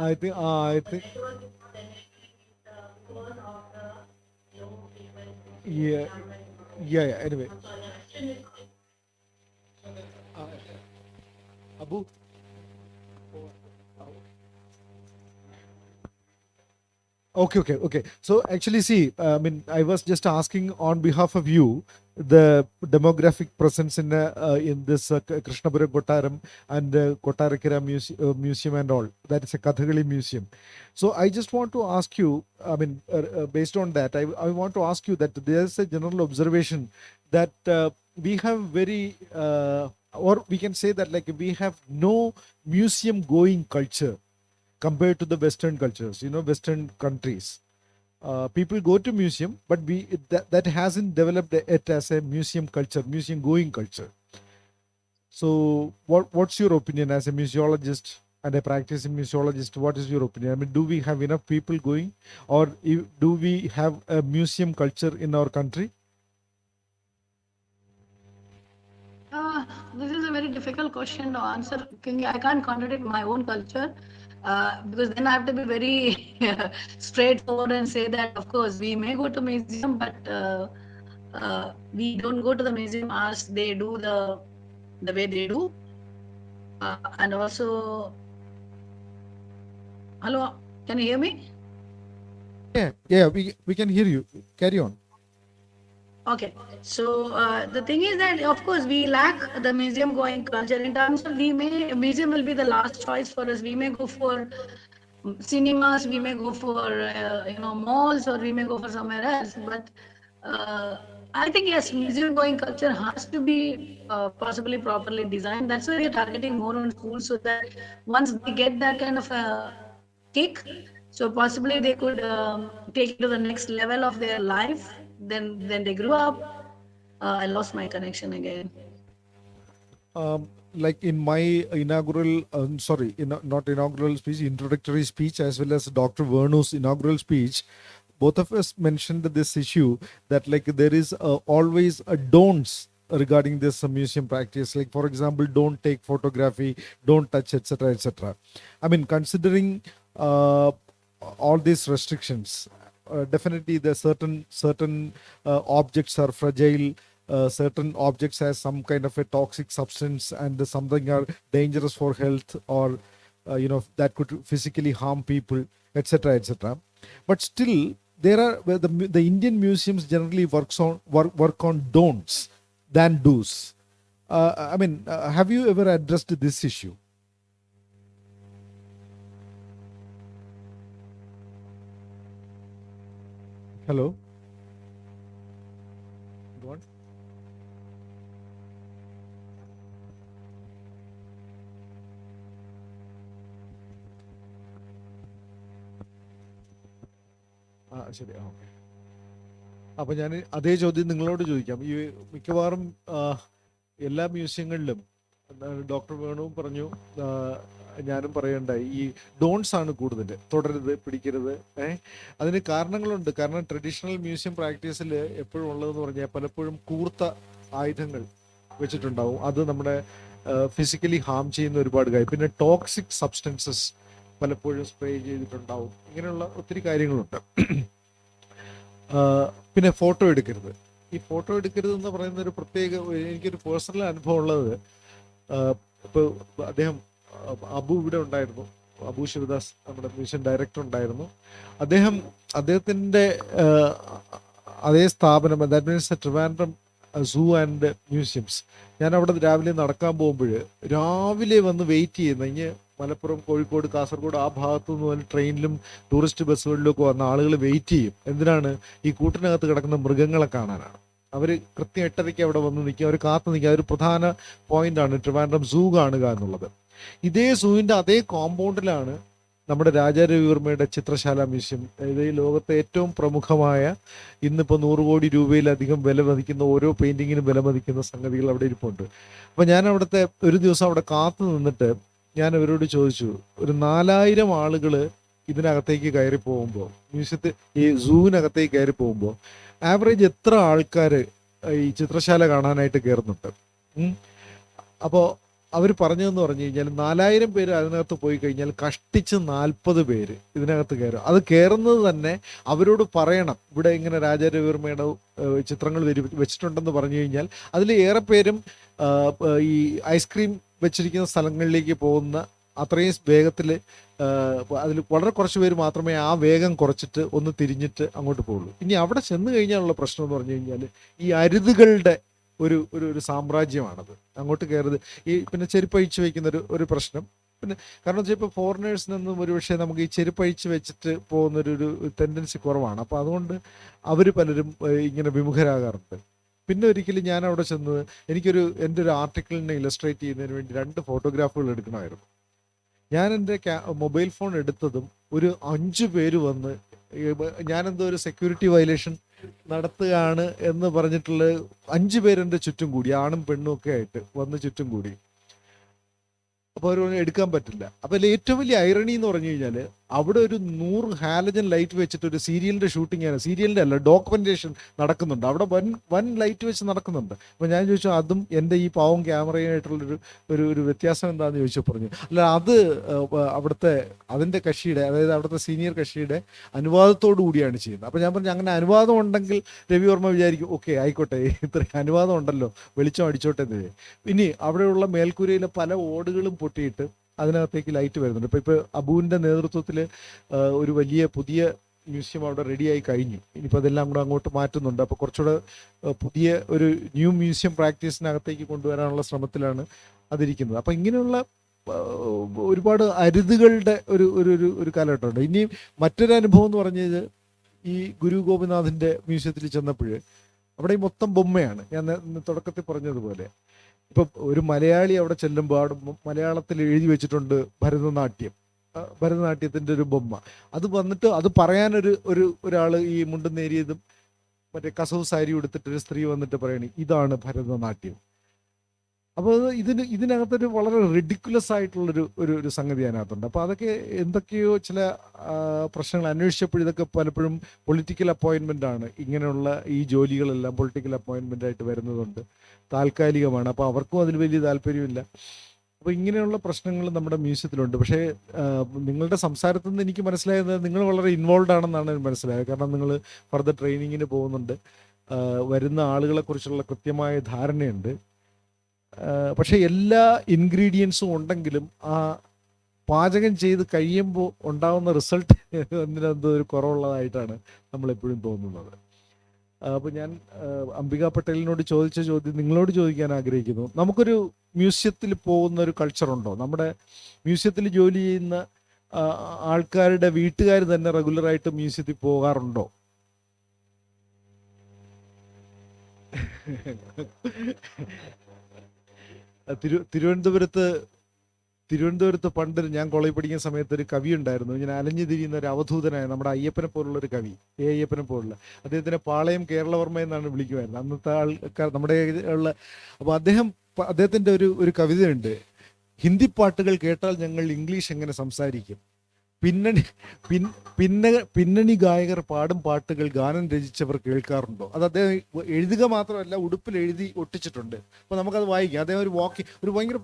I think yeah. Anyway, Abu. Okay. So actually, see, I mean, I was just asking on behalf of you the demographic presence in this Krishnapura Kottaram and Kottarakara museum and all. That is a Kathakali museum. So I just want to ask you, I mean, based on that, I want to ask you that there's a general observation that we have very, or we can say that like we have no museum going culture compared to the Western cultures, Western countries. People go to museum, but that hasn't developed it as a museum culture, museum going culture. So what's your opinion as a museologist and a practicing museologist? What is your opinion? I mean, do we have enough people going, or do we have a museum culture in our country? This is a very difficult question to answer. I can't contradict my own culture. Because then I have to be very straightforward and say that, of course, we may go to museum, but we don't go to the museum as they do the way they do. And also, hello, can you hear me? Yeah, we can hear you. Carry on. Okay, so the thing is that, of course, we lack the museum going culture in terms of museum will be the last choice for us. We may go for cinemas, we may go for malls, or we may go for somewhere else, but I think yes, museum going culture has to be possibly properly designed. That's why we're targeting more on schools, so that once they get that kind of a kick, so possibly they could take it to the next level of their life. Then they grew up. I lost my connection again. Like in my inaugural, not inaugural speech, introductory speech, as well as Dr. Vernu's inaugural speech, both of us mentioned this issue that like there is always a don'ts regarding this museum practice. Like for example, don't take photography, don't touch, etc., etc. I mean, considering all these restrictions, definitely the certain objects are fragile. Certain objects has some kind of a toxic substance, and something are dangerous for health, or that could physically harm people, etc., etc. But still, there are the Indian museums generally work on don'ts than do's. I mean, have you ever addressed this issue? Hello. Go on. ശരി, okay. അപ്പം ഞാൻ അതേ ചോദ്യം നിങ്ങളോട് ചോദിക്കാം. ഈ മിക്കവാറും എല്ലാ മ്യൂസിയങ്ങളിലും ഡോക്ടർ വേണുവും പറഞ്ഞു, ഞാനും പറയണ്ടായി, ഈ ഡോൺസ് ആണ് കൂടുതൽ. തുടരുത്, പിടിക്കരുത്. അതിന് കാരണങ്ങളുണ്ട്. കാരണം ട്രഡീഷണൽ മ്യൂസിയം പ്രാക്ടീസിൽ എപ്പോഴും ഉള്ളതെന്ന് പറഞ്ഞാൽ പലപ്പോഴും കൂർത്ത ആയുധങ്ങൾ വെച്ചിട്ടുണ്ടാവും. അത് നമ്മുടെ ഫിസിക്കലി ഹാം ചെയ്യുന്ന ഒരുപാട് കാര്യം. പിന്നെ ടോക്സിക് സബ്സ്റ്റൻസസ് പലപ്പോഴും സ്പ്രേ ചെയ്തിട്ടുണ്ടാവും. ഇങ്ങനെയുള്ള ഒത്തിരി കാര്യങ്ങളുണ്ട്. പിന്നെ ഫോട്ടോ എടുക്കരുത്. ഈ ഫോട്ടോ എടുക്കരുത് എന്ന് പറയുന്ന ഒരു പ്രത്യേക, എനിക്കൊരു പേഴ്സണൽ അനുഭവം ഉള്ളത്, ഇപ്പോൾ അദ്ദേഹം അബു ഇവിടെ ഉണ്ടായിരുന്നു, അബു ശിവദാസ് നമ്മുടെ മ്യൂസിയം ഡയറക്ടർ ഉണ്ടായിരുന്നു. അദ്ദേഹത്തിൻ്റെ അതേ സ്ഥാപനം, that means Trivandrum zoo and museums. ഞാൻ അവിടെ രാവിലെ നടക്കാൻ പോകുമ്പോൾ രാവിലെ വന്ന് വെയിറ്റ് ചെയ്യുന്ന, ഇനി മലപ്പുറം, കോഴിക്കോട്, കാസർഗോഡ് ആ ഭാഗത്തു നിന്ന് വന്ന് ട്രെയിനിലും ടൂറിസ്റ്റ് ബസ്സുകളിലൊക്കെ വന്ന ആളുകൾ വെയിറ്റ് ചെയ്യും. എന്തിനാണ്? ഈ കൂട്ടിനകത്ത് കിടക്കുന്ന മൃഗങ്ങളെ കാണാനാണ്. അവർ കൃത്യം 8:30 അവിടെ വന്ന് നിൽക്കുക, അവർ കാത്തു നിൽക്കുക. അതൊരു പ്രധാന പോയിന്റാണ് ട്രിവാൻഡ്രം സൂ കാണുക എന്നുള്ളത്. ഇതേ സൂവിൻ്റെ അതേ കോമ്പൗണ്ടിലാണ് നമ്മുടെ രാജാരവിവർമ്മയുടെ ചിത്രശാല മ്യൂസിയം. അതായത് ഈ ലോകത്തെ ഏറ്റവും പ്രമുഖമായ, ഇന്നിപ്പോൾ 100 കോടി രൂപയിലധികം വില മതിക്കുന്ന, ഓരോ പെയിന്റിങ്ങിനും വില മതിക്കുന്ന സംഗതികൾ അവിടെ ഇരിപ്പുണ്ട്. അപ്പം ഞാൻ അവിടുത്തെ ഒരു ദിവസം അവിടെ കാത്തു നിന്നിട്ട് ഞാൻ അവരോട് ചോദിച്ചു, ഒരു 4000 ആളുകൾ ഇതിനകത്തേക്ക് കയറി പോകുമ്പോൾ, മ്യൂസിയത്തിൽ ഈ സൂവിനകത്തേക്ക് കയറി പോകുമ്പോൾ ആവറേജ് എത്ര ആൾക്കാർ ഈ ചിത്രശാല കാണാനായിട്ട് കയറുന്നുണ്ട്? അപ്പോൾ അവർ പറഞ്ഞതെന്ന് പറഞ്ഞു കഴിഞ്ഞാൽ 4000 പേര് അതിനകത്ത് പോയി കഴിഞ്ഞാൽ കഷ്ടിച്ച് 40 പേര് ഇതിനകത്ത് കയറും. അത് കയറുന്നത് തന്നെ അവരോട് പറയണം, ഇവിടെ ഇങ്ങനെ രാജാരവിവർമ്മയുടെ ചിത്രങ്ങൾ വെച്ചിട്ടുണ്ടെന്ന് പറഞ്ഞു കഴിഞ്ഞാൽ അതിൽ ഏറെ പേരും ഈ ഐസ്ക്രീം വെച്ചിരിക്കുന്ന സ്ഥലങ്ങളിലേക്ക് പോകുന്ന അത്രയും വേഗത്തിൽ, അതിൽ വളരെ കുറച്ച് പേര് മാത്രമേ ആ വേഗം കുറച്ചിട്ട് ഒന്ന് തിരിഞ്ഞിട്ട് അങ്ങോട്ട് പോകുള്ളൂ. ഇനി അവിടെ ചെന്ന് കഴിഞ്ഞാലുള്ള പ്രശ്നം എന്ന് പറഞ്ഞു കഴിഞ്ഞാൽ ഈ അരുതുകളുടെ ഒരു ഒരു സാമ്രാജ്യമാണത്. അങ്ങോട്ട് കയറുന്നത് ഈ പിന്നെ ചെരുപ്പഴിച്ച് വയ്ക്കുന്ന ഒരു പ്രശ്നം. പിന്നെ കാരണം വെച്ചാൽ ഇപ്പോൾ ഫോറിനേഴ്സിനൊന്നും ഒരുപക്ഷെ നമുക്ക് ഈ ചെരുപ്പഴിച്ച് വെച്ചിട്ട് പോകുന്നൊരു ടെൻഡൻസി കുറവാണ്. അപ്പോൾ അതുകൊണ്ട് അവർ പലരും ഇങ്ങനെ വിമുഖരാകാറുണ്ട്. പിന്നെ ഒരിക്കലും ഞാൻ അവിടെ ചെന്നത്, എൻ്റെ ഒരു ആർട്ടിക്കിളിനെ ഇലസ്ട്രേറ്റ് ചെയ്യുന്നതിന് വേണ്ടി 2 ഫോട്ടോഗ്രാഫുകൾ എടുക്കണമായിരുന്നു. ഞാൻ എൻ്റെ മൊബൈൽ ഫോൺ എടുത്തതും ഒരു 5 പേര് വന്ന്, ഞാനെന്തോ ഒരു സെക്യൂരിറ്റി വയലേഷൻ നടത്തുകയാണ് എന്ന് പറഞ്ഞിട്ടുള്ള 5 പേരെൻ്റെ ചുറ്റും കൂടി, ആണും പെണ്ണും ഒക്കെ ആയിട്ട് വന്ന് ചുറ്റും കൂടി. അപ്പോൾ അവർ എടുക്കാൻ പറ്റില്ല. അപ്പോൾ അതിൽ ഏറ്റവും വലിയ ഐറണി എന്ന് പറഞ്ഞു കഴിഞ്ഞാൽ അവിടെ ഒരു 100 ഹാലജൻ ലൈറ്റ് വെച്ചിട്ട് ഒരു സീരിയലിൻ്റെ ഷൂട്ടിംഗ് ആണ്, സീരിയലിൻ്റെ അല്ല, ഡോക്യുമെന്റേഷൻ നടക്കുന്നുണ്ട് അവിടെ. വൻ ലൈറ്റ് വെച്ച് നടക്കുന്നുണ്ട്. അപ്പോൾ ഞാൻ ചോദിച്ചു, അതും എൻ്റെ ഈ പാവം ക്യാമറയായിട്ടുള്ളൊരു ഒരു വ്യത്യാസം എന്താണെന്ന് ചോദിച്ചു. പറഞ്ഞു, അല്ല അത് അവിടുത്തെ അതിൻ്റെ കക്ഷിയുടെ, അതായത് അവിടുത്തെ സീനിയർ കക്ഷിയുടെ അനുവാദത്തോടു കൂടിയാണ് ചെയ്യുന്നത്. അപ്പോൾ ഞാൻ പറഞ്ഞു, അങ്ങനെ അനുവാദം ഉണ്ടെങ്കിൽ രവിവർമ്മ വിചാരിക്കും, ഓക്കെ ആയിക്കോട്ടെ, ഇത്രയും അനുവാദം ഉണ്ടല്ലോ, വെളിച്ചം അടിച്ചോട്ടെ എന്ന്. ഇനി അവിടെയുള്ള മേൽക്കൂരയിലെ പല ഓടുകളും പൊട്ടിയിട്ട് അതിനകത്തേക്ക് ലൈറ്റ് വരുന്നുണ്ട്. ഇപ്പോൾ അബുവിൻ്റെ നേതൃത്വത്തിൽ ഒരു വലിയ പുതിയ മ്യൂസിയം അവിടെ റെഡിയായി കഴിഞ്ഞു. ഇനിയിപ്പോൾ അതെല്ലാം കൂടെ അങ്ങോട്ട് മാറ്റുന്നുണ്ട്. അപ്പോൾ കുറച്ചുകൂടെ പുതിയ ഒരു ന്യൂ മ്യൂസിയം പ്രാക്ടീസിനകത്തേക്ക് കൊണ്ടുവരാനുള്ള ശ്രമത്തിലാണ് അതിരിക്കുന്നത്. അപ്പോൾ ഇങ്ങനെയുള്ള ഒരുപാട് അരുതുകളുടെ ഒരു കാലഘട്ടമുണ്ട്. ഇനിയും മറ്റൊരു അനുഭവം എന്ന് പറഞ്ഞത്, ഈ ഗുരു ഗോപിനാഥിൻ്റെ മ്യൂസിയത്തിൽ ചെന്നപ്പോൾ അവിടെ ഈ മൊത്തം ബൊമ്മയാണ്. ഞാൻ തുടക്കത്തിൽ പറഞ്ഞതുപോലെ ഇപ്പം ഒരു മലയാളി അവിടെ ചെല്ലുമ്പോൾ അവിടെ മലയാളത്തിൽ എഴുതി വെച്ചിട്ടുണ്ട് ഭരതനാട്യം, ഭരതനാട്യത്തിൻ്റെ ഒരു ബൊമ്മ. അത് വന്നിട്ട് അത് പറയാനൊരു ഒരാൾ ഈ മുണ്ടും നേരിയതും മറ്റേ കസവ് സാരി ഉടുത്തിട്ടൊരു സ്ത്രീ വന്നിട്ട് പറയണേ ഇതാണ് ഭരതനാട്യം. അപ്പോൾ ഇതിനകത്തൊരു വളരെ റെഡിക്കുലസ് ആയിട്ടുള്ളൊരു ഒരു സംഗതി അതിനകത്തുണ്ട്. അപ്പോൾ അതൊക്കെ എന്തൊക്കെയോ ചില പ്രശ്നങ്ങൾ അന്വേഷിച്ചപ്പോൾ ഇതൊക്കെ പലപ്പോഴും പൊളിറ്റിക്കൽ അപ്പോയിൻമെൻ്റ് ആണ്. ഇങ്ങനെയുള്ള ഈ ജോലികളെല്ലാം പൊളിറ്റിക്കൽ അപ്പോയിൻമെൻ്റ് ആയിട്ട് വരുന്നതുകൊണ്ട് താൽക്കാലികമാണ്. അപ്പോൾ അവർക്കും അതിൽ വലിയ താല്പര്യമില്ല. അപ്പോൾ ഇങ്ങനെയുള്ള പ്രശ്നങ്ങൾ നമ്മുടെ മ്യൂസിയത്തിലുണ്ട്. പക്ഷേ നിങ്ങളുടെ സംസാരത്തിൽ നിന്ന് എനിക്ക് മനസ്സിലായത് നിങ്ങൾ വളരെ ഇൻവോൾവ് ആണെന്നാണ് എനിക്ക് മനസ്സിലായത്. കാരണം നിങ്ങൾ ഫർദർ ട്രെയിനിങ്ങിന് പോകുന്നുണ്ട്, വരുന്ന ആളുകളെക്കുറിച്ചുള്ള കൃത്യമായ ധാരണയുണ്ട്. പക്ഷേ എല്ലാ ഇൻഗ്രീഡിയൻസും ഉണ്ടെങ്കിലും ആ പാചകം ചെയ്ത് കഴിയുമ്പോൾ ഉണ്ടാകുന്ന റിസൾട്ട് അതിനെന്തോ ഒരു കുറവുള്ളതായിട്ടാണ് നമ്മളെപ്പോഴും തോന്നുന്നത്. അപ്പോൾ ഞാൻ അംബിക പട്ടേലിനോട് ചോദിച്ച ചോദ്യം നിങ്ങളോട് ചോദിക്കാൻ ആഗ്രഹിക്കുന്നു. നമുക്കൊരു മ്യൂസിയത്തിൽ പോകുന്ന ഒരു കൾച്ചറുണ്ടോ? നമ്മുടെ മ്യൂസിയത്തിൽ ജോലി ചെയ്യുന്ന ആൾക്കാരുടെ വീട്ടുകാർ തന്നെ റെഗുലറായിട്ട് മ്യൂസിയത്തിൽ പോകാറുണ്ടോ? തിരുവനന്തപുരത്ത് പണ്ട് ഞാൻ കോളേജ് പഠിക്കുന്ന സമയത്ത് ഒരു കവി ഉണ്ടായിരുന്നു. ഇങ്ങനെ അലഞ്ഞു തിരിയുന്ന ഒരു അവധൂതനായ നമ്മുടെ അയ്യപ്പനെ പോലുള്ള ഒരു കവി, അയ്യപ്പനെ പോലുള്ള. അദ്ദേഹത്തിനെ പാളയം കേരളവർമ്മ എന്നാണ് വിളിക്കുമായിരുന്നത് അന്നത്തെ ആൾക്കാർ നമ്മുടെ ഉള്ള. അപ്പോൾ അദ്ദേഹത്തിൻ്റെ ഒരു കവിതയുണ്ട്, ഹിന്ദി പാട്ടുകൾ കേട്ടാൽ ഞങ്ങൾ ഇംഗ്ലീഷ് എങ്ങനെ സംസാരിക്കും, പിന്നണി ഗായകർ പാടും പാട്ടുകൾ ഗാനം രചിച്ചവർ കേൾക്കാറുണ്ടോ? അത് അദ്ദേഹം എഴുതുക മാത്രമല്ല ഉടുപ്പിൽ എഴുതി ഒട്ടിച്ചിട്ടുണ്ട്. അപ്പോൾ നമുക്കത് വായിക്കാം. അദ്ദേഹം ഒരു ഭയങ്കര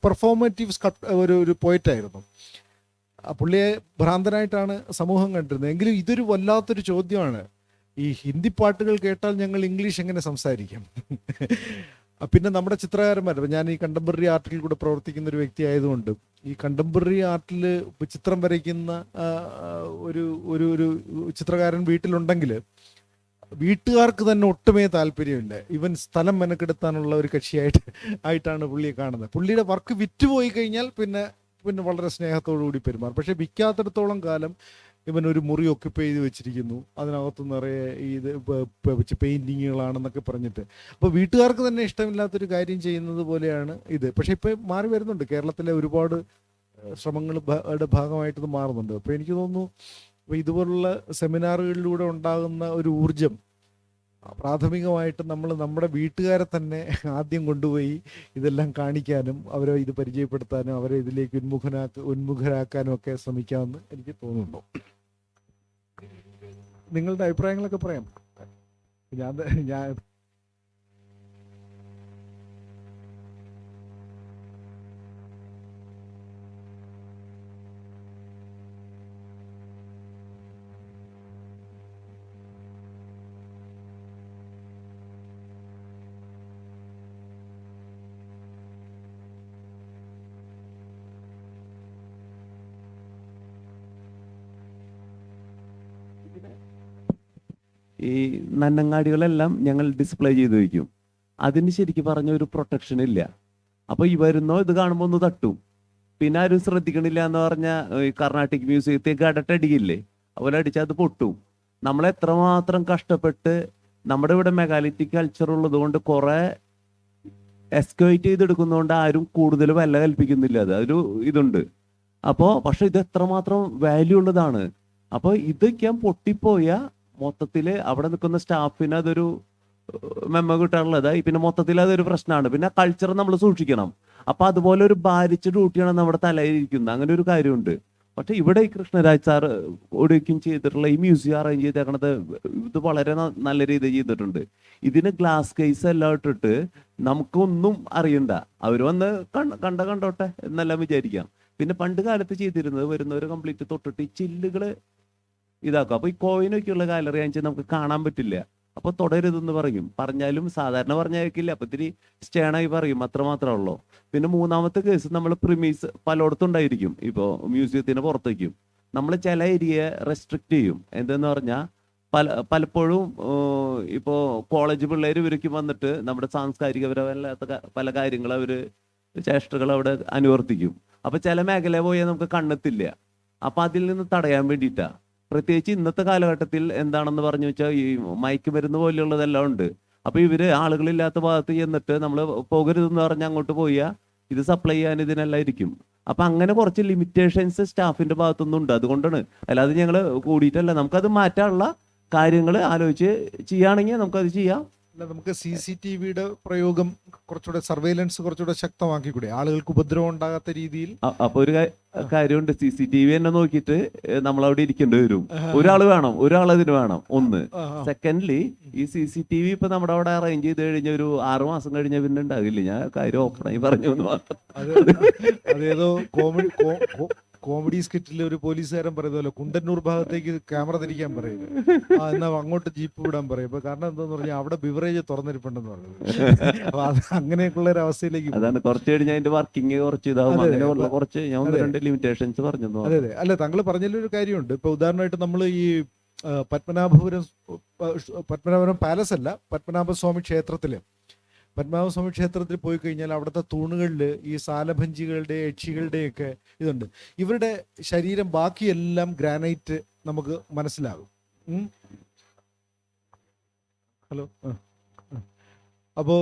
പെർഫോമേറ്റീവ് ഒരു പോയിറ്റായിരുന്നു. പുള്ളിയെ ഭ്രാന്തനായിട്ടാണ് സമൂഹം കണ്ടിരുന്നത്. എങ്കിലും ഇതൊരു വല്ലാത്തൊരു ചോദ്യമാണ്. ഈ ഹിന്ദി പാട്ടുകൾ കേട്ടാൽ ഞങ്ങൾ ഇംഗ്ലീഷ് എങ്ങനെ സംസാരിക്കും? പിന്നെ നമ്മുടെ ചിത്രകാരന്മാർ, ഞാൻ ഈ കണ്ടംപററി ആർട്ടിൽ കൂടെ പ്രവർത്തിക്കുന്ന ഒരു വ്യക്തി ആയതുകൊണ്ട് ഈ കണ്ടംപററി ആർട്ടിൽ ചിത്രം വരയ്ക്കുന്ന ഒരു ചിത്രകാരൻ വീട്ടിലുണ്ടെങ്കിൽ വീട്ടുകാർക്ക് തന്നെ ഒട്ടുമേ താല്പര്യമില്ല. ഇവൻ സ്ഥലം മെനക്കെടുത്താനുള്ള ഒരു ആയിട്ടാണ് പുള്ളിയെ കാണുന്നത്. പുള്ളിയുടെ വർക്ക് വിറ്റുപോയി കഴിഞ്ഞാൽ പിന്നെ വളരെ സ്നേഹത്തോടു കൂടി പെരുമാറും. പക്ഷെ വിൽക്കാത്തിടത്തോളം കാലം ഇവൻ ഒരു മുറി ഒക്യുപ്പൈ ചെയ്ത് വെച്ചിരിക്കുന്നു, അതിനകത്ത് നിറയെ ഇത് പെയിൻറ്റിങ്ങുകളാണെന്നൊക്കെ പറഞ്ഞിട്ട്. അപ്പോൾ വീട്ടുകാർക്ക് തന്നെ ഇഷ്ടമില്ലാത്തൊരു കാര്യം ചെയ്യുന്നത് പോലെയാണ് ഇത്. പക്ഷേ ഇപ്പോൾ മാറി വരുന്നുണ്ട്. കേരളത്തിലെ ഒരുപാട് ശ്രമങ്ങളുടെ ഭാഗമായിട്ട് ഇത് മാറുന്നുണ്ട്. അപ്പോൾ എനിക്ക് തോന്നുന്നു അപ്പോൾ ഇതുപോലുള്ള സെമിനാറുകളിലൂടെ ഉണ്ടാകുന്ന ഒരു ഊർജം പ്രാഥമികമായിട്ട് നമ്മുടെ വീട്ടുകാരെ തന്നെ ആദ്യം കൊണ്ടുപോയി ഇതെല്ലാം കാണിക്കാനും അവരെ ഇത് പരിചയപ്പെടുത്താനും അവരെ ഇതിലേക്ക് ഉന്മുഖരാക്കാനും ഒക്കെ ശ്രമിക്കാമെന്ന് എനിക്ക് തോന്നുന്നു. നിങ്ങളുടെ അഭിപ്രായങ്ങളൊക്കെ പറയാം. ഞാൻ ഈ നന്നങ്ങാടികളെല്ലാം ഞങ്ങൾ ഡിസ്പ്ലേ ചെയ്ത് വയ്ക്കും. അതിന് ശരിക്കും പറഞ്ഞ ഒരു പ്രൊട്ടക്ഷൻ ഇല്ല. അപ്പോൾ ഈ വരുന്നോ ഇത് കാണുമ്പോൾ ഒന്ന് തട്ടും, പിന്നെ ആരും ശ്രദ്ധിക്കണില്ല എന്ന് പറഞ്ഞാൽ ഈ കർണാട്ടിക് മ്യൂസിയത്തേക്ക് അടട്ടടിക്കില്ലേ, അതുപോലെ അടിച്ചാൽ അത് പൊട്ടും. നമ്മൾ എത്രമാത്രം കഷ്ടപ്പെട്ട് നമ്മുടെ ഇവിടെ മെഗാലിറ്റിക് കൾച്ചർ ഉള്ളത് കൊണ്ട് കുറെ എക്സ്ക്വൈറ്റ് ചെയ്തെടുക്കുന്നതുകൊണ്ട് ആരും കൂടുതൽ വില കൽപ്പിക്കുന്നില്ല. അതൊരു ഇതുണ്ട്. അപ്പോൾ പക്ഷെ ഇത് എത്രമാത്രം വാല്യൂ ഉള്ളതാണ്. അപ്പോൾ ഇതൊക്കെ പൊട്ടിപ്പോയ മൊത്തത്തിൽ അവിടെ നിൽക്കുന്ന സ്റ്റാഫിന് അതൊരു മെമ്മ കിട്ടാനുള്ളതായി. പിന്നെ മൊത്തത്തിൽ അതൊരു പ്രശ്നമാണ്. പിന്നെ കൾച്ചർ നമ്മൾ സൂക്ഷിക്കണം. അപ്പൊ അതുപോലെ ഒരു ഭാരിച്ച ഡ്യൂട്ടിയാണ് നമ്മുടെ തലയിലിരിക്കുന്നത്. അങ്ങനെ ഒരു കാര്യമുണ്ട്. പക്ഷെ ഇവിടെ ഈ കൃഷ്ണരാജ് സാർ ഒടുക്കും ചെയ്തിട്ടുള്ള ഈ മ്യൂസിയം അറേഞ്ച് ചെയ്തേക്കണത് ഇത് വളരെ നല്ല രീതിയിൽ ചെയ്തിട്ടുണ്ട്. ഇതിന് ഗ്ലാസ് കേസ് എല്ലാം ഇട്ടിട്ട് നമുക്കൊന്നും അറിയണ്ട, അവർ വന്ന് കണ്ടോട്ടെ എന്നെല്ലാം വിചാരിക്കാം. പിന്നെ പണ്ട് കാലത്ത് ചെയ്തിരുന്നത് വരുന്നവർ കംപ്ലീറ്റ് തൊട്ടിട്ട് ഈ ചില്ലുകള് ഇതാക്കും. അപ്പൊ ഈ കോയിനൊക്കെയുള്ള ഗാലറി ആണെന്ന് നമുക്ക് കാണാൻ പറ്റില്ല. അപ്പൊ തുടരുതെന്ന് പറഞ്ഞാലും സാധാരണ പറഞ്ഞേക്കില്ല. അപ്പൊ ഇത്തിരി സ്റ്റേണായി പറയും, അത്രമാത്രമേ ഉള്ളൂ. പിന്നെ മൂന്നാമത്തെ കേസ് നമ്മൾ പ്രിമീസ് പലയിടത്തും ഉണ്ടായിരിക്കും. ഇപ്പോൾ മ്യൂസിയത്തിന് പുറത്തേക്കും നമ്മൾ ചില ഏരിയ റെസ്ട്രിക്റ്റ് ചെയ്യും. എന്തെന്ന് പറഞ്ഞാൽ പലപ്പോഴും ഇപ്പോൾ കോളേജ് പിള്ളേർ ഇവർക്ക് വന്നിട്ട് നമ്മുടെ സാംസ്കാരികപരമല്ലാത്ത പല കാര്യങ്ങൾ അവര് ചേഷ്ടകൾ അവിടെ അനുവർത്തിക്കും. അപ്പൊ ചില മേഖല പോയാൽ നമുക്ക് കണ്ണെത്തില്ല. അപ്പൊ അതിൽ നിന്ന് തടയാൻ വേണ്ടിയിട്ടാ. പ്രത്യേകിച്ച് ഇന്നത്തെ കാലഘട്ടത്തിൽ എന്താണെന്ന് പറഞ്ഞു വെച്ചാൽ ഈ മയക്കുമരുന്ന് പോലെയുള്ളതെല്ലാം ഉണ്ട്. അപ്പോൾ ഇവര് ആളുകളില്ലാത്ത ഭാഗത്ത് ചെന്നിട്ട് നമ്മൾ പോകരുതെന്ന് പറഞ്ഞ് അങ്ങോട്ട് പോയാൽ ഇത് സപ്ലൈ ചെയ്യാൻ ഇതിനെല്ലാം ഇരിക്കും. അപ്പം അങ്ങനെ കുറച്ച് ലിമിറ്റേഷൻസ് സ്റ്റാഫിന്റെ ഭാഗത്തുനിന്ന് ഉണ്ട്. അതുകൊണ്ടാണ്, അല്ലാതെ ഞങ്ങൾ കൂടിയിട്ടല്ല. നമുക്കത് മാറ്റാനുള്ള കാര്യങ്ങൾ ആലോചിച്ച് ചെയ്യുകയാണെങ്കിൽ നമുക്കത് ചെയ്യാം. അല്ല, നമുക്ക് CCTVയുടെ പ്രയോഗം കുറച്ചുകൂടെ, സർവൈലൻസ് കുറച്ചുകൂടെ ശക്തമാക്കിക്കൂടെ, ആളുകൾക്ക് ഉപദ്രവം ഉണ്ടാകാത്ത രീതിയിൽ? അപ്പൊ ഒരു കാര്യമുണ്ട്, CCTV തന്നെ നോക്കിയിട്ട് നമ്മളവിടെ ഇരിക്കേണ്ടി വരും. ഒരാൾ അതിന് വേണം. ഒന്ന്. സെക്കൻഡ്ലി, ഈ CCTV ഇപ്പൊ നമ്മുടെ അവിടെ അറേഞ്ച് ചെയ്ത് കഴിഞ്ഞ ഒരു 6 മാസം കഴിഞ്ഞ പിന്നെ ഉണ്ടാകില്ല. ഞാൻ കാര്യം ഓപ്പണായി പറഞ്ഞു എന്ന് മാത്രം. അതേതോ കോമഡി സ്കിറ്റിൽ ഒരു പോലീസുകാരൻ പറയുന്നല്ലോ, കുണ്ടന്നൂർ ഭാഗത്തേക്ക് ക്യാമറ തിരിക്കാൻ പറയുന്നത്, എന്നാ അങ്ങോട്ട് ജീപ്പ് വിടാൻ പറയും. ഇപ്പൊ കാരണം എന്താന്ന് പറഞ്ഞാൽ അവിടെ ബിവറേജ് തുറന്നിരിപ്പുണ്ടെന്ന് പറയുന്നത്. അപ്പൊ അത് അങ്ങനെയൊക്കെയുള്ള ഒരു അവസ്ഥയിലേക്ക് അതാണ് കുറച്ച് കഴിഞ്ഞ് അതിന്റെ വർക്കിംഗ് കുറച്ച് ഇതാവും. അങ്ങനെയുള്ള കുറച്ച് ഞാൻ 1-2 ലിമിറ്റേഷൻസ് പറഞ്ഞു. അതെ അതെ. അല്ല, താങ്കൾ പറഞ്ഞതിലൊരു കാര്യമുണ്ട്. ഇപ്പൊ ഉദാഹരണമായിട്ട് നമ്മൾ ഈ പത്മനാഭപുരം പാലസ് അല്ല, പത്മനാഭസ്വാമി ക്ഷേത്രത്തിൽ പോയി കഴിഞ്ഞാൽ അവിടുത്തെ തൂണുകളിൽ ഈ സാലഭഞ്ചികളുടെ യക്ഷികളുടെയൊക്കെ ഇതുണ്ട്. ഇവരുടെ ശരീരം ബാക്കിയെല്ലാം ഗ്രാനൈറ്റ് നമുക്ക് മനസ്സിലാകും. ഹലോ. അപ്പോൾ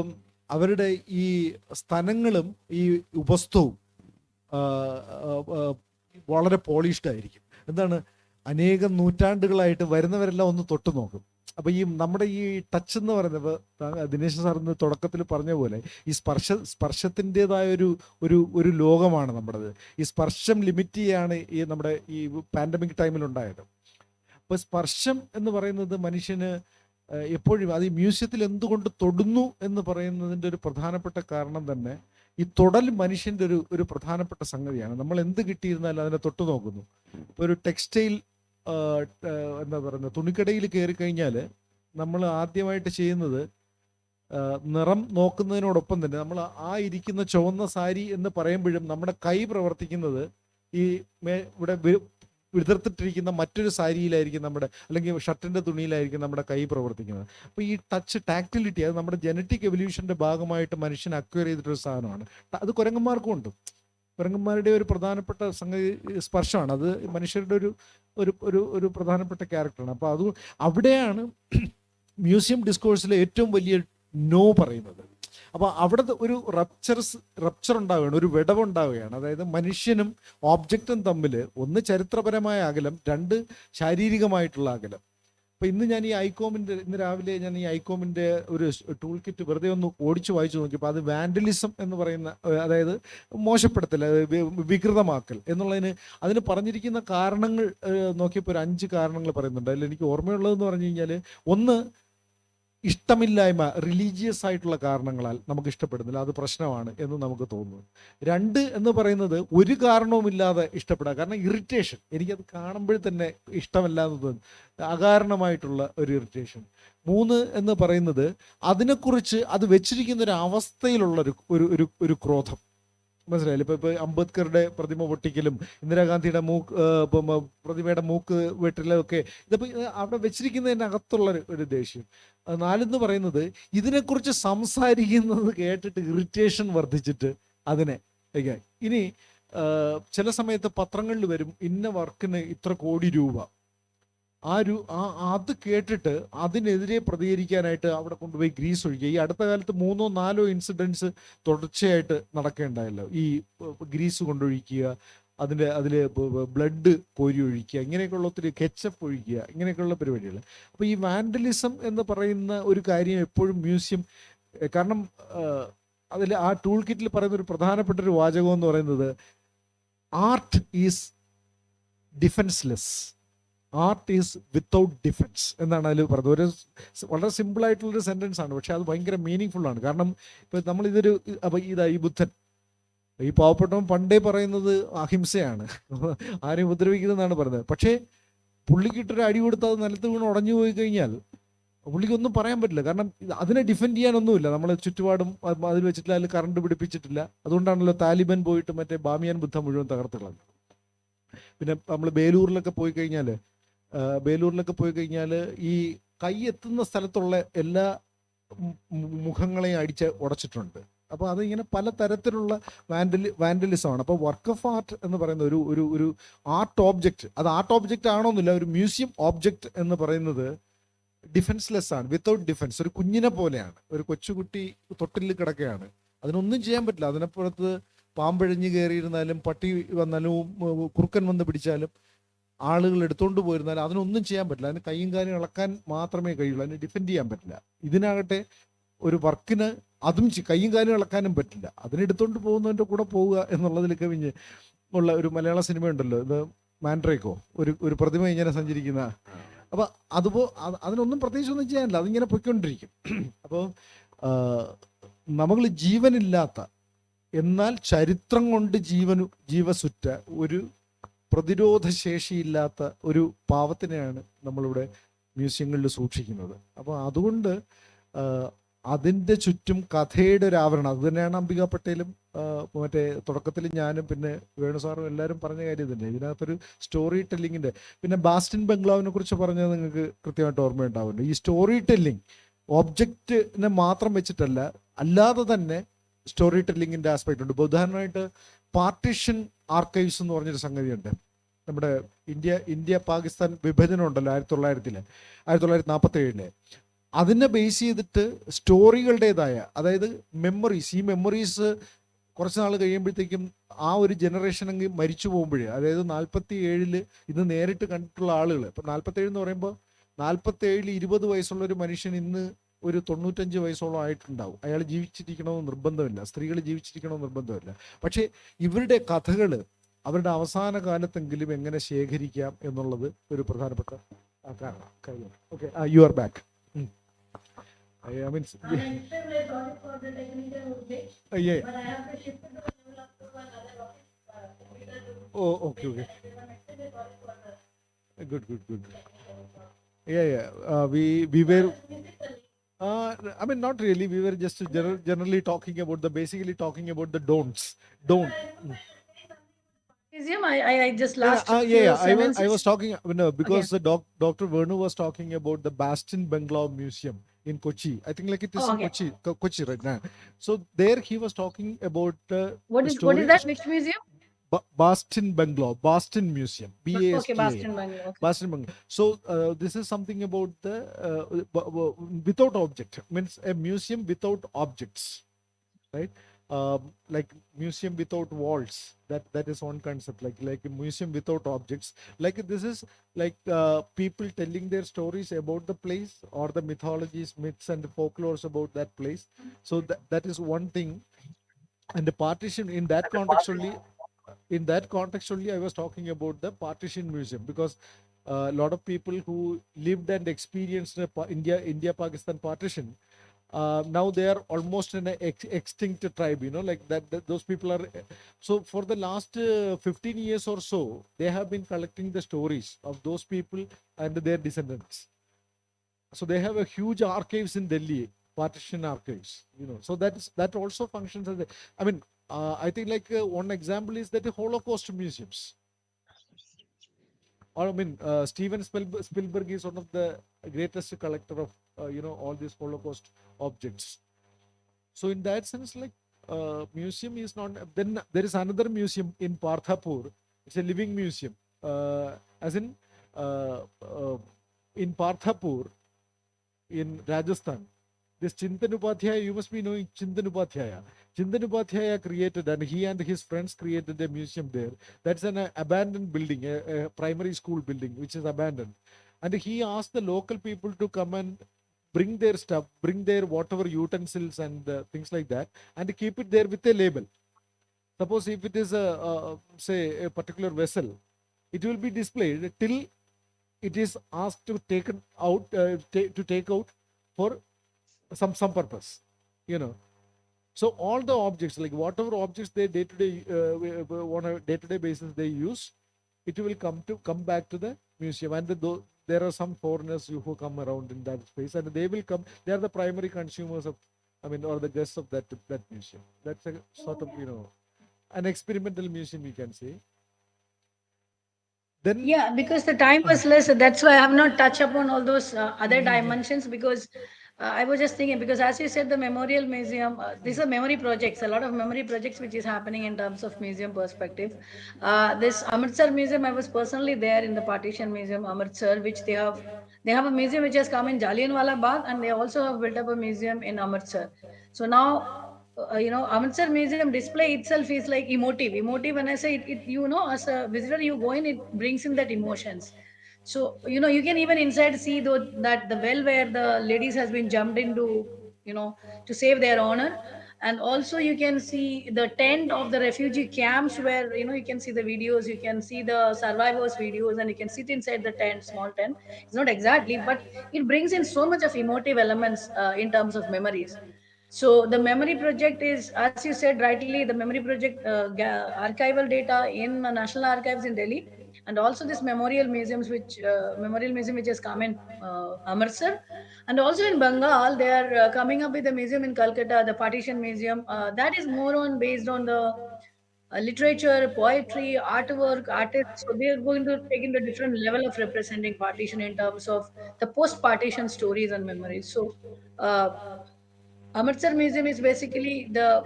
അവരുടെ ഈ സ്ഥലങ്ങളും ഈ ഉപസ്ഥവും വളരെ പോളിഷ്ഡ് ആയിരിക്കും. എന്താണ്, അനേകം നൂറ്റാണ്ടുകളായിട്ട് വരുന്നവരെല്ലാം ഒന്ന് തൊട്ട് നോക്കും. അപ്പൊ ഈ നമ്മുടെ ഈ ടച്ച് എന്ന് പറയുന്നത്, ദിനേശ് സാർ ഇന്ന് തുടക്കത്തിൽ പറഞ്ഞ പോലെ, ഈ സ്പർശത്തിൻ്റെതായ ഒരു ലോകമാണ് നമ്മുടേത്. ഈ സ്പർശം ലിമിറ്റ് ചെയ്യാണ് ഈ നമ്മുടെ ഈ പാൻഡമിക് ടൈമിൽ ഉണ്ടായത്. അപ്പൊ സ്പർശം എന്ന് പറയുന്നത് മനുഷ്യന് എപ്പോഴും, അത് ഈ മ്യൂസിയത്തിൽ എന്തുകൊണ്ട് തൊടുന്നു എന്ന് പറയുന്നതിൻ്റെ ഒരു പ്രധാനപ്പെട്ട കാരണം തന്നെ ഈ തൊടൽ മനുഷ്യൻ്റെ ഒരു പ്രധാനപ്പെട്ട സംഗതിയാണ്. നമ്മൾ എന്ത് കിട്ടിയിരുന്നാലും അതിനെ തൊട്ടു നോക്കുന്നു. ഇപ്പൊ ഒരു ടെക്സ്റ്റൈൽ എന്താ പറയുന്നത്, തുണിക്കടയിൽ കയറി കഴിഞ്ഞാൽ നമ്മൾ ആദ്യമായിട്ട് ചെയ്യുന്നത് നിറം നോക്കുന്നതിനോടൊപ്പം തന്നെ നമ്മൾ ആ ഇരിക്കുന്ന ചുവന്ന സാരി എന്ന് പറയുമ്പോഴും നമ്മുടെ കൈ പ്രവർത്തിക്കുന്നത് ഈ ഇവിടെ വിടർത്തിട്ടിരിക്കുന്ന മറ്റൊരു സാരിയിലായിരിക്കും നമ്മുടെ, അല്ലെങ്കിൽ ഷർട്ടിന്റെ തുണിയിലായിരിക്കും നമ്മുടെ കൈ പ്രവർത്തിക്കുന്നത്. അപ്പോൾ ഈ ടച്ച്, ടാക്ടിലിറ്റി, അത് നമ്മുടെ ജനറ്റിക് എവല്യൂഷന്റെ ഭാഗമായിട്ട് മനുഷ്യൻ അക്വയർ ചെയ്തിട്ടൊരു സാധനമാണ്. അത് കുരങ്ങന്മാർക്കും ഉണ്ട്. കുരങ്ങന്മാരുടെ ഒരു പ്രധാനപ്പെട്ട സംഗതി സ്പർശമാണ്. അത് മനുഷ്യരുടെ ഒരു പ്രധാനപ്പെട്ട ക്യാരക്ടറാണ്. അപ്പോൾ അത് അവിടെയാണ് മ്യൂസിയം ഡിസ്കോഴ്സിലെ ഏറ്റവും വലിയ നോ പറയുന്നത്. അപ്പോൾ അവിടുത്തെ ഒരു റപ്ചർ ഉണ്ടാവുകയാണ്, ഒരു വിടവുണ്ടാവുകയാണ്. അതായത് മനുഷ്യനും ഓബ്ജക്റ്റും തമ്മിൽ ഒന്ന് ചരിത്രപരമായ അകലം, 2 ശാരീരികമായിട്ടുള്ള അകലം. അപ്പോൾ ഇന്ന് രാവിലെ ഞാൻ ഈ ഐക്കോമിൻ്റെ ഒരു ടൂൾ കിറ്റ് വെറുതെ ഒന്ന് ഓടിച്ചു വായിച്ചു നോക്കിയപ്പോൾ അത് വാൻഡലിസം എന്ന് പറയുന്ന, അതായത് മോശപ്പെടുത്തൽ, വികൃതമാക്കൽ എന്നുള്ളതിന് അതിന് പറഞ്ഞിരിക്കുന്ന കാരണങ്ങൾ നോക്കിയപ്പോൾ ഒരു 5 കാരണങ്ങൾ പറയുന്നുണ്ട്. അതിൽ എനിക്ക് ഓർമ്മയുള്ളതെന്ന് പറഞ്ഞു കഴിഞ്ഞാൽ, ഒന്ന്, ഇഷ്ടമില്ലായ്മ, റിലീജിയസ് ആയിട്ടുള്ള കാരണങ്ങളാൽ നമുക്ക് ഇഷ്ടപ്പെടുന്നില്ല, അത് പ്രശ്നമാണ് എന്ന് നമുക്ക് തോന്നുന്നു. 2 എന്ന് പറയുന്നത് ഒരു കാരണവുമില്ലാതെ ഇഷ്ടപ്പെടുക, കാരണം ഇറിറ്റേഷൻ, എനിക്കത് കാണുമ്പോൾ തന്നെ ഇഷ്ടമല്ല എന്ന് തോന്നുന്നു, അകാരണമായിട്ടുള്ള ഒരു ഇറിറ്റേഷൻ. 3 എന്ന് പറയുന്നത് അതിനെക്കുറിച്ച് അത് വെച്ചിരിക്കുന്ന ഒരു അവസ്ഥയിലുള്ള ഒരു ക്രോധം. മനസ്സിലായില്ല? ഇപ്പൊ അംബേദ്കറുടെ പ്രതിമ പൊട്ടിക്കലും ഇന്ദിരാഗാന്ധിയുടെ പ്രതിമയുടെ മൂക്ക് വെട്ടിലും ഒക്കെ ഇതിപ്പോ അവിടെ വെച്ചിരിക്കുന്നതിനകത്തുള്ള ഒരു ദേഷ്യം. 4 എന്ന് പറയുന്നത് ഇതിനെക്കുറിച്ച് സംസാരിക്കുന്നത് കേട്ടിട്ട് ഇറിറ്റേഷൻ വർദ്ധിച്ചിട്ട് അതിനെ ഇനി ചില സമയത്ത് പത്രങ്ങളിൽ വരും, ഇന്ന വർക്കിന് ഇത്ര കോടി രൂപ. അത് കേട്ടിട്ട് അതിനെതിരെ പ്രതികരിക്കാനായിട്ട് അവിടെ കൊണ്ടുപോയി ഗ്രീസ് ഒഴിക്കുക. ഈ അടുത്ത കാലത്ത് 3-4 ഇൻസിഡൻസ് തുടർച്ചയായിട്ട് നടക്കേണ്ടായല്ലോ. ഈ ഗ്രീസ് കൊണ്ടൊഴിക്കുക, അതിൽ ബ്ലഡ് കോരി ഒഴിക്കുക, ഇങ്ങനെയൊക്കെയുള്ള ഒത്തിരി കെച്ചപ്പ് ഒഴിക്കുക, ഇങ്ങനെയൊക്കെയുള്ള പരിപാടികൾ. അപ്പോൾ ഈ വാൻഡലിസം എന്ന് പറയുന്ന ഒരു കാര്യം എപ്പോഴും മ്യൂസിയം, കാരണം അതിൽ ആ ടൂൾ കിറ്റിൽ പറയുന്ന ഒരു പ്രധാനപ്പെട്ട ഒരു വാചകം എന്ന് പറയുന്നത്, art is defenceless, art is without defence എന്നാണ് അതിൽ പറഞ്ഞത്. വളരെ സിമ്പിളായിട്ടുള്ളൊരു സെൻറ്റൻസ് ആണ്, പക്ഷെ അത് ഭയങ്കര മീനിങ് ഫുള്ളാണ്. കാരണം ഇപ്പം നമ്മളിതൊരു ഈ ബുദ്ധൻ, ഈ പാവപ്പെട്ടവൻ പണ്ടേ പറയുന്നത് അഹിംസയാണ്, ആരെയും ഉപദ്രവിക്കരുതെന്നാണ് പറയുന്നത്. പക്ഷേ പുള്ളിക്കിട്ടൊരു അടി കൊടുത്ത് അത് നിലത്ത് വീണ് ഉടഞ്ഞു പോയി കഴിഞ്ഞാൽ പുള്ളിക്കൊന്നും പറയാൻ പറ്റില്ല, കാരണം അതിനെ ഡിഫെൻഡ് ചെയ്യാനൊന്നുമില്ല. നമ്മൾ ചുറ്റുപാടും അതിൽ വെച്ചിട്ടില്ല, അതിൽ കറണ്ട് പിടിപ്പിച്ചിട്ടില്ല. അതുകൊണ്ടാണല്ലോ താലിബാൻ പോയിട്ട് മറ്റേ ബാമിയാൻ ബുദ്ധ മുഴുവൻ തകർത്ത് കളഞ്ഞു. പിന്നെ നമ്മൾ ബേലൂരിലൊക്കെ പോയി കഴിഞ്ഞാൽ ഈ കൈ എത്തുന്ന സ്ഥലത്തുള്ള എല്ലാ മുഖങ്ങളെയും ഉടച്ചിട്ടുണ്ട്. അപ്പോൾ അതിങ്ങനെ പല തരത്തിലുള്ള വാൻഡലിസമാണ്. അപ്പോൾ വർക്ക് ഓഫ് ആർട്ട് എന്ന് പറയുന്ന ഒരു ആർട്ട് ഓബ്ജക്റ്റ്, അത് ആർട്ട് ഓബ്ജക്റ്റ് ആണോന്നില്ല, ഒരു മ്യൂസിയം ഓബ്ജക്റ്റ് എന്ന് പറയുന്നത് ഡിഫെൻസ്ലെസ് ആണ്, വിത്തൗട്ട് ഡിഫെൻസ്. ഒരു കുഞ്ഞിനെ പോലെയാണ്, ഒരു കൊച്ചുകുട്ടി തൊട്ടിൽ കിടക്കുകയാണ്, അതിനൊന്നും ചെയ്യാൻ പറ്റില്ല. അതിനപ്പുറത്ത് പാമ്പഴഞ്ഞ് കയറിയിരുന്നാലും, പട്ടി വന്നാലും, കുറുക്കൻ വന്ന് പിടിച്ചാലും, ആളുകൾ എടുത്തുകൊണ്ട് പോയിരുന്നാലും അതിനൊന്നും ചെയ്യാൻ പറ്റില്ല. അതിന് കൈയും കാലും ഇളക്കാൻ മാത്രമേ കഴിയുള്ളൂ, അതിന് ഡിഫെൻഡ് ചെയ്യാൻ പറ്റില്ല. ഇതിനാകട്ടെ ഒരു വർക്കിന് അതും കൈയും കാലും ഇളക്കാനും പറ്റില്ല, അതിനെടുത്തോണ്ട് പോകുന്നതിൻ്റെ കൂടെ പോവുക എന്നുള്ളതിൽ കവിഞ്ഞ് ഉള്ള ഒരു മലയാള സിനിമ ഉണ്ടല്ലോ, ഇത് മാൻഡ്രേക്കോ, ഒരു പ്രതിമ ഇങ്ങനെ സഞ്ചരിക്കുന്ന. അപ്പോൾ അതിനൊന്നും പ്രത്യേകിച്ച് ഒന്നും ചെയ്യാനില്ല, അതിങ്ങനെ പൊയ്ക്കൊണ്ടിരിക്കും. അപ്പോൾ നമ്മൾ ജീവനില്ലാത്ത എന്നാൽ ചരിത്രം കൊണ്ട് ജീവസുറ്റ ഒരു പ്രതിരോധ ശേഷിയില്ലാത്ത ഒരു പാവത്തിനെയാണ് നമ്മളിവിടെ മ്യൂസിയങ്ങളിൽ സൂക്ഷിക്കുന്നത്. അപ്പോൾ അതുകൊണ്ട് അതിൻ്റെ ചുറ്റും കഥയുടെ ഒരു ആവരണം, അത് തന്നെയാണ് അംബിക പട്ടേലും മറ്റേ തുടക്കത്തിൽ ഞാനും പിന്നെ വേണുസാറും എല്ലാവരും പറഞ്ഞ കാര്യം തന്നെ. ഇതിനകത്തൊരു സ്റ്റോറി ടെല്ലിങ്ങിൻ്റെ, പിന്നെ ബാസ്റ്റിൻ ബംഗ്ലാവിനെ കുറിച്ച് പറഞ്ഞത് നിങ്ങൾക്ക് കൃത്യമായിട്ട് ഓർമ്മയുണ്ടാവുമല്ലോ. ഈ സ്റ്റോറി ടെല്ലിങ് ഓബ്ജക്റ്റിനെ മാത്രം വെച്ചിട്ടല്ല, അല്ലാതെ തന്നെ സ്റ്റോറി ടെല്ലിങ്ങിൻ്റെ ആസ്പെക്റ്റ് ഉണ്ട്. ഇപ്പോൾ ഉദാഹരണമായിട്ട് പാർട്ടീഷൻ ആർക്കൈവ്സ് എന്ന് പറഞ്ഞൊരു സംഗതിയുണ്ട്. നമ്മുടെ ഇന്ത്യ പാകിസ്ഥാൻ വിഭജനം ഉണ്ടല്ലോ 1947 അതിനെ ബേസ് ചെയ്തിട്ട് സ്റ്റോറികളുടേതായ, അതായത് മെമ്മറീസ്, ഈ മെമ്മറീസ് കുറച്ച് നാൾ കഴിയുമ്പോഴത്തേക്കും ആ ഒരു ജനറേഷൻ അങ്ങ് മരിച്ചു പോകുമ്പോഴേ, അതായത് 47 ഇത് നേരിട്ട് കണ്ടിട്ടുള്ള ആളുകൾ, ഇപ്പം 47 എന്ന് പറയുമ്പോൾ 47 20 വയസ്സുള്ള ഒരു മനുഷ്യൻ ഇന്ന് ഒരു 95 വയസ്സോളം ആയിട്ടുണ്ടാവും. അയാൾ ജീവിച്ചിരിക്കണമെന്ന് നിർബന്ധമില്ല, സ്ത്രീകൾ ജീവിച്ചിരിക്കണമെന്ന് നിർബന്ധമില്ല. പക്ഷേ ഇവരുടെ കഥകൾ അവരുടെ അവസാന കാലത്തെങ്കിലും എങ്ങനെ ശേഖരിക്കാം എന്നുള്ളത് ഒരു പ്രധാനപ്പെട്ട കാര്യം. Okay, you are back. I mean, I'm extremely sorry for the technical glitch, yeah. but I have to shift to the new laptop and other office. Oh, okay. I'm extremely sorry for the Good. Yeah. We were. I mean, not really. We were just generally talking about basically talking about the don'ts. Don't. Museum, I just last I was talking because the Dr. Vernu was talking about the Bastin Bungalow Museum in Kochi. I think like it is in Kochi right now. So there he was talking about what is that? Which museum? Bastin Bungalow, Bastin Museum. BASTA. Okay, Bastin Bungalow. Okay. Bastin Bungalow. So this is something about the without object, means a museum without objects, right? Like museum without walls, that is one concept, like a museum without objects. Like this is like people telling their stories about the place, or the mythologies, myths and folklores about that place. So that is one thing. And the partition, in that context only I was talking about the partition museum, because a lot of people who lived and experienced India Pakistan partition, now they are almost in an extinct tribe, like that those people are. So for the last 15 years or so, they have been collecting the stories of those people and their descendants. So they have a huge archives in Delhi, partition archives, so that also functions as I think like one example is that the Holocaust museums. Or Steven Spielberg is one of the greatest collector of all these Holocaust objects. So in that sense, like museum is not. Then there is another museum in Parthapur. It's a living museum. In Parthapur, in Rajasthan, this Chintan Upadhyaya, you must be knowing Chintan Upadhyaya. Chintan Upadhyaya created, and he and his friends created a museum there. That's an abandoned building, a primary school building, which is abandoned. And he asked the local people to come and bring their stuff, bring their whatever utensils and things like that, and keep it there with a label. Suppose if it is say a particular vessel, it will be displayed till it is asked to take out for some purpose, So all the objects, like whatever objects they day-to-day on a day-to-day basis they use, it will come back to the museum. And there are some foreigners who come around in that space, and they will come. They are the primary consumers of, or the guests of that museum. That's a sort of an experimental museum, you can say. Then because the time was less, that's why I have not touched upon all those other dimensions, because I was just thinking, because as you said, the Memorial Museum, these are memory projects, a lot of memory projects which is happening in terms of museum perspective. This Amritsar Museum, I was personally there in the Partition Museum, Amritsar, which they have a museum which has come in Jallianwala Bagh, and they also have built up a museum in Amritsar. So now, Amritsar Museum display itself is like emotive. Emotive, when I say as a visitor, you go in, it brings in that emotions. So, you can even inside see though that the well where the ladies has been jumped into, to save their honor. And also you can see the tent of the refugee camps where, you can see the videos, you can see the survivors videos, and you can sit inside the tent, small tent. It's not exactly, but it brings in so much of emotive elements in terms of memories. So the memory project is, as you said rightly, the memory project, archival data in National Archives in Delhi, and also this memorial museum which has come in Amritsar, and also in Bengal they are coming up with a museum in Calcutta, the Partition Museum, that is more on based on the literature, poetry, artwork, artists. So they are going to take in the different level of representing partition in terms of the post-partition stories and memories. So. Amritsar Museum is basically the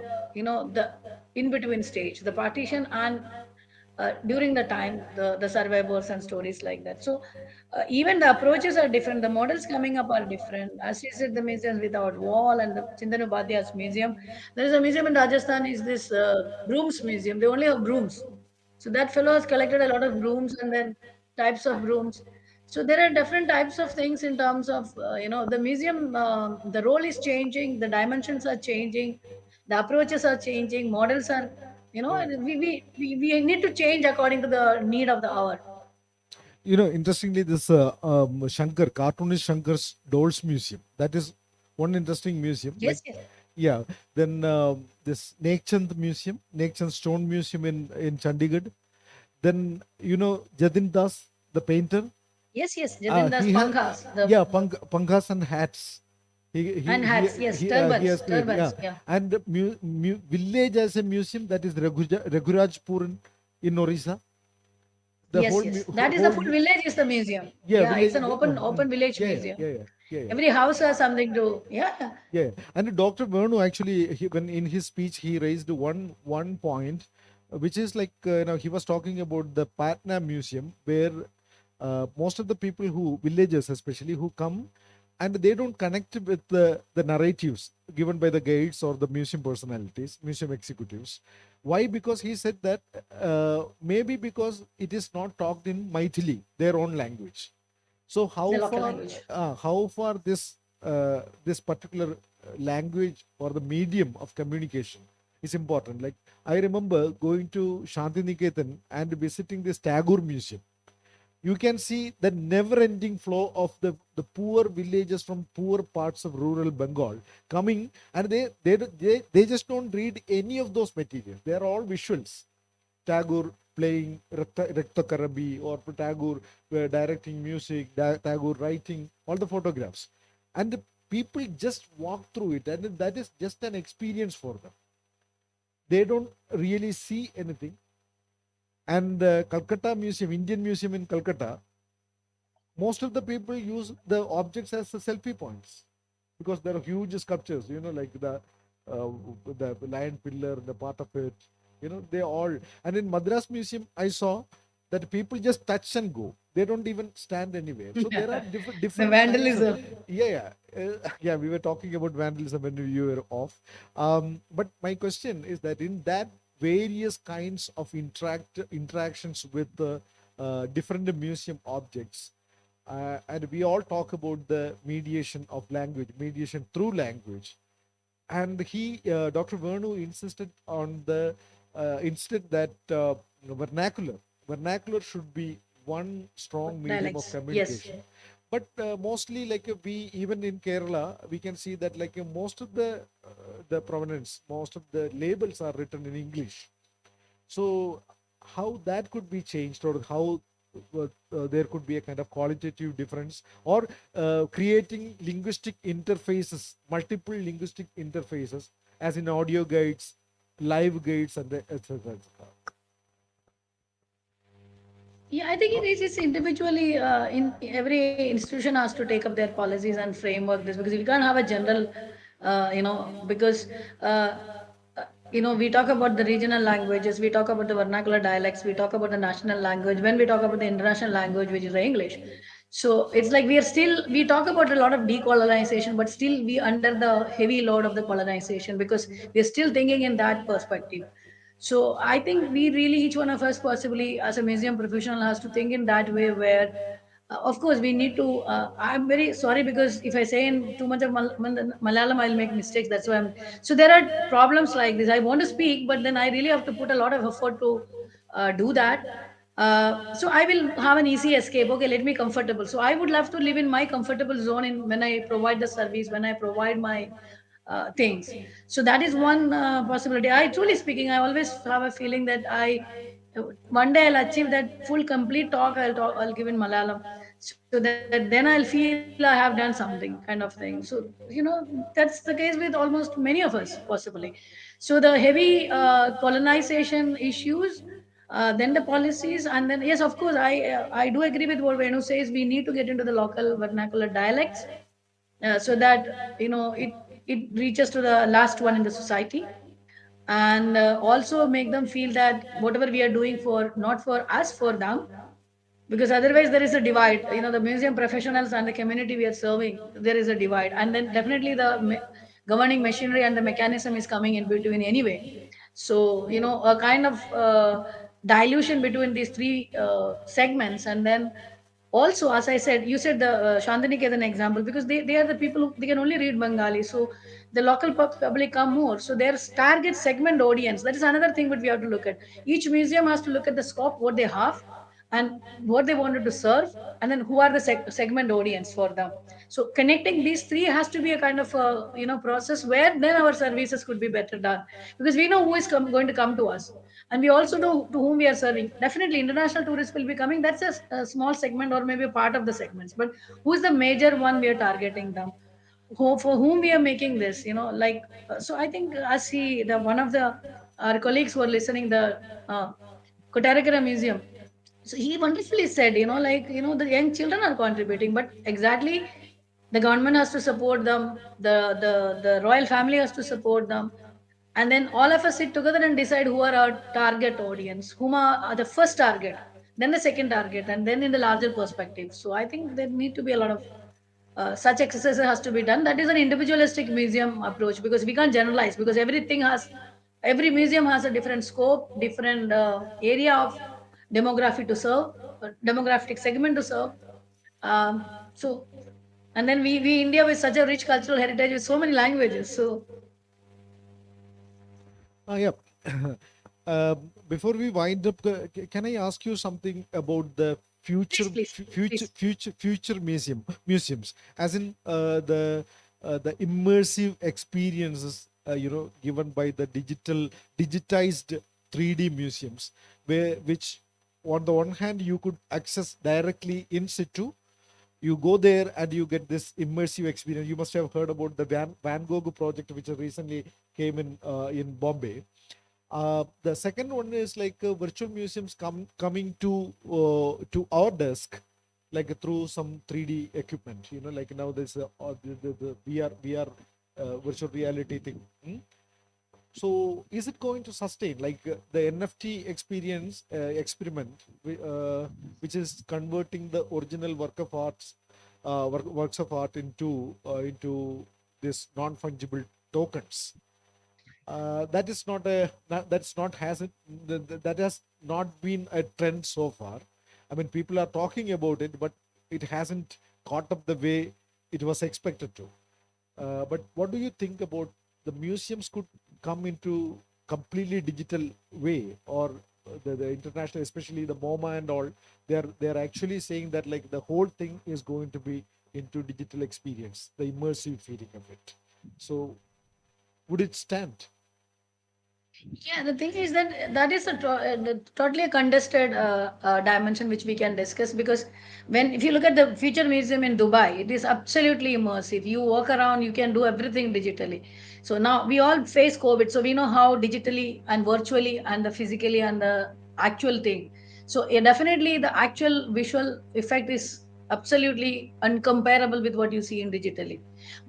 in between stage, the partition and during the time, the survivors and stories like that. So even the approaches are different, the models coming up are different. As you said, the museums without wall and the Chintan Upadhyay's museum. There is a museum in Rajasthan, is this brooms museum. They only have brooms. So that fellow has collected a lot of brooms and then types of brooms. So there are different types of things in terms of the museum. The role is changing, the dimensions are changing, the approaches are changing, models are and we need to change according to the need of the hour. Interestingly, this Shankar, cartoonist Shankar's Dolls Museum, that is one interesting museum. Yes, yes. Yeah. Then this Nekchand Museum, Nekchand Stone Museum in Chandigarh. Then, Jatin Das, the painter. Yes, yes. Jatin Das He has, Pankhas. yeah, pankhas and hats. And hats, yes, He turbans, has created, turbans, yeah. yeah. And the village as a museum, that is Raghurajpur in Orissa. The Yes, whole yes. That is the full village is the museum. Yeah, village, it's an open village yeah, museum. yeah. Every house has something to, yeah. Yeah, and Dr. Vernu actually, when in his speech, he raised one point, which is like he was talking about the Patna Museum, where most of the people villagers especially, who come, and they don't connect with the narratives given by the guides or the museum personalities, museum executives. Why? Because he said that maybe because it is not talked in Maithili, their own language. So The local language. how far this particular language or the medium of communication is important. Like, I remember going to Shantiniketan and visiting this Tagore Museum. You can see the never-ending flow of the poor villages from poor parts of rural Bengal coming, and they just don't read any of those materials. They are all visuals. Tagore playing Rakta Karabi, or Tagore directing music, Tagore writing, all the photographs. And the people just walk through it, and that is just an experience for them. They don't really see anything. And Calcutta Museum, Indian Museum in Calcutta, most of the people use the objects as the selfie points, because there are huge sculptures, like the lion pillar, the part of it, they all. And in Madras Museum, I saw that people just touch and go. They don't even stand anywhere. So there are different The vandalism. Yeah. We were talking about vandalism when you were off. But my question is that in that various kinds of interactions with the different museum objects, and we all talk about the mediation of language, mediation through language. And Dr. Vernu insisted on the insisted that vernacular should be one strong medium of Dialects. communication. Yes. But mostly, like, we even in Kerala, we can see that, like, most of the provenance, most of the labels are written in English. So how that could be changed, or how there could be a kind of qualitative difference, or creating linguistic interfaces, multiple linguistic interfaces, as in audio guides, live guides, and etc. Yeah, I think it is. It's individually. In every institution has to take up their policies and framework this, because we can't have a general, because uh, we talk about the regional languages, we talk about the vernacular dialects, we talk about the national language. When we talk about the international language, which is the English, so it's like we talk about a lot of decolonization, but still we under the heavy load of the colonization, because we're still thinking in that perspective. So I think we really, each one of us, possibly as a museum professional, has to think in that way where, of course, we need to. I'm very sorry, because if I say in too much of Malayalam, I'll make mistakes. That's why I'm. So there are problems like this. I want to speak, but then I really have to put a lot of effort to do that. So I will have an easy escape. Okay, let me comfortable. So I would love to live in my comfortable zone in when I provide the service, when I provide my things. So that is one possibility. I truly speaking, I always have a feeling that one day I'll achieve that full complete talk. I'll give in Malayalam, so that then I'll feel I have done something, kind of thing. So that's the case with almost many of us, possibly. So the heavy colonization issues. Then the policies, and then yes, of course, I do agree with what Venu says. We need to get into the local vernacular dialects, so that it reaches to the last one in the society, and also make them feel that whatever we are doing for, not for us, for them, because otherwise there is a divide. The museum professionals and the community we are serving, there is a divide, and then definitely the governing machinery and the mechanism is coming in between anyway. So a kind of dilution between these three segments. And then also, as I said, you said the Shandini gave an example, because they are the people who they can only read Bengali, so the local public come more, so their target segment audience, that is another thing that we have to look at. Each museum has to look at the scope, what they have, and what they wanted to serve, and then who are the segment audience for them. So connecting these three has to be a kind of a process, where then our services could be better done, because we know who is going to come to us, and we also know to whom we are serving. Definitely international tourists will be coming, that's a small segment or maybe a part of the segments, but who is the major one we are targeting them, for whom we are making this, so I think, as the one of the our colleagues who are listening, the Kotarakara Museum, so he wonderfully said, the young children are contributing, but exactly the government has to support them, the royal family has to support them, and then all of us sit together and decide who are our target audience, whom are the first target, then the second target, and then in the larger perspective. So I think there need to be a lot of such exercise has to be done. That is an individualistic museum approach, because we can't generalize, because every museum has a different scope, different area of demography to serve, demographic segment to serve. So, and then we India with such a rich cultural heritage with so many languages. So Yeah. Before we wind up, can I ask you something about the future museums, as in the immersive experiences, given by the digitized 3D museums, which on the one hand you could access directly in situ. You go there and you get this immersive experience. You must have heard about the Van Gogh project, which recently came in Bombay. The second one is like virtual museums coming to our desk, like through some 3D equipment. Like now there's the VR virtual reality thing. So is it going to sustain, like the NFT experience experiment, which is converting the original works of art into this non-fungible tokens? That has not been a trend so far. I mean, people are talking about it, but it hasn't caught up the way it was expected to. But what do you think about the museums could come into completely digital way, or the international, especially the MoMA and all, they're actually saying that like the whole thing is going to be into digital experience, the immersive feeling of it. So would it stand? yeah, the thing is that that is totally a contested dimension which we can discuss, because if you look at the future museum in Dubai, it is absolutely immersive. You walk around, you can do everything digitally. So now we all face COVID, so we know how digitally and virtually and the physically and the actual thing. So definitely the actual visual effect is absolutely uncomparable with what you see in digitally.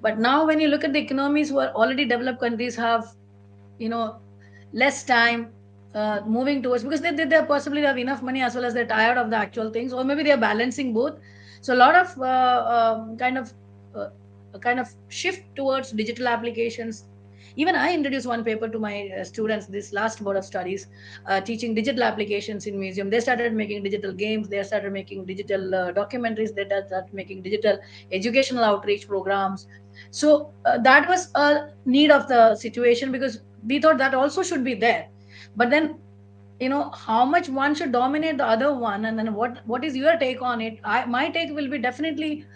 But now when you look at the economies who are already developed countries have, you know, less time moving towards, because they possibly have enough money as well as they're tired of the actual things, or maybe they're balancing both. So a lot of uh, kind of shift towards digital applications. Even I introduced one paper to my students this last board of studies, teaching digital applications in museum. They started making digital games, they started making digital documentaries, they started making digital educational outreach programs. So that was a need of the situation, because we thought that also should be there. But then, you know, how much one should dominate the other one, and then what is your take on it? My take will be definitely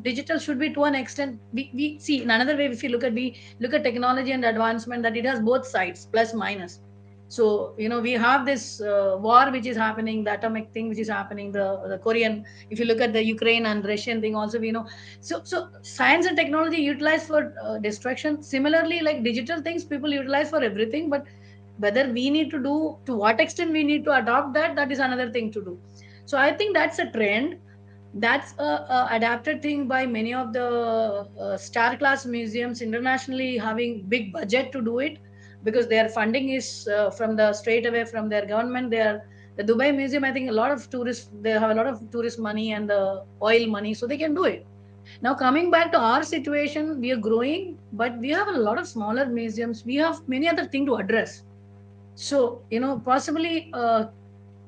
digital should be, to an extent, we see in another way. If you look at, we look at technology and advancement, that it has both sides, plus minus. So, you know, we have this war which is happening, the atomic thing which is happening, the Korean, if you look at the Ukraine and Russian thing also, we know. So science and technology utilized for destruction. Similarly, like digital things, people utilize for everything, but whether we need to do, to what extent we need to adopt that, that is another thing to do. So I think that's a trend, that's a adapted thing by many of the star class museums internationally, having big budget to do it, because their funding is from the straight away from their government. They are, the Dubai museum, I think a lot of tourists, they have a lot of tourist money and the oil money, so they can do it. Now coming back to our situation, we are growing, but we have a lot of smaller museums, we have many other things to address. So, you know, possibly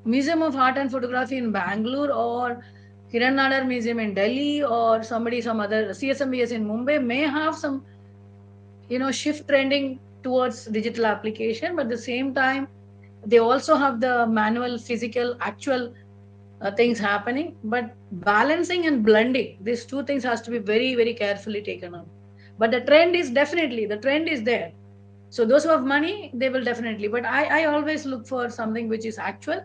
Museum of Art and Photography in Bangalore, or Kiran Nadar Museum in Delhi, or somebody, some other CSMBS in Mumbai may have some, you know, shift trending towards digital application, but at the same time, they also have the manual, physical, actual things happening. But balancing and blending, these two things has to be very, very carefully taken up. But the trend is definitely, the trend is there. So those who have money, they will definitely. But I always look for something which is actual.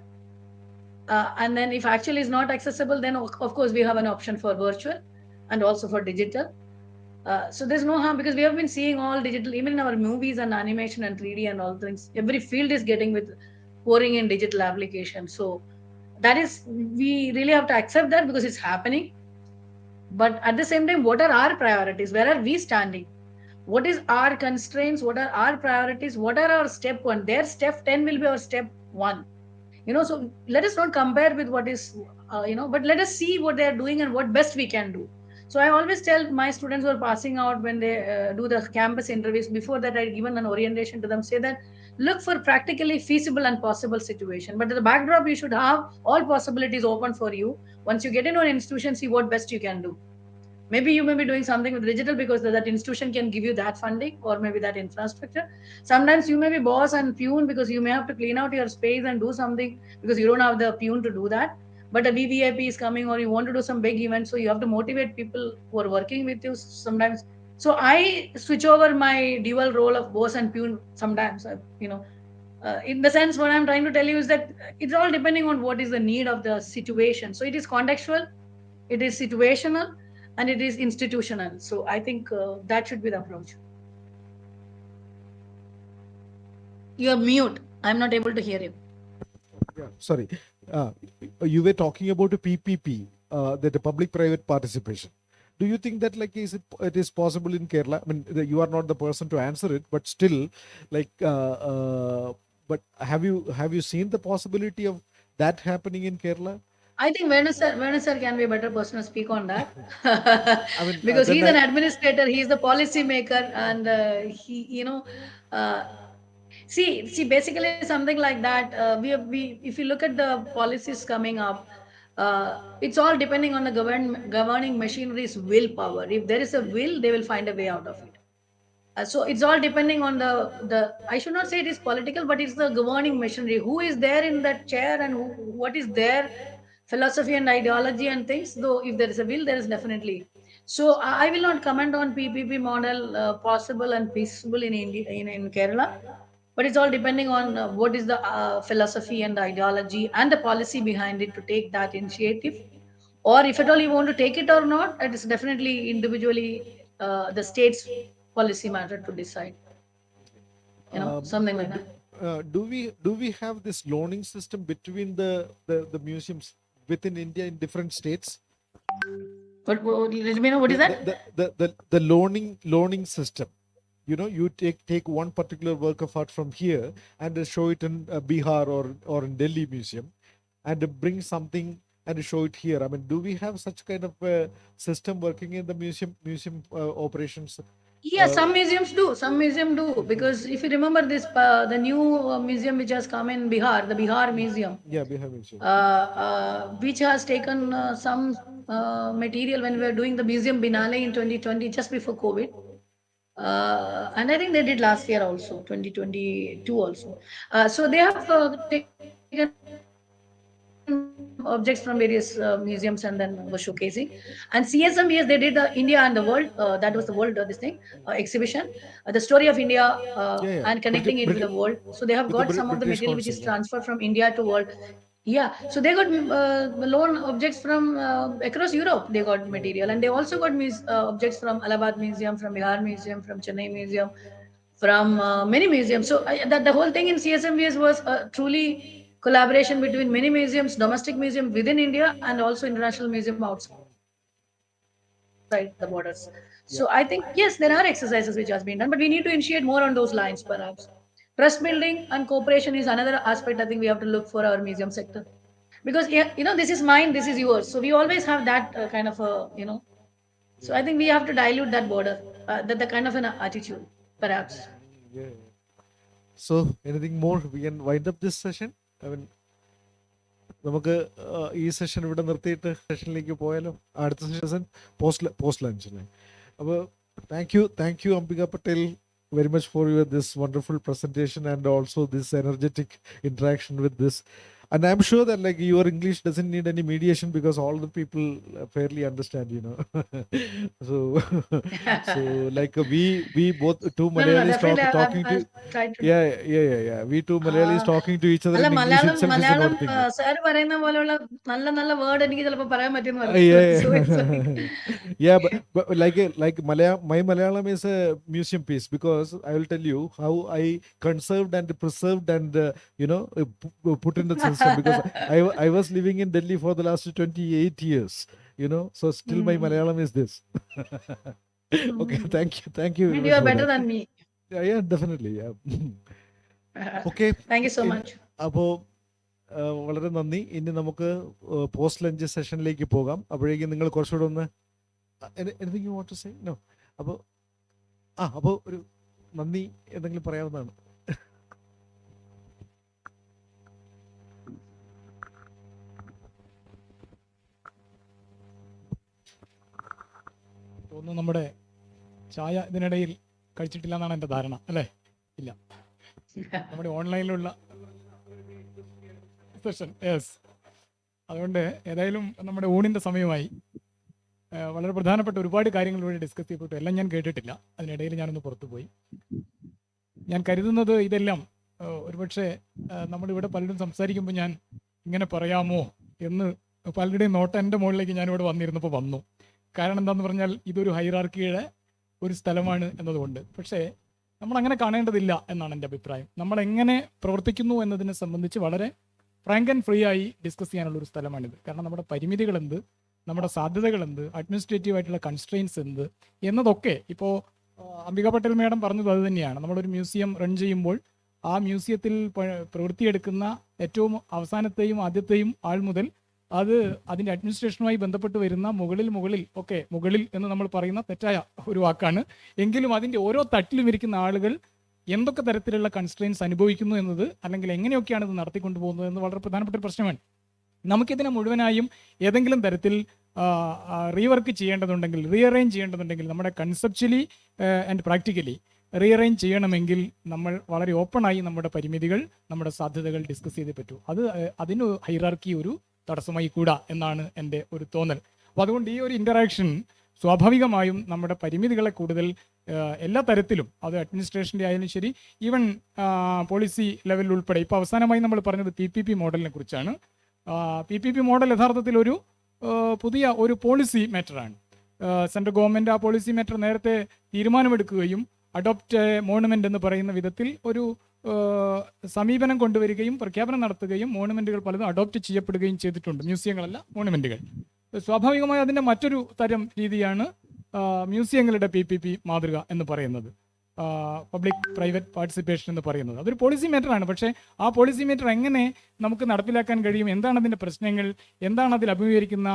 And then if actual is not accessible, then of course we have an option for virtual and also for digital. So there's no harm, because we have been seeing all digital, even in our movies and animation and 3D and all things. Every field is getting with pouring in digital application. So that is, we really have to accept that because it's happening. But at the same time, what are our priorities? Where are we standing? What is our constraints? What are our priorities? What are our step one? Their step 10 will be our step one. You know, so let us not compare with what is, you know, but let us see what they are doing and what best we can do. So I always tell my students who are passing out, when they do the campus interviews, before that I given an orientation to them, say that look for practically feasible and possible situation, but the backdrop, you should have all possibilities open for you. Once you get into an institution, see what best you can do. Maybe you may be doing something with digital because that institution can give you that funding, or maybe that infrastructure. Sometimes you may be boss and peon, because you may have to clean out your space and do something, because you don't have the peon to do that. But a VVIP is coming, or you want to do some big event, so you have to motivate people who are working with you sometimes. So I switch over my dual role of boss and peon sometimes. You know, in the sense, what I'm trying to tell you is that it's all depending on what is the need of the situation. So it is contextual, it is situational, and it is institutional. So I think that should be the approach. You are mute. I'm not able to hear you. Yeah, sorry. You were talking about a PPP, that the public-private participation. Do you think that it is possible in Kerala? I mean, you are not the person to answer it, but still, but have you seen the possibility of that happening in Kerala? I think Venu sir can be a better person to speak on that. I mean, Because then he's an administrator, he's the policy maker, and uh, see, basically something like that. If you look at the policies coming up, it's all depending on the governing machinery's willpower. If there is a will, they will find a way out of it. So it's all depending on the I should not say it is political, but it's the governing machinery, who is there in that chair, and what is their philosophy and ideology and things. Though if there is a will, there is definitely. So I will not comment on PPP model possible and feasible in India, in Kerala, but it's all depending on what is the philosophy and the ideology and the policy behind it to take that initiative. Or if at all you want to take it or not, it is definitely individually the state's policy matter to decide. You know, something like that. do we have this loaning system between the museums within India in different states? Let me know what is that? The loaning system. You know, you take one particular work of art from here and show it in Bihar or in Delhi museum, and bring something and show it here. I mean, do we have such kind of system working in the museum operations? Yeah, some museums do. Some museum do, because if you remember this, the new museum which has come in Bihar, the Bihar Museum, Yeah, Bihar museum. which has taken some material when we were doing the museum Binale in 2020, just before COVID. And I think they did last year also, 2022 also. So they have taken objects from various museums and then was showcasing. And CSM, yes, they did the India and the world. That was the world this thing exhibition, the story of India, Yeah. and connecting it with the world. So they have With the got some of the British material which is Council, yeah. transferred from India to world. Yeah, so they got loan objects from across Europe. They got material, and they also got objects from Allahabad Museum, from Bihar Museum, from Chennai Museum, from many museums. So that the whole thing in CSMVS was truly collaboration between many museums, domestic museum within India, and also international museum outside the borders. So I think yes, there are exercises which has been done, but we need to initiate more on those lines, perhaps. Trust building and cooperation is another aspect I think we have to look for our museum sector, because this is mine, this is yours. So we always have that kind of a So I think we have to dilute that border, the kind of an attitude, perhaps. Yeah. So anything more? We can wind up this session. I mean, നമുക്ക് ഈ session ഇവിടെ നിർത്തിയിട്ട് സെഷനിലേക്ക് പോയാലോ? അടുത്ത session post ലഞ്ചിന്. അപ്പോൾ thank you Ambika Patel very much for this wonderful presentation and also this energetic interaction with this. And I'm sure that like your English doesn't need any mediation because all the people fairly understand, you know. so like we both two Malayalis talking to yeah. We two Malayalis talking to each other in English itself is a good thing. Sir പറയുന്ന പോലെയുള്ള നല്ല word എനിക്ക് ചിലപ്പോൾ പറയാൻ പറ്റുമെന്ന് yeah, but like my Malayalam is a museum piece, because I will tell you how I conserved and preserved and put in the system, because I was living in Delhi for the last 28 years, so still my Malayalam is this. Okay, thank you. You are better than me. Yeah, definitely, yeah. Okay, thank you so much. അപ്പോൾ വളരെ നന്ദി. ഇനി നമുക്ക് post lunch സെഷനിലേക്ക് പോകാം. അപ്പോഴേക്കും നിങ്ങൾ കുറച്ചുകൂടെ ഒന്ന് anything you want to say? No. അപ്പോൾ ഒരു നന്ദി എന്തെങ്കിലും പറയാവുന്നതാണ്. തോന്നുന്നു നമ്മുടെ ചായ ഇതിനിടയിൽ കഴിച്ചിട്ടില്ല എന്നാണ് എൻ്റെ ധാരണ, അല്ലേ? ഇല്ല, നമ്മുടെ ഓൺലൈനിലുള്ള സെഷൻ. യെസ്, അതുകൊണ്ട് ഏതായാലും നമ്മുടെ ഊണിൻ്റെ സമയമായി. വളരെ പ്രധാനപ്പെട്ട ഒരുപാട് കാര്യങ്ങൾ ഇവിടെ ഡിസ്കസ് ചെയ്യപ്പെട്ടു. എല്ലാം ഞാൻ കേട്ടിട്ടില്ല, അതിനിടയിൽ ഞാനൊന്ന് പുറത്തു പോയി. ഞാൻ കരുതുന്നത് ഇതെല്ലാം ഒരുപക്ഷെ നമ്മളിവിടെ പലരും സംസാരിക്കുമ്പോൾ ഞാൻ ഇങ്ങനെ പറയാമോ എന്ന് പലരുടെയും നോട്ടം എൻ്റെ മുകളിലേക്ക് ഞാനിവിടെ വന്നിരുന്നപ്പോൾ വന്നു. കാരണം എന്താണെന്ന് പറഞ്ഞാൽ ഇതൊരു ഹൈറാർക്കിയുടെ ഒരു സ്ഥലമാണ് എന്നതുകൊണ്ട്. പക്ഷേ നമ്മളങ്ങനെ കാണേണ്ടതില്ല എന്നാണ് എൻ്റെ അഭിപ്രായം. നമ്മളെങ്ങനെ പ്രവർത്തിക്കുന്നു എന്നതിനെ സംബന്ധിച്ച് വളരെ ഫ്രാങ്ക് ആൻഡ് ഫ്രീ ആയി ഡിസ്കസ് ചെയ്യാനുള്ളൊരു സ്ഥലമാണിത്. കാരണം നമ്മുടെ പരിമിതികൾ എന്ത്, നമ്മുടെ സാധ്യതകൾ എന്ത്, അഡ്മിനിസ്ട്രേറ്റീവ് ആയിട്ടുള്ള കൺസ്ട്രെയിൻസ് എന്ത് എന്നതൊക്കെ ഇപ്പോൾ അംബിക പട്ടേൽ മാഡം പറഞ്ഞത് അത് തന്നെയാണ്. നമ്മളൊരു മ്യൂസിയം റൺ ചെയ്യുമ്പോൾ ആ മ്യൂസിയത്തിൽ പ്രവൃത്തിയെടുക്കുന്ന ഏറ്റവും അവസാനത്തെയും ആദ്യത്തെയും ആൾ മുതൽ അത് അതിൻ്റെ അഡ്മിനിസ്ട്രേഷനുമായി ബന്ധപ്പെട്ട് വരുന്ന മുകളിൽ എന്ന് നമ്മൾ പറയുന്ന തെറ്റായ ഒരു വാക്കാണ്, എങ്കിലും അതിൻ്റെ ഓരോ തട്ടിലും ഇരിക്കുന്ന ആളുകൾ എന്തൊക്കെ തരത്തിലുള്ള കൺസ്ട്രെയിൻസ് അനുഭവിക്കുന്നു എന്നത്, അല്ലെങ്കിൽ എങ്ങനെയൊക്കെയാണ് ഇത് നടത്തിക്കൊണ്ടു പോകുന്നത് എന്ന് വളരെ പ്രധാനപ്പെട്ട ഒരു പ്രശ്നമാണ്. നമുക്കിതിനെ മുഴുവനായും ഏതെങ്കിലും തരത്തിൽ റീവർക്ക് ചെയ്യേണ്ടതുണ്ടെങ്കിൽ, റീഅറേഞ്ച് ചെയ്യേണ്ടതുണ്ടെങ്കിൽ, നമ്മുടെ കൺസെപ്ച്വലി ആൻഡ് പ്രാക്ടിക്കലി റീഅറേഞ്ച് ചെയ്യണമെങ്കിൽ നമ്മൾ വളരെ ഓപ്പണായി നമ്മുടെ പരിമിതികൾ, നമ്മുടെ സാധ്യതകൾ ഡിസ്കസ് ചെയ്തേ പറ്റൂ. അതിന് ഹൈറാർക്കി ഒരു തടസ്സമായി കൂടാ എന്നാണ് എൻ്റെ ഒരു തോന്നൽ. അപ്പോൾ അതുകൊണ്ട് ഈ ഒരു ഇൻ്ററാക്ഷൻ സ്വാഭാവികമായും നമ്മുടെ പരിമിതികളെ കൂടുതൽ എല്ലാ തരത്തിലും, അത് അഡ്മിനിസ്ട്രേഷൻ്റെ ആയാലും ശരി, ഈവൻ പോളിസി ലെവലിൽ ഉൾപ്പെടെ. ഇപ്പോൾ അവസാനമായി നമ്മൾ പറഞ്ഞത് PPP മോഡലിനെ കുറിച്ചാണ്. PPP മോഡൽ യഥാർത്ഥത്തിൽ ഒരു പുതിയ ഒരു പോളിസി മാറ്ററാണ്. സെൻട്രൽ ഗവൺമെൻറ് ആ പോളിസി മാറ്റർ നേരത്തെ തീരുമാനമെടുക്കുകയും അഡോപ്റ്റ് മോണുമെൻ്റ് എന്ന് പറയുന്ന വിധത്തിൽ ഒരു സമീപനം കൊണ്ടുവരികയും പ്രഖ്യാപനം നടത്തുകയും മോണുമെൻറ്റുകൾ പലതും അഡോപ്റ്റ് ചെയ്യപ്പെടുകയും ചെയ്തിട്ടുണ്ട്. മ്യൂസിയങ്ങളല്ല, മോണുമെൻറ്റുകൾ. സ്വാഭാവികമായി അതിൻ്റെ മറ്റൊരു തരം രീതിയാണ് മ്യൂസിയങ്ങളുടെ PPP മാതൃക എന്ന് പറയുന്നത്, പബ്ലിക് പ്രൈവറ്റ് പാർട്ടിസിപ്പേഷൻ എന്ന് പറയുന്നത്. അതൊരു പോളിസി മേറ്ററാണ്. പക്ഷേ ആ പോളിസി മേറ്റർ എങ്ങനെ നമുക്ക് നടപ്പിലാക്കാൻ കഴിയും, എന്താണ് അതിൻ്റെ പ്രശ്നങ്ങൾ, എന്താണ് അതിൽ അഭിമുഖീകരിക്കുന്ന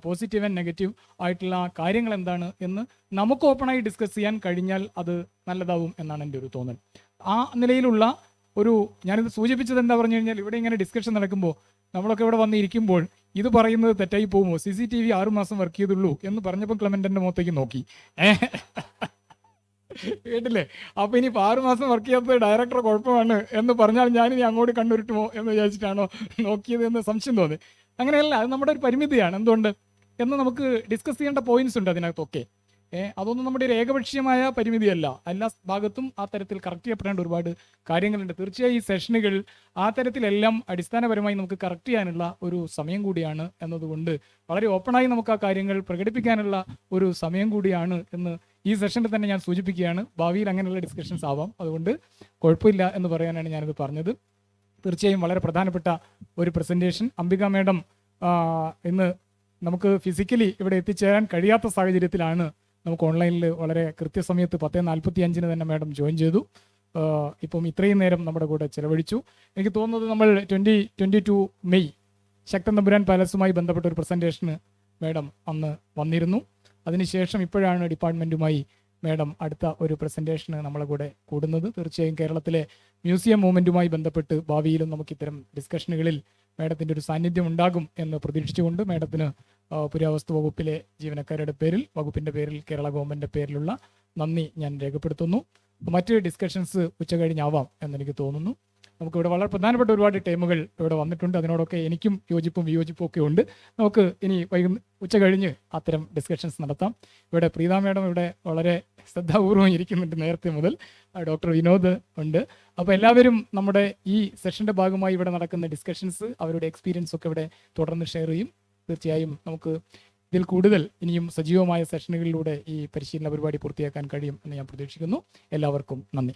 പോസിറ്റീവ് ആൻഡ് നെഗറ്റീവ് ആയിട്ടുള്ള കാര്യങ്ങൾ എന്താണ് എന്ന് നമുക്ക് ഓപ്പണായി ഡിസ്കസ് ചെയ്യാൻ കഴിഞ്ഞാൽ അത് നല്ലതാവും എന്നാണ് എൻ്റെ ഒരു തോന്നൽ. ആ നിലയിലുള്ള ഒരു, ഞാനിത് സൂചിപ്പിച്ചത് എന്താ പറഞ്ഞു കഴിഞ്ഞാൽ, ഇവിടെ ഇങ്ങനെ ഡിസ്കഷൻ നടക്കുമ്പോൾ നമ്മളൊക്കെ ഇവിടെ വന്നിരിക്കുമ്പോൾ ഇത് പറയുന്നത് തെറ്റായി പോകുമോ, CCTV 6 മാസം വർക്ക് ചെയ്തുള്ളൂ എന്ന് പറഞ്ഞപ്പോൾ ക്ലെമൻ്റിൻ്റെ മുഖത്തേക്ക് നോക്കി. കേട്ടില്ലേ? അപ്പോൾ ഇനി 6 മാസം വർക്ക് ചെയ്യാത്തത് ഡയറക്ടർ കുഴപ്പമാണ് എന്ന് പറഞ്ഞാൽ ഞാനിനി അങ്ങോട്ട് കണ്ണുരുട്ടുമോ എന്ന് വിചാരിച്ചിട്ടാണോ നോക്കിയത് എന്ന് സംശയം തോന്നി. അങ്ങനെയല്ല, അത് നമ്മുടെ ഒരു പരിമിതിയാണ്. എന്തുകൊണ്ട് എന്ന് നമുക്ക് ഡിസ്കസ് ചെയ്യേണ്ട പോയിന്റ്സ് ഉണ്ട് അതിനകത്തൊക്കെ. അതൊന്നും നമ്മുടെ ഒരു ഏകപക്ഷീയമായ പരിമിതിയല്ല. എല്ലാ ഭാഗത്തും ആ തരത്തിൽ കറക്റ്റ് ചെയ്യപ്പെടേണ്ട ഒരുപാട് കാര്യങ്ങളുണ്ട്. തീർച്ചയായും ഈ സെഷനുകൾ ആ തരത്തിലെല്ലാം അടിസ്ഥാനപരമായി നമുക്ക് കറക്റ്റ് ചെയ്യാനുള്ള ഒരു സമയം കൂടിയാണ് എന്നതുകൊണ്ട് വളരെ ഓപ്പണായി നമുക്ക് ആ കാര്യങ്ങൾ പ്രകടിപ്പിക്കാനുള്ള ഒരു സമയം കൂടിയാണ് എന്ന് ഈ സെഷനിൽ തന്നെ ഞാൻ സൂചിപ്പിക്കുകയാണ്. ഭാവിയിൽ അങ്ങനെയുള്ള ഡിസ്കഷൻസ് ആവാം, അതുകൊണ്ട് കുഴപ്പമില്ല എന്ന് പറയാനാണ് ഞാനിത് പറഞ്ഞത്. തീർച്ചയായും വളരെ പ്രധാനപ്പെട്ട ഒരു പ്രസൻറ്റേഷൻ. അംബിക മാഡം ഇന്ന് നമുക്ക് ഫിസിക്കലി ഇവിടെ എത്തിച്ചേരാൻ കഴിയാത്ത സാഹചര്യത്തിലാണ് നമുക്ക് ഓൺലൈനിൽ വളരെ കൃത്യസമയത്ത് 10:45 തന്നെ മാഡം ജോയിൻ ചെയ്തു. ഇപ്പം ഇത്രയും നേരം നമ്മുടെ കൂടെ ചിലവഴിച്ചു. എനിക്ക് തോന്നുന്നത് നമ്മൾ 2022 മെയ് ശക്തൻ തമ്പുരാൻ പാലസുമായി ബന്ധപ്പെട്ട ഒരു പ്രസൻറ്റേഷന് മാഡം അന്ന് വന്നിരുന്നു. അതിനുശേഷം ഇപ്പോഴാണ് ഡിപ്പാർട്ട്മെൻറ്റുമായി മാഡം അടുത്ത ഒരു പ്രസൻറ്റേഷന് നമ്മളെ കൂടെ കൂടുന്നത്. തീർച്ചയായും കേരളത്തിലെ മ്യൂസിയം മൂവ്മെൻറ്റുമായി ബന്ധപ്പെട്ട് ഭാവിയിലും നമുക്ക് ഇത്തരം ഡിസ്കഷനുകളിൽ മാഡത്തിൻ്റെ ഒരു സാന്നിധ്യം ഉണ്ടാകും എന്ന് പ്രതീക്ഷിച്ചുകൊണ്ട് മാഡത്തിന് പുരാവസ്തു വകുപ്പിലെ ജീവനക്കാരുടെ പേരിൽ, വകുപ്പിൻ്റെ പേരിൽ, കേരള ഗവൺമെൻറ്റിൻ്റെ പേരിലുള്ള നന്ദി ഞാൻ രേഖപ്പെടുത്തുന്നു. മറ്റ് ഡിസ്കഷൻസ് ഉച്ച കഴിഞ്ഞാവാം എന്നെനിക്ക് തോന്നുന്നു. നമുക്കിവിടെ വളരെ പ്രധാനപ്പെട്ട ഒരുപാട് ടൈമുകൾ ഇവിടെ വന്നിട്ടുണ്ട്. അതിനോടൊക്കെ എനിക്കും യോജിപ്പും വിയോജിപ്പും ഒക്കെ ഉണ്ട്. നമുക്ക് ഇനി ഉച്ച കഴിഞ്ഞ് അത്തരം ഡിസ്കഷൻസ് നടത്താം. ഇവിടെ പ്രീത മാഡം ഇവിടെ വളരെ ശ്രദ്ധാപൂർവം ഇരിക്കുന്നുണ്ട് നേരത്തെ മുതൽ. ഡോക്ടർ വിനോദ് ഉണ്ട്. അപ്പോൾ എല്ലാവരും നമ്മുടെ ഈ സെഷൻ്റെ ഭാഗമായി ഇവിടെ നടക്കുന്ന ഡിസ്കഷൻസ്, അവരുടെ എക്സ്പീരിയൻസ് ഒക്കെ ഇവിടെ തുടർന്ന് ഷെയർ ചെയ്യും. തീർച്ചയായും നമുക്ക് ഇതിൽ കൂടുതൽ ഇനിയും സജീവമായ സെഷനുകളിലൂടെ ഈ പരിശീലന പരിപാടി പൂർത്തിയാക്കാൻ കഴിയും എന്ന് ഞാൻ പ്രതീക്ഷിക്കുന്നു. എല്ലാവർക്കും നന്ദി.